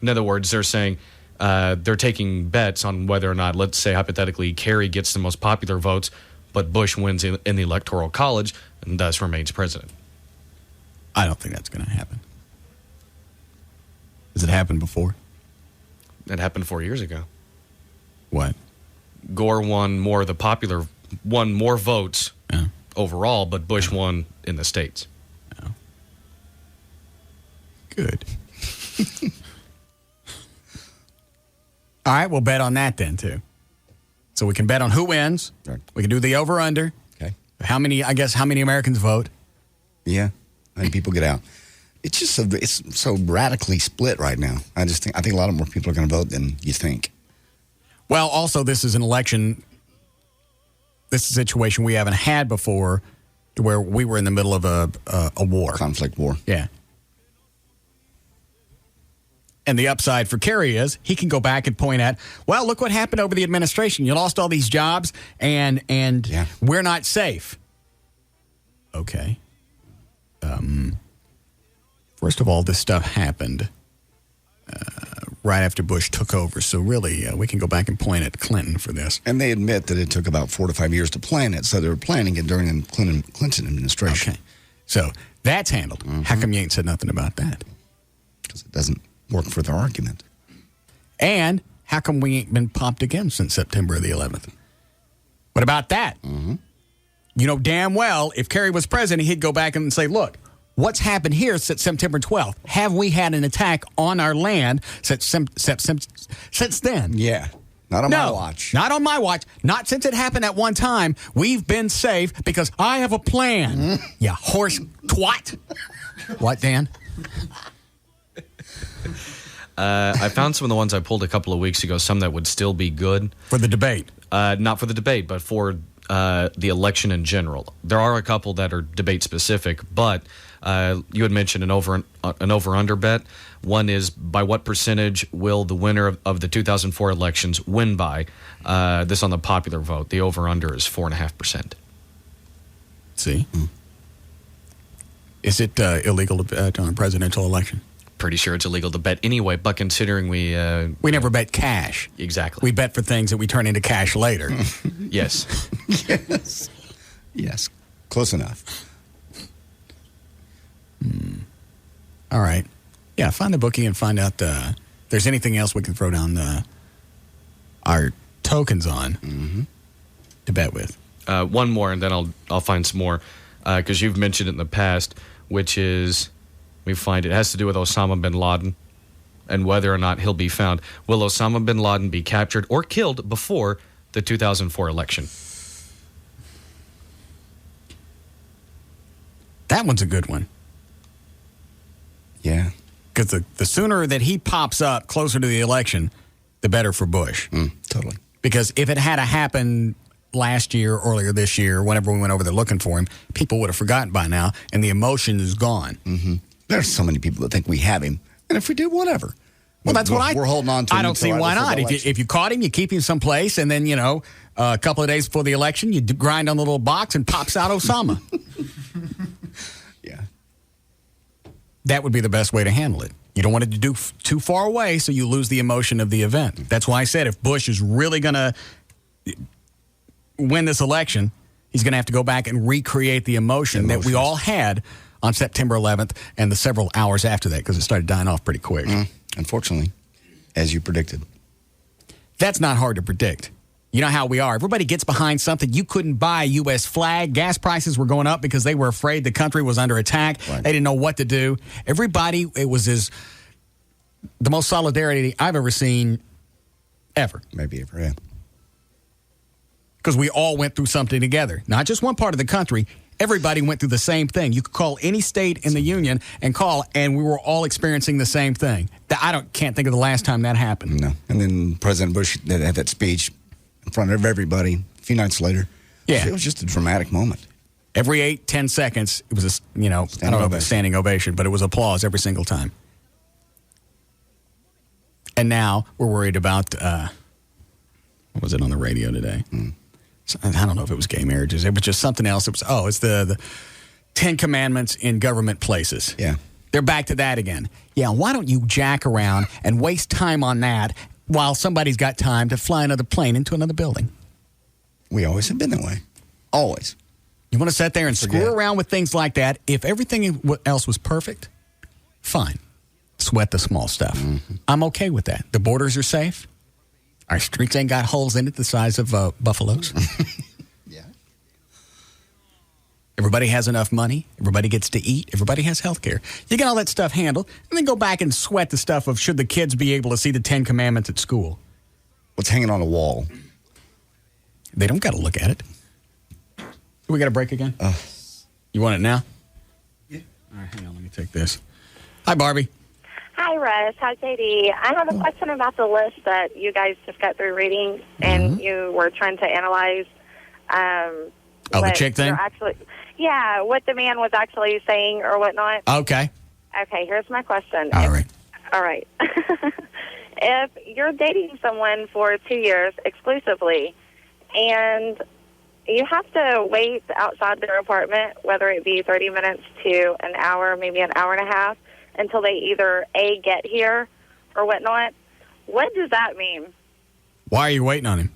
In other words, they're saying they're taking bets on whether or not, let's say hypothetically, Kerry gets the most popular votes, but Bush wins in the Electoral College and thus remains president. I don't think that's going to happen. Has it happened before? It happened 4 years ago. What? Gore won more votes overall, but Bush won in the states. Good. All right, we'll bet on that then, too. So we can bet on who wins. Right. We can do the over-under. Okay. How many Americans vote? Yeah. How many people get out? It's just it's so radically split right now. I think a lot more people are going to vote than you think. Well, also, this is an election. This is a situation we haven't had before, to where we were in the middle of a war. Conflict war. Yeah. And the upside for Kerry is he can go back and point at, well, look what happened over the administration. You lost all these jobs, and we're not safe. Okay. First of all, this stuff happened right after Bush took over. So really, we can go back and point at Clinton for this. And they admit that it took about 4 to 5 years to plan it. So they were planning it during the Clinton administration. Okay. So that's handled. Mm-hmm. How come you ain't said nothing about that? Because it doesn't work for their argument. And how come we ain't been popped again since September the 11th? What about that? Mm-hmm. You know damn well if Kerry was president, he'd go back and say, look, what's happened here since September 12th? Have we had an attack on our land since then? Yeah. Not on my watch. Not on my watch. Not since it happened at one time. We've been safe because I have a plan. Mm-hmm. Yeah, horse twat. What, Dan? I found some of the ones I pulled a couple of weeks ago, some that would still be good. For the debate? Not for the debate, but for the election in general. There are a couple that are debate specific, but you had mentioned an over-under bet. One is, by what percentage will the winner of the 2004 elections win by? This on the popular vote. The over-under is 4.5%. See? Is it illegal to bet on a presidential election? Pretty sure it's illegal to bet anyway, but considering we never bet cash. Exactly. We bet for things that we turn into cash later. Yes. Yes. Close enough. All right. Yeah, find the bookie and find out if there's anything else we can throw down our tokens on to bet with. One more, and then I'll find some more, because you've mentioned it in the past, which is, we find it has to do with Osama bin Laden and whether or not he'll be found. Will Osama bin Laden be captured or killed before the 2004 election? That one's a good one. Yeah. Because the sooner that he pops up closer to the election, the better for Bush. Totally. Because if it had happened last year, earlier this year, whenever we went over there looking for him, people would have forgotten by now, and the emotion is gone. Mm-hmm. There's so many people that think we have him, and if we do, whatever. Well, that's what we're holding on to. I don't see why not. If you caught him, you keep him someplace, and then a couple of days before the election, you grind on the little box and pops out Osama. Yeah, that would be the best way to handle it. You don't want it to do too far away, so you lose the emotion of the event. That's why I said if Bush is really going to win this election, he's going to have to go back and recreate the emotion that we all had on September 11th and the several hours after that, because it started dying off pretty quick. Unfortunately, as you predicted. That's not hard to predict. You know how we are. Everybody gets behind something. You couldn't buy a U.S. flag. Gas prices were going up because they were afraid the country was under attack. Right. They didn't know what to do. Everybody, it was the most solidarity I've ever seen ever. Maybe ever, yeah. Because we all went through something together. Not just one part of the country. Everybody went through the same thing. You could call any state in the union and we were all experiencing the same thing. Can't think of the last time that happened. No. And then President Bush had that speech in front of everybody a few nights later. Yeah. It was just a dramatic moment. Every 8-10 seconds, it was I don't know if it was standing ovation, but it was applause every single time. And now we're worried about, what was it on the radio today? I don't know if it was gay marriages. It was just something else. It's the 10 Commandments in government places. Yeah. They're back to that again. Yeah, why don't you jack around and waste time on that while somebody's got time to fly another plane into another building? We always have been that way. Always. You want to sit there and screw around with things like that? If everything else was perfect, fine. Sweat the small stuff. Mm-hmm. I'm okay with that. The borders are safe. Our streets ain't got holes in it the size of buffaloes. Yeah. Everybody has enough money. Everybody gets to eat. Everybody has health care. You get all that stuff handled, and then go back and sweat the stuff of should the kids be able to see the 10 Commandments at school. What's hanging on the wall? They don't got to look at it. We got a break again? You want it now? Yeah. All right, hang on. Let me take this. Hi, Barbie. Hi, Russ. Hi, JD. I have a question about the list that you guys just got through reading, and you were trying to analyze. The chick thing? What the man was actually saying or whatnot. Okay. Okay, here's my question. All right. If you're dating someone for 2 years exclusively, and you have to wait outside their apartment, whether it be 30 minutes to an hour, maybe an hour and a half, until they either A, get here or whatnot, what does that mean? Why are you waiting on him?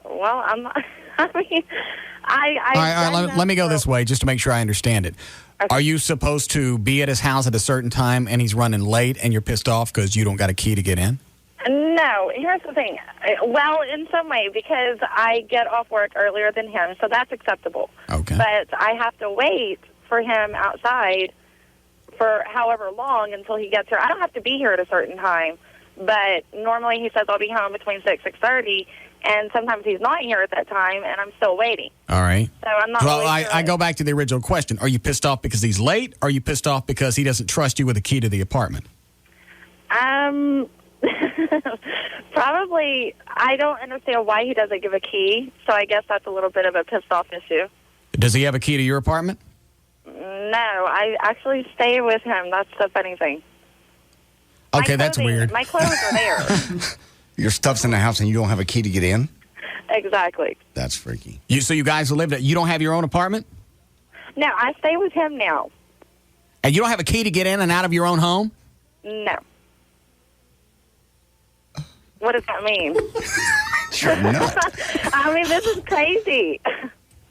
Well, I'm not, I mean, let me go this way just to make sure I understand it. Okay. Are you supposed to be at his house at a certain time and he's running late and you're pissed off because you don't got a key to get in? No. Here's the thing. Well, in some way, because I get off work earlier than him, so that's acceptable. Okay. But I have to wait for him outside for however long until he gets here. I don't have to be here at a certain time, but normally he says I'll be home between 6:30, and sometimes he's not here at that time, and I'm still waiting. All right. So I'm not Well, really sure. I go back to the original question. Are you pissed off because he's late, or are you pissed off because he doesn't trust you with a key to the apartment? Probably, I don't understand why he doesn't give a key, so I guess that's a little bit of a pissed off issue. Does he have a key to your apartment? No, I actually stay with him. That's the funny thing. Okay, that's weird. My clothes are there. Your stuff's in the house and you don't have a key to get in? Exactly. That's freaky. So you guys you don't have your own apartment? No, I stay with him now. And you don't have a key to get in and out of your own home? No. What does that mean? You're nuts. I mean, this is crazy.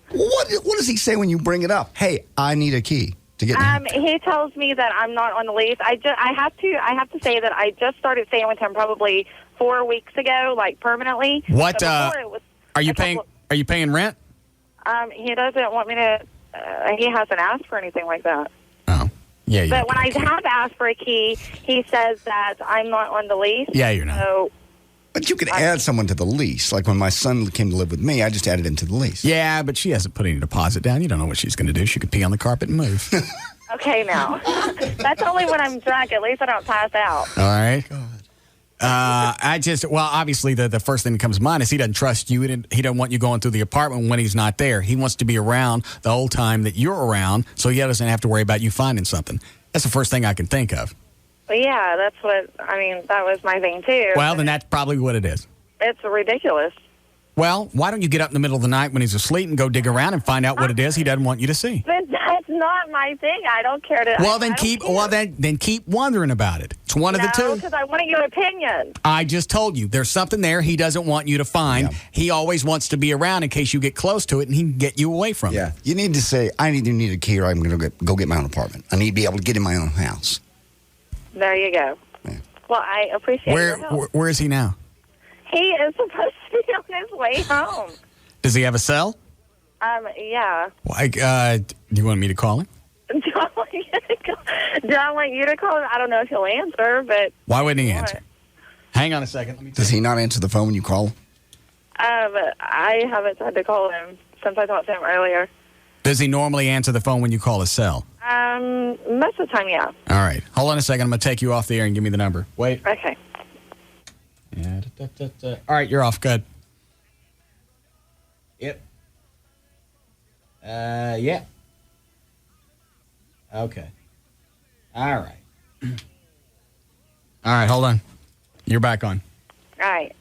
What does he say when you bring it up? Hey, I need a key to get in. He tells me that I'm not on the lease. I have to say that I just started staying with him probably 4 weeks ago, like permanently. What are you paying? Are you paying rent? He doesn't want me to. He hasn't asked for anything like that. Oh, yeah. But when I have asked for a key, he says that I'm not on the lease. Yeah, you're not. So, but you could add someone to the lease. Like when my son came to live with me, I just added him to the lease. Yeah, but she hasn't put any deposit down. You don't know what she's going to do. She could pee on the carpet and move. okay, now. That's only when I'm drunk. At least I don't pass out. All right. Obviously, the first thing that comes to mind is he doesn't trust you. He doesn't want you going through the apartment when he's not there. He wants to be around the whole time that you're around, so he doesn't have to worry about you finding something. That's the first thing I can think of. But yeah, that was my thing, too. Well, then that's probably what it is. It's ridiculous. Well, why don't you get up in the middle of the night when he's asleep and go dig around and find out what it is he doesn't want you to see? But that's not my thing. I don't care to. Well, then keep wondering about it. It's one of the two. Because I want your opinion. I just told you there's something there he doesn't want you to find. Yeah. He always wants to be around in case you get close to it, and he can get you away from it. Yeah, you need to say, I either need a key or I'm going to go get my own apartment. I need to be able to get in my own house. There you go. Yeah. Well, I appreciate your help. Where is he now? He is supposed to be on his way home. Does he have a cell? Yeah. Well, do you want me to call him? Do I want you to call him? I don't know if he'll answer, but... Why wouldn't he answer? Hang on a second. Does he not answer the phone when you call him? I haven't tried to call him since I talked to him earlier. Does he normally answer the phone when you call his cell? Most of the time, yeah. All right. Hold on a second. I'm going to take you off the air and give me the number. Wait. Okay. Yeah. All right, you're off. Good. Yep. Yeah. Okay. All right. All right, hold on. You're back on. All right.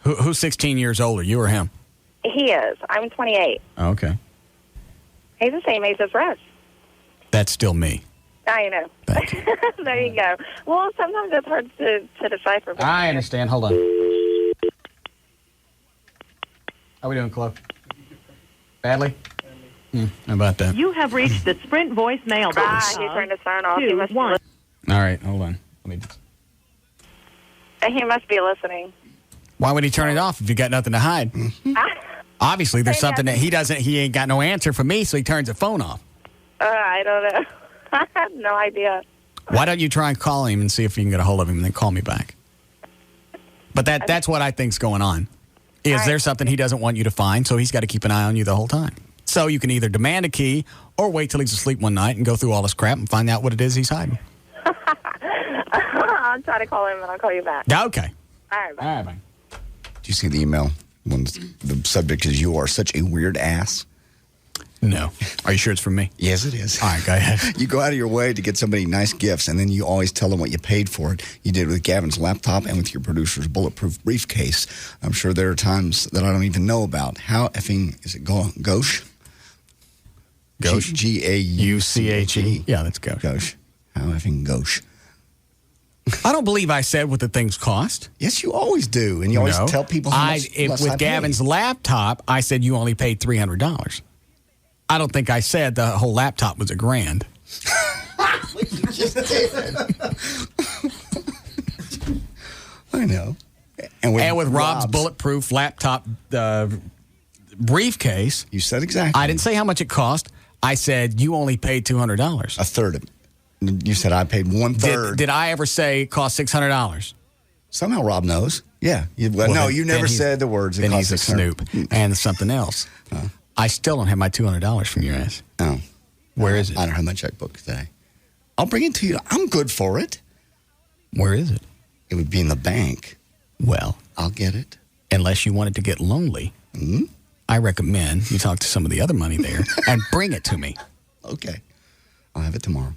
Who's 16 years older, you or him? He is. I'm 28. Okay. He's the same age as Russ. That's still me. I know. Thank you. There you go. Well, sometimes it's hard to decipher. I understand. Hold on. How we doing, Chloe? Badly? How about that? You have reached the Sprint voicemail box. He turned his phone off. 2, 1. All right, hold on. He must be listening. Why would he turn it off if you got nothing to hide? Obviously, there's something that he ain't got no answer for me, so he turns the phone off. I don't know. I have no idea. Why don't you try and call him and see if you can get a hold of him and then call me back? But that's what I think's going on. Is there something he doesn't want you to find, so he's got to keep an eye on you the whole time? So you can either demand a key or wait till he's asleep one night and go through all this crap and find out what it is he's hiding. I'll try to call him and I'll call you back. Okay. All right, bye. All right, bye. Do you see the email? When the subject is, you are such a weird ass. No. Are you sure it's from me? Yes, it is. All right, go ahead. You go out of your way to get somebody nice gifts, and then you always tell them what you paid for it. You did it with Gavin's laptop and with your producer's bulletproof briefcase. I'm sure there are times that I don't even know about. How effing is it Gauche? Gauche? G-A-U-C-H-E. Yeah, that's Gauche. Gauche. How effing Gauche. I don't believe I said what the things cost. Yes, you always do. And you always tell people how much less with I Gavin's paid. laptop, I said you only paid $300. I don't think I said the whole laptop was $1,000. I know. And with Rob's bulletproof laptop briefcase. You said exactly. I didn't say how much it cost. I said you only paid $200. A third of it. You said I paid 1/3. Did I ever say it cost $600? Somehow Rob knows. Yeah. No, you never said the words. Then he's a snoop. And something else. I still don't have my $200 from your ass. Oh. Where is it? I don't have my checkbook today. I'll bring it to you. I'm good for it. Where is it? It would be in the bank. Well, I'll get it. Unless you wanted to get lonely, I recommend you talk to some of the other money there and bring it to me. Okay. I'll have it tomorrow.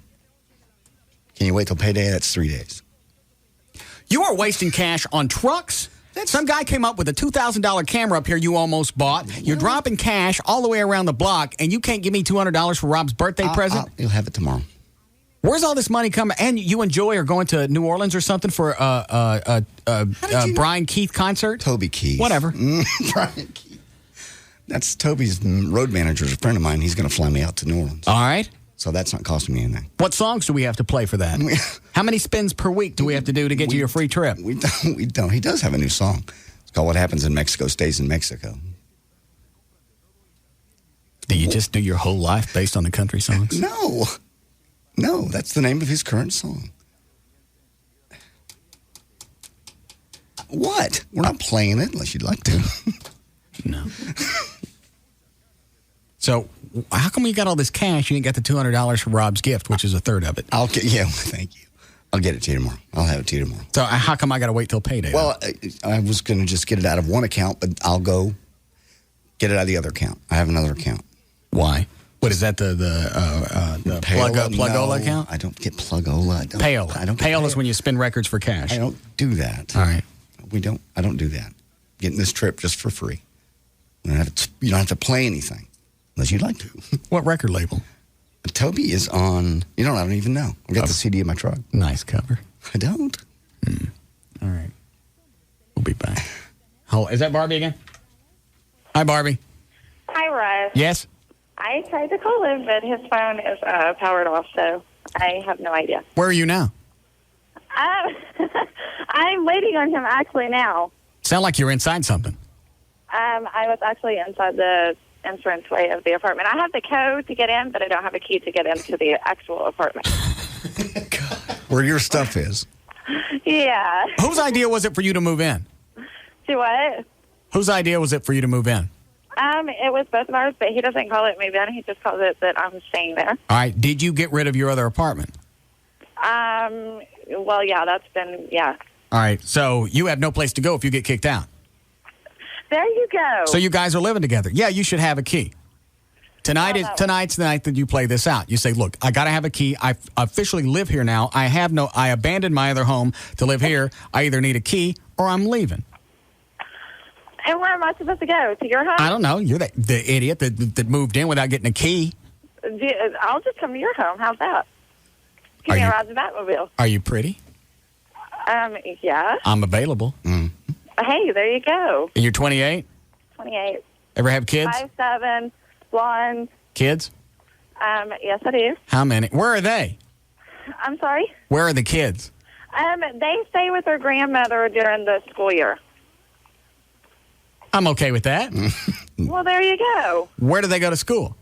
Can you wait till payday? That's 3 days. You are wasting cash on trucks. Some guy came up with a $2,000 camera up here you almost bought. You're dropping cash all the way around the block, and you can't give me $200 for Rob's birthday present? You'll have it tomorrow. Where's all this money coming? And you and Joy are going to New Orleans or something for a Brian Keith concert? Toby Keith. Whatever. Brian Keith. That's Toby's road manager, is a friend of mine. He's going to fly me out to New Orleans. All right. So that's not costing me anything. What songs do we have to play for that? How many spins per week do we have to do to get you your free trip? We don't. He does have a new song. It's called What Happens in Mexico Stays in Mexico. Do you just do your whole life based on the country songs? No, that's the name of his current song. What? We're not playing it unless you'd like to. No. So, how come you got all this cash? You ain't got the $200 for Rob's gift, which is a third of it. Thank you. I'll get it to you tomorrow. I'll have it to you tomorrow. So, how come I got to wait till payday? Well, I was going to just get it out of one account, but I'll go get it out of the other account. I have another account. Why? What is that? The Plugola account? I don't get Plugola. Payola. Payola is when you spin records for cash. I don't do that. All right. I don't do that. Getting this trip just for free. You don't have to play anything. Unless you'd like to. What record label? Toby is on, I don't even know. I got the CD in my truck. Nice cover. I don't. All right. We'll be back. Oh, is that Barbie again? Hi, Barbie. Hi, Russ. Yes? I tried to call him, but his phone is powered off, so I have no idea. Where are you now? I'm waiting on him actually now. Sound like you're inside something. I was actually inside the entranceway of the apartment. I have the code to get in, but I don't have a key to get into the actual apartment. Where your stuff is. Yeah. Whose idea was it for you to move in? Do what? Whose idea was it for you to move in? It was both of ours, but he doesn't call it move in. He just calls it that I'm staying there. All right. Did you get rid of your other apartment? Well, yeah, that's been, yeah. All right. So you have no place to go if you get kicked out. There you go. So you guys are living together. Yeah, you should have a key. Tonight's the night that you play this out. You say, look, I got to have a key. I officially live here now. I abandoned my other home to live here. I either need a key or I'm leaving. And where am I supposed to go? To your home? I don't know. You're the idiot that moved in without getting a key. I'll just come to your home. How's that? Give me a ride to the Batmobile. Are you pretty? Yeah. I'm available. Hey, there you go. And you're 28? 28. Ever have kids? 5'7", blonde. Kids? Yes, I do. How many? Where are they? I'm sorry? Where are the kids? They stay with their grandmother during the school year. I'm okay with that. Well, there you go. Where do they go to school?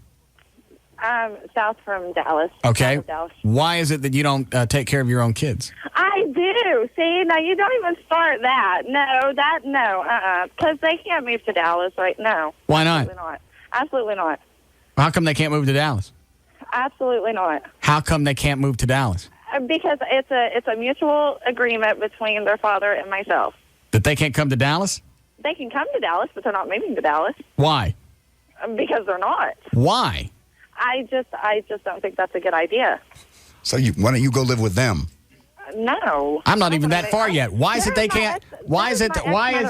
South from Dallas. Okay. Dallas. Why is it that you don't take care of your own kids? I do. See, now you don't even start that. No. Because they can't move to Dallas right now. Why not? Absolutely not. How come they can't move to Dallas? Absolutely not. How come they can't move to Dallas? Because it's a mutual agreement between their father and myself. That they can't come to Dallas? They can come to Dallas, but they're not moving to Dallas. Why? Because they're not. Why? I just don't think that's a good idea. So why don't you go live with them? No. I'm not even that far yet. Why is it they can't? Why is it they can't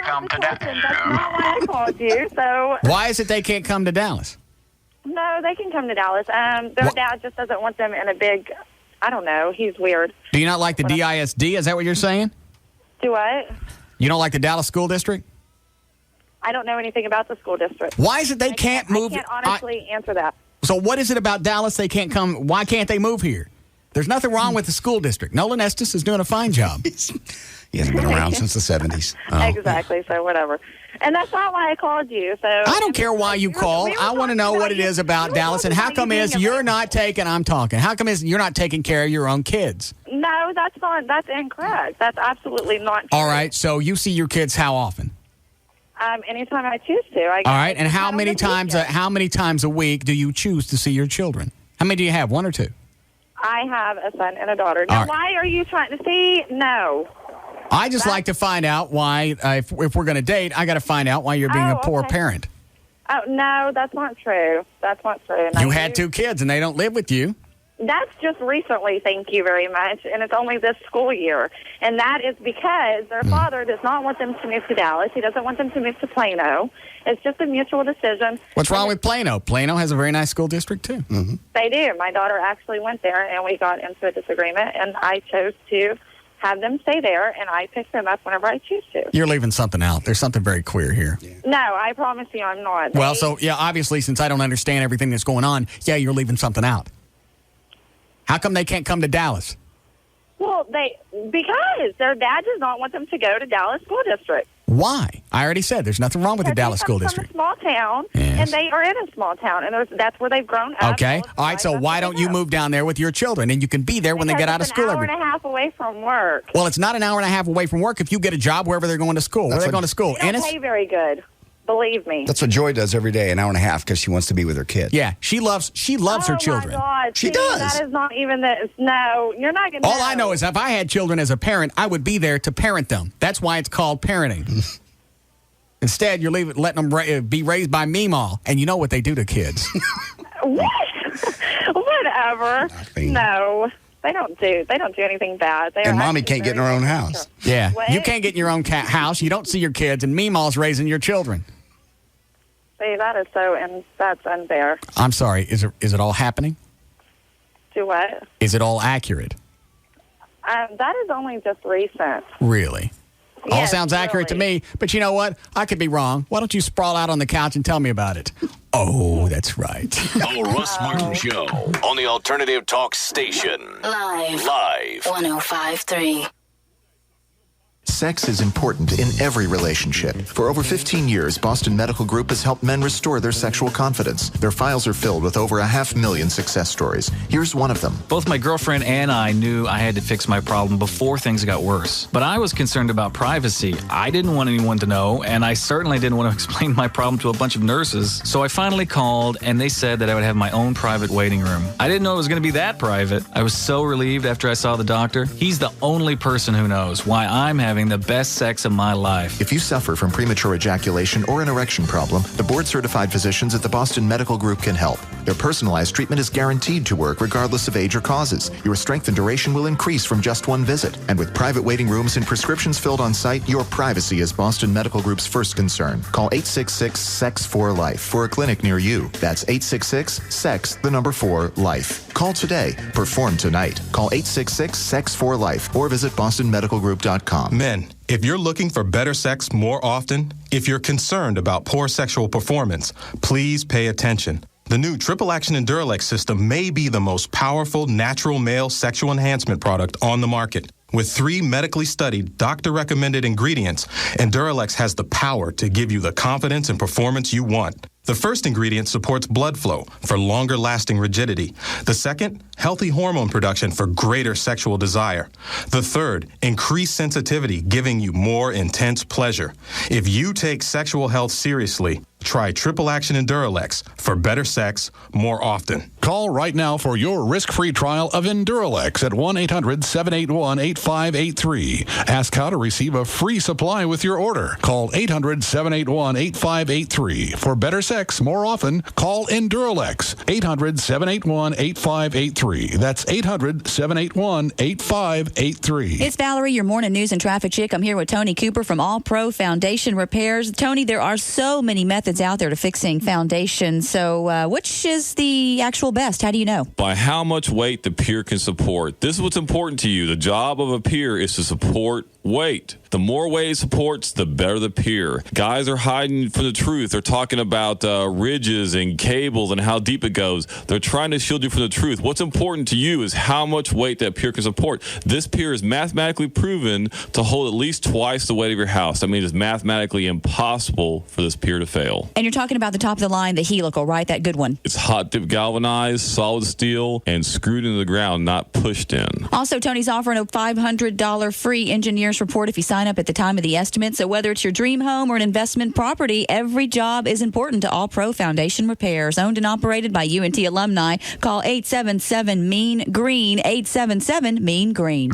come to Dallas? That's not why I called you. So. Why is it they can't come to Dallas? No, they can come to Dallas. Their dad just doesn't want them in a big. I don't know. He's weird. Do you not like the DISD? Is that what you're saying? Do what? You don't like the Dallas School District? I don't know anything about the school district. Why is it they can't move? I can't honestly answer that. So what is it about Dallas they can't come? Why can't they move here? There's nothing wrong with the school district. Nolan Estes is doing a fine job. He hasn't been around since the 70s. Exactly, so whatever. And that's not why I called you. So I don't care why you called. I want to know what it is about Dallas. And how come you're not taking, I'm talking, how come you're not taking care of your own kids? No, that's incorrect. That's absolutely not true. All right, so you see your kids how often? Anytime I choose to. All right, and how many times a week do you choose to see your children? How many do you have, one or two? I have a son and a daughter. Now, why are you trying to see? No. I just like to find out why, if we're going to date, I got to find out why you're being a poor parent. Oh, no, that's not true. That's not true. You had two kids, and they don't live with you. That's just recently, thank you very much, and it's only this school year. And that is because their father does not want them to move to Dallas. He doesn't want them to move to Plano. It's just a mutual decision. What's wrong with Plano? Plano has a very nice school district, too. Mm-hmm. They do. My daughter actually went there, and we got into a disagreement, and I chose to have them stay there, and I pick them up whenever I choose to. You're leaving something out. There's something very queer here. Yeah. No, I promise you I'm not. Well, so, yeah, obviously, since I don't understand everything that's going on, yeah, you're leaving something out. How come they can't come to Dallas? Well, because their dad does not want them to go to Dallas School District. Why? I already said there's nothing wrong with the Dallas School District. From a small town, and they are in a small town, and that's where they've grown up. Okay. All right, so why don't you move down there with your children, and you can be there when they get out of school? It's an hour and a half away from work. Well, it's not an hour and a half away from work if you get a job wherever they're going to school. Where are they going to school? They don't pay very good. Believe me. That's what Joy does every day, an hour and a half, because she wants to be with her kid. Yeah, she loves her children. Oh, my God. She does. That is not even no, you're not going to All I know is if I had children as a parent, I would be there to parent them. That's why it's called parenting. Instead, you're letting them be raised by Meemaw, and you know what they do to kids. Whatever. Nothing. No. They don't do anything bad. And Mommy can't get in her own house. Yeah. What? You can't get in your own house. You don't see your kids, and Meemaw's raising your children. See, that is so, and that's unfair. I'm sorry. Is it all happening? Do what? Is it all accurate? That is only just recent. Really? All Yes, sounds accurate to me, but you know what? I could be wrong. Why don't you sprawl out on the couch and tell me about it? Oh, that's right. The Russ Martin Show on the Alternative Talk Station. Live. 105.3. Sex is important in every relationship. For over 15 years, Boston Medical Group has helped men restore their sexual confidence. Their files are filled with over 500,000 success stories. Here's one of them. Both my girlfriend and I knew I had to fix my problem before things got worse. But I was concerned about privacy. I didn't want anyone to know, and I certainly didn't want to explain my problem to a bunch of nurses. So I finally called, and they said that I would have my own private waiting room. I didn't know it was going to be that private. I was so relieved after I saw the doctor. He's the only person who knows why I'm having the best sex of my life. If you suffer from premature ejaculation or an erection problem, the board-certified physicians at the Boston Medical Group can help. Their personalized treatment is guaranteed to work regardless of age or causes. Your strength and duration will increase from just one visit. And with private waiting rooms and prescriptions filled on site, your privacy is Boston Medical Group's first concern. Call 866-SEX4-LIFE for a clinic near you. That's 866-SEX4-LIFE. Call today. Perform tonight. Call 866-SEX4-LIFE or visit bostonmedicalgroup.com. Men, if you're looking for better sex more often, if you're concerned about poor sexual performance, please pay attention. The new Triple Action Enduralex system may be the most powerful natural male sexual enhancement product on the market. With 3 medically studied, doctor-recommended ingredients, Enduralex has the power to give you the confidence and performance you want. The first ingredient supports blood flow for longer-lasting rigidity. The second, healthy hormone production for greater sexual desire. The third, increased sensitivity, giving you more intense pleasure. If you take sexual health seriously, try Triple Action Enduralex for better sex more often. Call right now for your risk-free trial of Enduralex at 1-800-781-8583. Ask how to receive a free supply with your order. Call 800-781-8583. For better sex more often, call Enduralex. 800-781-8583. That's 800-781-8583. It's Valerie, your morning news and traffic chick. I'm here with Tony Cooper from All Pro Foundation Repairs. Tony, there are so many methods out there to fixing foundations. So which is the actual best? How do you know? By how much weight the pier can support. This is what's important to you. The job of a pier is to support weight. The more weight it supports, the better the pier. Guys are hiding from the truth. They're talking about ridges and cables and how deep it goes. They're trying to shield you from the truth. What's important to you is how much weight that pier can support. This pier is mathematically proven to hold at least twice the weight of your house. That means it's mathematically impossible for this pier to fail. And you're talking about the top of the line, the helical, right? That good one. It's hot dip galvanized, solid steel, and screwed into the ground, not pushed in. Also, Tony's offering a $500 free engineer's report if you sign up at the time of the estimate. So whether it's your dream home or an investment property, every job is important to All Pro Foundation Repairs. Owned and operated by UNT alumni. Call 877-MEAN-GREEN, 877-MEAN-GREEN.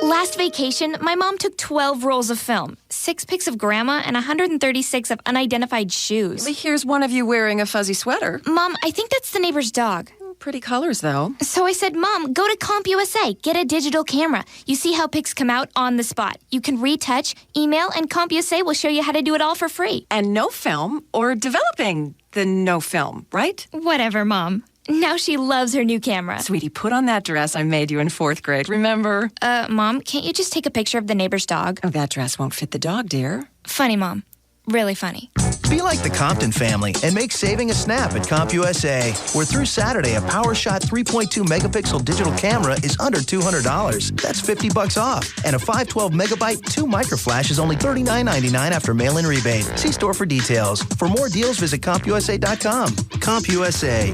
Last vacation, my mom took 12 rolls of film, 6 pics of grandma, and 136 of unidentified shoes. Here's one of you wearing a fuzzy sweater. Mom, I think that's the neighbor's dog. Pretty colors, though. So I said, Mom, go to CompUSA. Get a digital camera. You see how pics come out on the spot. You can retouch, email, and CompUSA will show you how to do it all for free. And no film, or developing the no film, right? Whatever, Mom. Now she loves her new camera. Sweetie, put on that dress I made you in 4th grade, remember? Mom, can't you just take a picture of the neighbor's dog? Oh, that dress won't fit the dog, dear. Funny, Mom. Really funny. Be like the Compton family and make saving a snap at CompUSA, where through Saturday, a PowerShot 3.2 megapixel digital camera is under $200. That's $50 off. And a 512 megabyte 2 microflash is only $39.99 after mail-in rebate. See store for details. For more deals, visit CompUSA.com. CompUSA.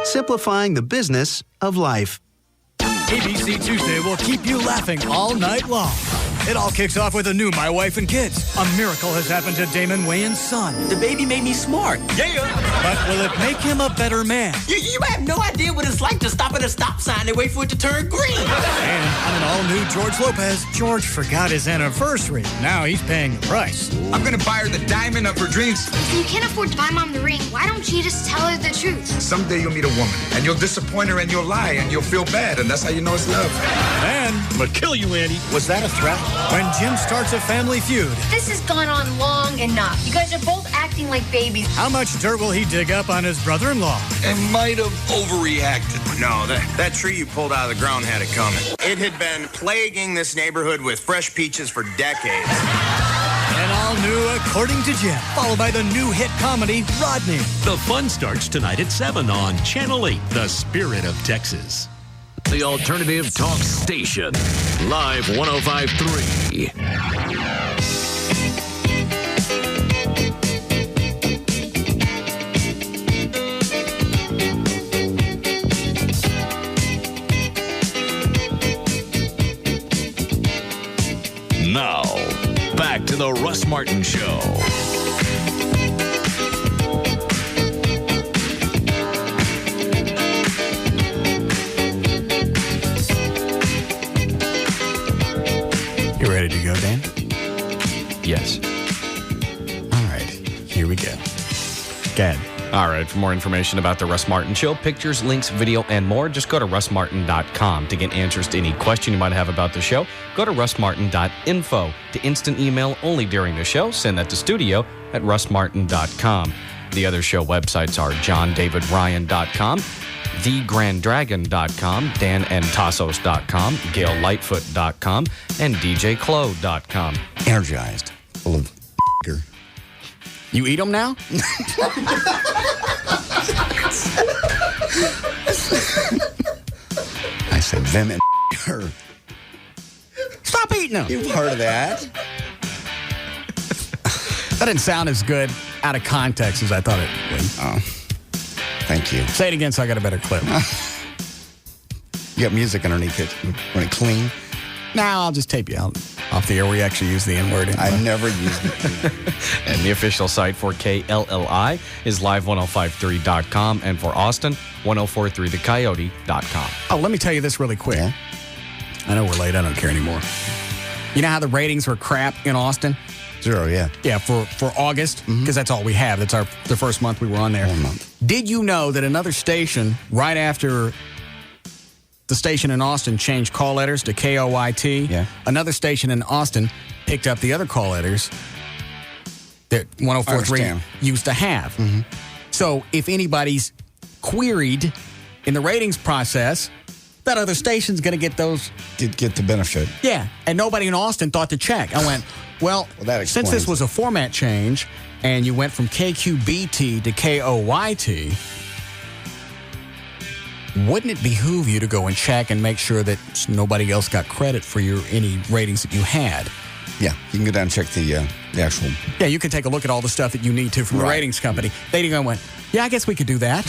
Simplifying the business of life. ABC Tuesday will keep you laughing all night long. It all kicks off with a new My Wife and Kids. A miracle has happened to Damon Wayans' son. The baby made me smart. Yeah. But will it make him a better man? You have no idea what it's like to stop at a stop sign and wait for it to turn green. And on an all-new George Lopez, George forgot his anniversary. Now he's paying the price. I'm going to buy her the diamond of her dreams. If you can't afford to buy Mom the ring, why don't you just tell her the truth? Someday you'll meet a woman, and you'll disappoint her, and you'll lie, and you'll feel bad, and that's how you know it's love. And I'm going to kill you, Andy. Was that a threat? When Jim starts a family feud, This has gone on long enough. You guys are both acting like babies. how much dirt will he dig up on his brother-in-law? I might have overreacted. No, that tree you pulled out of the ground had it coming. It had been plaguing this neighborhood with fresh peaches for decades. And all new According to Jim, followed by the new hit comedy, Rodney. The fun starts tonight at 7 on Channel 8, The Spirit of Texas. The Alternative Talk Station. Live 105.3. Now, back to the Russ Martin Show. You ready to go, Dan? Yes. All right, here we go. Go ahead. All right, for more information about the Russ Martin Show, pictures, links, video, and more, just go to russmartin.com. To get answers to any question you might have about the show, go to russmartin.info. To instant email only during the show, send that to studio@russmartin.com. The other show websites are johndavidryan.com, thegranddragon.com, danandtassos.com, gaillightfoot.com, and djclo.com. Energized. Full of You eat them now? I said them and her. Stop eating them. You've heard of that. That didn't sound as good out of context as I thought it would. Oh, thank you. Say it again so I got a better clip. You got music underneath it. Run it clean. Now I'll just tape you out off the air where you actually use the N-word. I never used it. And the official site for KLLI is live1053.com, and for Austin, 1043thecoyote.com. Oh, let me tell you this really quick. Yeah? I know we're late. I don't care anymore. You know how the ratings were crap in Austin? 0, yeah. Yeah, for August, because that's all we have. That's the first month we were on there. 1 month. Did you know that another station, right after the station in Austin changed call letters to KOYT, another station in Austin picked up the other call letters that 104.3 used to have. Mm-hmm. So if anybody's queried in the ratings process, that other station's going to get those. Get the benefit. Yeah, and nobody in Austin thought to check. I went, well that since this was a format change and you went from KQBT to KOYT, wouldn't it behoove you to go and check and make sure that nobody else got credit for any ratings that you had? Yeah, you can go down and check the actual. Yeah, you can take a look at all the stuff that you need to from the ratings company. They didn't go and went, yeah, I guess we could do that.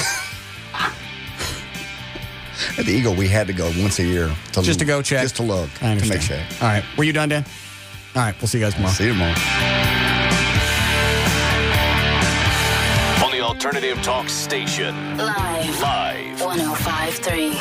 At the Eagle, we had to go once a year. Just to go check? Just to look. I understand. To make sure. All right. Were you done, Dan? All right. We'll see you guys tomorrow. See you tomorrow. On the Alternative Talk Station. Live 105.3.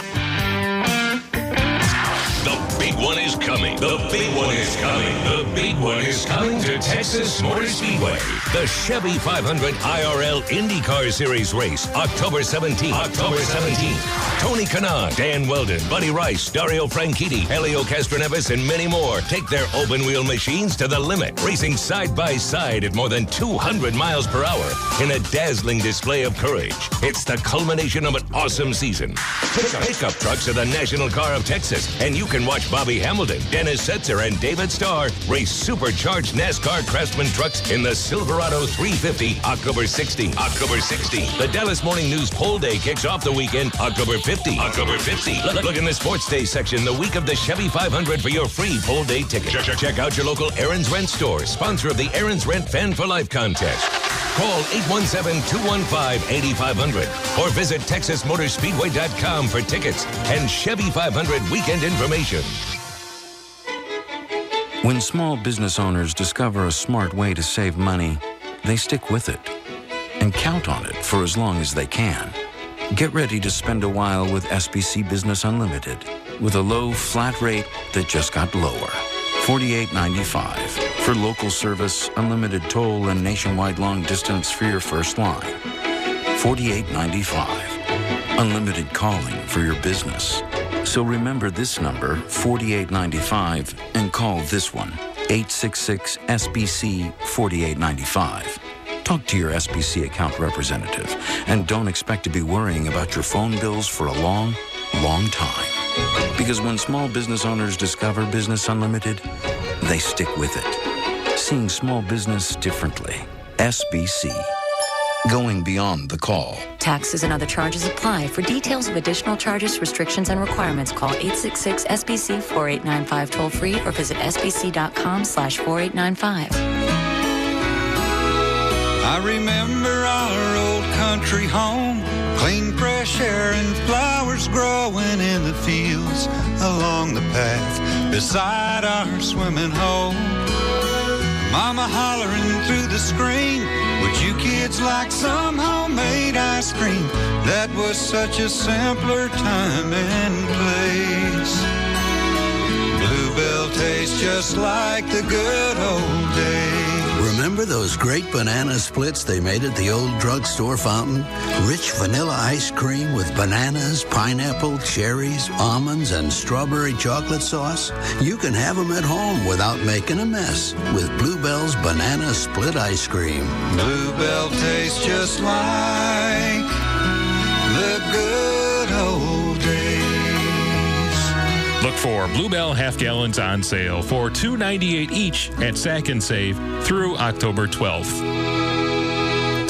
The big one is coming. The big one is coming. The big one is coming to Texas Motor Speedway. The Chevy 500 IRL IndyCar Series race, October 17th. October 17th. Tony Kanaan, Dan Weldon, Buddy Rice, Dario Franchitti, Helio Castroneves, and many more take their open-wheel machines to the limit, racing side by side at more than 200 miles per hour in a dazzling display of courage. It's the culmination of an awesome season. Pickup trucks are the national car of Texas, and you can watch Bobby Hamilton, Dennis Setzer, and David Starr race supercharged NASCAR Craftsman trucks in the Silverado 350 October 16. October 16. The Dallas Morning News poll day kicks off the weekend October 50. October 50. Look in the sports day section the week of the Chevy 500 for your free poll day ticket. Check out your local Aaron's Rent store, sponsor of the Aaron's Rent Fan for Life contest. Call 817-215-8500 or visit TexasMotorspeedway.com for tickets and Chevy 500 weekend information. When small business owners discover a smart way to save money, they stick with it and count on it for as long as they can. Get ready to spend a while with SBC Business Unlimited with a low, flat rate that just got lower. $48.95 for local service, unlimited toll, and nationwide long distance for your first line. $48.95. Unlimited calling for your business. So remember this number, 4895, and call this one, 866-SBC-4895. Talk to your SBC account representative and don't expect to be worrying about your phone bills for a long, long time. Because when small business owners discover Business Unlimited, they stick with it. Seeing small business differently. SBC. Going beyond the call. Taxes and other charges apply. For details of additional charges, restrictions, and requirements, call 866-SBC-4895 toll-free or visit sbc.com/4895. I remember our old country home, clean fresh air and flowers growing in the fields along the path beside our swimming hole. Mama hollering through the screen, would you kids like some homemade ice cream? That was such a simpler time and place. Bluebell tastes just like the good old days. Remember those great banana splits they made at the old drugstore fountain? Rich vanilla ice cream with bananas, pineapple, cherries, almonds, and strawberry chocolate sauce? You can have them at home without making a mess with Bluebell's Banana Split Ice Cream. Bluebell tastes just like the good old days. Look for Bluebell half gallons on sale for $2.98 each at Sack and Save through October 12th.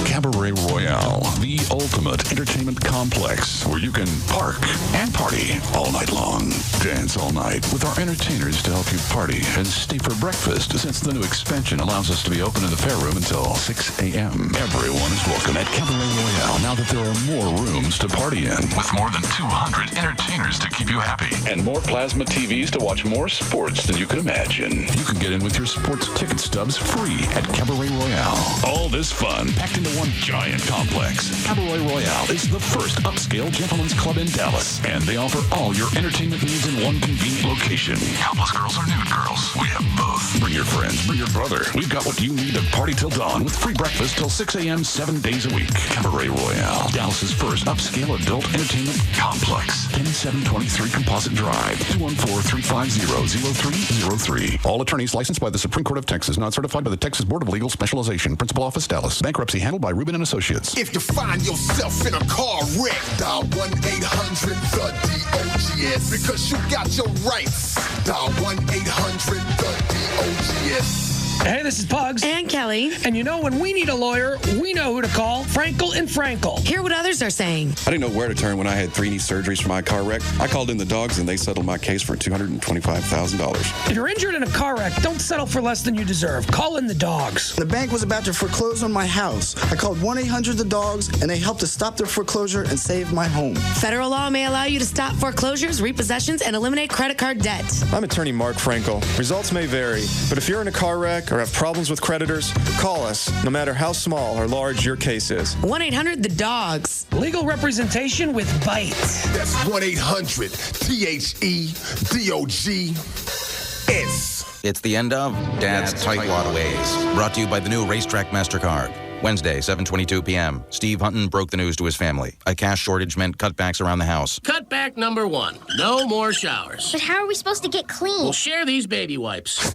Cabaret Royale, the ultimate entertainment complex where you can park and party all night long. Dance all night with our entertainers to help you party and stay for breakfast since the new expansion allows us to be open in the fair room until 6 a.m. Everyone is welcome at Cabaret Royale now that there are more rooms to party in with more than 200 entertainers to keep you happy and more plasma TVs to watch more sports than you can imagine. You can get in with your sports ticket stubs free at Cabaret Royale. All this fun packed into one giant complex. Cabaret Royale is the first upscale gentleman's club in Dallas, and they offer all your entertainment needs in one convenient location. Helpless girls or nude girls, we have both. Bring your friends, bring your brother. We've got what you need to party till dawn with free breakfast till 6 a.m. 7 days a week. Cabaret Royale, Dallas's first upscale adult entertainment complex. 10723 Composite Drive, 214-350-0303. All attorneys licensed by the Supreme Court of Texas, not certified by the Texas Board of Legal Specialization. Principal Office, Dallas. Bankruptcy handled by Rubin & Associates. If you find yourself in a car wreck, dial 1-800-THE-DOGS because you got your rights. Dial 1-800-THE-DOGS. Hey, this is Pugs. And Kelly. And you know, when we need a lawyer, we know who to call. Frankel and Frankel. Hear what others are saying. I didn't know where to turn when I had 3 knee surgeries for my car wreck. I called in the dogs and they settled my case for $225,000. If you're injured in a car wreck, don't settle for less than you deserve. Call in the dogs. The bank was about to foreclose on my house. I called 1-800-THE-DOGS and they helped to stop their foreclosure and save my home. Federal law may allow you to stop foreclosures, repossessions, and eliminate credit card debt. I'm attorney Mark Frankel. Results may vary, but if you're in a car wreck or have problems with creditors, call us, no matter how small or large your case is. 1-800-THE-DOGS. Legal representation with bite. That's 1-800-THE-DOGS. It's the end of Dad's Tightwad Ways. Brought to you by the new Racetrack MasterCard. Wednesday, 7:22 p.m. Steve Hutton broke the news to his family. A cash shortage meant cutbacks around the house. Cutback number 1. No more showers. But how are we supposed to get clean? We'll share these baby wipes.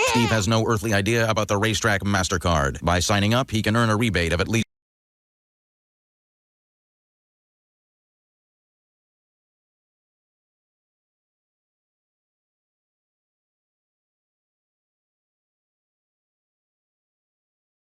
Steve has no earthly idea about the Racetrack MasterCard. By signing up, he can earn a rebate of at least